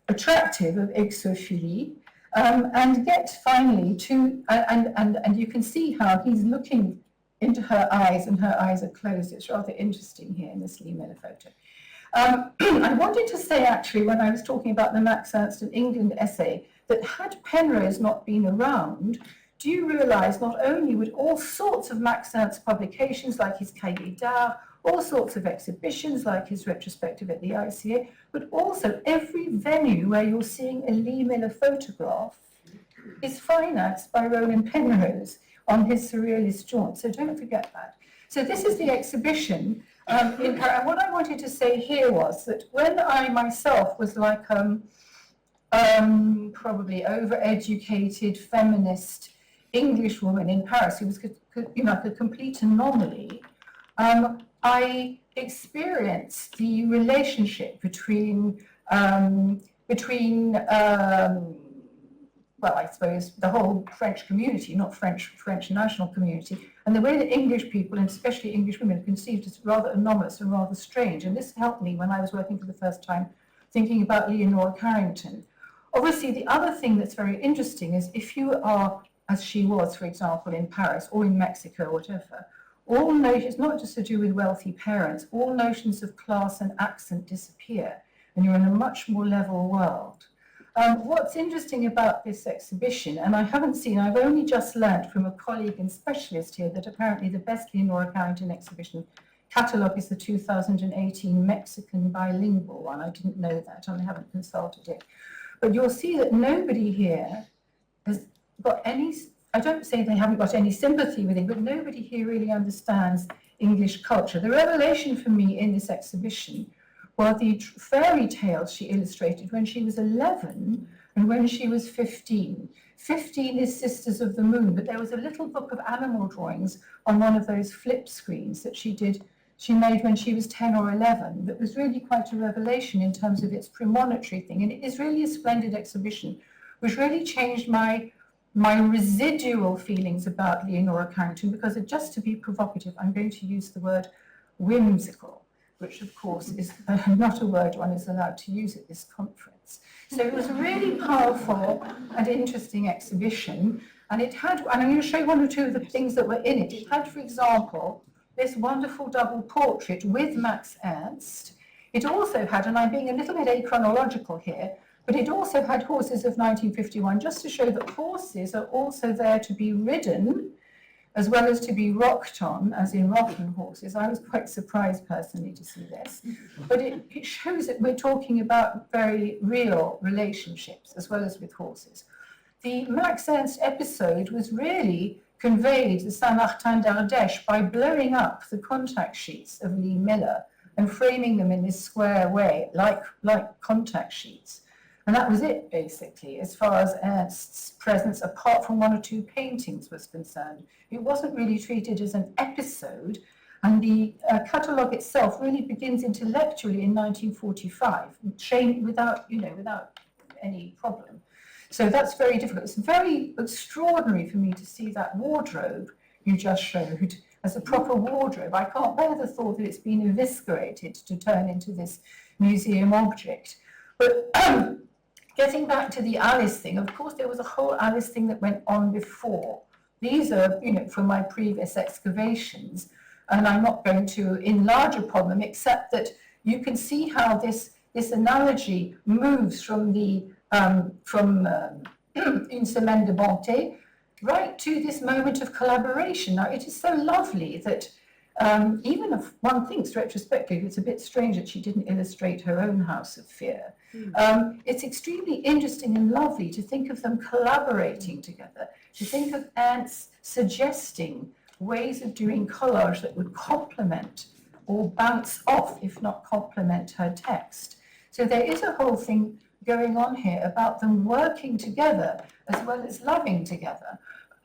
O: attractive, of exophilie, and get finally to, and you can see how he's looking into her eyes, and her eyes are closed. It's rather interesting here in this Lee Miller photo. I wanted to say, actually, when I was talking about the Max Ernst in England essay, that had Penrose not been around, do you realise not only would all sorts of Max Ernst publications, like his Cahiers d'Art, all sorts of exhibitions, like his retrospective at the ICA, but also every venue where you're seeing a Lee Miller photograph is financed by Roland Penrose on his surrealist jaunt. So don't forget that. So this is the exhibition. And what I wanted to say here was that when I myself was like probably overeducated feminist English woman in Paris who was like a complete anomaly, I experienced the relationship between well, I suppose the whole French community, not French national community, and the way that English people, and especially English women, are conceived as rather anomalous and rather strange. And this helped me when I was working for the first time, thinking about Leonora Carrington. Obviously, the other thing that's very interesting is if you are, as she was, for example, in Paris or in Mexico or whatever, all notions, not just to do with wealthy parents, all notions of class and accent disappear, and you're in a much more level world. What's interesting about this exhibition, and I haven't seen, I've only just learnt from a colleague and specialist here that apparently the best Leonora Carrington exhibition catalogue is the 2018 Mexican bilingual one. I didn't know that, and I haven't consulted it. But you'll see that nobody here has got any, I don't say they haven't got any sympathy with it, but nobody here really understands English culture. The revelation for me in this exhibition were the fairy tales she illustrated when she was 11 and when she was 15. 15 is Sisters of the Moon, but there was a little book of animal drawings on one of those flip screens that she made when she was 10 or 11. That was really quite a revelation in terms of its premonitory thing. And it is really a splendid exhibition, which really changed my residual feelings about Leonora Carrington, because just to be provocative, I'm going to use the word whimsical. which of course is not a word one is allowed to use at this conference. So it was a really powerful and interesting exhibition, and it had, and I'm going to show you one or two of the things that were in it. It had, for example, this wonderful double portrait with Max Ernst. It also had, and I'm being a little bit achronological here, but it also had horses of 1951, just to show that horses are also there to be ridden as well as to be rocked on, as in rocking horses. I was quite surprised personally to see this. But it shows that we're talking about very real relationships as well as with horses. The Max Ernst episode was really conveyed to Saint-Martin d'Ardèche by blowing up the contact sheets of Lee Miller and framing them in this square way, like contact sheets. And that was it, basically, as far as Ernst's presence, apart from one or two paintings, was concerned. It wasn't really treated as an episode, and the catalogue itself really begins intellectually in 1945, without any problem. So that's very difficult. It's very extraordinary for me to see that wardrobe you just showed as a proper wardrobe. I can't bear the thought that it's been eviscerated to turn into this museum object. But getting back to the Alice thing, of course, there was a whole Alice thing that went on before. These are, from my previous excavations, and I'm not going to enlarge upon them, except that you can see how this analogy moves from the une semaine de bonté right to this moment of collaboration. Now, it is so lovely that even if one thinks retrospectively, it's a bit strange that she didn't illustrate her own House of Fear. It's extremely interesting and lovely to think of them collaborating together, to think of Ernst suggesting ways of doing collage that would complement or bounce off, if not complement, her text. So there is a whole thing going on here about them working together as well as loving together.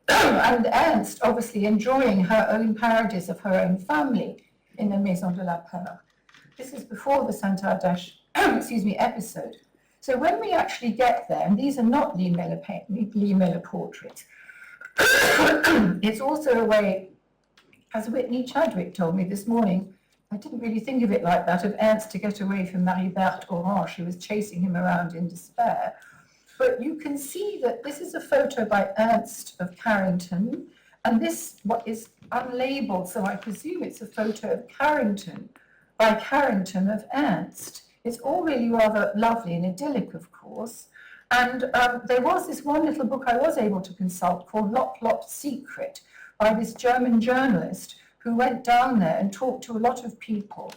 O: And Ernst obviously enjoying her own parodies of her own family in the Maison de la Peur. This is before the Santander episode. So when we actually get there, and these are not Lee Miller portraits, it's also a way, as Whitney Chadwick told me this morning, I didn't really think of it like that, of Ernst to get away from Marie-Berthe Orange, who was chasing him around in despair. But you can see that this is a photo by Ernst of Carrington, and this, what is unlabeled, so I presume it's a photo of Carrington, by Carrington of Ernst. It's all really rather lovely and idyllic, of course. And there was this one little book I was able to consult called Lot Secret, by this German journalist who went down there and talked to a lot of people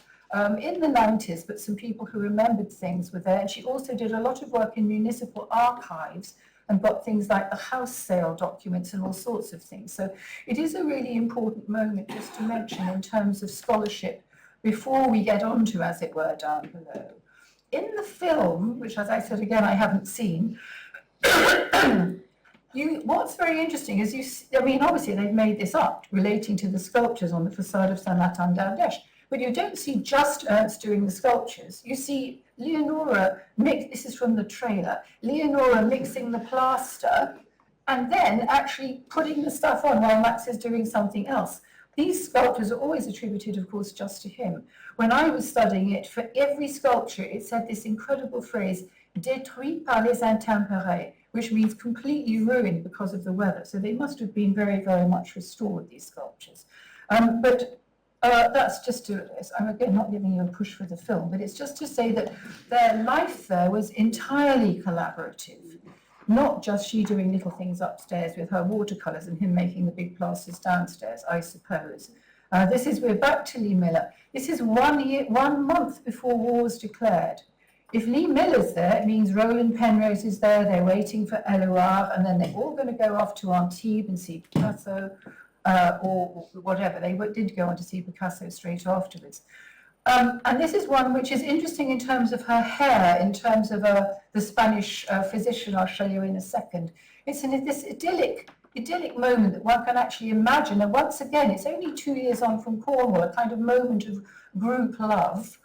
O: in the 90s, but some people who remembered things were there. And she also did a lot of work in municipal archives and got things like the house sale documents and all sorts of things. So it is a really important moment just to mention in terms of scholarship before we get on to, as it were, down below. In the film, which as I said again, I haven't seen, what's very interesting is obviously they've made this up relating to the sculptures on the facade of Saint-Martin d'Ardèche, but you don't see just Ernst doing the sculptures. You see Leonora, this is from the trailer, Leonora mixing the plaster and then actually putting the stuff on while Max is doing something else. These sculptures are always attributed, of course, just to him. When I was studying it, for every sculpture, it said this incredible phrase, détruit par les intempéries, which means completely ruined because of the weather. So they must have been very, very much restored, these sculptures. That's just to, I'm again not giving you a push for the film, but it's just to say that their life there was entirely collaborative, not just she doing little things upstairs with her watercolours and him making the big plasters downstairs, I suppose. We're back to Lee Miller. This is 1 month before war was declared. If Lee Miller's there, it means Roland Penrose is there, they're waiting for Eloire, and then they're all going to go off to Antibes and see Picasso, or whatever. They did go on to see Picasso straight afterwards. And this is one which is interesting in terms of her hair, in terms of the Spanish physician I'll show you in a second. It's in this idyllic moment that one can actually imagine. And once again, it's only 2 years on from Cornwall, a kind of moment of group love.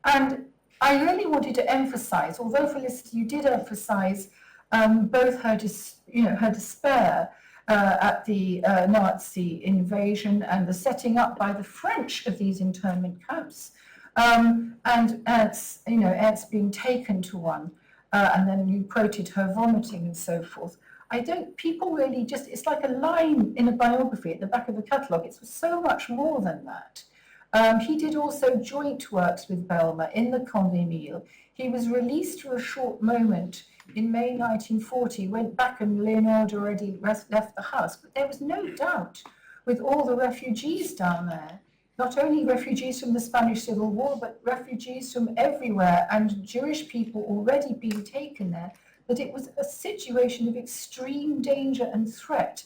O: And I really wanted to emphasize, although Felicity, you did emphasize both her despair at the Nazi invasion and the setting up by the French of these internment camps. And Ernst being taken to one, and then you quoted her vomiting and so forth. People really just, it's like a line in a biography at the back of the catalogue. It's so much more than that. He did also joint works with Belmer in the Condé Mille. He was released for a short moment in May 1940, went back and Leonora had already left the house. But there was no doubt with all the refugees down there, not only refugees from the Spanish Civil War, but refugees from everywhere and Jewish people already being taken there, that it was a situation of extreme danger and threat.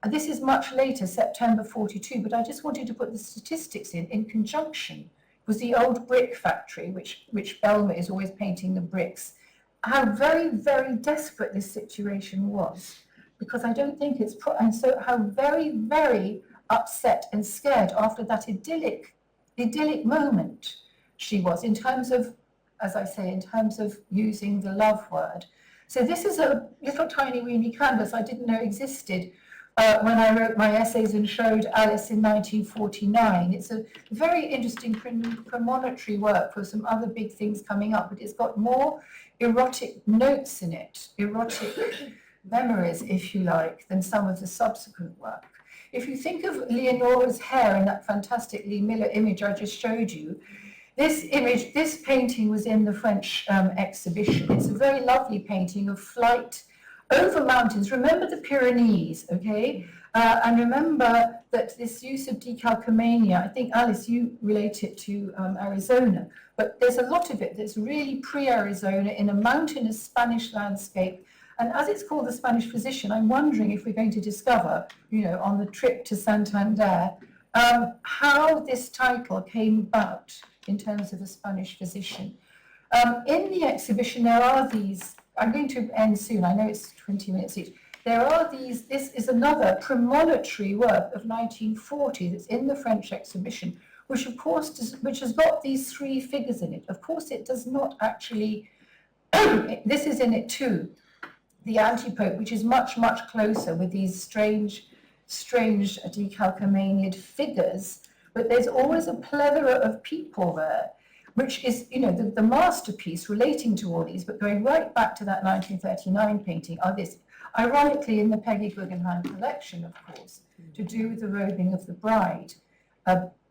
O: And this is much later, September 42, but I just wanted to put the statistics in conjunction. It was the old brick factory, which Belmer is always painting the bricks. How very, very desperate this situation was, because I don't think and so how very, very upset and scared after that idyllic moment she was, in terms of, as I say, in terms of using the love word. So this is a little tiny weeny canvas I didn't know existed when I wrote my essays and showed Alice in 1949. It's a very interesting premonitory work for some other big things coming up, but it's got more erotic notes in it, erotic memories, if you like, than some of the subsequent work. If you think of Leonora's hair in that fantastic Lee Miller image I just showed you, this painting was in the French exhibition. It's a very lovely painting of flight over mountains. Remember the Pyrenees, okay? And remember that this use of decalcomania, I think, Alice, you relate it to Arizona, but there's a lot of it that's really pre-Arizona in a mountainous Spanish landscape. And as it's called the Spanish Physician, I'm wondering if we're going to discover, on the trip to Santander, how this title came about in terms of a Spanish physician. In the exhibition, there are these, I'm going to end soon, I know it's 20 minutes each. There are these, this is another premonitory work of 1940 that's in the French exhibition, which of course, which has got these three figures in it. Of course, it does not actually, this is in it too, the anti-pope, which is much, much closer with these strange decalcomaniad figures, but there's always a plethora of people there, which is, the masterpiece relating to all these, but going right back to that 1939 painting are this, ironically in the Peggy Guggenheim collection, of course, to do with the robing of the bride.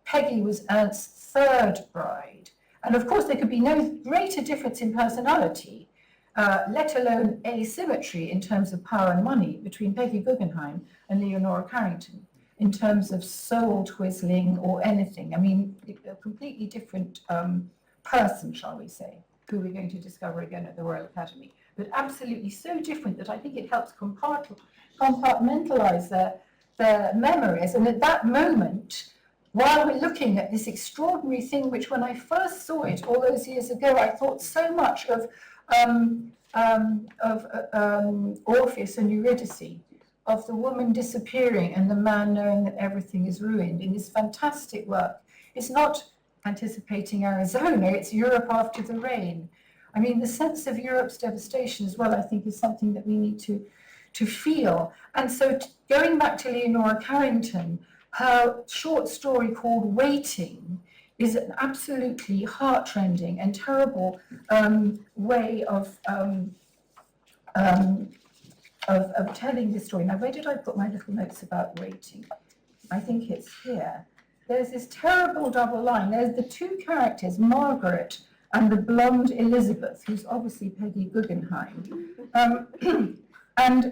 O: Peggy was Ernst's third bride, and of course there could be no greater difference in personality, let alone asymmetry in terms of power and money between Peggy Guggenheim and Leonora Carrington, in terms of soul twizzling or anything. I mean, a completely different person, shall we say, who we're going to discover again at the Royal Academy, but absolutely so different that I think it helps compartmentalize their memories. And at that moment, while we're looking at this extraordinary thing, which when I first saw it all those years ago, I thought so much of Orpheus and Eurydice, of the woman disappearing and the man knowing that everything is ruined in this fantastic work. It's not anticipating Arizona, it's Europe after the rain. I mean, the sense of Europe's devastation as well, I think, is something that we need to feel. And so going back to Leonora Carrington, her short story called Waiting is an absolutely heart-rending and terrible way of telling this story. Now, where did I put my little notes about waiting? I think it's here. There's this terrible double line. There's the two characters, Margaret and the blonde Elizabeth, who's obviously Peggy Guggenheim. There's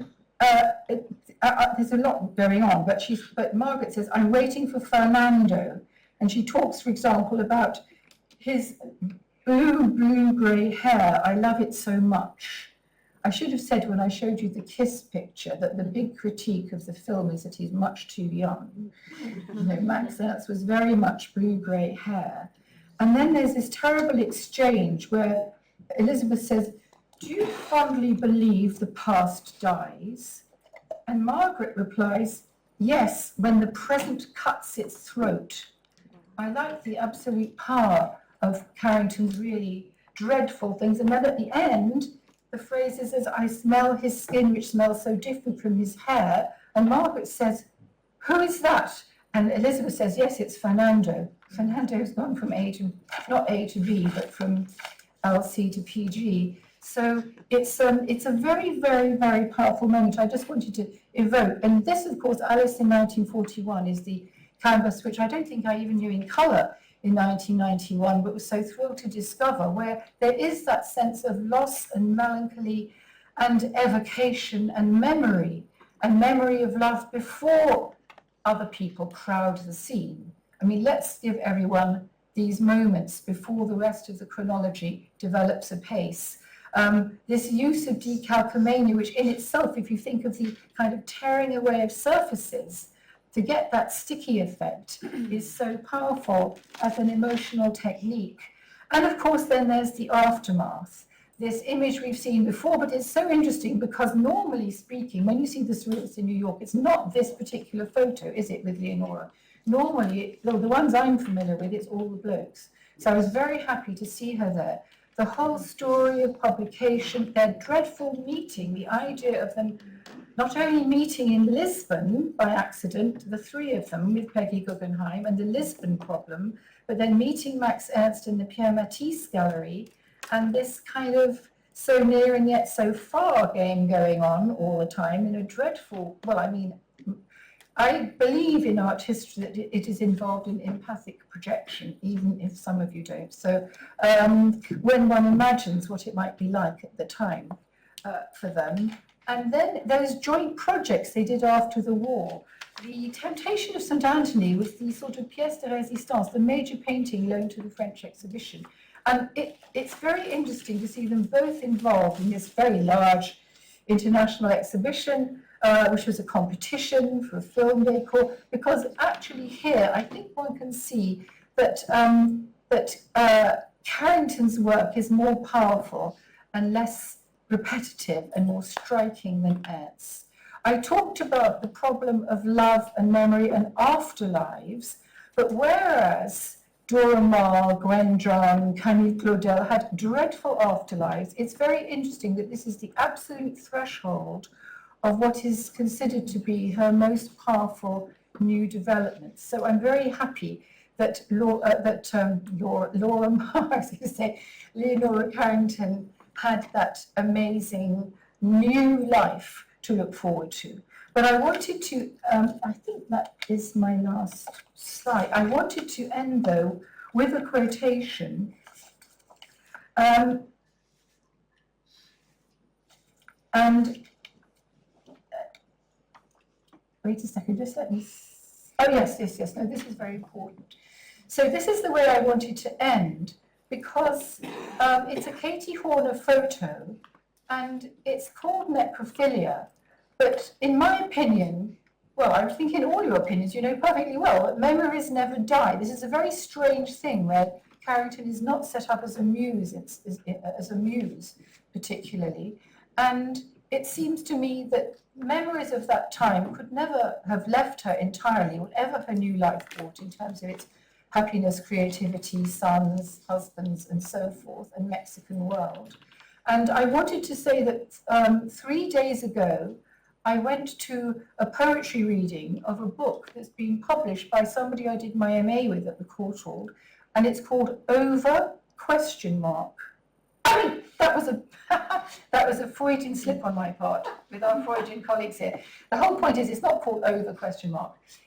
O: a lot going on, but Margaret says, I'm waiting for Fernando. And she talks, for example, about his blue-grey hair. I love it so much. I should have said when I showed you the kiss picture that the big critique of the film is that he's much too young. Max Ernst was very much blue-grey hair. And then there's this terrible exchange where Elizabeth says, do you fondly believe the past dies? And Margaret replies, yes, when the present cuts its throat. I like the absolute power of Carrington's really dreadful things. And then at the end, the phrase is, as I smell his skin, which smells so different from his hair. And Margaret says, who is that? And Elizabeth says, yes, it's Fernando. Fernando's gone from not A to B, but from LC to PG. So it's a very, very, very powerful moment. I just wanted to evoke. And this, of course, Alice in 1941 is the canvas, which I don't think I even knew in colour in 1991, but was so thrilled to discover, where there is that sense of loss and melancholy and evocation and memory of love before other people crowd the scene. I mean, let's give everyone these moments before the rest of the chronology develops apace. This use of decalcomania, which in itself, if you think of the kind of tearing away of surfaces, to get that sticky effect is so powerful as an emotional technique. And of course, then there's the aftermath. This image we've seen before, but it's so interesting because normally speaking, when you see the surrealists in New York, it's not this particular photo, is it, with Leonora? Normally, the ones I'm familiar with, it's all the blokes. So I was very happy to see her there. The whole story of publication, their dreadful meeting, the idea of them not only meeting in Lisbon by accident, the three of them with Peggy Guggenheim and the Lisbon problem, but then meeting Max Ernst in the Pierre Matisse Gallery, and this kind of so near and yet so far game going on all the time in a dreadful, well, I mean, I believe in art history that it is involved in empathic projection, even if some of you don't. So when one imagines what it might be like at the time for them. And then those joint projects they did after the war. The Temptation of St. Anthony was the sort of pièce de résistance, the major painting loaned to the French exhibition. And it's very interesting to see them both involved in this very large international exhibition, which was a competition for a film decor, because actually here I think one can see that, Carrington's work is more powerful and less repetitive and more striking than Ernst's. I talked about the problem of love and memory and afterlives, but whereas Dora Maar, Gwen John, Camille Claudel had dreadful afterlives, it's very interesting that this is the absolute threshold of what is considered to be her most powerful new development. So I'm very happy that Laura Maar, I was going to say, Leonora Carrington had that amazing new life to look forward to. But I wanted to, I think that is my last slide. I wanted to end though with a quotation. Wait a second, just let me, oh yes, no, this is very important. So this is the way I wanted to end, because it's a Katie Horner photo, and it's called necrophilia. But in my opinion, well, I think in all your opinions, you know perfectly well that memories never die. This is a very strange thing where Carrington is not set up as a muse, as a muse particularly. And it seems to me that memories of that time could never have left her entirely, whatever her new life brought in terms of its happiness, creativity, sons, husbands, and so forth, and Mexican world. And I wanted to say that 3 days ago, I went to a poetry reading of a book that's been published by somebody I did my MA with at the Courtauld, and it's called Over ? I mean, that was a Freudian slip on my part with our Freudian colleagues here. The whole point is it's not called Over ?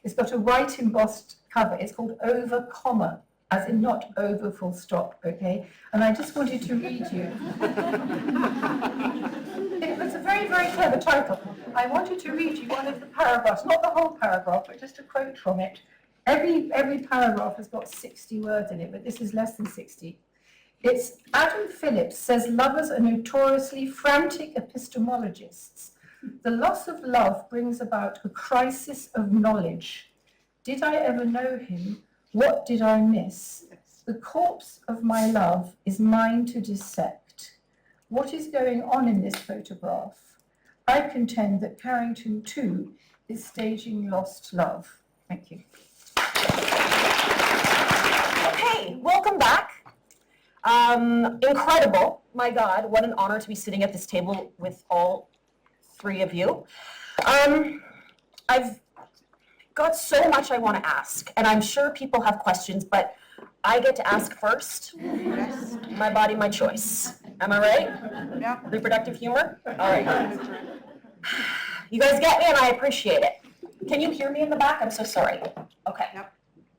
O: It's got a white embossed cover. It's called Over, as in not over full stop, okay? And I just wanted to read you. It was a very, very clever title. I wanted to read you one of the paragraphs, not the whole paragraph, but just a quote from it. Every paragraph has got 60 words in it, but this is less than 60. It's Adam Phillips says lovers are notoriously frantic epistemologists. The loss of love brings about a crisis of knowledge. Did I ever know him? What did I miss? The corpse of my love is mine to dissect. What is going on in this photograph? I contend that Carrington too is staging lost love. Thank you.
P: Okay, welcome back. Incredible. My God, what an honor to be sitting at this table with all three of you. got so much I want to ask, and I'm sure people have questions, but I get to ask first.
F: Yes.
P: My body, my choice. Am I right?
F: Yeah.
P: Reproductive humor? All right. You guys get me, and I appreciate it. Can you hear me in the back? I'm so sorry. Okay.
F: Yep.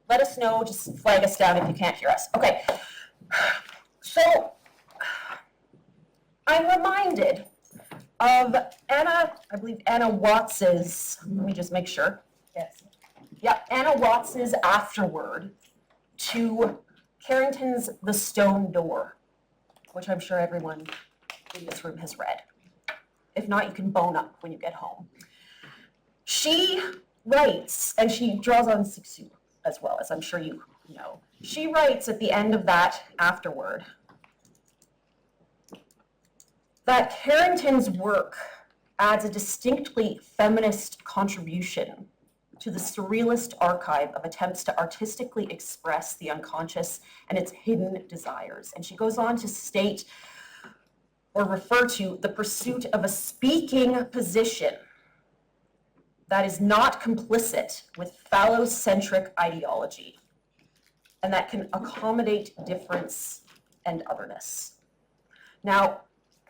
P: Let us know, just flag us down if you can't hear us. Okay. So, I'm reminded of Anna, I believe Anna Watts's, let me just make sure.
D: Yes.
P: Yeah, Anna Watts's afterword to Carrington's The Stone Door, which I'm sure everyone in this room has read. If not, you can bone up when you get home. She writes, and she draws on Cixous as well, as I'm sure you know. She writes at the end of that afterword that Carrington's work adds a distinctly feminist contribution to the surrealist archive of attempts to artistically express the unconscious and its hidden desires. And she goes on to state or refer to the pursuit of a speaking position that is not complicit with phallocentric ideology and that can accommodate difference and otherness. Now,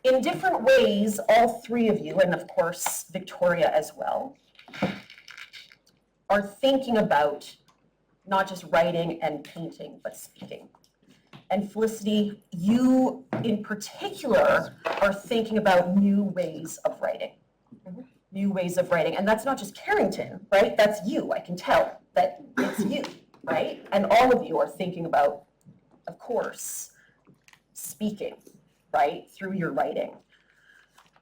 P: in different ways, all three of you, and of course Victoria as well, are thinking about not just writing and painting, but speaking. And Felicity, you in particular are thinking about new ways of writing. New ways of writing. And that's not just Carrington, right? That's you. I can tell that it's you, right? And all of you are thinking about, of course, speaking, right, through your writing.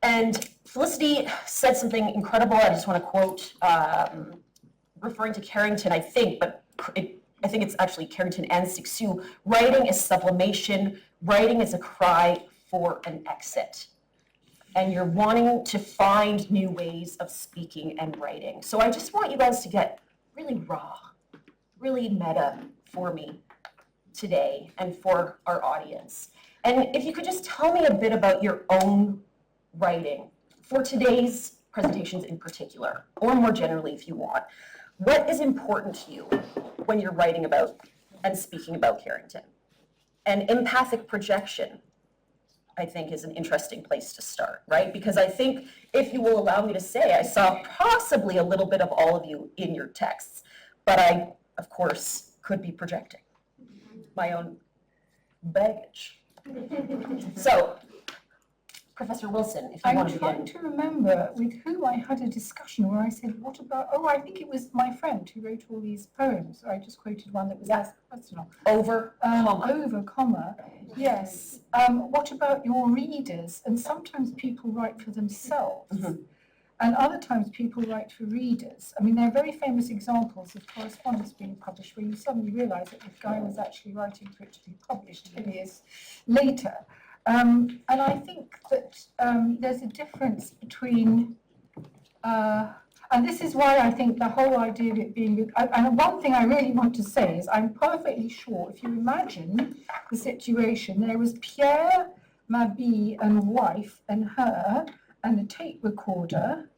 P: And Felicity said something incredible. I just want to quote, referring to Carrington, I think, but I think it's actually Carrington and Cixous. Writing is sublimation. Writing is a cry for an exit. And you're wanting to find new ways of speaking and writing. So I just want you guys to get really raw, really meta for me today and for our audience. And if you could just tell me a bit about your own writing for today's presentations in particular, or more generally if you want. What is important to you when you're writing about and speaking about Carrington? And empathic projection, I think, is an interesting place to start, right? Because I think, if you will allow me to say, I saw possibly a little bit of all of you in your texts, but I, of course, could be projecting my own baggage. So, Professor Wilson, if you want to begin.
O: I'm trying to remember with whom I had a discussion where I said, what about, I think it was my friend who wrote all these poems. I just quoted one that was less personal.
P: Over,
O: comma. Yes. What about your readers? And sometimes people write for themselves.
P: Mm-hmm.
O: And other times people write for readers. I mean, there are very famous examples of correspondence being published where you suddenly realize that the guy was actually writing for it to be published years later. And I think that there's a difference between, and this is why I think the whole idea of it being, and one thing I really want to say is I'm perfectly sure if you imagine the situation, there was Pierre, Mabie and wife and her and the tape recorder.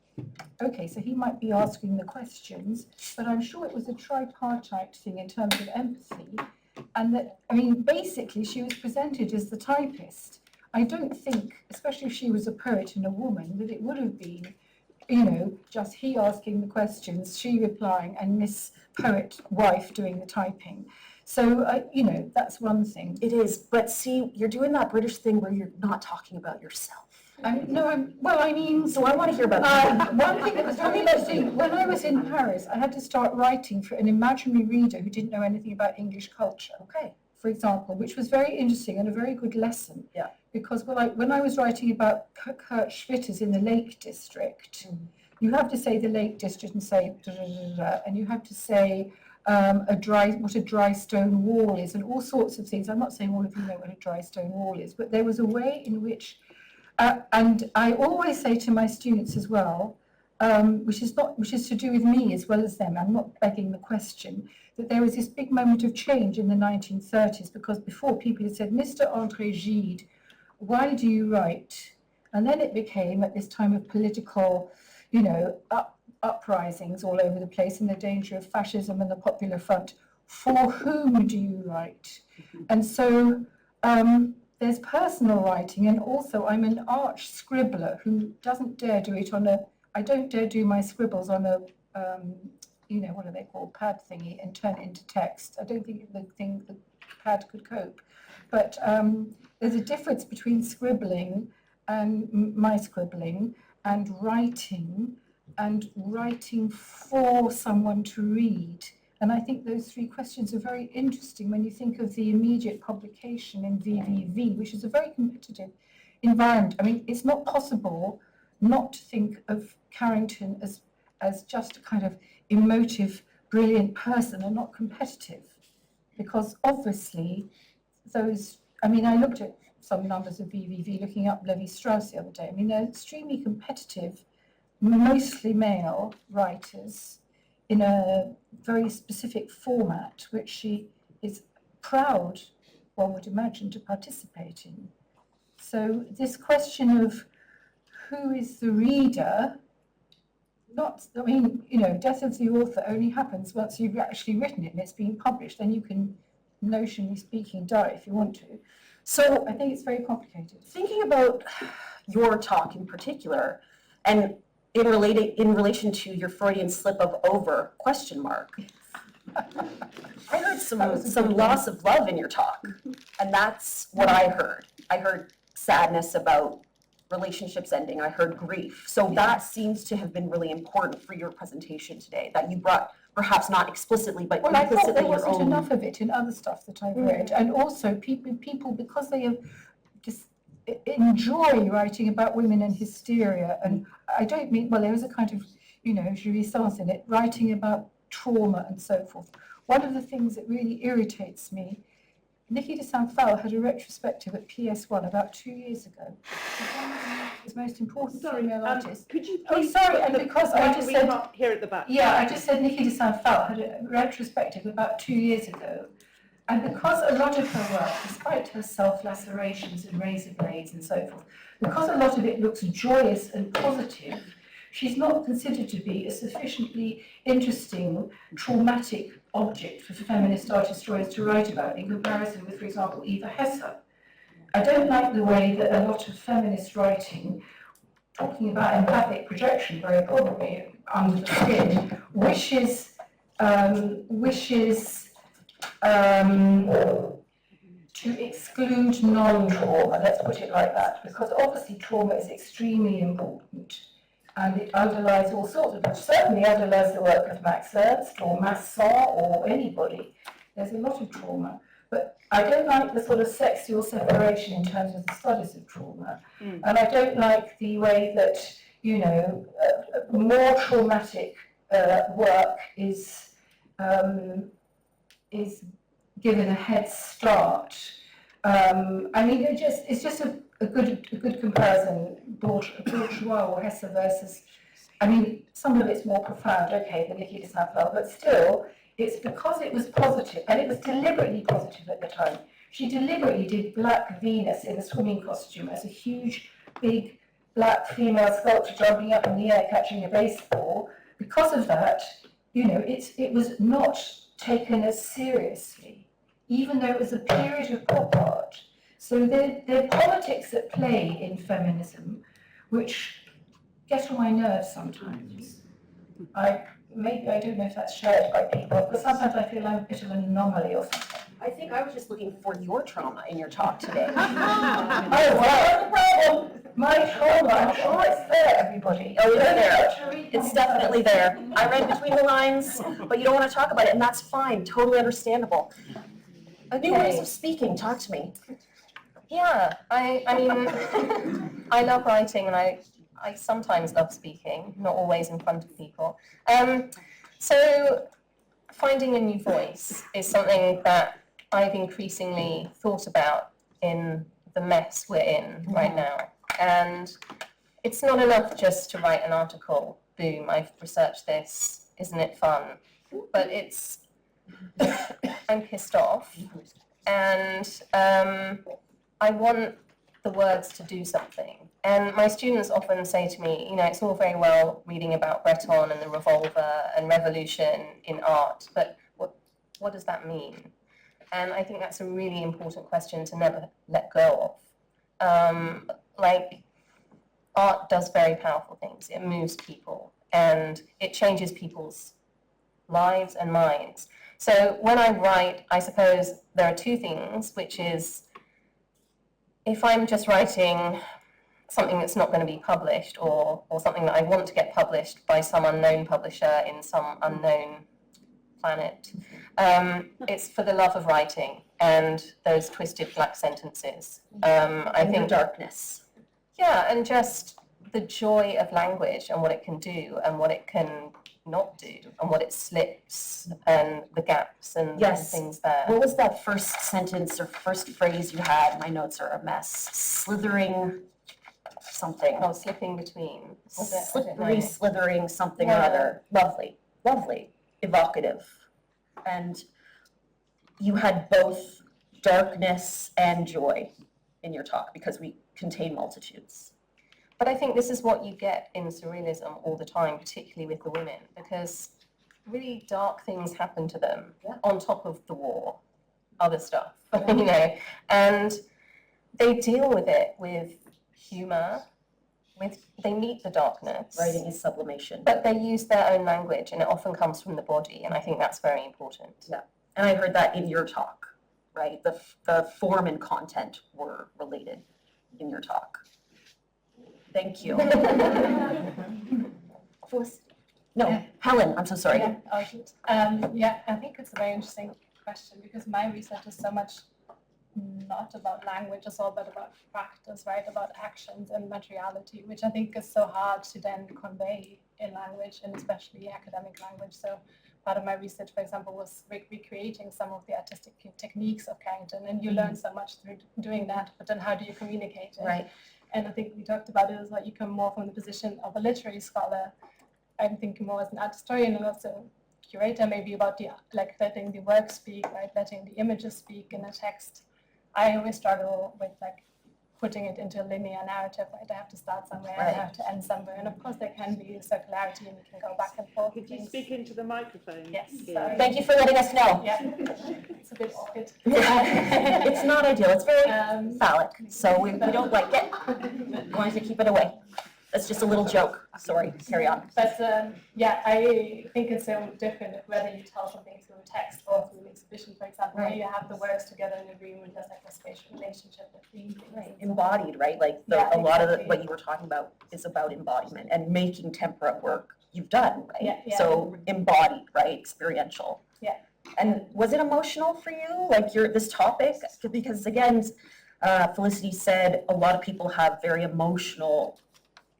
O: Okay, so he might be asking the questions, but I'm sure it was a tripartite thing in terms of empathy. And that, I mean, basically she was presented as the typist. I don't think, especially if she was a poet and a woman, that it would have been, just he asking the questions, she replying, and Miss Poet wife doing the typing. So, that's one thing.
P: It is, but see, you're doing that British thing where you're not talking about yourself.
O: So I
P: want to hear about
O: one thing that was very interesting, when I was in Paris, I had to start writing for an imaginary reader who didn't know anything about English culture.
P: Okay.
O: For example, which was very interesting and a very good lesson.
P: Yeah.
O: Because when I was writing about Kurt Schwitters in the Lake District, you have to say the Lake District and say and you have to say what a dry stone wall is and all sorts of things. I'm not saying all of you know what a dry stone wall is, but there was a way in which and I always say to my students as well, which is to do with me as well as them, I'm not begging the question, that there was this big moment of change in the 1930s, because before people had said, Mr. André Gide, why do you write? And then it became, at this time of political, uprisings all over the place and the danger of fascism and the Popular Front. For whom do you write? And so there's personal writing, and also I'm an arch scribbler who doesn't dare do it on I don't dare do my scribbles on a, what are they called, pad thingy, and turn it into text. I don't think the pad could cope. But there's a difference between scribbling and my scribbling and writing for someone to read. And I think those three questions are very interesting when you think of the immediate publication in VVV, which is a very competitive environment. I mean, it's not possible not to think of Carrington as just a kind of emotive, brilliant person and not competitive. Because obviously I looked at some numbers of VVV looking up Levi-Strauss the other day. I mean, they're extremely competitive, mostly male writers in a very specific format, which she is proud, one would imagine, to participate in. So this question of who is the reader, death of the author only happens once you've actually written it and it's been published. Then you can, notionally speaking, die if you want to. So I think it's very complicated.
P: Thinking about your talk in particular, and in relation to your Freudian slip of over ? I heard some loss of love in your talk, and that's what I heard. I heard sadness about relationships ending. I heard grief. So that seems to have been really important for your presentation today, that you brought, perhaps not explicitly, but
O: I thought there
P: implicitly your
O: wasn't
P: own.
O: enough of it in other stuff that I've read. And also people, because they have just enjoy writing about women and hysteria, and I don't mean, there is a kind of, jouissance in it, writing about trauma and so forth. One of the things that really irritates me, Niki de Saint-Phal had a retrospective at PS1 about 2 years ago. His most important female artist.
Q: Could you
O: please? Oh, sorry, and because I just said
Q: here at the back.
O: Yeah, I just said Niki de Saint-Phal had a retrospective about 2 years ago, and because a lot of her work, despite her self-lacerations and razor blades and so forth, because a lot of it looks joyous and positive, she's not considered to be a sufficiently interesting, traumatic object for feminist art historians to write about in comparison with, for example, Eva Hesse. I don't like the way that a lot of feminist writing, talking about empathic projection, very probably under the skin, wishes to exclude non-trauma, let's put it like that, because obviously trauma is extremely important. And it underlies all sorts of things. Certainly underlies the work of Max Ernst or Masson or anybody. There's a lot of trauma. But I don't like the sort of sexual separation in terms of the studies of trauma. And I don't like the way that, more traumatic work is given a head start. It's just a good comparison, bourgeois or Hesse versus, some of it's more profound, okay, than Niki de Saint-Phal, but still, it's because it was positive, and it was deliberately positive at the time. She deliberately did Black Venus in a swimming costume as a huge, big, black female sculpture jumping up in the air, catching a baseball. Because of that, it was not taken as seriously, even though it was a period of pop art. So there are politics at play in feminism, which get on my nerves sometimes. I don't know if that's shared by people, but sometimes I feel I'm a bit of an anomaly or something.
P: I think I was just looking for your trauma in your talk today.
O: Oh, well, the problem. My trauma, I'm sure it's there, everybody.
P: Oh, it's there. It's definitely there. I read between the lines, but you don't want to talk about it, and that's fine. Totally understandable. New ways of speaking. Talk to me.
R: Yeah, I love writing, and I sometimes love speaking, not always in front of people. So finding a new voice is something that I've increasingly thought about in the mess we're in right now. And it's not enough just to write an article, boom, I've researched this, isn't it fun? But I'm pissed off, and I want the words to do something. And my students often say to me, you know, it's all very well reading about Breton and the revolver and revolution in art, but what does that mean? And I think that's a really important question to never let go of. Like, art does very powerful things. It moves people and it changes people's lives and minds. So when I write, I suppose there are two things, which is if I'm just writing something that's not going to be published or something that I want to get published by some unknown publisher in some unknown planet, it's for the love of writing and those twisted black sentences. I think
P: darkness.
R: Yeah, and just the joy of language and what it can do and what it can not do and what it slips and the gaps and things there.
P: What was that first sentence or first phrase you had? My notes are a mess. Slithering something.
R: Oh, slipping between.
P: Slippery, slithering something or other. Lovely, lovely, evocative. And you had both darkness and joy in your talk because we contain multitudes.
R: But I think this is what you get in surrealism all the time, particularly with the women, because really dark things happen to them on top of the war, other stuff, you know, and they deal with it with humor, they meet the darkness.
P: Writing is sublimation.
R: But they use their own language and it often comes from the body, and I think that's very important.
P: Yeah, and I heard that in your talk, right? The form and content were related in your talk. Thank you. Helen, I'm so sorry.
N: Yeah, I think it's a very interesting question because my research is so much not about language at all, but about practice, right? About actions and materiality, which I think is so hard to then convey in language and especially academic language. So part of my research, for example, was recreating some of the artistic techniques of Carrington, and you learn so much through doing that, but then how do you communicate it?
P: Right.
N: And I think we talked about it as like you come more from the position of a literary scholar. I'm thinking more as an art historian and also curator, maybe about letting the work speak, right? Letting the images speak in a text. I always struggle with putting it into a linear narrative, right? I have to start somewhere and I have to end somewhere. And of course there can be circularity and you can go back and forth.
Q: Could you speak into the microphone?
N: Yes.
Q: Sorry.
P: Thank you for letting us know.
N: Yeah, it's a bit awkward.
P: It's not ideal, it's very phallic, so we don't like it. We wanted to keep it away. That's just a little joke. Sorry, carry on.
N: But I think it's so different whether you tell something through text or through an exhibition, for example, where you have the works together in a room and there's like a spatial relationship between things.
P: Embodied, right? Like a lot of what you were talking about is about embodiment and making temperate work you've done, right?
N: Yeah.
P: So embodied, right? Experiential.
N: Yeah.
P: And was it emotional for you, like this topic? Because again, Felicity said a lot of people have very emotional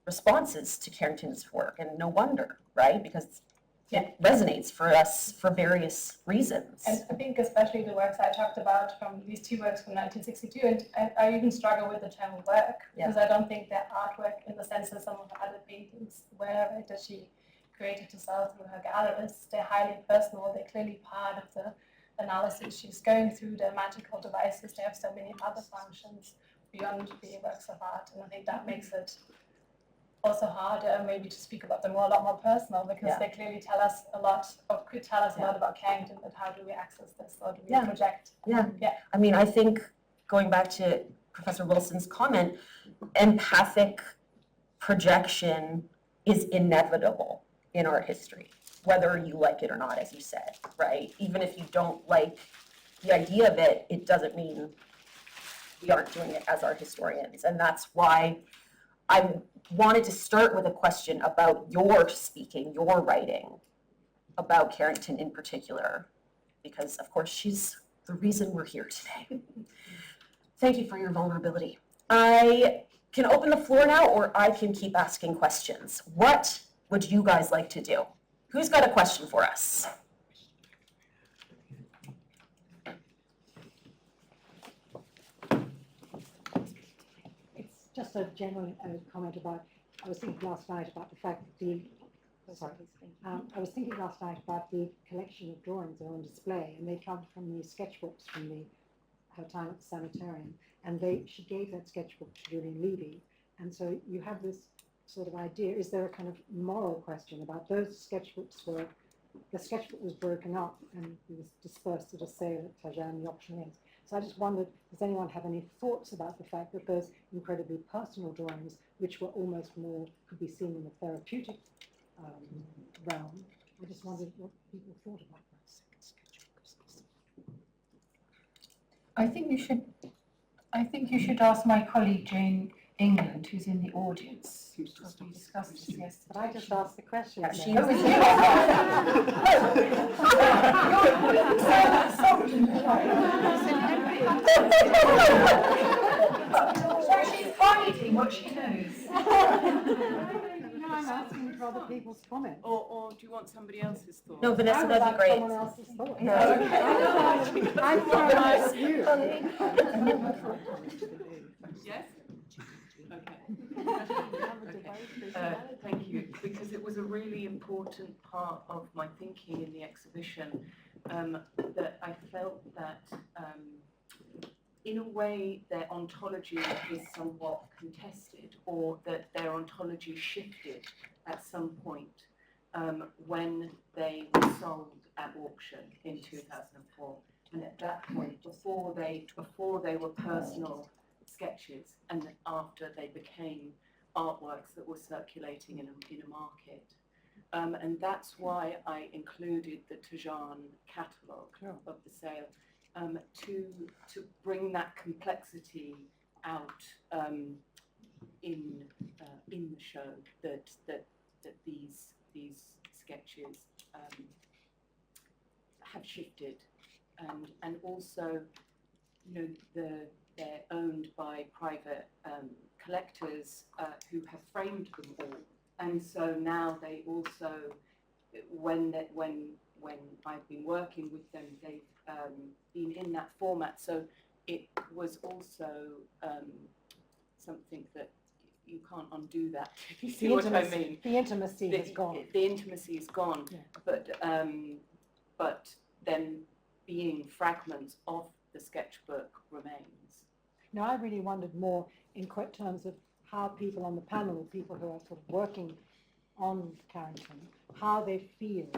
P: responses to Carrington's work, and no wonder, right? Because it resonates for us for various reasons.
N: And I think especially the works I talked about from these two works from 1962, and I even struggle with the term work, because I don't think they're artwork in the sense that some of the other paintings were, right, that she created herself through her gallerists. They're highly personal, they're clearly part of the analysis she's going through, the magical devices, they have so many other functions beyond being works of art, and I think that makes it also harder maybe to speak about them a lot more personal, because they clearly tell us a lot, or could tell us a lot about Carrington, but how do we access this, or do we project?
P: Yeah. I mean, I think going back to Professor Wilson's comment, empathic projection is inevitable in art history, whether you like it or not, as you said, right? Even if you don't like the idea of it, it doesn't mean we aren't doing it as art historians. And that's why I wanted to start with a question about your speaking, your writing about Carrington in particular, because of course she's the reason we're here today. Thank you for your vulnerability. I can open the floor now, or I can keep asking questions. What would you guys like to do? Who's got a question for us?
S: Just a general comment about, I was thinking last night about the fact that I was thinking last night about the collection of drawings that are on display, and they come from the sketchbooks from the her time at the sanitarium, and she gave that sketchbook to Julian Levy. And so you have this sort of idea, is there a kind of moral question about those sketchbooks where the sketchbook was broken up and it was dispersed at a sale at Tajan, the auctioneers. So I just wondered, does anyone have any thoughts about the fact that those incredibly personal drawings, which were almost more, could be seen in the therapeutic realm, I just wondered what people thought about that.
O: I think you should ask my colleague Jane England, who's in the audience, because we discussed this yesterday.
S: But I just asked the question.
O: Yeah,
S: then.
O: she was So she's hiding what she knows.
S: No, I'm asking for other people's comments.
C: Or do you want somebody else's thoughts?
P: No, Vanessa,
S: I would
P: that'd be
S: like
P: great.
S: someone else's thoughts.
P: No.
S: I'm trying to ask you.
C: Yes? Thank you, because it was a really important part of my thinking in the exhibition, that I felt that in a way their ontology is somewhat contested, or that their ontology shifted at some point when they were sold at auction in 2004. And at that point, before they were personal sketches, and after they became artworks that were circulating in a market. And that's why I included the Tajan catalogue of the sale, to bring that complexity out in the show, that these sketches have shifted, and also, you know, they're owned by private collectors who have framed them all, and so now they also, when I've been working with them, they've been in that format. So it was also something that you can't undo that. If you see what I mean.
S: The intimacy is gone.
C: The intimacy is gone,
S: yeah.
C: But then being fragments of the sketchbook remains.
S: No, I really wondered more in terms of how people on the panel, people who are sort of working on Carrington, how they feel.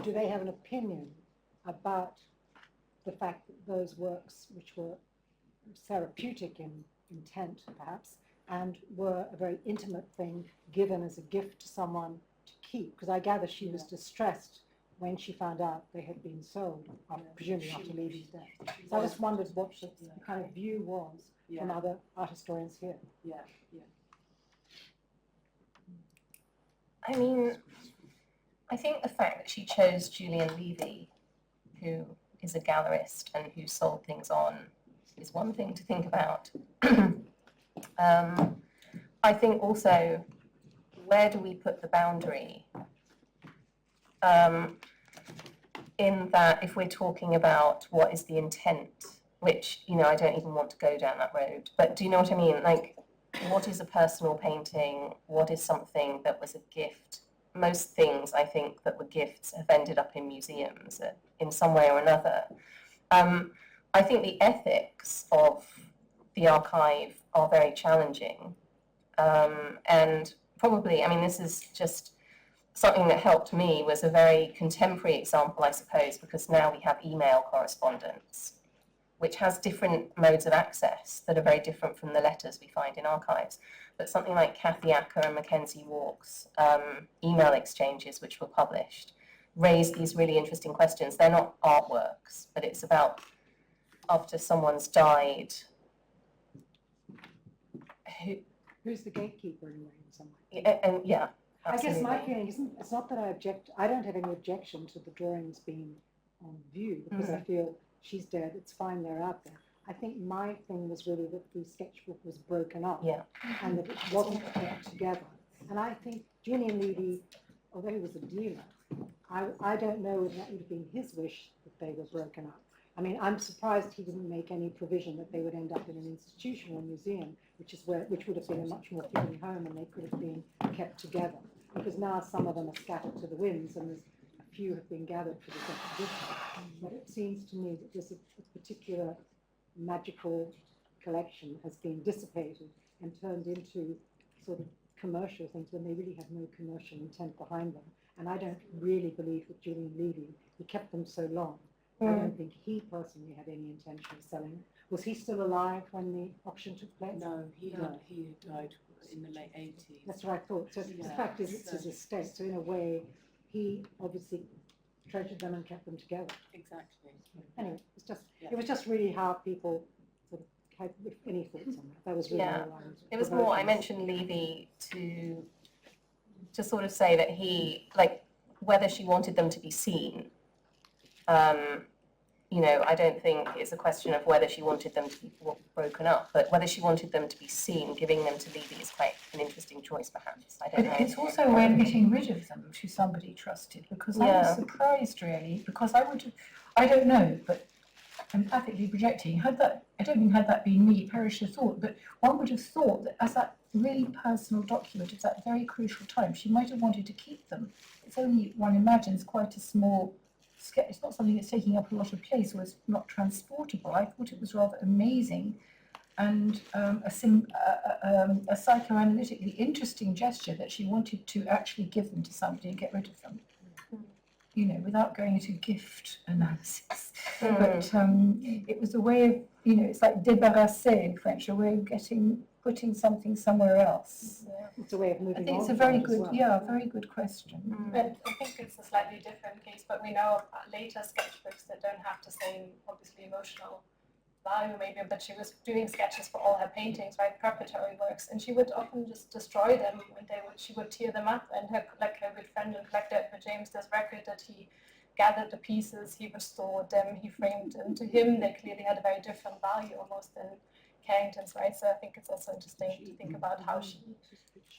S: Do they have an opinion about the fact that those works, which were therapeutic in intent perhaps, and were a very intimate thing given as a gift to someone to keep? Because I gather she was distressed when she found out they had been sold, presumably after Levy's death. So I just wondered what the kind of view was from other art historians here.
C: Yeah.
P: I mean, I think the fact that she chose Julian Levy, who is a gallerist and who sold things on, is one thing to think about. I think also, where do we put the boundary? In that, if we're talking about what is the intent, which, you know, I don't even want to go down that road, but do you know what I mean? Like, what is a personal painting? What is something that was a gift? Most things, I think, that were gifts have ended up in museums in some way or another. I think the ethics of the archive are very challenging. And probably, I mean, this is just something that helped me was a very contemporary example, I suppose, because now we have email correspondence, which has different modes of access that are very different from the letters we find in archives. But something like Kathy Acker and Mackenzie Walk's email exchanges, which were published, raise these really interesting questions. They're not artworks, but it's about after someone's died.
S: Who's the gatekeeper anyway in some way?
P: And yeah, absolutely.
S: I guess my feeling isn't, it's not that I don't have any objection to the drawings being on view, because I feel she's dead, it's fine, they're out there. I think my thing was really that the sketchbook was broken up, and that it wasn't kept together. And I think Julian Levy, although he was a dealer, I don't know if that would have been his wish that they were broken up. I mean, I'm surprised he didn't make any provision that they would end up in an institution or museum, which would have been a much more fitting home, and they could have been kept together. Because now some of them are scattered to the winds, and there's a few have been gathered for this exhibition. But it seems to me that there's a particular magical collection has been dissipated and turned into sort of commercial things when they really have no commercial intent behind them. And I don't really believe that Julian Levy, he kept them so long. I don't think he personally had any intention of selling. Was he still alive when the auction took place?
T: No, he died in the late 80s.
S: That's what I thought. So the fact is, it's his estate. So in a way, he obviously treasured them and kept them together.
T: Exactly.
S: Anyway, it was just really how people sort of had any thoughts on that. That was really all I was
R: It was more, I mentioned Levy to sort of say that he, like, whether she wanted them to be seen, you know, I don't think it's a question of whether she wanted them to be broken up, but whether she wanted them to be seen, giving them to Levy is quite an interesting choice, perhaps. I don't know.
O: It's also a way of getting rid of them to somebody trusted, because I was surprised, really, because I would have, I don't know, but empathically projecting, I don't think had that been me, perish the thought, but one would have thought that as that really personal document of that very crucial time, she might have wanted to keep them. It's only, one imagines, quite a small sketch. It's not something that's taking up a lot of place or is not transportable. I thought it was rather amazing and a psychoanalytically interesting gesture that she wanted to actually give them to somebody and get rid of them. You know, without going into gift analysis. But it was a way of, you know, it's like débarrasser in French, a way of putting something somewhere else.
S: It's a way of moving on.
O: I think it's a very good, very good question.
N: And I think it's a slightly different case, but we know of later sketchbooks that don't have the same, obviously, emotional value maybe, but she was doing sketches for all her paintings, right, preparatory works, and she would often just destroy them, and she would tear them up, and her good friend and collector Edward James does record that he gathered the pieces, he restored them, he framed them. To him, they clearly had a very different value almost than Carrington's, right? So I think it's also interesting to think about how she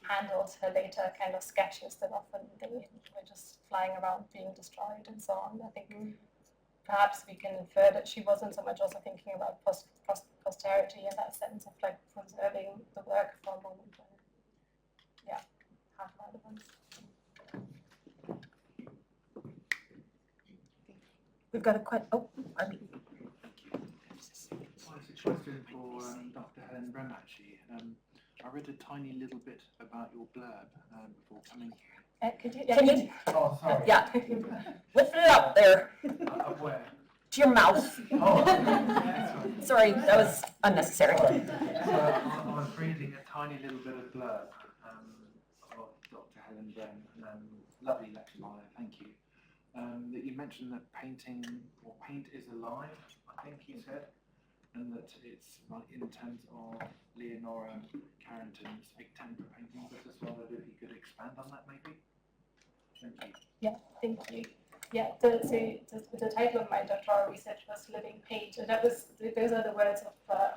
N: handled her later kind of sketches that often they were just flying around being destroyed and so on. I think perhaps we can infer that she wasn't so much also thinking about posterity in that sense of like preserving the work for a moment when, had relevance.
D: We've got a
K: It's a question for Dr. Helen Brehm, actually. I read a tiny little bit about your blurb before coming here.
D: Can you?
K: Oh, sorry.
D: Yeah. Lift it up there.
K: Up where?
D: To your mouth.
K: Oh,
D: sorry, that was unnecessary.
K: So I was reading a tiny little bit of blurb of Dr. Helen Brehm. Lovely lecture, Maya, thank you. That you mentioned that paint is alive, I think you said, and that it's like in terms of Leonora Carrington's extempore paintings as well. If you could expand on that, maybe. Thank you.
N: Yeah, thank you. Yeah, the title of my doctoral research was Living Paint, and those are the words of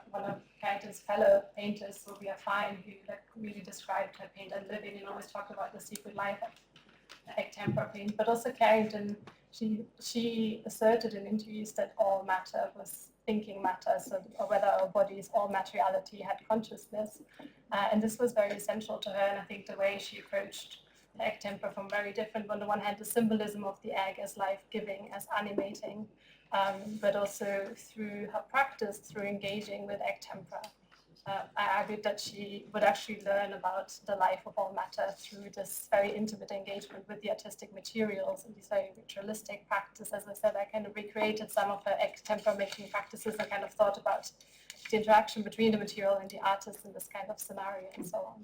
N: one of Carrington's fellow painters, Sylvia Fine, who really described her paint as living and always talked about the secret life of extempore paint. But also Carrington, she asserted in interviews that all matter was thinking matter, so or whether our bodies, all materiality had consciousness, and this was very essential to her. And I think the way she approached the extempore from very different. On the one hand, the symbolism of the egg as life-giving, as animating, but also through her practice, through engaging with extempore. I argued that she would actually learn about the life of all matter through this very intimate engagement with the artistic materials and this very ritualistic practice. As I said, I kind of recreated some of her extempore making practices and kind of thought about the interaction between the material and the artist in this kind of scenario and so on.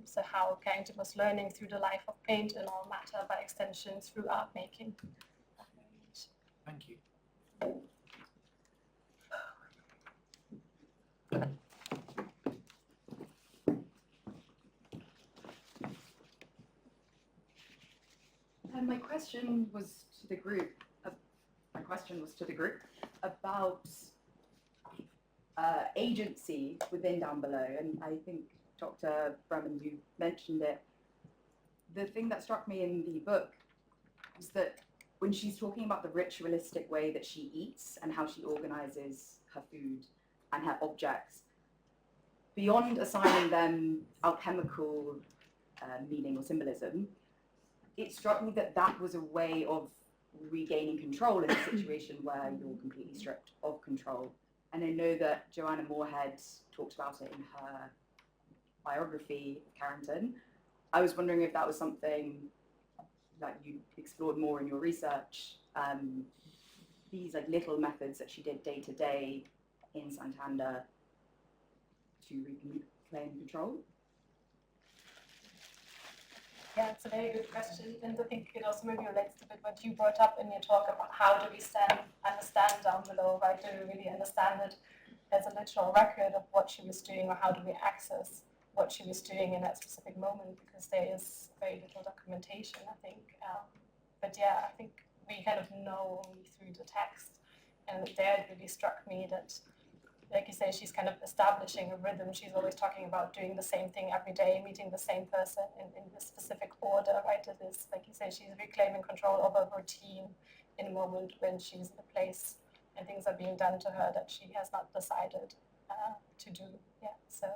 N: So how Carrington was learning through the life of paint and all matter, by extension through art making.
K: Thank you.
U: My question was to the group. About agency within Down Below, and I think Dr. Bremen, you mentioned it. The thing that struck me in the book was that when she's talking about the ritualistic way that she eats and how she organizes her food and her objects, beyond assigning them alchemical meaning or symbolism, it struck me that that was a way of regaining control in a situation where you're completely stripped of control And I know that Joanna Moorhead talked about it in her biography of Carrington. I was wondering if that was something that you explored more in your research, these like little methods that she did day to day in Santander to reclaim control.
N: Yeah, it's a very good question, and I think it also maybe relates to a bit what you brought up in your talk about how do we understand down below, right? Do we really understand it as a literal record of what she was doing, or how do we access what she was doing in that specific moment? Because there is very little documentation, I think. But yeah, I think we kind of know only through the text, and there it really struck me that, like you say, she's kind of establishing a rhythm. She's always talking about doing the same thing every day, meeting the same person in this specific order, right? It is, like you say, she's reclaiming control over a routine in a moment when she's in a place and things are being done to her that she has not decided to do. Yeah, so,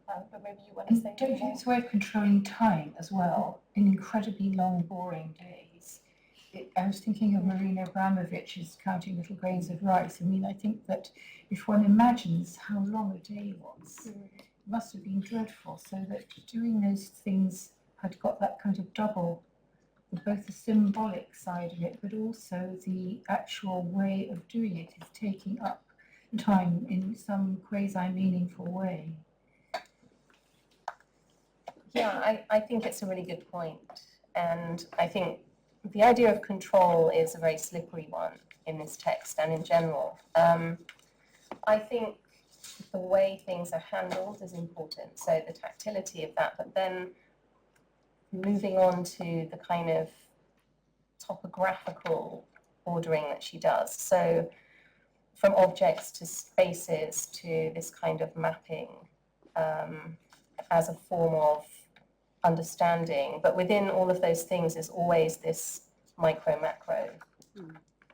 N: but maybe you want to say
O: Don't you think it's a way of controlling time as well? In incredibly long, boring days. I was thinking of Marina Abramovich's Counting Little Grains of Rice. I mean, I think that if one imagines how long a day was, it must have been dreadful. So that doing those things had got that kind of double, both the symbolic side of it, but also the actual way of doing it is taking up time in some quasi-meaningful way.
R: Yeah, I think it's a really good point. And I think the idea of control is a very slippery one in this text and in general. I think the way things are handled is important, so the tactility of that, but then moving on to the kind of topographical ordering that she does. So from objects to spaces to this kind of mapping as a form of understanding, but within all of those things is always this micro macro,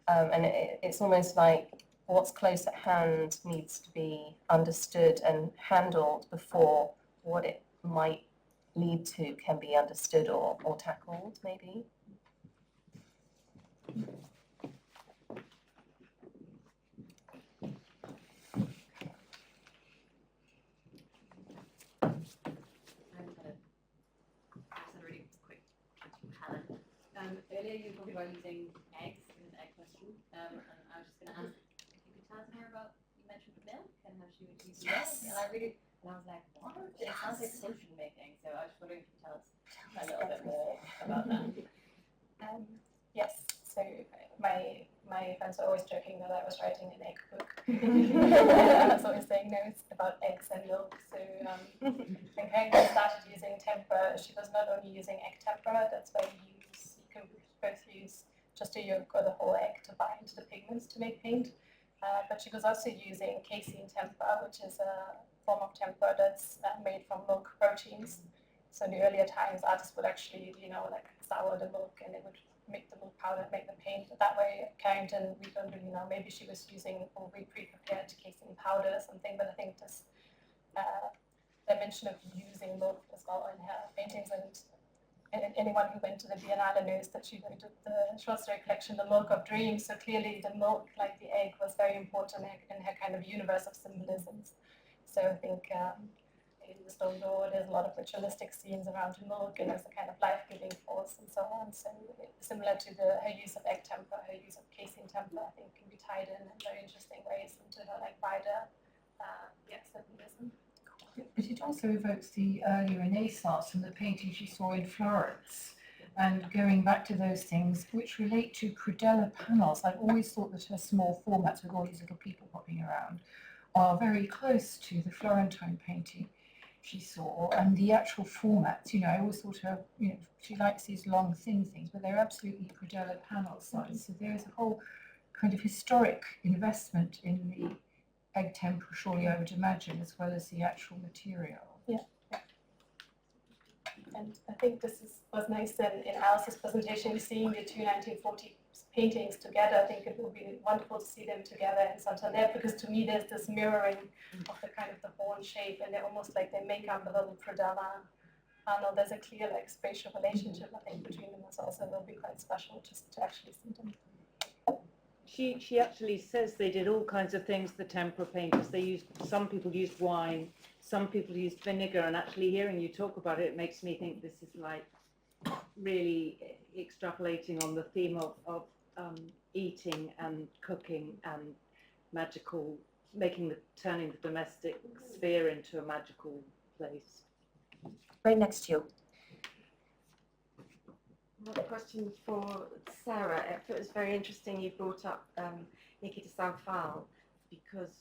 R: and it's almost like what's close at hand needs to be understood and handled before what it might lead to can be understood or tackled, maybe.
H: Earlier you were talking about using eggs in the egg question, and I was just going to ask if you could tell us more about, you mentioned milk and how she would use milk, and I was like, what? It sounds like potion making, so I was just wondering if you could tell us a little bit more about that.
N: Yes, so my friends were always joking that I was writing an egg book. I was always saying, no, it's about eggs and milk. So when Carrington started using tempera, she was not only using egg tempera, that's why you can both use just a yolk or the whole egg to bind the pigments to make paint. But she was also using casein tempera, which is a form of tempera that's made from milk proteins. So in the earlier times, artists would actually, like sour the milk, and they would make the milk powder, make the paint. That way, Carrington, we don't really know. Maybe she was using already pre-prepared casein powder or something. But I think this dimension of using milk as well in her paintings, and anyone who went to the Biennale knows that she did the short story collection, The Milk of Dreams. So clearly, the milk, like the egg, was very important in her kind of universe of symbolisms. So I think in the Stone Door, there's a lot of ritualistic scenes around milk and as a kind of life-giving force and so on. So similar to her use of egg tempera, her use of casein tempera, I think can be tied in very interesting ways into her like wider symbolism.
O: But it also evokes the early Renaissance and the paintings you saw in Florence. And going back to those things which relate to predella panels, I've always thought that her small formats with all these little people popping around are very close to the Florentine painting she saw, and the actual formats, I always thought her, she likes these long thin things, but they're absolutely predella panel size. So there's a whole kind of historic investment in the egg tempera, surely I would imagine, as well as the actual material.
N: Yeah. And I think this was nice in Alice's presentation, seeing the two 1940 paintings together. I think it will be wonderful to see them together in Santander, because to me there's this mirroring of the kind of the horn shape, and they're almost like they make up a little predella panel. There's a clear like spatial relationship, I think, between them as well, so it will be quite special just to actually see them.
Q: she actually says they did all kinds of things, the tempera painters. Some people used wine, some people used vinegar, and actually hearing you talk about it, it makes me think this is like really extrapolating on the theme of eating and cooking and magical, turning the domestic sphere into a magical place.
P: Right next to you.
M: Another question for Sarah. It was very interesting you brought up Nikki de Saint-Phal, because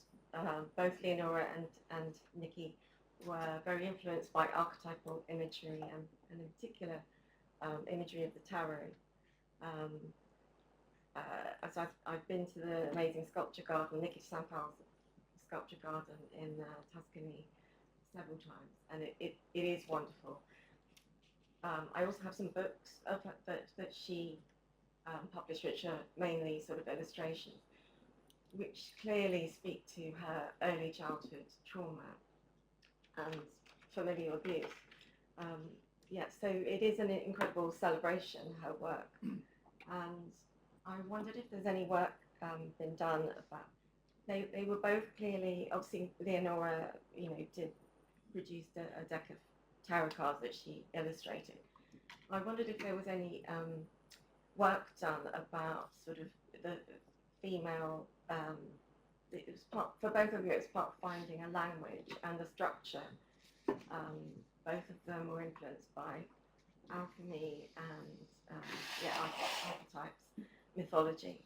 M: both Leonora and Nikki were very influenced by archetypal imagery and in particular imagery of the tarot. As I've been to the amazing sculpture garden, Nikki de Saint-Phal's sculpture garden in Tuscany several times, and it is wonderful. I also have some books that she published, which are mainly sort of illustrations, which clearly speak to her early childhood trauma and familial abuse. Yeah, so it is an incredible celebration, her work. And I wondered if there's any work been done about. They were both clearly, obviously Leonora, produced a deck of tarot cards that she illustrated. I wondered if there was any work done about sort of the female. It was for both of them. It was part of finding a language and a structure. Both of them were influenced by alchemy and archetypes, mythology.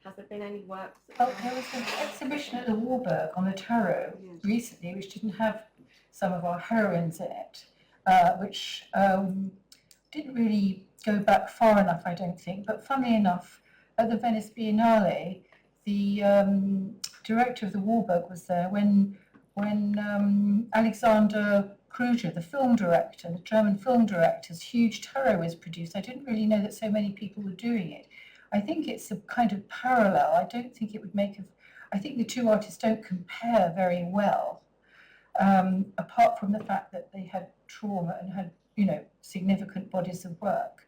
M: Has there been any work?
O: Oh, there was an exhibition at the Warburg on the tarot recently, which didn't have some of our heroines in it, which didn't really go back far enough, I don't think. But funnily enough, at the Venice Biennale, the director of the Warburg was there when Alexander Kruger, the film director, the German film director's huge tarot was produced. I didn't really know that so many people were doing it. I think it's a kind of parallel. I don't think it would I think the two artists don't compare very well, apart from the fact that they had trauma and had, significant bodies of work.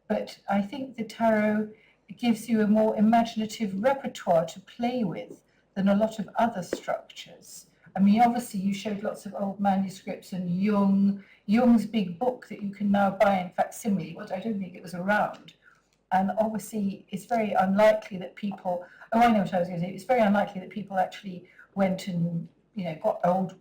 O: But I think the tarot gives you a more imaginative repertoire to play with than a lot of other structures. I mean, obviously you showed lots of old manuscripts and Jung's big book that you can now buy in facsimile, but I don't think it was around. And obviously it's very unlikely that people, I know what I was going to say, it's very unlikely that people actually went and, got old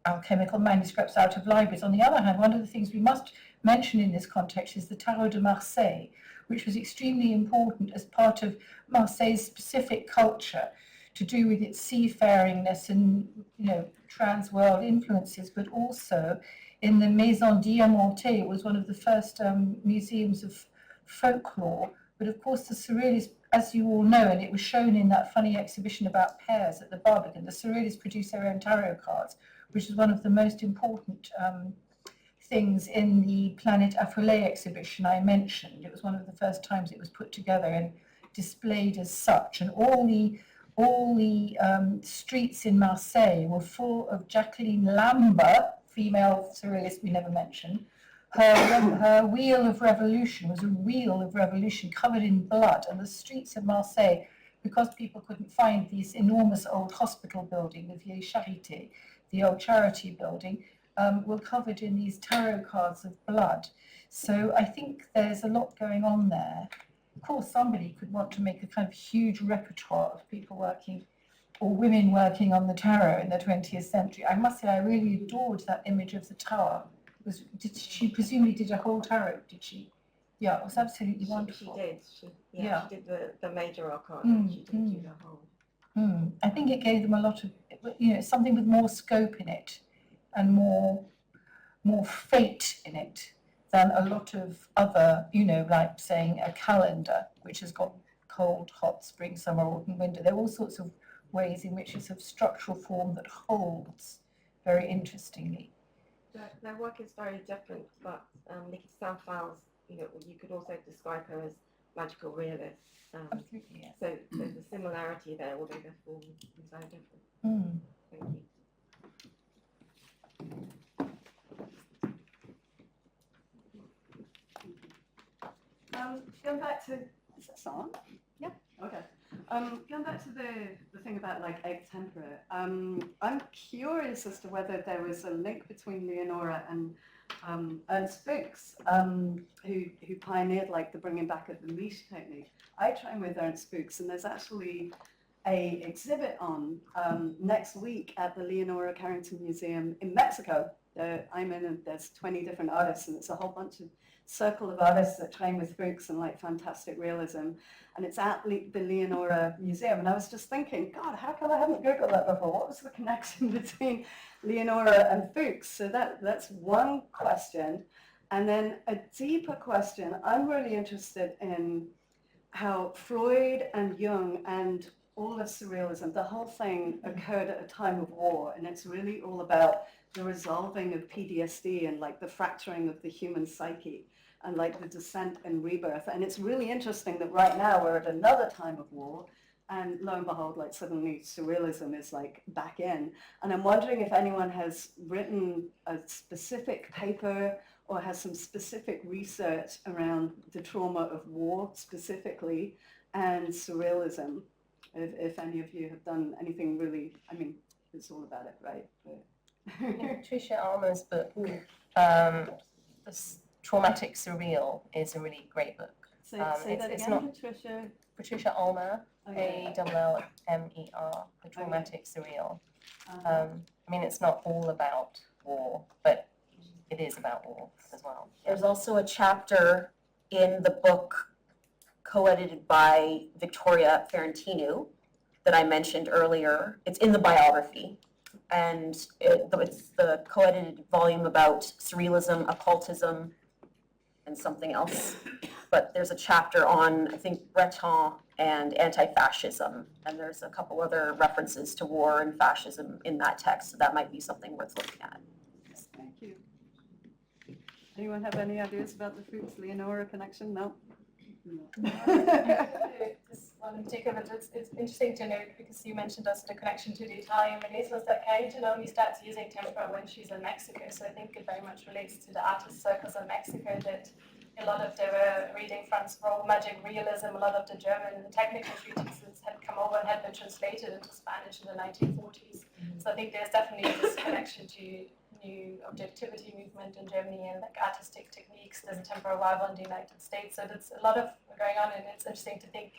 O: alchemical manuscripts out of libraries. On the other hand, one of the things we must mention in this context is the Tarot de Marseille, which was extremely important as part of Marseille's specific culture to do with its seafaringness and, trans-world influences, but also in the Maison Diamantée. It was one of the first museums of folklore. But of course, the Surrealists, as you all know, and it was shown in that funny exhibition about pears at the Barbican, the Surrealists produced their own tarot cards, which is one of the most important things in the Planet Affolée exhibition I mentioned. It was one of the first times it was put together and displayed as such. And all the streets in Marseille were full of Jacqueline Lambert, female surrealist we never mentioned. Her wheel of revolution was a wheel of revolution covered in blood, and the streets of Marseille, because people couldn't find these enormous old hospital building, the Vieille Charité, the old charity building, were covered in these tarot cards of blood. So I think there's a lot going on there. Of course, somebody could want to make a kind of huge repertoire of people working, or women working on the tarot in the 20th century. I must say, I really adored that image of the tower. She presumably did a whole tarot, did she? Yeah, it was absolutely wonderful.
M: She did. She did the major arcana. She did do the whole.
O: I think it gave them a lot of, something with more scope in it and more fate in it than a lot of other, like saying a calendar, which has got cold, hot, spring, summer, autumn, winter. There are all sorts of ways in which it's a structural form that holds very interestingly.
M: Their work is very different, but Nikki de Saint-Phal's, you could also describe her as magical realist.
O: Absolutely, yeah.
M: So there's a similarity there, although their form is very different. Thank you.
E: Going back to, is that on? Yeah. Okay. Going back to the thing about like egg tempera, I'm curious as to whether there was a link between Leonora and Ernst Fuchs, who pioneered like the bringing back of the leash technique. I train with Ernst Fuchs, and there's actually a exhibit on next week at the Leonora Carrington Museum in Mexico. I'm in, and there's 20 different artists, and it's a whole bunch of circle of artists that train with Fuchs and like fantastic realism, and it's at the Leonora Museum. And I was just thinking, God, how come I haven't Googled that before? What was the connection between Leonora and Fuchs? So that's one question. And then a deeper question, I'm really interested in how Freud and Jung and all of surrealism, the whole thing occurred at a time of war, and it's really all about the resolving of PTSD and like the fracturing of the human psyche and like the descent and rebirth. And it's really interesting that right now we're at another time of war, and lo and behold, like suddenly surrealism is like back in. And I'm wondering if anyone has written a specific paper or has some specific research around the trauma of war specifically and surrealism. If any of you have done anything really, I mean, it's all about it, right? But
R: Patricia Alma's book, Traumatic Surreal, is a really great book.
E: Say that
R: it's
E: again,
R: not
E: Patricia?
R: Alma,
E: Okay.
R: Almer, the Traumatic Surreal. I mean, it's not all about war, but it is about war as well.
P: There's also a chapter in the book co-edited by Victoria Ferrantino that I mentioned earlier. It's in the biography, and it's the co-edited volume about surrealism, occultism, and something else. But there's a chapter on, I think, Breton and anti-fascism, and there's a couple other references to war and fascism in that text, so that might be something worth looking at.
E: Thank you. Anyone have any ideas about the Fuchs-Leonora connection? No?
N: This one in particular, but it's interesting to note because you mentioned also the connection to the Italian Renaissance that Carrington only starts using tempera when she's in Mexico. So I think it very much relates to the artist circles in Mexico that a lot of they were reading Franz Roh, magic realism, a lot of the German technical treatises had come over and had been translated into Spanish in the 1940s. So I think there's definitely this connection to new objectivity movement in Germany and like artistic techniques. There's a tempera revival in the United States, so there's a lot of going on, and it's interesting to think.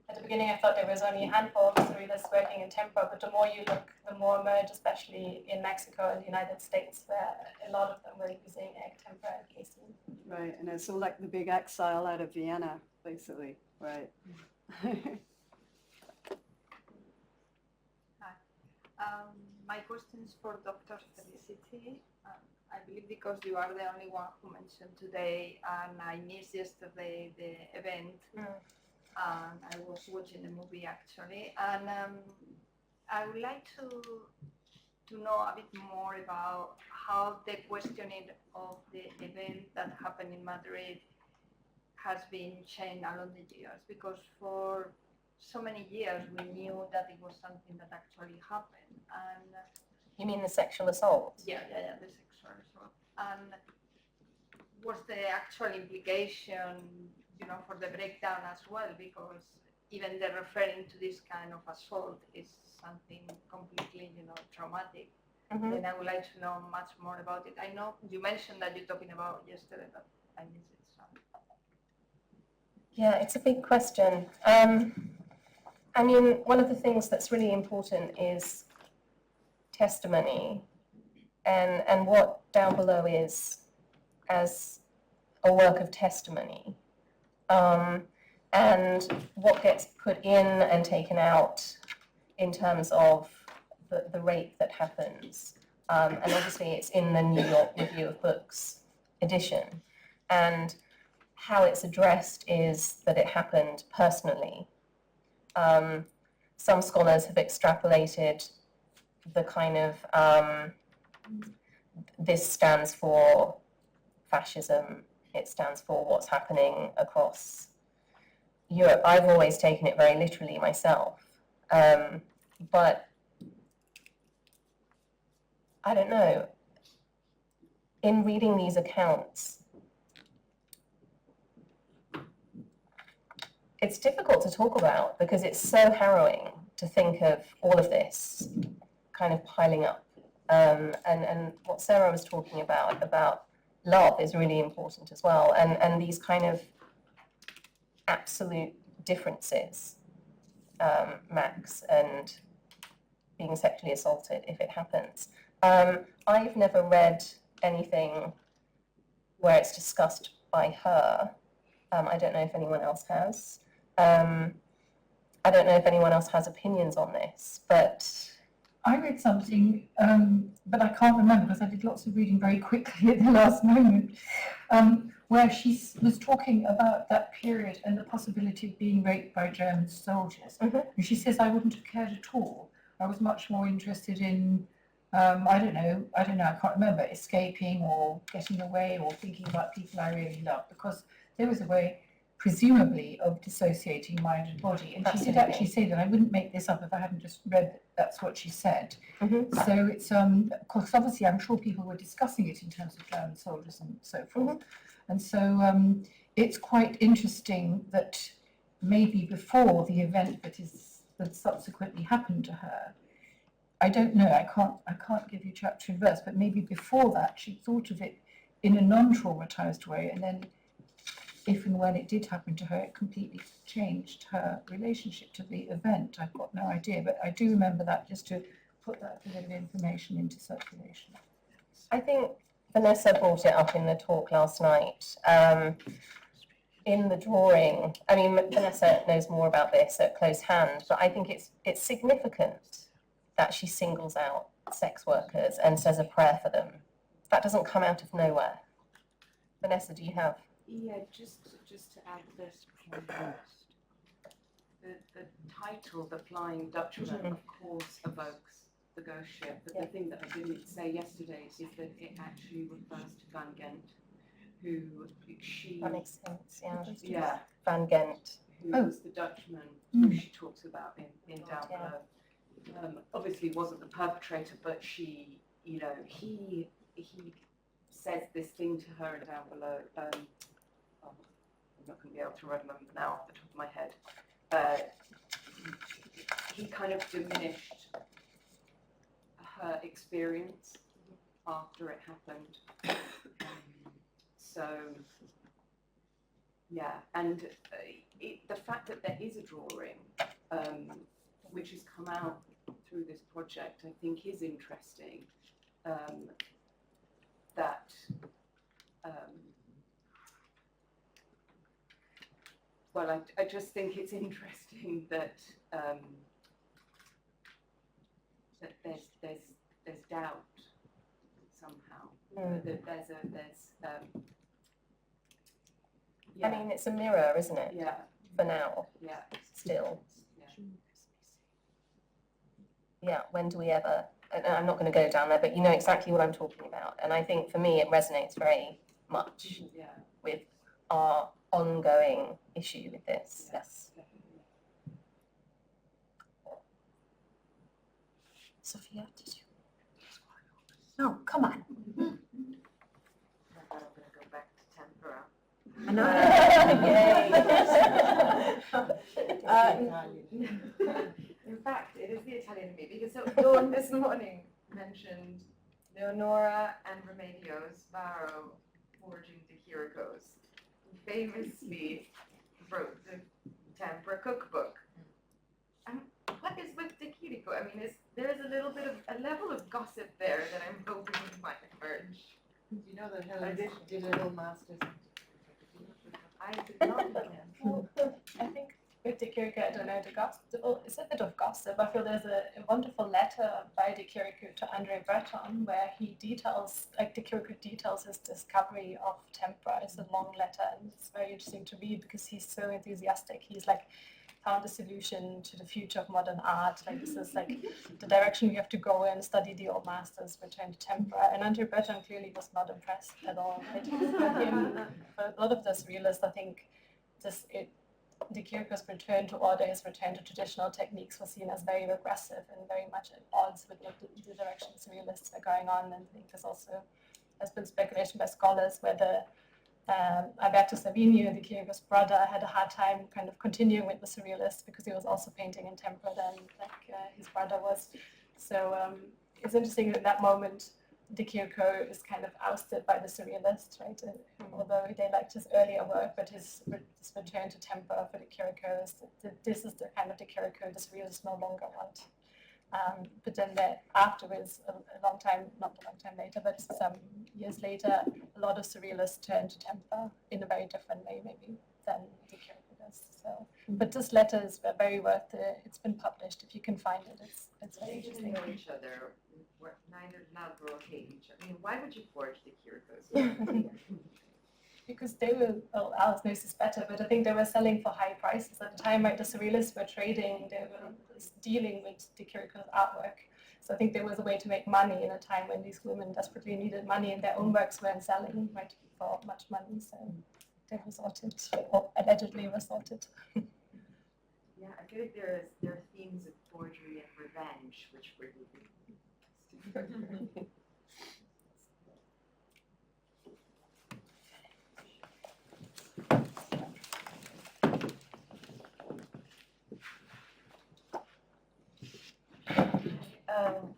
N: At the beginning, I thought there was only a handful of surrealists working in tempera, but the more you look, the more emerge, especially in Mexico and the United States, where a lot of them were using egg tempera and casein.
E: Right, and it's all like the big exile out of Vienna, basically, right?
V: My question is for Dr. Felicity. I believe because you are the only one who mentioned today, and I missed yesterday the event. And I was watching the movie actually, and I would like to know a bit more about how the questioning of the event that happened in Madrid has been changed along the years, because for so many years we knew that it was something that actually happened. And
R: You mean the sexual assault?
V: yeah, the sexual assault. And what's the actual implication, you know, for the breakdown as well, because even the referring to this kind of assault is something completely, you know, traumatic. Then I would like to know much more about it. I know you mentioned that you're talking about yesterday, but I missed it. So.
R: Yeah, it's a big question. I mean, one of the things that's really important is testimony, and what Down Below is as a work of testimony, and what gets put in and taken out in terms of the rape that happens. And obviously it's in the New York Review of Books edition. And how it's addressed is that it happened personally. Some scholars have extrapolated the kind of, this stands for fascism, it stands for what's happening across Europe. I've always taken it very literally myself. But I don't know, in reading these accounts, it's difficult to talk about because it's so harrowing to think of all of this kind of piling up. And what Sarah was talking about love is really important as well. And these kind of absolute differences, Max, and being sexually assaulted if it happens. I've never read anything where it's discussed by her. I don't know if anyone else has. I don't know if anyone else has opinions on this, but...
O: I read something, but I can't remember because I did lots of reading very quickly at the last moment, where she was talking about that period and the possibility of being raped by German soldiers. And she says, I wouldn't have cared at all. I was much more interested in, I don't know, I can't remember, escaping or getting away or thinking about people I really love, because there was a way, presumably, of dissociating mind and body. And she did actually say that. I wouldn't make this up if I hadn't just read that that's what she said. So it's, of course, obviously, I'm sure people were discussing it in terms of German soldiers and so forth. And so it's quite interesting that maybe before the event that subsequently happened to her, I don't know, I can't give you chapter and verse, but maybe before that she thought of it in a non-traumatized way, and then if and when it did happen to her, it completely changed her relationship to the event. I've got no idea, but I do remember that, just to put that bit of information into circulation.
R: I think Vanessa brought it up in the talk last night. In the drawing, I mean, Vanessa knows more about this at close hand, but I think it's significant that she singles out sex workers and says a prayer for them. That doesn't come out of nowhere. Vanessa, do you have?
U: Yeah, just to add this point, the title, The Flying Dutchman, of course evokes the ghost ship, but the thing that I didn't say yesterday is that it actually refers to Van Gent, who she...
R: That makes sense, yeah.
U: Yeah.
R: Van Gent.
U: Who was the Dutchman who she talks about in Down Below. Obviously wasn't the perpetrator, but she, you know, he says this thing to her in Down Below. I'm not going to be able to remember now off the top of my head. He kind of diminished her experience after it happened. So, yeah, and the fact that there is a drawing which has come out through this project, I think is interesting. Well, I just think it's interesting that that there's doubt somehow. That
R: I mean, it's a mirror, isn't it?
U: Yeah.
R: For now.
U: Yeah.
R: Still. Yeah, when do we ever, and I'm not going to go down there, but you know exactly what I'm talking about. And I think for me, it resonates very much with our ongoing issue with this. Yes.
D: Sophia, did you? No, come on.
U: I thought I'm going to go back to tempera.
D: I know.
U: In fact, it is the Italian in me, because so Dawn this morning mentioned Leonora and Remedio's Varro forging the Chiricos, who famously wrote the tempera cookbook. And what is with the Chirico? I mean, there is a little bit of a level of gossip there that I'm hoping we might emerge.
T: Do you know that Helen did a little master's?
U: I did not know.
N: I think with De Chirico, I don't know, the gossip, it's a bit of gossip. I feel there's a wonderful letter by De Chirico to Andre Breton where he details, like De Chirico details his discovery of tempera. It's a long letter and it's very interesting to read because he's so enthusiastic. He's like found a solution to the future of modern art. Like this is like the direction we have to go in, study the old masters, return to tempera. And Andre Breton clearly was not impressed at all. Like, for him, for a lot of the surrealists, I think De Chirico's return to order, his return to traditional techniques was seen as very regressive and very much at odds with what the direction surrealists are going on. And I think there's been speculation by scholars whether Alberto Savigno, the Chirico's brother, had a hard time kind of continuing with the Surrealists because he was also painting in tempera then, like his brother was. So it's interesting that that moment De Chirico is kind of ousted by the Surrealists, right? Although they liked his earlier work, but his return to tempera for De Chirico is this is the kind of De Chirico the Surrealists no longer want. But then afterwards, a long time, not a long time later, but some years later, a lot of surrealists turned to tempera in a very different way, maybe, than De Chirico does. So, but this letter is very worth it. It's been published. If you can find it, it's very interesting.
J: Know each other. We're not rotate each other. I mean, why would you forge De Chirico's?
N: Because they were, well, Alice knows this better, but I think they were selling for high prices at the time, right? The Surrealists were trading, they were dealing with De Chirico's artwork. So I think there was a way to make money in a time when these women desperately needed money and their own works weren't selling, right, for much money. So they resorted, or allegedly resorted.
J: Yeah, I feel like there are themes of forgery and revenge, which were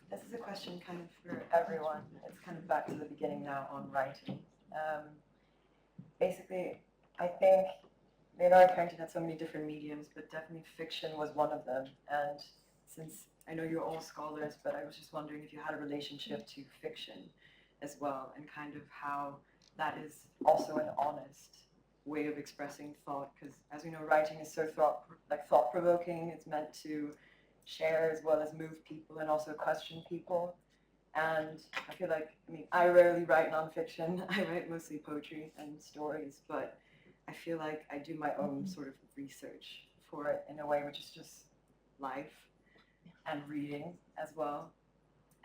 I: This is a question kind of for everyone. It's kind of back to the beginning now on writing. Basically, I think Leonora Carrington had so many different mediums, but definitely fiction was one of them. And since I know you're all scholars, but I was just wondering if you had a relationship to fiction as well, and kind of how that is also an honest way of expressing thought. Because as we know, writing is so thought-provoking. It's meant to share as well as move people and also question people. And I feel like, I mean, I rarely write nonfiction. I write mostly poetry and stories, but I feel like I do my own sort of research for it in a way which is just life and reading as well.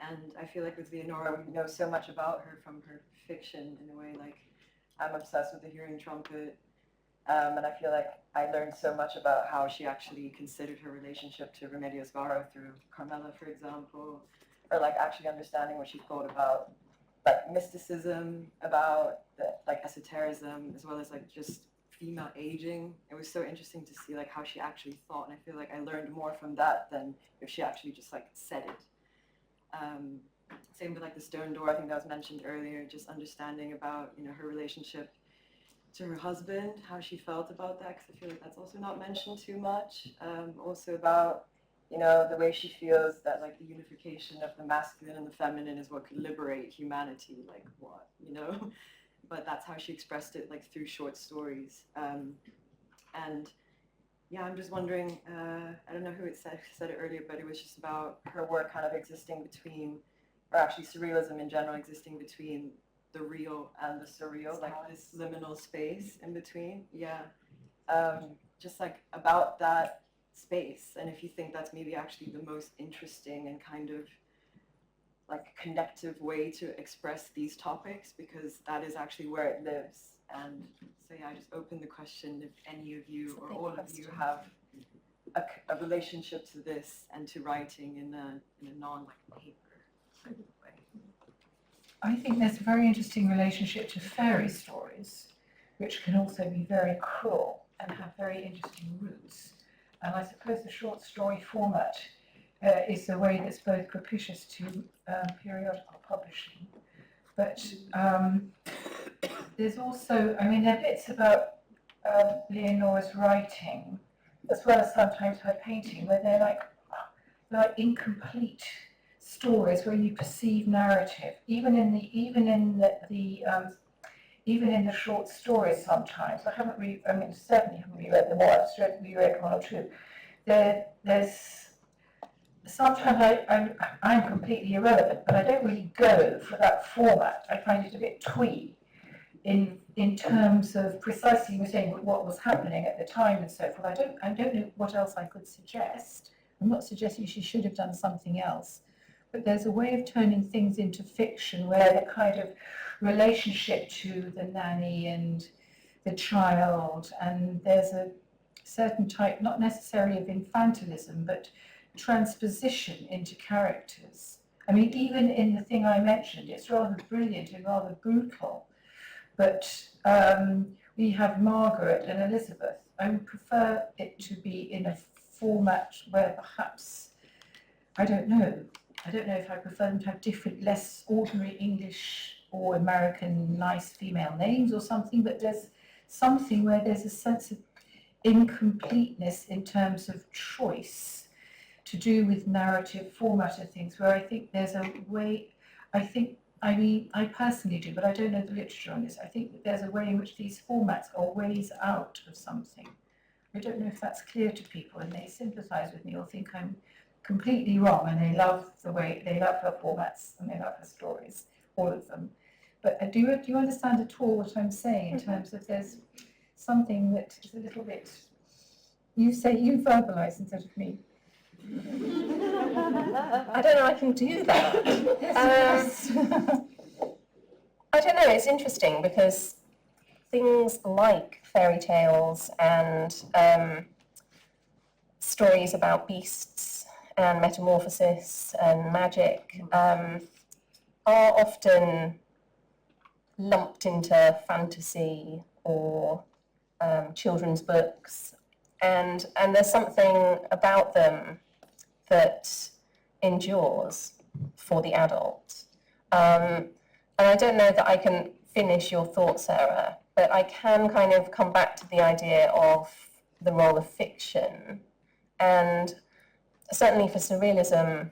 I: And I feel like with Leonora, we know so much about her from her fiction in a way. Like, I'm obsessed with the hearing trumpet. And I feel like I learned so much about how she actually considered her relationship to Remedios Varo through Carmela, for example, or like actually understanding what she thought about like mysticism, about like esotericism, as well as like just female aging. It was so interesting to see like how she actually thought, and I feel like I learned more from that than if she actually just like said it. Same with like the stone door, I think that was mentioned earlier, just understanding about, you know, her relationship to her husband, how she felt about that, because I feel like that's also not mentioned too much. Also about, you know, the way she feels that like the unification of the masculine and the feminine is what could liberate humanity, like what, you know? But that's how she expressed it, like through short stories. And yeah, I'm just wondering, I don't know who said it earlier, but it was just about her work kind of existing between, or actually surrealism in general existing between the real and the surreal, like this liminal space in between. Yeah. Just like about that space, and if you think that's maybe actually the most interesting and kind of like connective way to express these topics, because that is actually where it lives. And so yeah, I just open the question if any of you or all of you have a relationship to this and to writing in a non-paper kind of way.
O: I think there's a very interesting relationship to fairy stories, which can also be very cruel and have very interesting roots. And I suppose the short story format is the way that's both propitious to periodical publishing. But there's also, I mean, there are bits about Leonora's writing, as well as sometimes her painting, where they're like incomplete stories where you perceive narrative, even in the short stories. Sometimes I haven't read. I mean, certainly haven't reread them all. I've just reread one or two. There's sometimes I'm completely irrelevant, but I don't really go for that format. I find it a bit twee in terms of precisely you were saying what was happening at the time and so forth. I don't know what else I could suggest. I'm not suggesting she should have done something else. But there's a way of turning things into fiction where the kind of relationship to the nanny and the child, and there's a certain type, not necessarily of infantilism, but transposition into characters. I mean, even in the thing I mentioned, it's rather brilliant and rather brutal, but we have Margaret and Elizabeth. I would prefer it to be in a format where perhaps, I don't know if I prefer them to have different, less ordinary English or American nice female names or something, but there's something where there's a sense of incompleteness in terms of choice to do with narrative format of things, where I think there's a way, I personally do, but I don't know the literature on this. I think that there's a way in which these formats are ways out of something. I don't know if that's clear to people, and they sympathise with me or think I'm completely wrong, and they love her formats and they love her stories, all of them. But do you understand at all what I'm saying in terms of there's something that is a little bit, you verbalise instead of me.
R: I don't know I can do that. I don't know, it's interesting because things like fairy tales and stories about beasts and metamorphosis and magic are often lumped into fantasy or children's books, and there's something about them that endures for the adult. And I don't know that I can finish your thought, Sarah, but I can kind of come back to the idea of the role of fiction. And certainly for surrealism,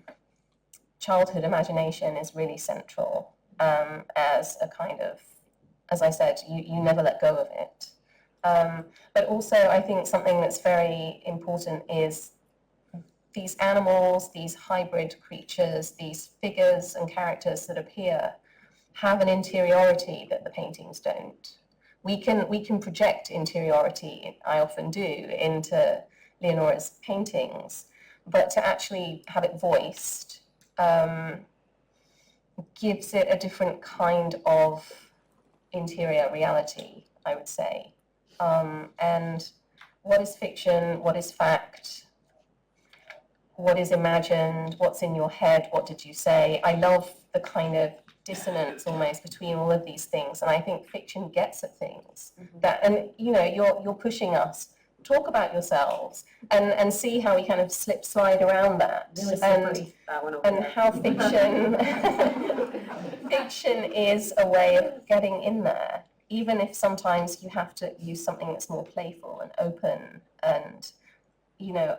R: childhood imagination is really central as a kind of, as I said, you never let go of it. But also I think something that's very important is these animals, these hybrid creatures, these figures and characters that appear have an interiority that the paintings don't. We can project interiority, I often do, into Leonora's paintings, but to actually have it voiced gives it a different kind of interior reality, I would say. And what is fiction? What is fact? What is imagined? What's in your head? What did you say? I love the kind of dissonance almost between all of these things, and I think fiction gets at things that, and you know, you're pushing us, talk about yourselves and see how we kind of slide around that, and how fiction fiction is a way of getting in there, even if sometimes you have to use something that's more playful and open. And you know,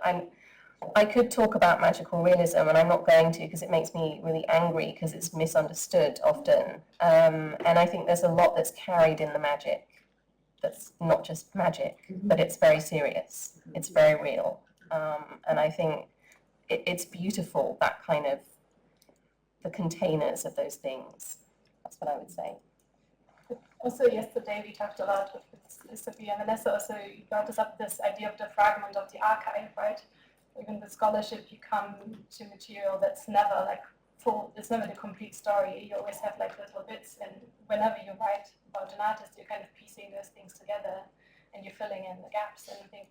R: I could talk about magical realism, and I'm not going to because it makes me really angry because it's misunderstood often. And I think there's a lot that's carried in the magic that's not just magic, but it's very serious. It's very real. And I think it's beautiful, that kind of, the containers of those things. That's what I would say.
N: Also, yesterday we talked a lot with Sophia and Vanessa. Also, you brought us up this idea of the fragment of the archive, right? Even with scholarship, you come to material that's never like full. It's never the complete story. You always have like little bits, and whenever you write about an artist, you're kind of piecing those things together, and you're filling in the gaps. And I think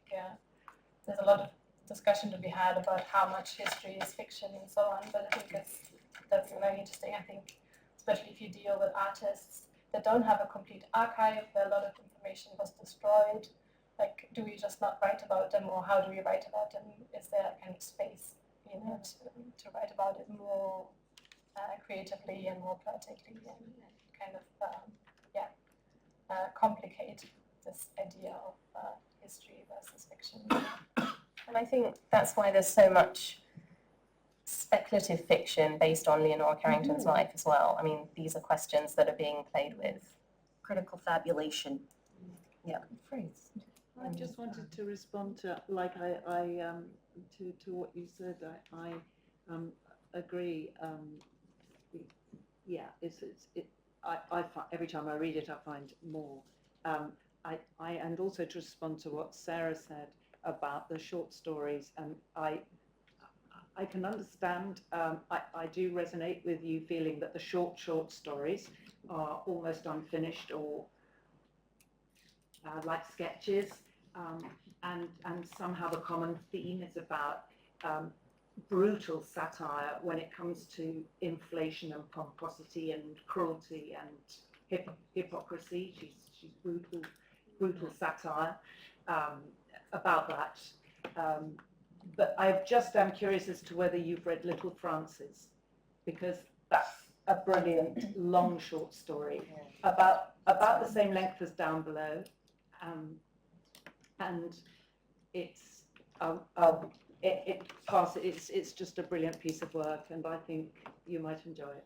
N: there's a lot of discussion to be had about how much history is fiction and so on. But I think that's very interesting. I think, especially if you deal with artists that don't have a complete archive, where a lot of information was destroyed. Like, do we just not write about them, or how do we write about them? Is there a kind of space, you know, to write about it more creatively and more poetically, and kind of complicate this idea of history versus fiction?
R: And I think that's why there's so much speculative fiction based on Leonora Carrington's life as well. I mean, these are questions that are being played with.
P: Critical fabulation.
R: Yeah.
C: Phrase.
Q: I just wanted to respond to, like, to what you said. I agree. Yeah, every time I read it, I find more. And also to respond to what Sarah said about the short stories, and I can understand. I do resonate with you feeling that the short stories are almost unfinished, or like sketches, and somehow the common theme is about brutal satire when it comes to inflation and pomposity and cruelty and hypocrisy. She's brutal satire about that. But I just am curious as to whether you've read Little Frances, because that's a brilliant long short story about the same length as Down Below, and it's it's just a brilliant piece of work, and I think you might enjoy it.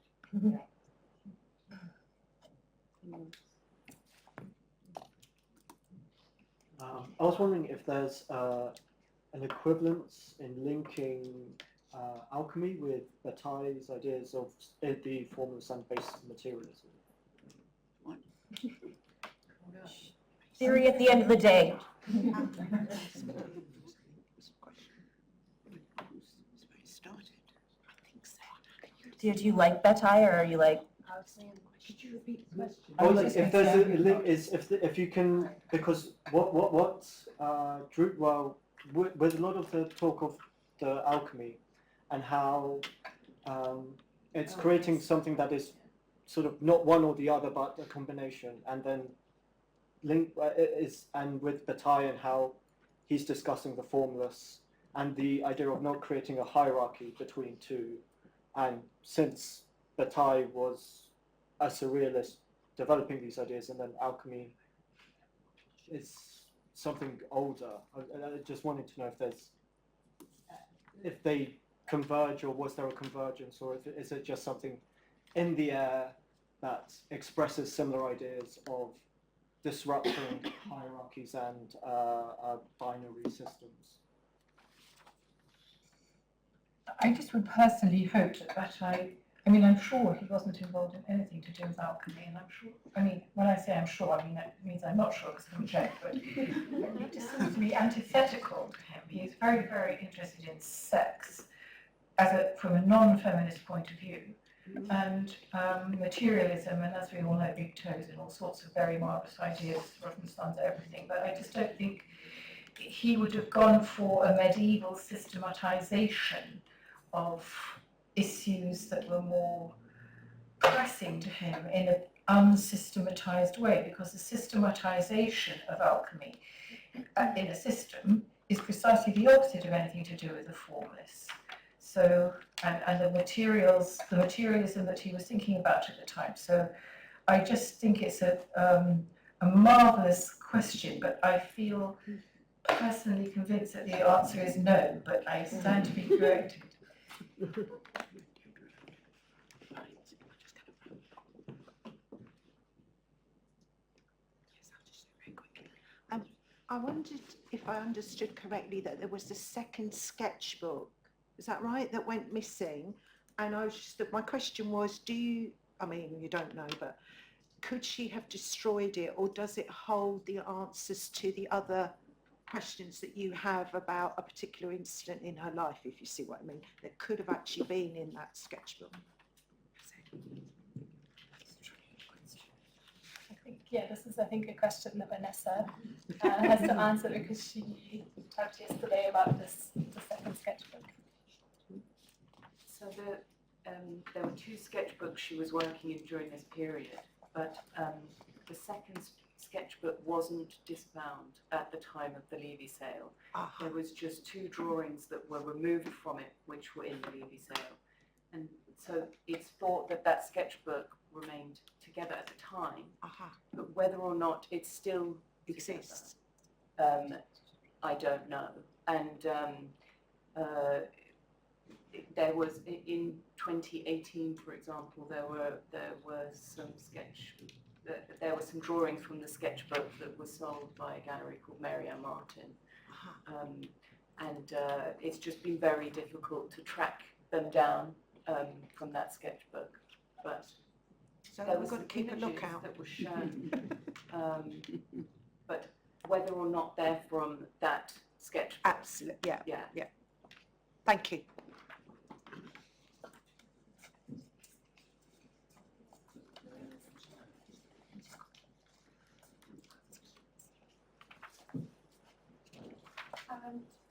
G: I was wondering if there's an equivalence in linking alchemy with Bataille's ideas of the formless and basis of materialism.
P: Theory at the end of the day. Do you like Bataille, or are you like?
G: Could you repeat the question? Oh, like if there's a link, if you can, because what drew, well, with a lot of the talk of the alchemy and how it's creating something that is sort of not one or the other but a combination, and then and with Bataille and how he's discussing the formless and the idea of not creating a hierarchy between two, and since Bataille was a surrealist developing these ideas, and then alchemy is something older. I just wanted to know if they converge, or was there a convergence, or is it just something in the air that expresses similar ideas of disrupting hierarchies and binary systems?
O: I just would personally hope that I mean, I'm sure he wasn't involved in anything to do with alchemy, and I'm sure, I mean, when I say I'm sure, I mean that means I'm not sure because I haven't checked, but it just seems to be antithetical to him. He is very, very interested in sex from a non-feminist point of view, and materialism, and as we all know, big toes and all sorts of very marvellous ideas, rotten sons, everything, but I just don't think he would have gone for a medieval systematization of issues that were more pressing to him in an unsystematized way, because the systematization of alchemy in a system is precisely the opposite of anything to do with the formless. So, and the materialism that he was thinking about at the time. So I just think it's a marvelous question, but I feel personally convinced that the answer is no, but I stand to be corrected.
F: I wondered if I understood correctly that there was a second sketchbook, is that right, that went missing? And my question was, I mean, you don't know, but could she have destroyed it, or does it hold the answers to the other questions that you have about a particular incident in her life, if you see what I mean, that could have actually been in that sketchbook?
N: This is, I think, a question that Vanessa has to answer, because she talked yesterday about the second sketchbook.
J: So there were two sketchbooks she was working in during this period, but the second sketchbook wasn't disbound at the time of the Levy sale. There was just two drawings that were removed from it, which were in the Levy sale. And so it's thought that that sketchbook remained together at the time, but whether or not it still exists, I don't know. And there was, in 2018, for example, there were some drawings from the sketchbook that were sold by a gallery called Mary Ann Martin, and it's just been very difficult to track them down from that sketchbook, but
F: so
J: there
F: we've got to keep a lookout.
J: That were shown, but whether or not they're from that sketchbook.
F: Absolutely, yeah. Thank you.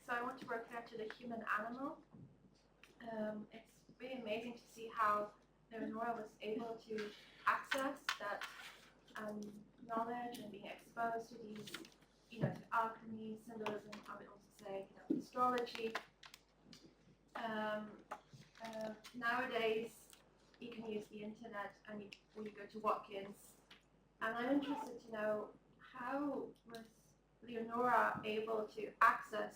L: So I want to refer to the human animal. It's really amazing to see how Leonora was able to access that knowledge and being exposed to these, to alchemy, symbolism, I would also say, astrology. Nowadays, you can use the internet and you go to Watkins. And I'm interested to know, how was Leonora able to access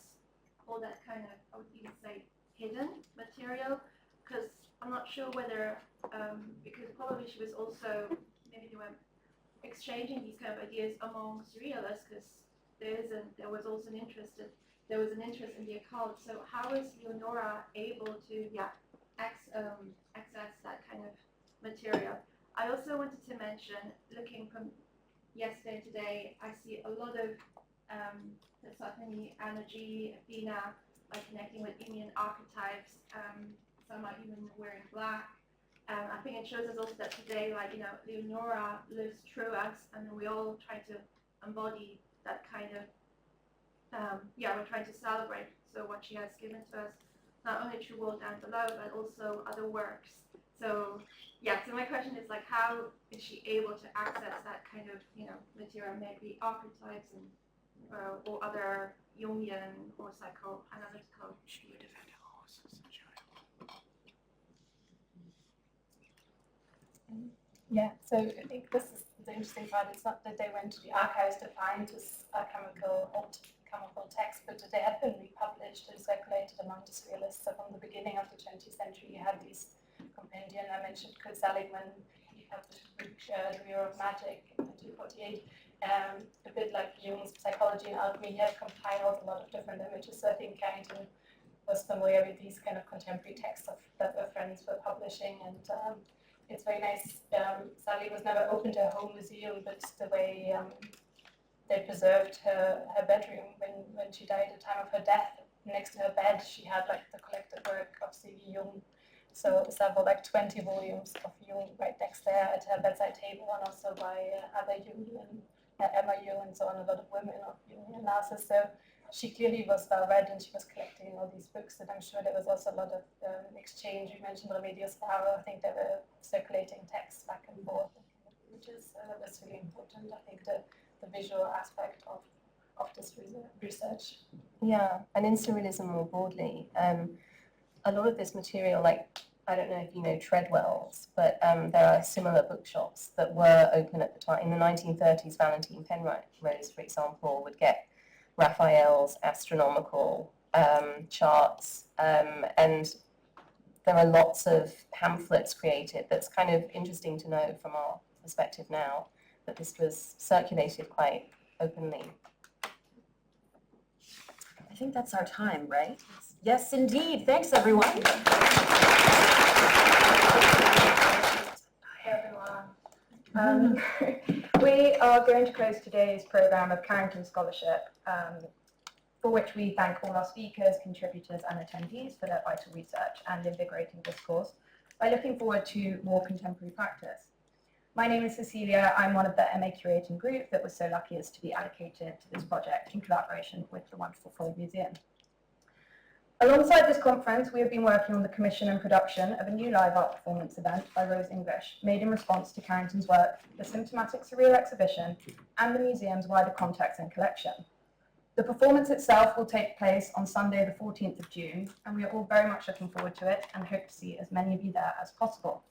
L: all that kind of, I would even say, hidden material? Because I'm not sure whether, because probably she was also, maybe they were exchanging these kind of ideas among surrealists, because there was also an interest in the occult. So how is Leonora able to access that kind of material? I also wanted to mention, looking from yesterday and today, I see a lot of Persephone energy, Athena, like connecting with Indian archetypes. Some are even wearing black. I think it shows us also that today, Leonora lives through us, and then we all try to embody that kind of, we're trying to celebrate. So what she has given to us, not only through World Down Below, but also other works. So my question is, how is she able to access that kind of, material, maybe archetypes and or other Jungian or psychoanalytical?
N: Yeah, so I think this is the interesting part. It's not that they went to the archives to find this old chemical text, but they had been republished and circulated among the surrealists. So from the beginning of the 20th century, you had these compendium. I mentioned Kurt Seligman. He published a book, The Mirror of Magic, in 1948. A bit like Jung's Psychology and Alchemy, he had compiled a lot of different images. So I think Carrington was familiar with these kind of contemporary texts that her friends were publishing, and it's very nice. Sally was never open to a home museum, but the way they preserved her bedroom when she died at the time of her death, next to her bed, she had the collected work of C.V. Jung. So several 20 volumes of Jung right next there at her bedside table, and also by other Jungian, Emma Jung and so on, a lot of women of Jungian analysis. So she clearly was well read, and she was collecting all these books, and I'm sure there was also a lot of exchange. You mentioned Remedios Varo. I think they were circulating texts back and forth, which is was really important. I think the visual aspect of this research.
R: Yeah, and in surrealism more broadly, a lot of this material, I don't know if you know Treadwell's, but there are similar bookshops that were open at the time. In the 1930s, Valentine Penrose, for example, would get Raphael's astronomical charts, and there are lots of pamphlets created. That's kind of interesting to know from our perspective now, that this was circulated quite openly. I think that's our time, right? Yes, indeed. Thanks, everyone.
D: Hi, everyone. We are going to close today's program of Carrington Scholarship, for which we thank all our speakers, contributors, and attendees for their vital research and invigorating discourse, by looking forward to more contemporary practice. My name is Cecilia. I'm one of the MA Curating group that was so lucky as to be allocated to this project in collaboration with the wonderful Freud Museum. Alongside this conference, we have been working on the commission and production of a new live art performance event by Rose English, made in response to Carrington's work, the Symptomatic Surreal exhibition, and the museum's wider context and collection. The performance itself will take place on Sunday, the 14th of June, and we are all very much looking forward to it and hope to see as many of you there as possible.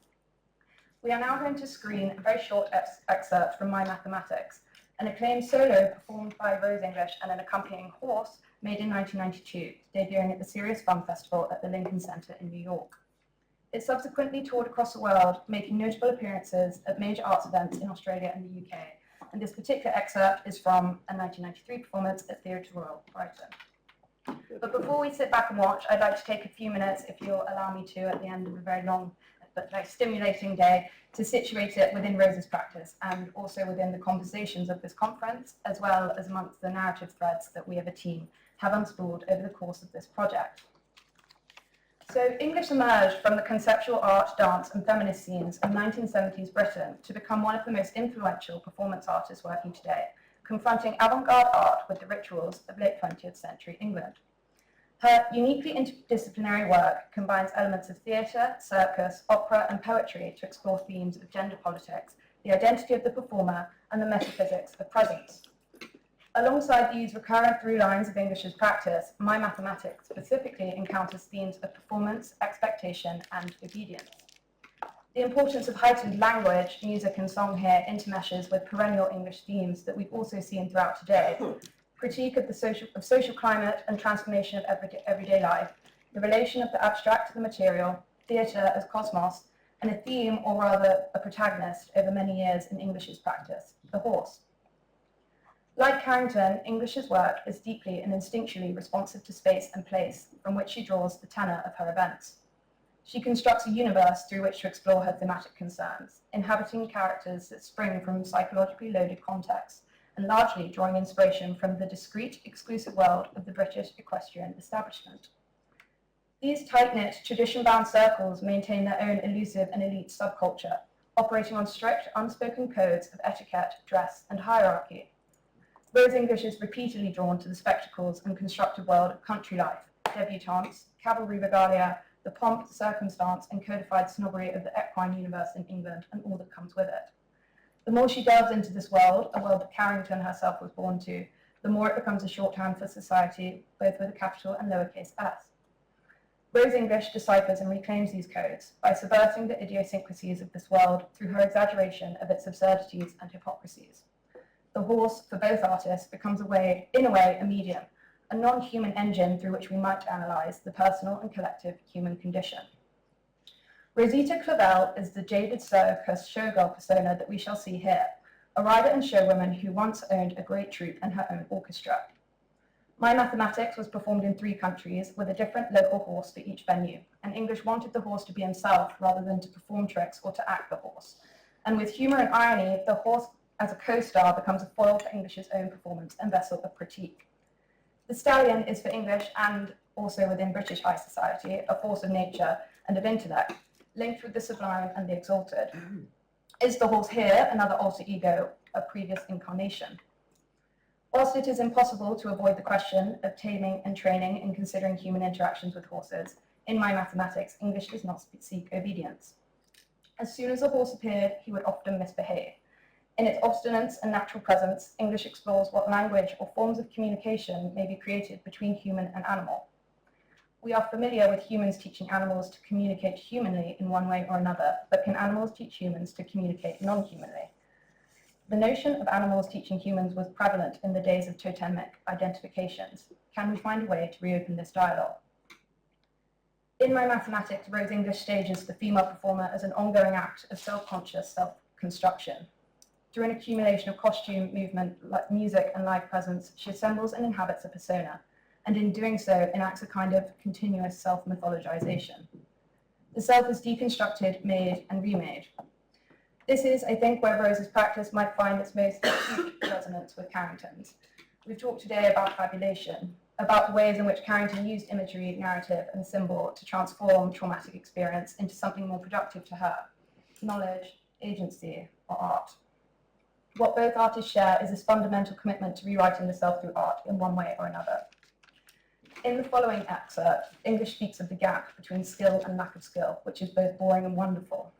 D: We are now going to screen a very short excerpt from My Mathematics, an acclaimed solo performed by Rose English and an accompanying horse, made in 1992, debuting at the Serious Fun Festival at the Lincoln Center in New York. It subsequently toured across the world, making notable appearances at major arts events in Australia and the UK, and this particular excerpt is from a 1993 performance at Theatre Royal, Brighton. But before we sit back and watch, I'd like to take a few minutes, if you'll allow me to, at the end of a very long but very stimulating day, to situate it within Rose's practice and also within the conversations of this conference, as well as amongst the narrative threads that we as a team have unspooled over the course of this project. So English emerged from the conceptual art, dance and feminist scenes of 1970s Britain to become one of the most influential performance artists working today, confronting avant-garde art with the rituals of late 20th century England. Her uniquely interdisciplinary work combines elements of theatre, circus, opera and poetry to explore themes of gender politics,
N: the identity of the performer, and the metaphysics of presence. Alongside these recurrent through lines of English's practice, my mathematics specifically encounters themes of performance, expectation, and obedience. The importance of heightened language, music, and song here intermeshes with perennial English themes that we've also seen throughout today. Critique of the social climate and transformation of everyday life, the relation of the abstract to the material, theatre as cosmos, and a theme, or rather a protagonist, over many years in English's practice, the horse. Like Carrington, English's work is deeply and instinctually responsive to space and place, from which she draws the tenor of her events. She constructs a universe through which to explore her thematic concerns, inhabiting characters that spring from psychologically loaded contexts, and largely drawing inspiration from the discrete, exclusive world of the British equestrian establishment. These tight-knit, tradition-bound circles maintain their own elusive and elite subculture, operating on strict, unspoken codes of etiquette, dress, and hierarchy. Rose English is repeatedly drawn to the spectacles and constructed world of country life, debutantes, cavalry regalia, the pomp, circumstance, and codified snobbery of the equine universe in England, and all that comes with it. The more she delves into this world, a world that Carrington herself was born to, the more it becomes a shorthand for society, both with a capital and lowercase s. Rose English deciphers and reclaims these codes by subverting the idiosyncrasies of this world through her exaggeration of its absurdities and hypocrisies. The horse, for both artists, becomes in a way, a medium, a non-human engine through which we might analyse the personal and collective human condition. Rosita Clavel is the jaded circus showgirl persona that we shall see here, a rider and showwoman who once owned a great troupe and her own orchestra. My Mathematics was performed in 3 countries with a different local horse for each venue, and English wanted the horse to be himself rather than to perform tricks or to act the horse. And with humour and irony, the horse as a co-star becomes a foil for English's own performance and vessel of critique. The stallion is for English, and also within British high society, a force of nature and of intellect, linked with the sublime and the exalted. Is the horse here another alter ego, a previous incarnation? Whilst it is impossible to avoid the question of taming and training in considering human interactions with horses, in My Mathematics, English does not seek obedience. As soon as a horse appeared, he would often misbehave. In its obstinance and natural presence, English explores what language or forms of communication may be created between human and animal. We are familiar with humans teaching animals to communicate humanly in one way or another, but can animals teach humans to communicate non-humanly? The notion of animals teaching humans was prevalent in the days of totemic identifications. Can we find a way to reopen this dialogue? In My Mathematics, Rose English stages the female performer as an ongoing act of self-conscious self-construction. Through an accumulation of costume, movement, music, and live presence, she assembles and inhabits a persona, and in doing so enacts a kind of continuous self-mythologization. The self is deconstructed, made, and remade. This is, I think, where Rose's practice might find its most acute resonance with Carrington's. We've talked today about fabulation, about the ways in which Carrington used imagery, narrative, and symbol to transform traumatic experience into something more productive to her, knowledge, agency, or art. What both artists share is this fundamental commitment to rewriting the self through art in one way or another. In the following excerpt, English speaks of the gap between skill and lack of skill, which is both boring and wonderful.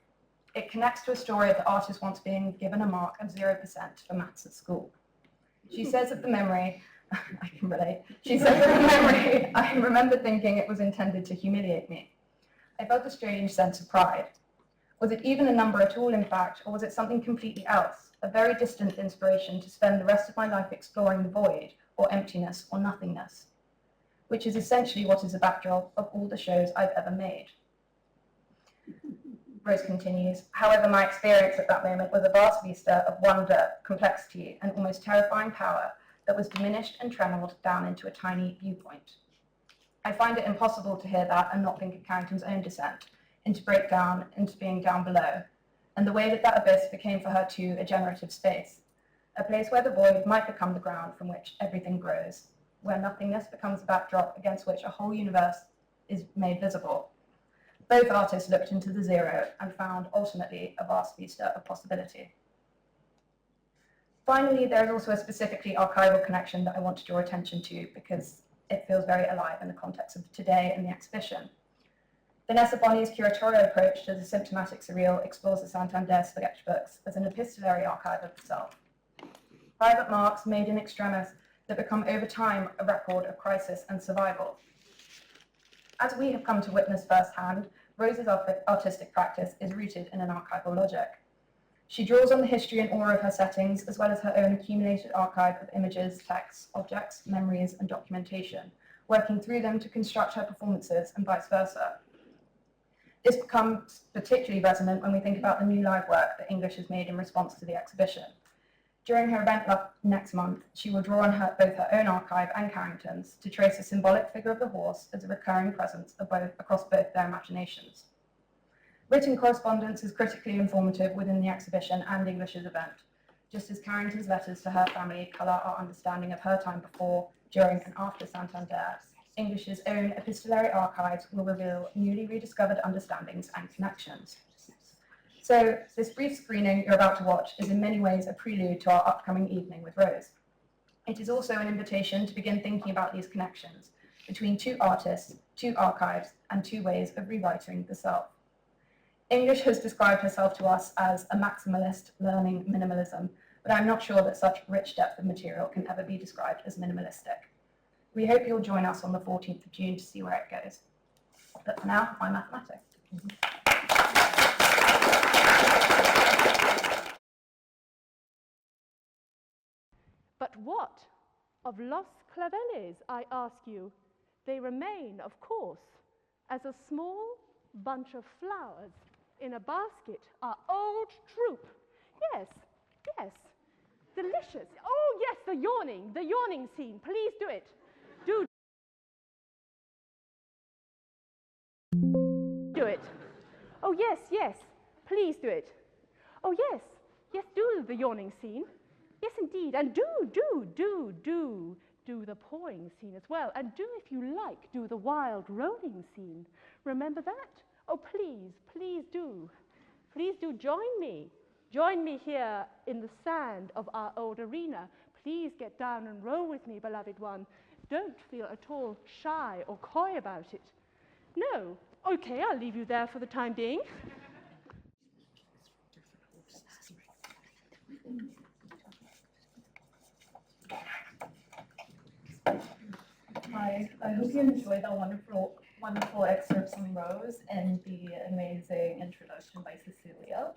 N: It connects to a story of the artist once being given a mark of 0% for maths at school. She says of the memory, I can relate, she says of the memory, I remember thinking it was intended to humiliate me. I felt a strange sense of pride. Was it even a number at all, in fact, or was it something completely else? A very distant inspiration to spend the rest of my life exploring the void, or emptiness, or nothingness, which is essentially what is the backdrop of all the shows I've ever made. Rose continues, however, my experience at that moment was a vast vista of wonder, complexity, and almost terrifying power that was diminished and trembled down into a tiny viewpoint. I find it impossible to hear that and not think of Carrington's own descent into breakdown, into being down below, and the way that that abyss became for her too a generative space, a place where the void might become the ground from which everything grows, where nothingness becomes a backdrop against which a whole universe is made visible. Both artists looked into the zero and found ultimately a vast vista of possibility. Finally, there is also a specifically archival connection that I want to draw attention to because it feels very alive in the context of today and the exhibition. Vanessa Boni's curatorial approach to the symptomatic surreal explores the Santander sketchbooks as an epistolary archive of the self. Private marks made in extremis that become over time a record of crisis and survival. As we have come to witness firsthand, Rose's artistic practice is rooted in an archival logic. She draws on the history and aura of her settings, as well as her own accumulated archive of images, texts, objects, memories, and documentation, working through them to construct her performances and vice versa. This becomes particularly resonant when we think about the new live work that English has made in response to the exhibition. During her event next month, she will draw on both her own archive and Carrington's to trace a symbolic figure of the horse as a recurring presence across both their imaginations. Written correspondence is critically informative within the exhibition and English's event, just as Carrington's letters to her family colour our understanding of her time before, during, and after Santander. English's own epistolary archives will reveal newly rediscovered understandings and connections. So this brief screening you're about to watch is in many ways a prelude to our upcoming evening with Rose. It is also an invitation to begin thinking about these connections between two artists, two archives, and two ways of rewriting the self. English has described herself to us as a maximalist learning minimalism, but I'm not sure that such rich depth of material can ever be described as minimalistic. We hope you'll join us on the 14th of June to see where it goes. But for now, my mathematics.
A: But what of Los Claveles, I ask you? They remain, of course, as a small bunch of flowers in a basket, our old troupe. Yes, yes, delicious. Oh, yes, the yawning scene. Please do it. Do it. Oh, yes, yes, please do it. Oh, yes, yes, do the yawning scene. Yes, indeed, and do the pawing scene as well. And do, if you like, do the wild rolling scene. Remember that? Oh, please, please do. Please do join me. Join me here in the sand of our old arena. Please get down and roll with me, beloved one. Don't feel at all shy or coy about it. No? Okay, I'll leave you there for the time being.
B: Hi, I hope you enjoyed that wonderful excerpts from Rose and the amazing introduction by Cecilia.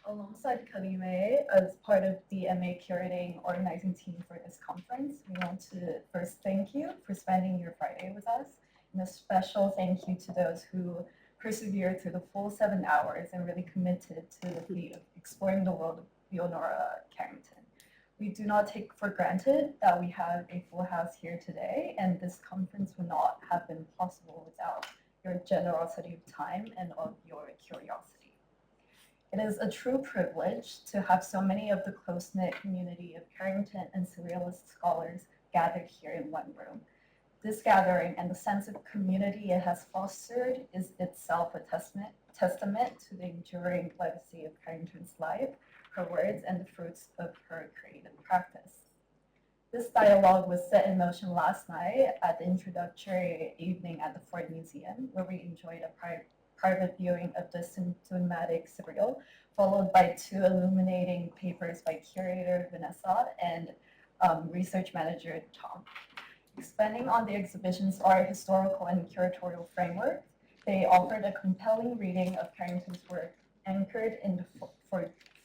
B: Alongside Kalime, as part of the MA Curating organizing team for this conference, we want to first thank you for spending your Friday with us, and a special thank you to those who persevered through the full 7 hours and really committed to the feat of exploring the world of Leonora Carrington. We do not take for granted that we have a full house here today, and this conference would not have been possible without your generosity of time and of your curiosity. It is a true privilege to have so many of the close-knit community of Carrington and Surrealist scholars gathered here in one room. This gathering and the sense of community it has fostered is itself a testament to the enduring legacy of Carrington's life, her words, and the fruits of her creative practice. This dialogue was set in motion last night at the introductory evening at the Freud Museum, where we enjoyed a private viewing of the Symptomatic Surreal, followed by 2 illuminating papers by curator Vanessa and research manager Tom. Expanding on the exhibition's art, historical, and curatorial framework, they offered a compelling reading of Carrington's work, anchored in the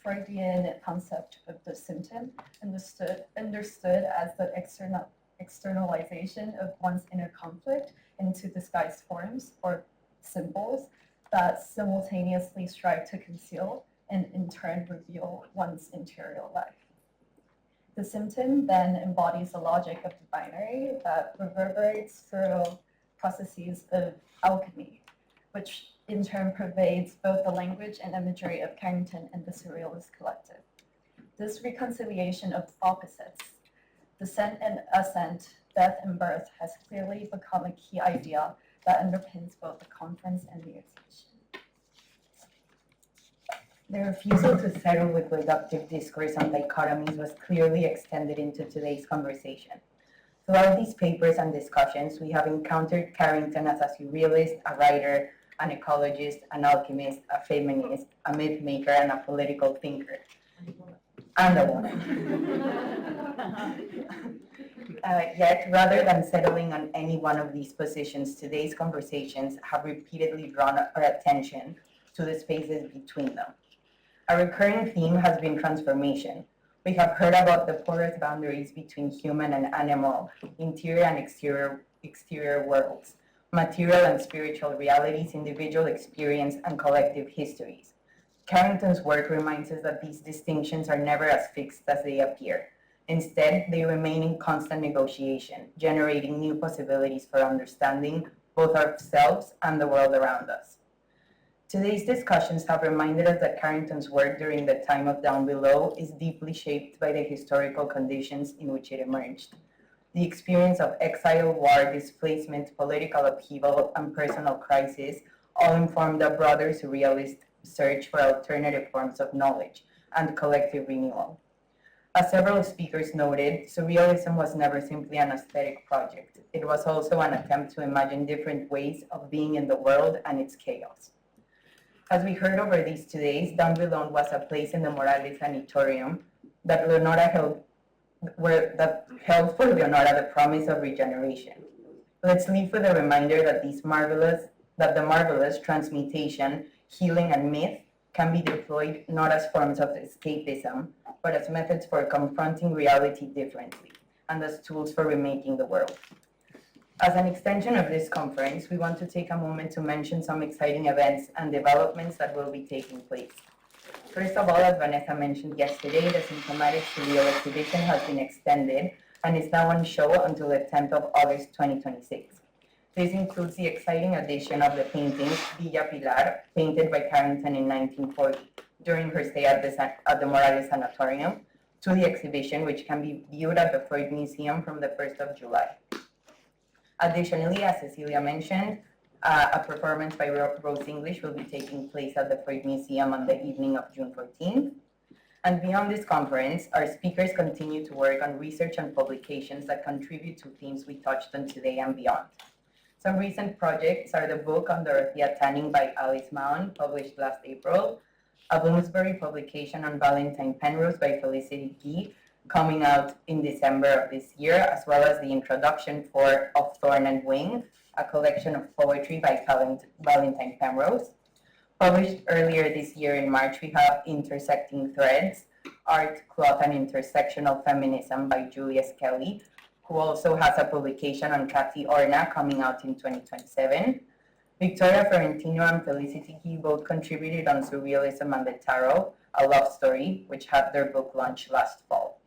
B: Freudian concept of the symptom, understood as the externalization of one's inner conflict into disguised forms or symbols that simultaneously strive to conceal and in turn reveal one's interior life. The symptom then embodies the logic of the binary that reverberates through processes of alchemy, which in turn pervades both the language and imagery of Carrington and the Surrealist collective. This reconciliation of opposites, descent and ascent, death and birth, has clearly become a key idea that underpins both the conference and the exhibition.
W: The refusal to settle with reductive discourse on dichotomies was clearly extended into today's conversation. Throughout these papers and discussions, we have encountered Carrington as a surrealist, a writer, an ecologist, an alchemist, a feminist, a myth maker, and a political thinker. And a woman. Yet, rather than settling on any one of these positions, today's conversations have repeatedly drawn our attention to the spaces between them. A recurring theme has been transformation. We have heard about the porous boundaries between human and animal, interior and exterior worlds, material and spiritual realities, individual experience, and collective histories. Carrington's work reminds us that these distinctions are never as fixed as they appear. Instead, they remain in constant negotiation, generating new possibilities for understanding both ourselves and the world around us. Today's discussions have reminded us that Carrington's work during the time of Down Below is deeply shaped by the historical conditions in which it emerged. The experience of exile, war, displacement, political upheaval, and personal crisis all informed a broader surrealist search for alternative forms of knowledge and collective renewal. As several speakers noted, surrealism was never simply an aesthetic project. It was also an attempt to imagine different ways of being in the world and its chaos. As we heard over these two days, Down Below was a place in the Morales Sanatorium that held for Leonora the promise of regeneration. Let's leave with a reminder that the marvelous transmutation, healing, and myth can be deployed not as forms of escapism, but as methods for confronting reality differently, and as tools for remaking the world. As an extension of this conference, we want to take a moment to mention some exciting events and developments that will be taking place. First of all, as Vanessa mentioned yesterday, the Symptomatic Surreal exhibition has been extended and is now on show until the 10th of August 2026. This includes the exciting addition of the paintings Villa Pilar, painted by Carrington in 1940 during her stay at the Morales Sanatorium, to the exhibition, which can be viewed at the Freud Museum from the 1st of July. Additionally, as Cecilia mentioned, a performance by Rose English will be taking place at the Freud Museum on the evening of June 14th. And beyond this conference, our speakers continue to work on research and publications that contribute to themes we touched on today and beyond. Some recent projects are the book on Dorothea Tanning by Alice Mahon, published last April, a Bloomsbury publication on Valentine Penrose by Felicity Gee, coming out in December of this year, as well as the introduction of Thorn and Wing, a collection of poetry by Valentine Penrose. Published earlier this year in March, we have Intersecting Threads, Art, Cloth, and Intersectional Feminism by Julia Skelly, who also has a publication on Kathy Orna coming out in 2027. Victoria Ferrentino and Felicity Gee both contributed on Surrealism and the Tarot, a love story, which had their book launch last fall.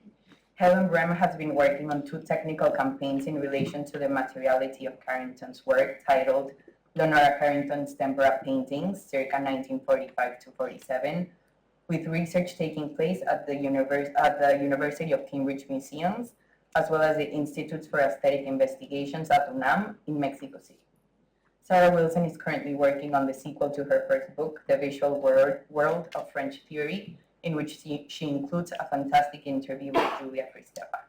W: Helen Brehm has been working on two technical campaigns in relation to the materiality of Carrington's work, titled Leonora Carrington's Tempera Paintings, circa 1945 to 47, with research taking place at the University of Cambridge Museums, as well as the Institutes for Aesthetic Investigations at UNAM in Mexico City. Sarah Wilson is currently working on the sequel to her first book, The Visual World of French Theory, in which she includes a fantastic interview with Julia Kristeva.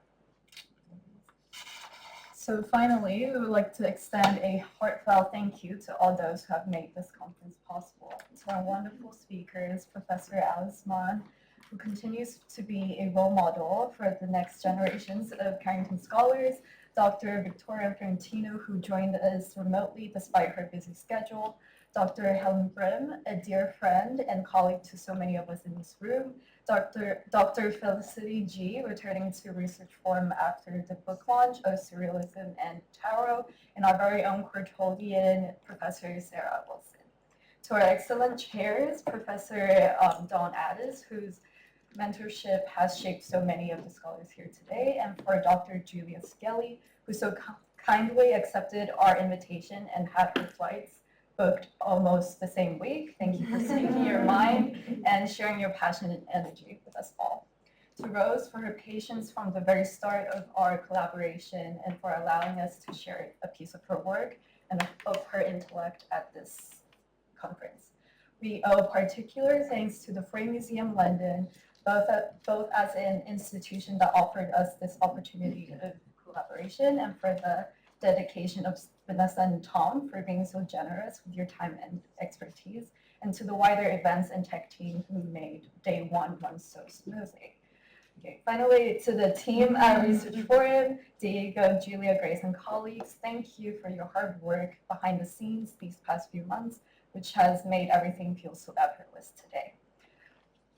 B: So finally, we would like to extend a heartfelt thank you to all those who have made this conference possible. To our wonderful speakers, Professor Alice Mahon, who continues to be a role model for the next generations of Carrington scholars, Dr. Victoria Ferrentino, who joined us remotely despite her busy schedule, Dr. Helen Brehm, a dear friend and colleague to so many of us in this room, Dr. Felicity Gee, returning to research forum after the book launch of Surrealism and Tarot, and our very own Courtauldian Professor Sarah Wilson. To our excellent chairs, Professor Dawn Addis, whose mentorship has shaped so many of the scholars here today, and for Dr. Julia Skelly, who so kindly accepted our invitation and had her flights booked almost the same week. Thank you for speaking your mind and sharing your passion and energy with us all. To Rose for her patience from the very start of our collaboration and for allowing us to share a piece of her work and of her intellect at this conference. We owe particular thanks to the Freud Museum London, both as an institution that offered us this opportunity of collaboration and for the dedication of Vanessa and Tom for being so generous with your time and expertise, and to the wider events and tech team who made day one run so smoothly. Okay, finally, to the team at Research Forum, Diego, Julia, Grace, and colleagues, thank you for your hard work behind the scenes these past few months, which has made everything feel so effortless today.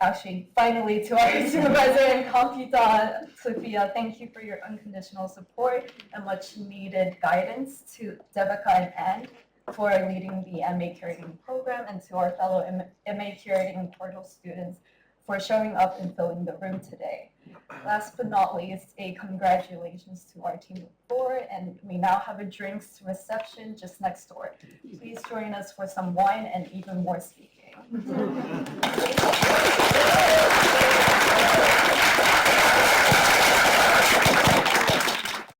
B: Actually, finally, to our supervisor and confidant, Sophia, thank you for your unconditional support and much needed guidance. To Devika and Anne for leading the MA Curating program, and to our fellow MA Curating and Courtauld students for showing up and filling the room today. Last but not least, a congratulations to our team of 4, and we now have a drinks reception just next door. Please join us for some wine and even more speaking.